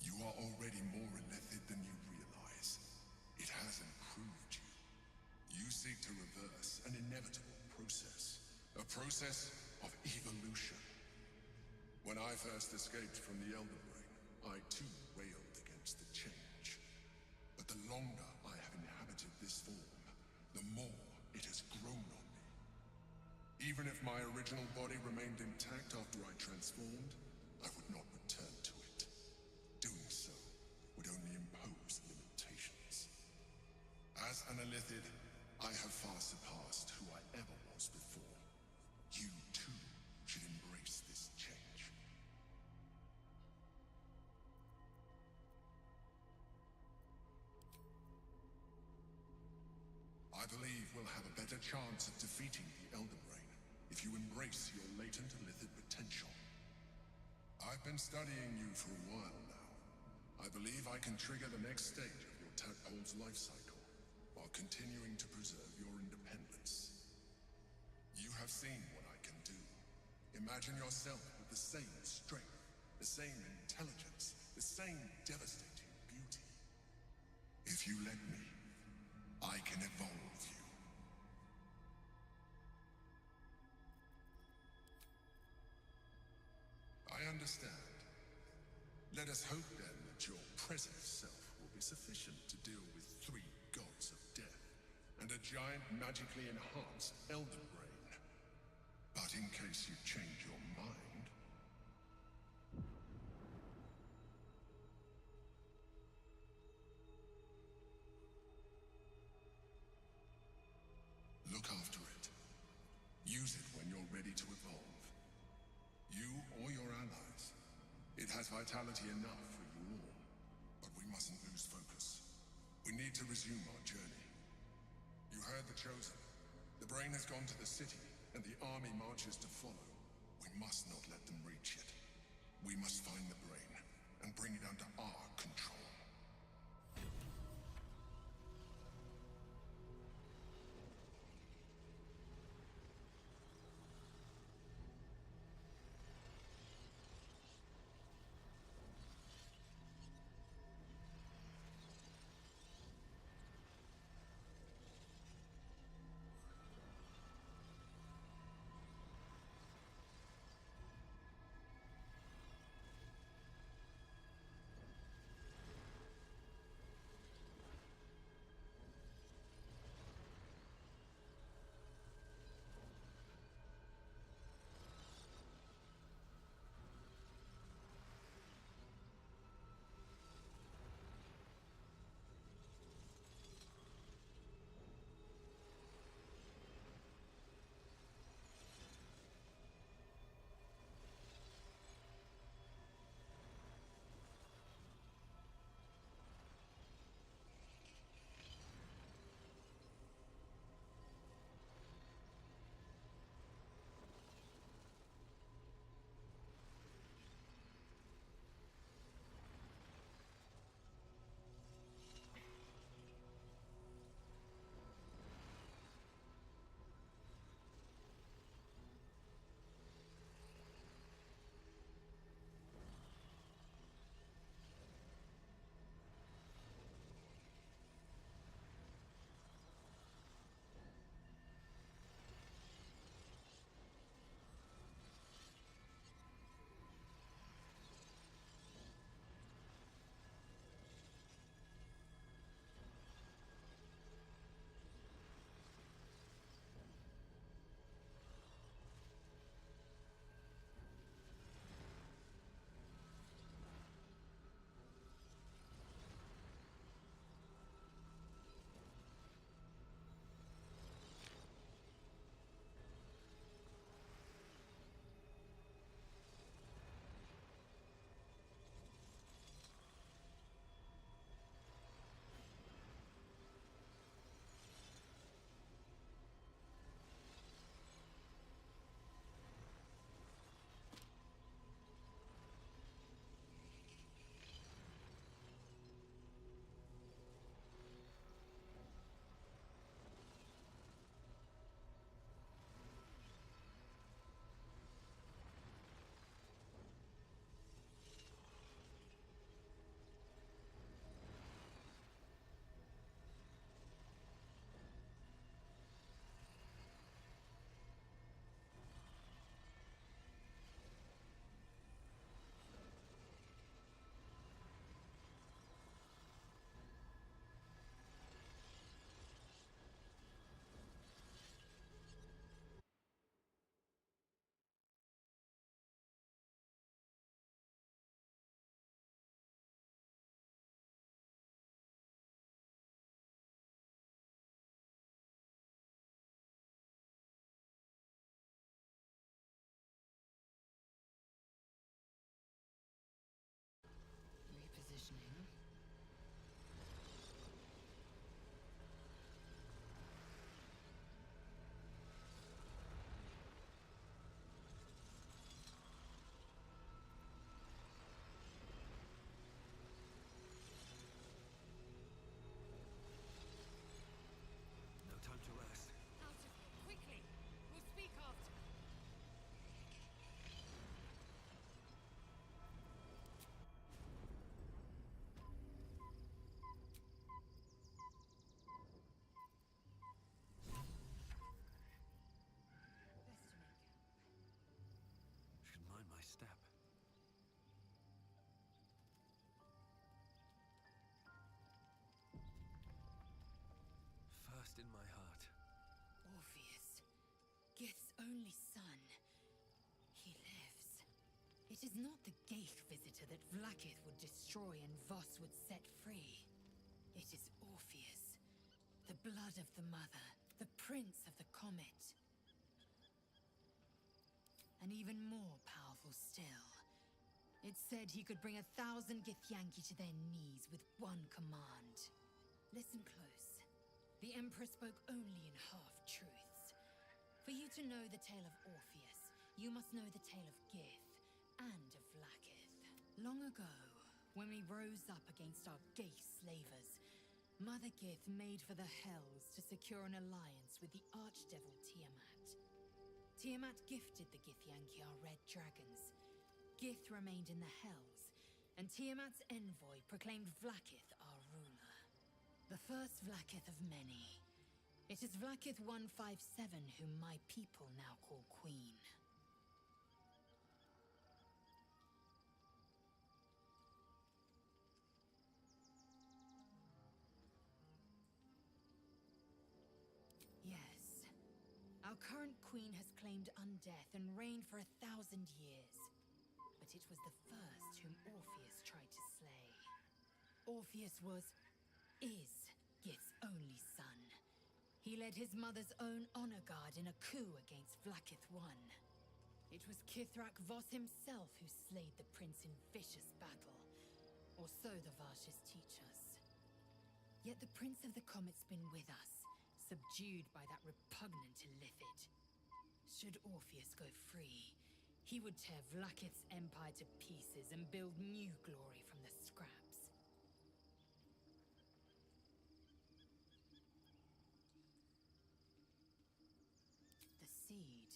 You are already more Illithid than you realize. It has improved you. You seek to reverse an inevitable process. A process of evolution. When I first escaped from the Elder Brain, I too railed against the change. But the longer I have inhabited this form, the more it has grown on me. Even if my original body remained intact after I transformed, I would not return to it. Doing so would only impose limitations. As an Illithid, I have far surpassed who I ever was before. You too should embrace this change. I believe we'll have a better chance of defeating the Elder Brain if you embrace your latent Illithid potential. I've been studying you for a while now. I believe I can trigger the next stage of your tadpole's life cycle, while continuing to preserve your independence. You have seen what I can do. Imagine yourself with the same strength, the same intelligence, the same devastating beauty. If you let me, I can evolve you. I understand. Let us hope then that your present self will be sufficient to deal with 3 gods of death and a giant magically enhanced Elder Brain. But in case you change your mind... Look after it. Use it when you're ready to evolve. You or your allies. It has vitality enough for you all. But we mustn't lose focus. We need to resume our journey. You heard the Chosen. The Brain has gone to the city, and the army marches to follow. We must not let them reach it. We must find the Brain, and bring it under our control. in my heart. Orpheus, Gith's only son. He lives. It is not the Geich visitor that Vlaakith would destroy and Voss would set free. It is Orpheus, the blood of the mother, the prince of the comet. And even more powerful still. It said he could bring 1,000 Githyanki to their knees with one command. Listen close. The Emperor spoke only in half-truths. For you to know the tale of Orpheus, you must know the tale of Gith and of Vlaakith. Long ago, when we rose up against our Geich slavers, Mother Gith made for the Hells to secure an alliance with the archdevil Tiamat. Tiamat gifted the Githyanki our red dragons. Gith remained in the Hells, and Tiamat's envoy proclaimed Vlaakith our ruler. The first Vlaakith of many. It is Vlaakith 157 whom my people now call Queen. Yes. Our current queen has claimed undeath and reigned for 1,000 years. But it was the first whom Orpheus tried to slay. Orpheus is Gith's only son. He led his mother's own honor guard in a coup against Vlaakith I. It was Kithrak Voss himself who slayed the prince in vicious battle. Or so the Varshas teach us. Yet the Prince of the Comet's been with us, subdued by that repugnant illithid. Should Orpheus go free, he would tear Vlaakith's empire to pieces and build new glory from the scraps. The seed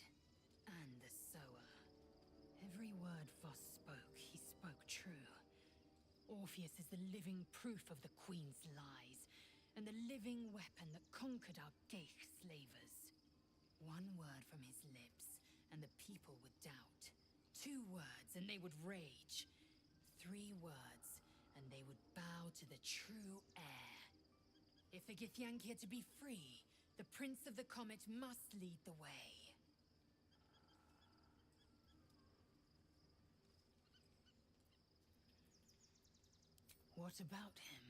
and the sower. Every word Voss spoke, he spoke true. Orpheus is the living proof of the Queen's lies, and the living weapon that conquered our Geich slavers. One word from his lips, and the people would doubt. 2 words, and they would rage. 3 words, and they would bow to the true heir. If the Githyanki are to be free, the Prince of the Comet must lead the way. What about him?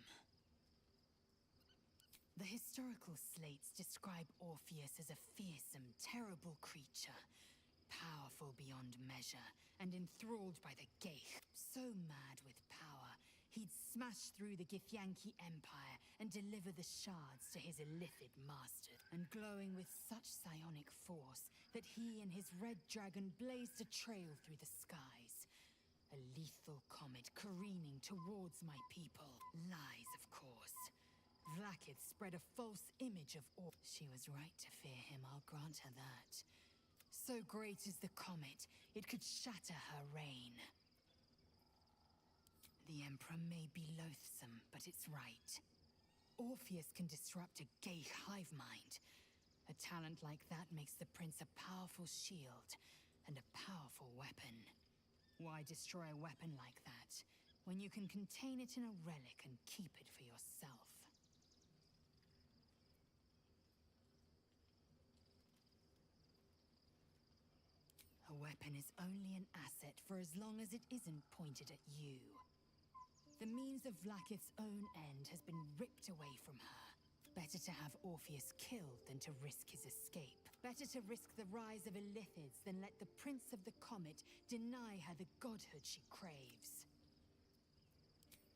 The historical slates describe Orpheus as a fearsome, terrible creature, powerful beyond measure, and enthralled by the Geich. So mad with power, he'd smash through the Githyanki Empire and deliver the shards to his illithid master, and glowing with such psionic force that he and his red dragon blazed a trail through the skies. A lethal comet careening towards my people. Lies, of course. Vlaakith spread a false image of She was right to fear him, I'll grant her that. So great is the comet, it could shatter her reign. The Emperor may be loathsome, but it's right. Orpheus can disrupt a Geich hive mind. A talent like that makes the Prince a powerful shield and a powerful weapon. Why destroy a weapon like that, when you can contain it in a relic and keep it for yourself? A weapon is only an asset for as long as it isn't pointed at you. The means of Vlaakith's own end has been ripped away from her. Better to have Orpheus killed than to risk his escape. Better to risk the rise of illithids than let the Prince of the Comet deny her the godhood she craves.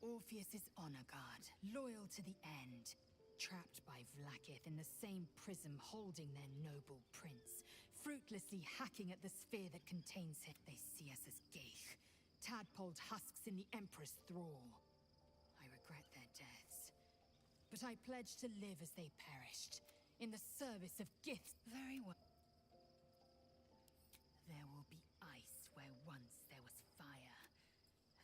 Orpheus is honor guard, loyal to the end. Trapped by Vlaakith in the same prism holding their noble prince, fruitlessly hacking at the sphere that contains him. They see us as Geich, tadpoled husks in the Emperor's thrall. I regret their deaths, but I pledge to live as they perished, in the service of Gith. Very well. There will be ice where once there was fire.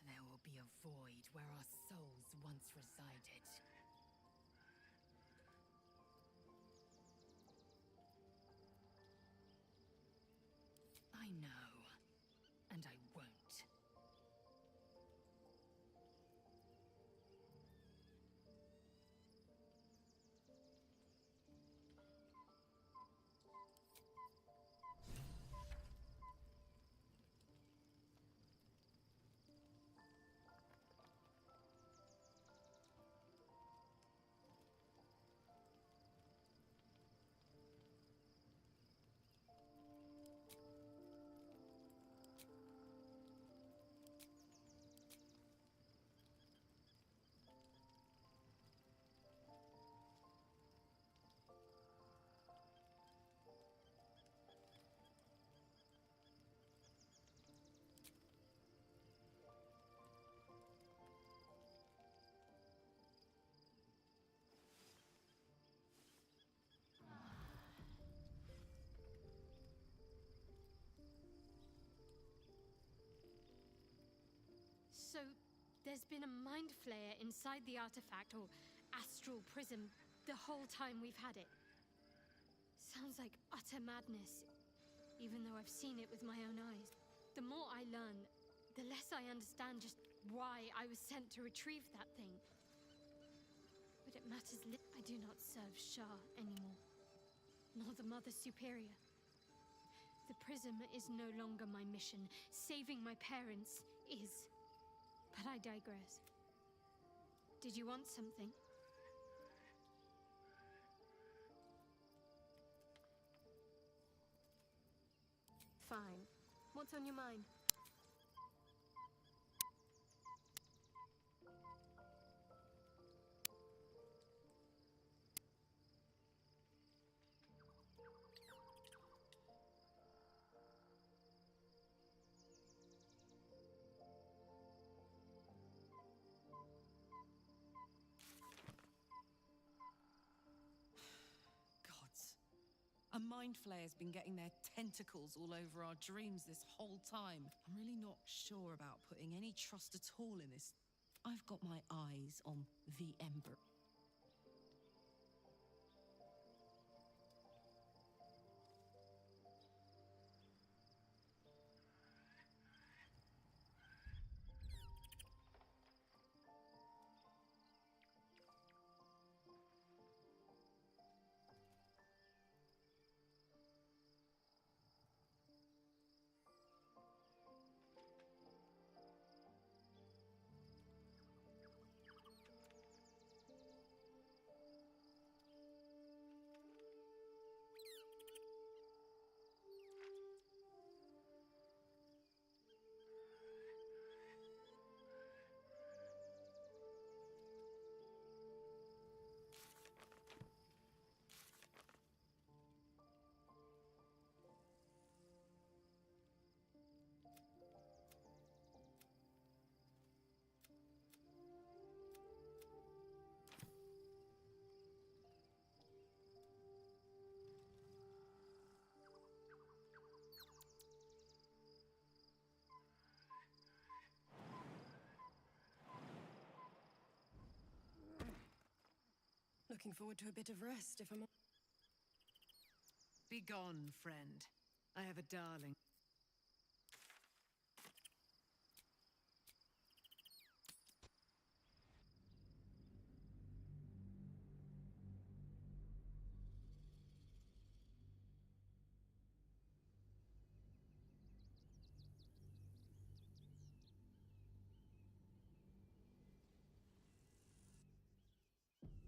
There will be a void where our souls once resided. I know, and I won't. There's been a mind flayer inside the artifact, or astral prism, the whole time we've had it. Sounds like utter madness, even though I've seen it with my own eyes. The more I learn, the less I understand just why I was sent to retrieve that thing. But it matters I do not serve Shah anymore, nor the Mother Superior. The prism is no longer my mission. Saving my parents is. But I digress. Did you want something? Fine. What's on your mind? Gods. A mind flayer's been getting their tentacles all over our dreams this whole time. I'm really not sure about putting any trust at all in this. I've got my eyes on the Ember. Looking forward to a bit of rest, if I'm... Be gone, friend. I have a darling.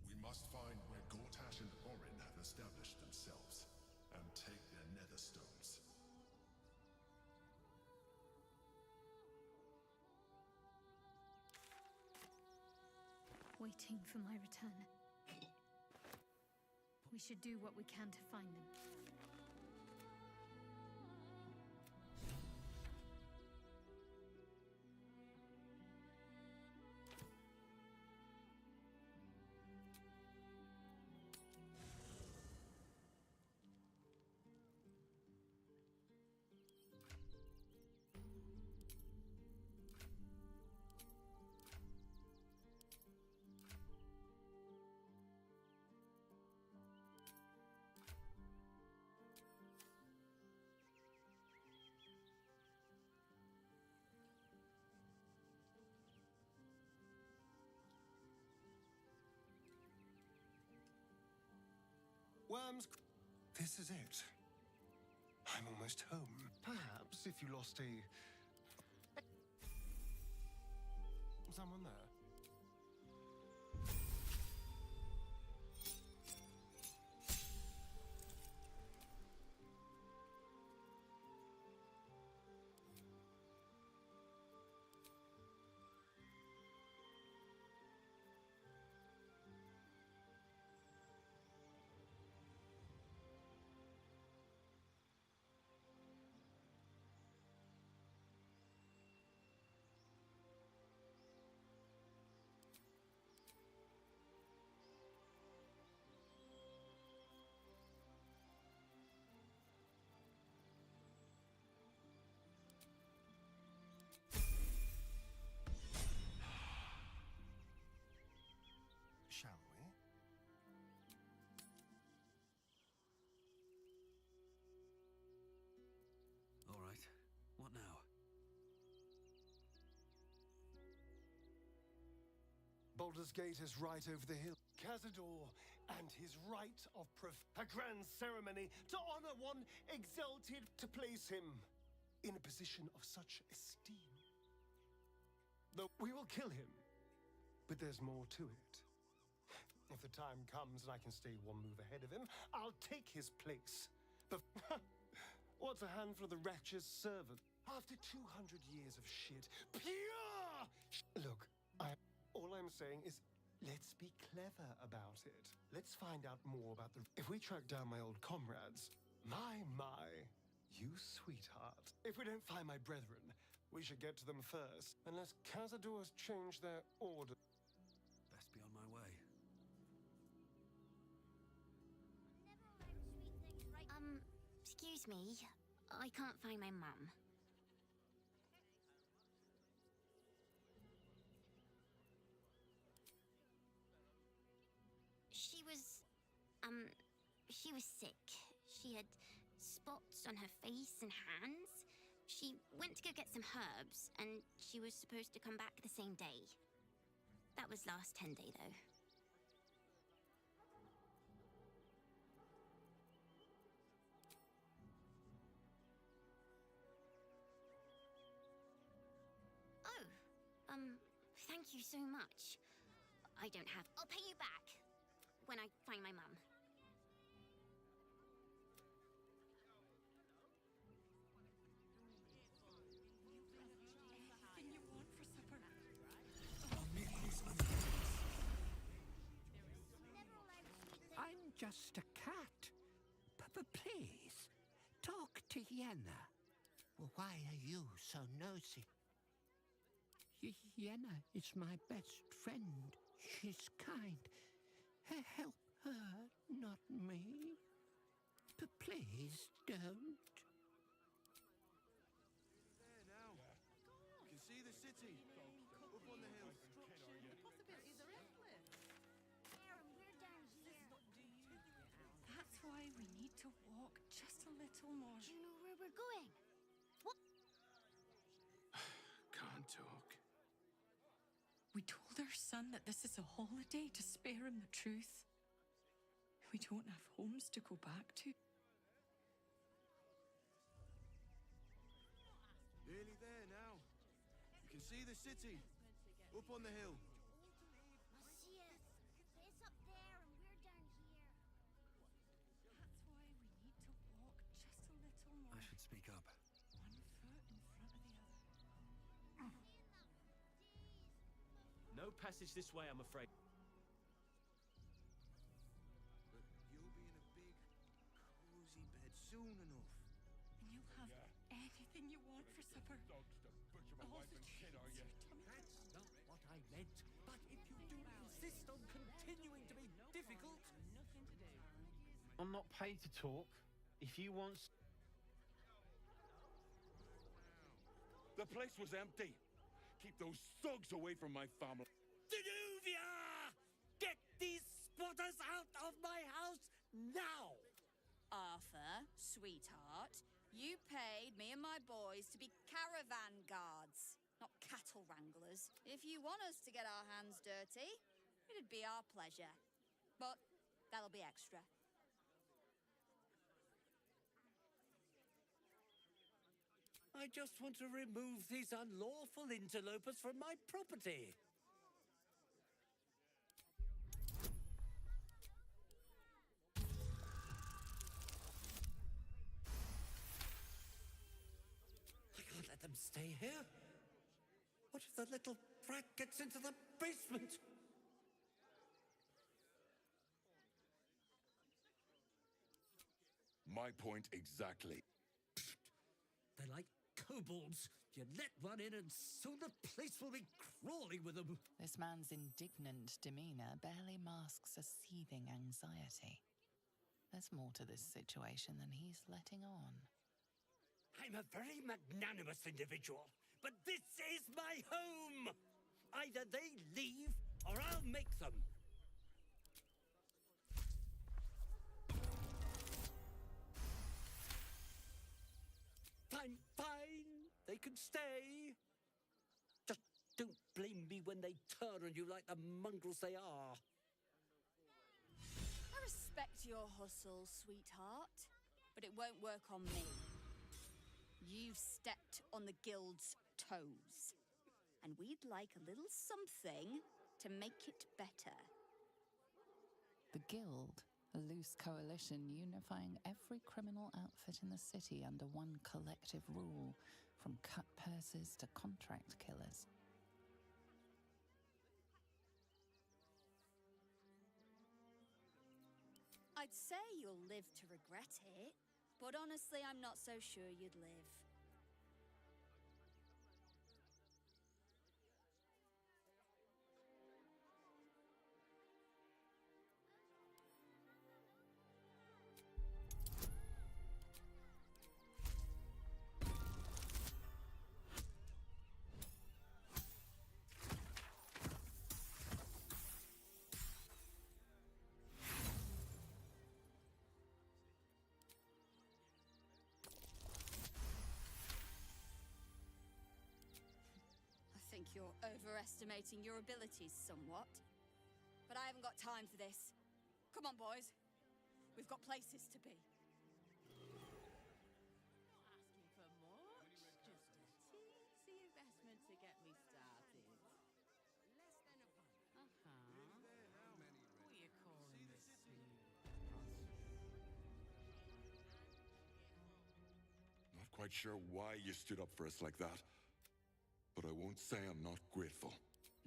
We must find where Gortash and Orin have established themselves, and take their nether stones. Waiting for my return. We should do what we can to find them. Worms. This is it. I'm almost home. Perhaps if you lost a... someone there. Baldur's Gate is right over the hill. Cazador and his rite of a grand ceremony to honor one exalted to place him in a position of such esteem. Though we will kill him, but there's more to it. If the time comes and I can stay one move ahead of him, I'll take his place. What's a handful of the wretch's servant? After 200 years of shit, pure! Look, all I'm saying is, let's be clever about it. Let's find out more about the... If we track down my old comrades, my, you sweetheart. If we don't find my brethren, we should get to them first, unless Cazador's changed their order. Best be on my way. Excuse me. I can't find my mum. She was sick. She had spots on her face and hands. She went to go get some herbs, and she was supposed to come back the same day. That was last 10-day, though. Thank you so much. I don't have... I'll pay you back when I find my mum. Anything you want for supper? I'm just a cat. Please, talk to Yenna. Why are you so nosy? Yenna is my best friend. She's kind. Help her, not me. Please don't. There now. You can see the city. Up on the hill. The possibilities are endless. Aaron, we're down here. That's why we need to walk just a little more. Do you know where we're going? What? Can't talk. We told our son that this is a holiday to spare him the truth. We don't have homes to go back to. Nearly there now. You can see the city. Up on the hill. Macias, it's up there and we're down here. That's why we need to walk just a little more. I should speak up. One foot in front of the other. No passage this way, I'm afraid. But you'll be in a big, cozy bed soon enough. And you'll have anything you want for supper. All the treats your tummy. That's not what I meant. But if you do insist on continuing to be difficult... Nothing to do. I'm not paid to talk. If you want... The place was empty. Keep those thugs away from my family. Danuvia! Get these spotters out of my house now! Arthur, sweetheart, you paid me and my boys to be caravan guards, not cattle wranglers. If you want us to get our hands dirty, it'd be our pleasure. But that'll be extra. I just want to remove these unlawful interlopers from my property. I can't let them stay here. What if the little brat gets into the basement? My point exactly. They're like kobolds. You let one in and soon the place will be crawling with them. This man's indignant demeanor barely masks a seething anxiety. There's more to this situation than he's letting on. I'm a very magnanimous individual, but this is my home! Either they leave, or I'll make them. Fine, fine. They can stay. Just don't blame me when they turn on you like the mongrels they are. I respect your hustle, sweetheart, but it won't work on me. You've stepped on the guild's toes, and we'd like a little something to make it better. The Guild, a loose coalition unifying every criminal outfit in the city under one collective rule, from cut purses to contract killers. I'd say you'll live to regret it, but honestly, I'm not so sure you'd live. I think you're overestimating your abilities somewhat. But I haven't got time for this. Come on, boys. We've got places to be. Asking for much? Just a teensy investment to get me started. Less than a pound. What are you calling this smooth? Not quite sure why you stood up for us like that. But I won't say I'm not grateful.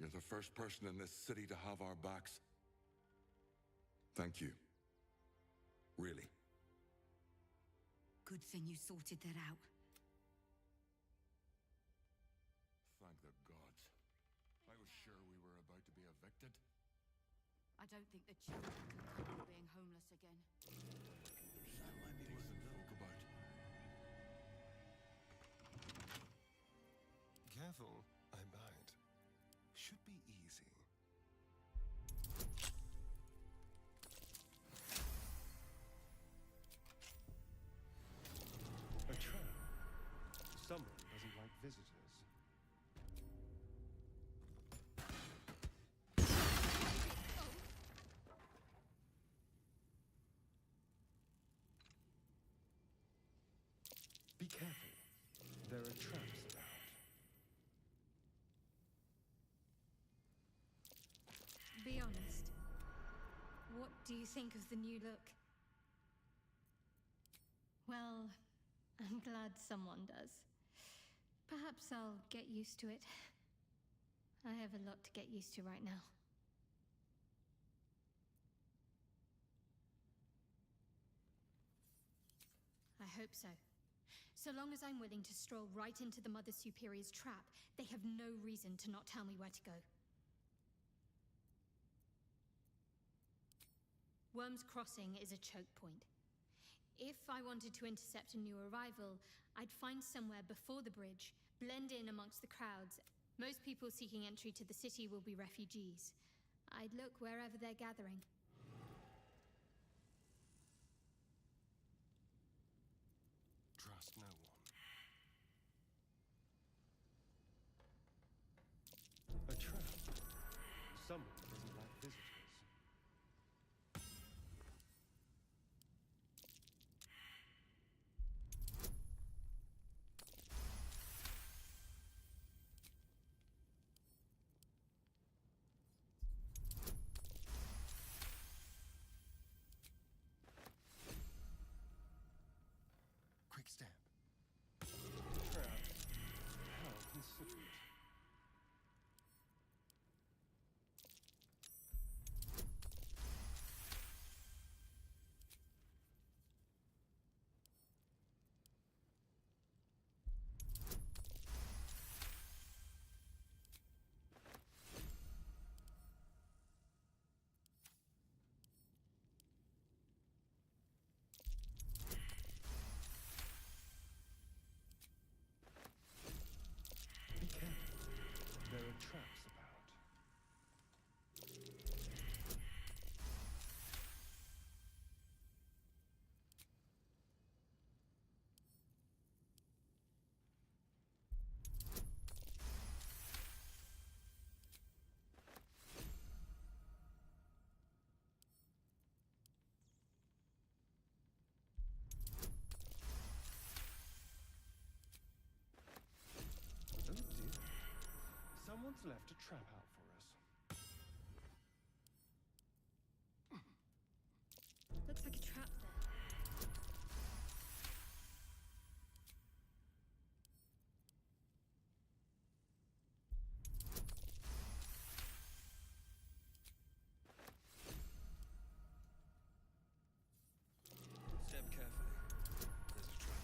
You're the first person in this city to have our backs. Thank you. Really. Good thing you sorted that out. Thank the gods. I was sure we were about to be evicted. I don't think the children can cope being homeless again. There's so many decent folk about. Careful, I might. Should be easy. A trap. Someone doesn't like visitors. Be careful. There are traps about. Be honest. What do you think of the new look? Well, I'm glad someone does. Perhaps I'll get used to it. I have a lot to get used to right now. I hope so. So long as I'm willing to stroll right into the Mother Superior's trap, they have no reason to not tell me where to go. Worm's Crossing is a choke point. If I wanted to intercept a new arrival, I'd find somewhere before the bridge, blend in amongst the crowds. Most people seeking entry to the city will be refugees. I'd look wherever they're gathering. Trust no one. A trap. Someone doesn't like visitors. Quick step. Trap. How considerate. left a trap out for us. Looks like a trap there. Step carefully. There's a trap.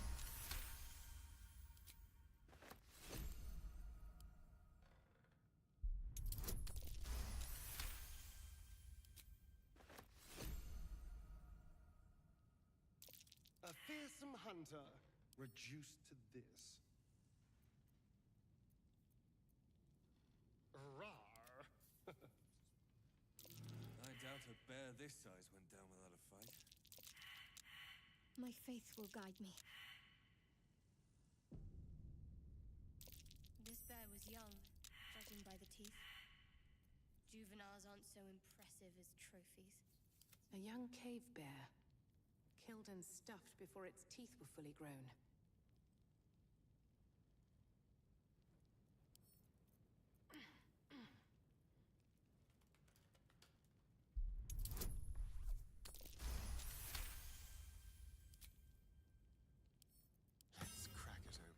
A fearsome hunter, reduced to this. Rawr! I doubt a bear this size went down without a fight. My faith will guide me. This bear was young, judging by the teeth. Juveniles aren't so impressive as trophies. A young cave bear, killed and stuffed before its teeth were fully grown. Let's crack it open.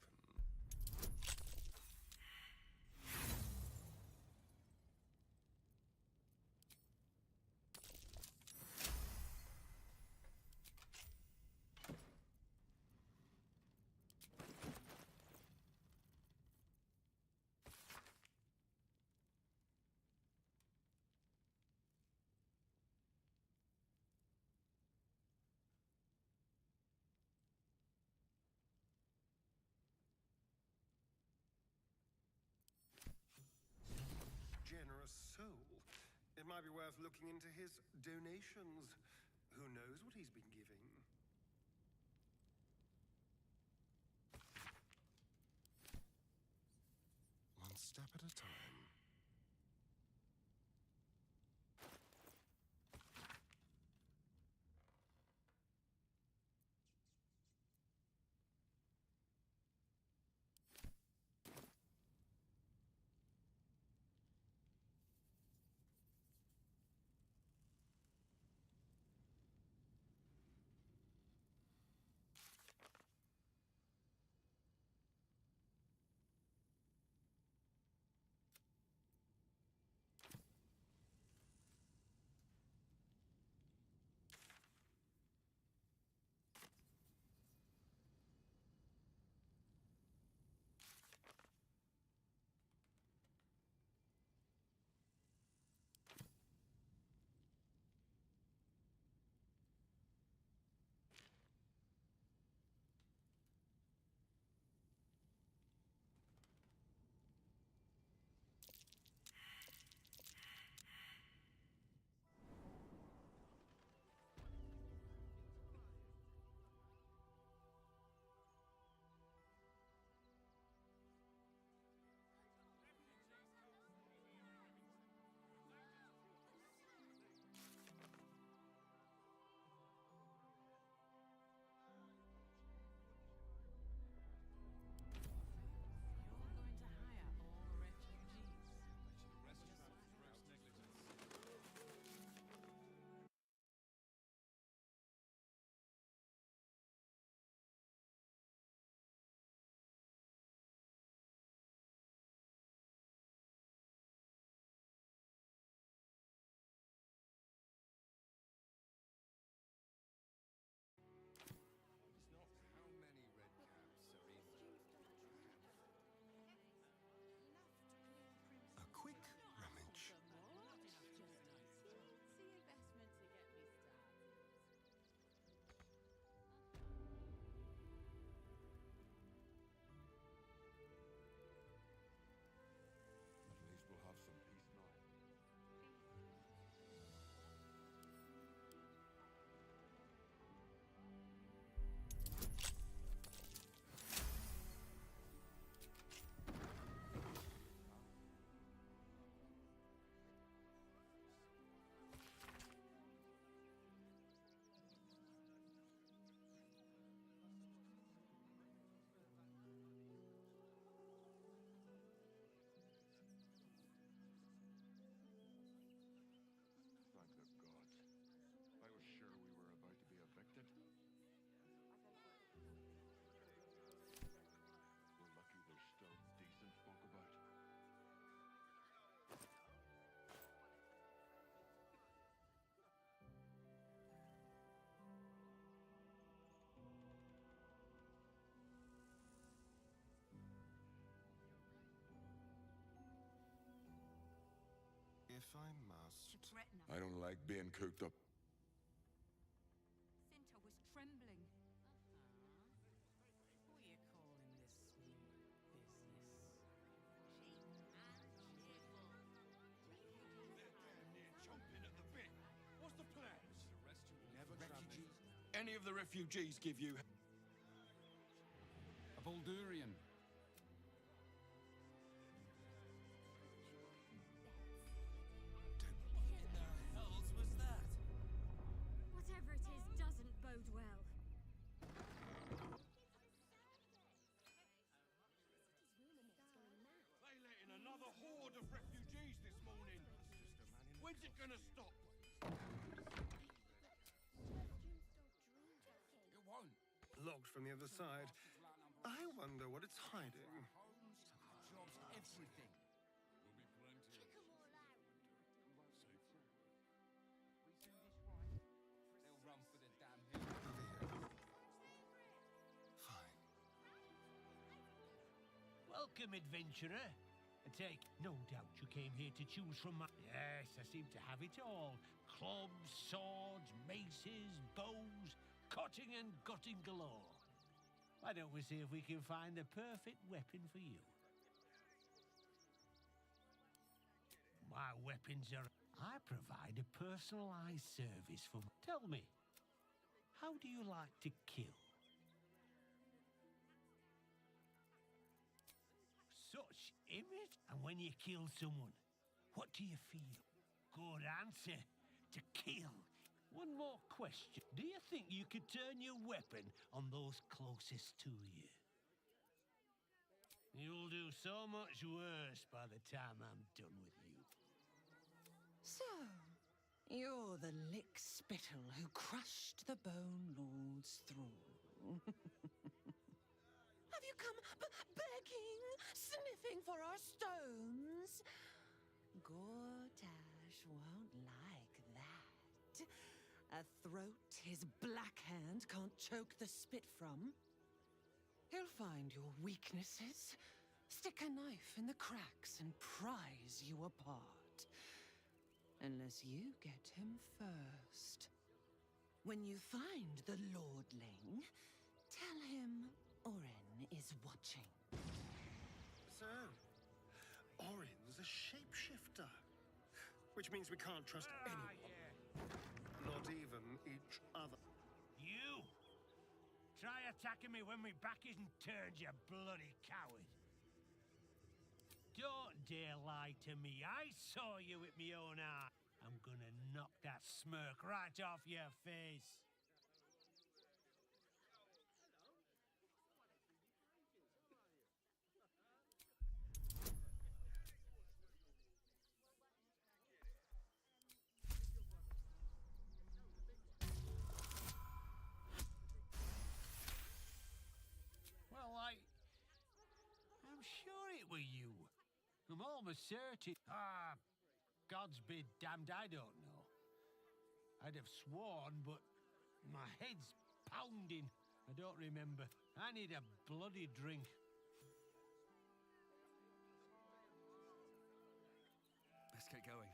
Generous soul. It might be worth looking into his donations. Who knows what he's been giving? One step at a time. if I must. I don't like being cooped up. Cinta was trembling. What are you calling this new business? Chomping at the bit. What's the plan? Refugees? Any of the refugees give you... A Baldurian. Whatever it is doesn't bode well. They let in another horde of refugees this morning. When's it gonna stop? It won't. Locked from the other side. I wonder what it's hiding. Jobs, everything. They'll run for the damn hill. Fine. Welcome, adventurer. I take no doubt you came here to choose from my... Yes, I seem to have it all. Clubs, swords, maces, bows, cutting and gutting galore. Why don't we see if we can find the perfect weapon for you? My weapons are... I provide a personalized service for... Tell me, how do you like to kill? Such image. And when you kill someone, what do you feel? Good answer. To kill. One more question. Do you think you could turn your weapon on those closest to you? You'll do so much worse by the time I'm done with you. So, you're the lick spittle who crushed the Bone Lord's thrall. Have you come begging, sniffing for our stones? Gortash won't like that. A throat his black hand can't choke the spit from. He'll find your weaknesses, stick a knife in the cracks and prise you apart. Unless you get him first. When you find the Lordling, tell him Orin is watching. So, Orin's a shapeshifter. Which means we can't trust anyone. Not even each other. You! Try attacking me when my back isn't turned, you bloody coward. Don't dare lie to me. I saw you with my own eye. I'm gonna knock that smirk right off your face. Well, I'm sure it were you. I'm almost certain. God's be damned, I don't know. I'd have sworn, but my head's pounding. I don't remember. I need a bloody drink. Let's get going.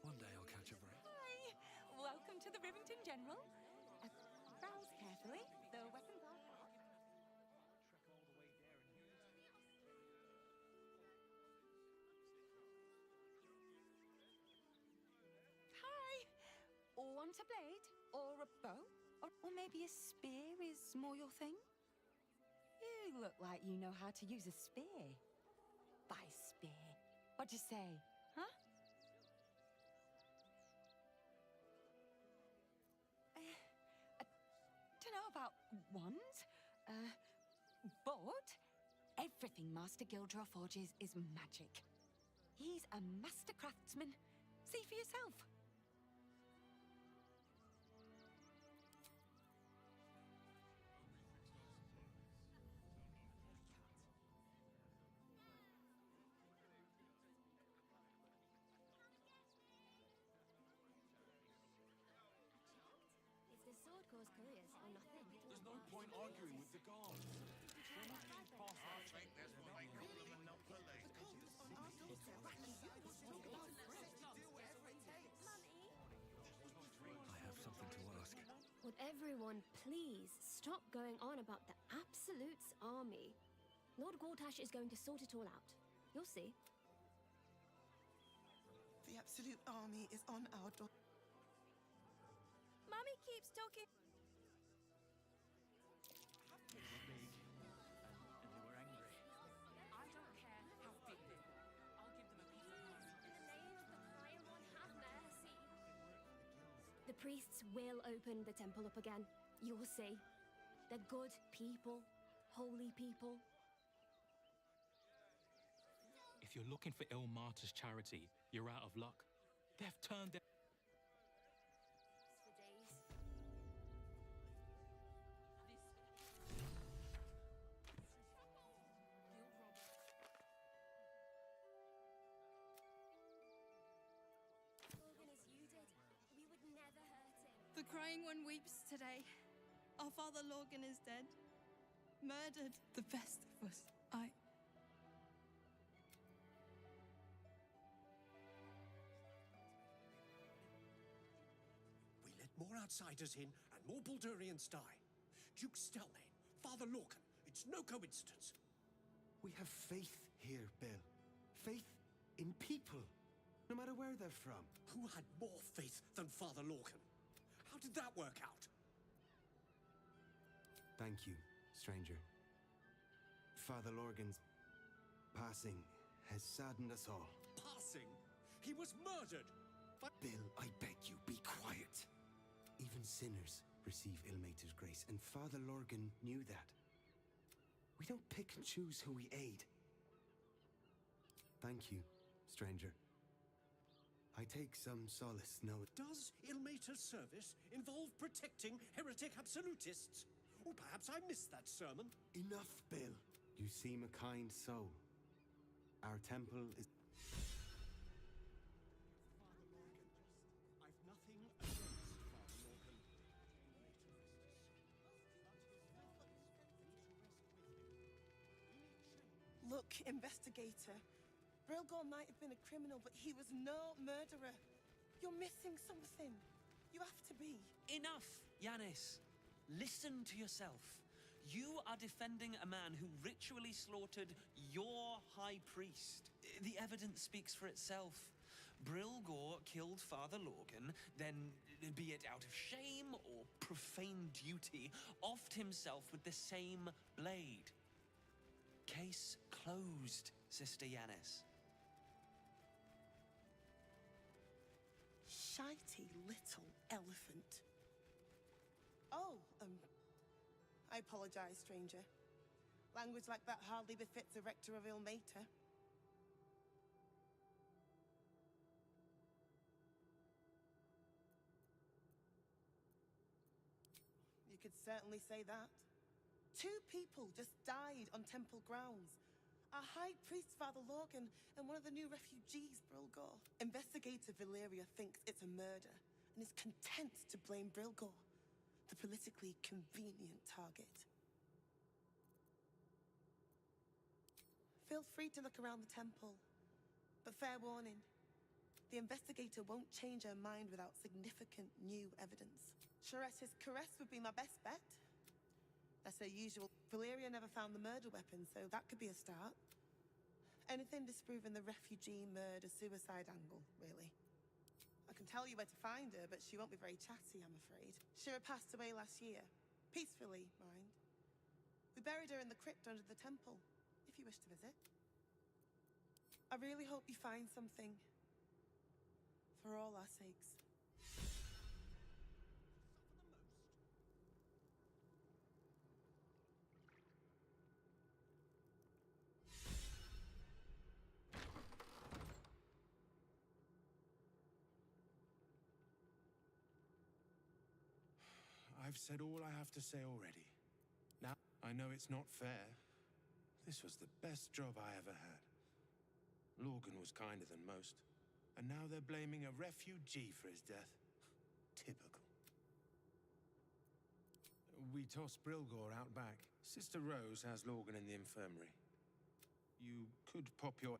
One day I'll catch a break. Hi! Welcome to the Rivington General. Browse carefully. The weapons are... Hi! Want a blade? Or a bow? Or maybe a spear is more your thing? You look like you know how to use a spear. By spear. What'd you say, huh? Don't know about wands, but everything Master Gildra forges is magic. He's a master craftsman. See for yourself. If the sword cause couriers or nothing. There's no point arguing with the guards. I think that's what they I have something to ask. Would everyone please stop going on about the Absolute's army? Lord Gortash is going to sort it all out. You'll see. The Absolute army is on our door. Mummy keeps talking. The priests will open the temple up again. You'll see. They're good people, holy people. If you're looking for Ilmata's charity, you're out of luck. They've turned their... The crying one weeps today. Our father Lorgan is dead. Murdered. The best of us. We let more outsiders in, and more Baldurians die. Duke Stelnane, Father Lorcan, it's no coincidence. We have faith here, Bill. Faith in people, no matter where they're from. Who had more faith than Father Lorcan? How did that work out? Thank you, stranger. Father Lorgan's passing has saddened us all. Passing? He was murdered! But Bill, I beg you, be quiet. Even sinners receive Ilmater's grace, and Father Lorgan knew that. We don't pick and choose who we aid. Thank you, stranger. I take some solace knowing... Does Ilmater's service involve protecting heretic absolutists? Or perhaps I missed that sermon. Enough, Bill. You seem a kind soul. Our temple is... I've nothing against Father Lorcan. Look, investigator. Brilgor might have been a criminal, but he was no murderer. You're missing something. You have to be. Enough, Yanis. Listen to yourself. You are defending a man who ritually slaughtered your high priest. The evidence speaks for itself. Brilgor killed Father Lorgan, then, be it out of shame or profane duty, offed himself with the same blade. Case closed, Sister Yanis. Shitey little elephant. Oh, I apologize, stranger. Language like that hardly befits a rector of Ilmater. You could certainly say that. 2 people just died on temple grounds. Our high priest, Father Lorgan, and one of the new refugees, Brilgor. Investigator Valeria thinks it's a murder and is content to blame Brilgor, the politically convenient target. Feel free to look around the temple, but fair warning, the investigator won't change her mind without significant new evidence. Sharetta's caress would be my best bet. That's her usual. Valeria never found the murder weapon, so that could be a start. Anything disproving the refugee murder-suicide angle, really. I can tell you where to find her, but she won't be very chatty, I'm afraid. Shira passed away last year. Peacefully, mind. We buried her in the crypt under the temple, if you wish to visit. I really hope you find something. For all our sakes. I've said all I have to say already. Now, I know it's not fair. This was the best job I ever had. Lorgan was kinder than most. And now they're blaming a refugee for his death. Typical. We tossed Brilgor out back. Sister Rose has Lorgan in the infirmary. You could pop your...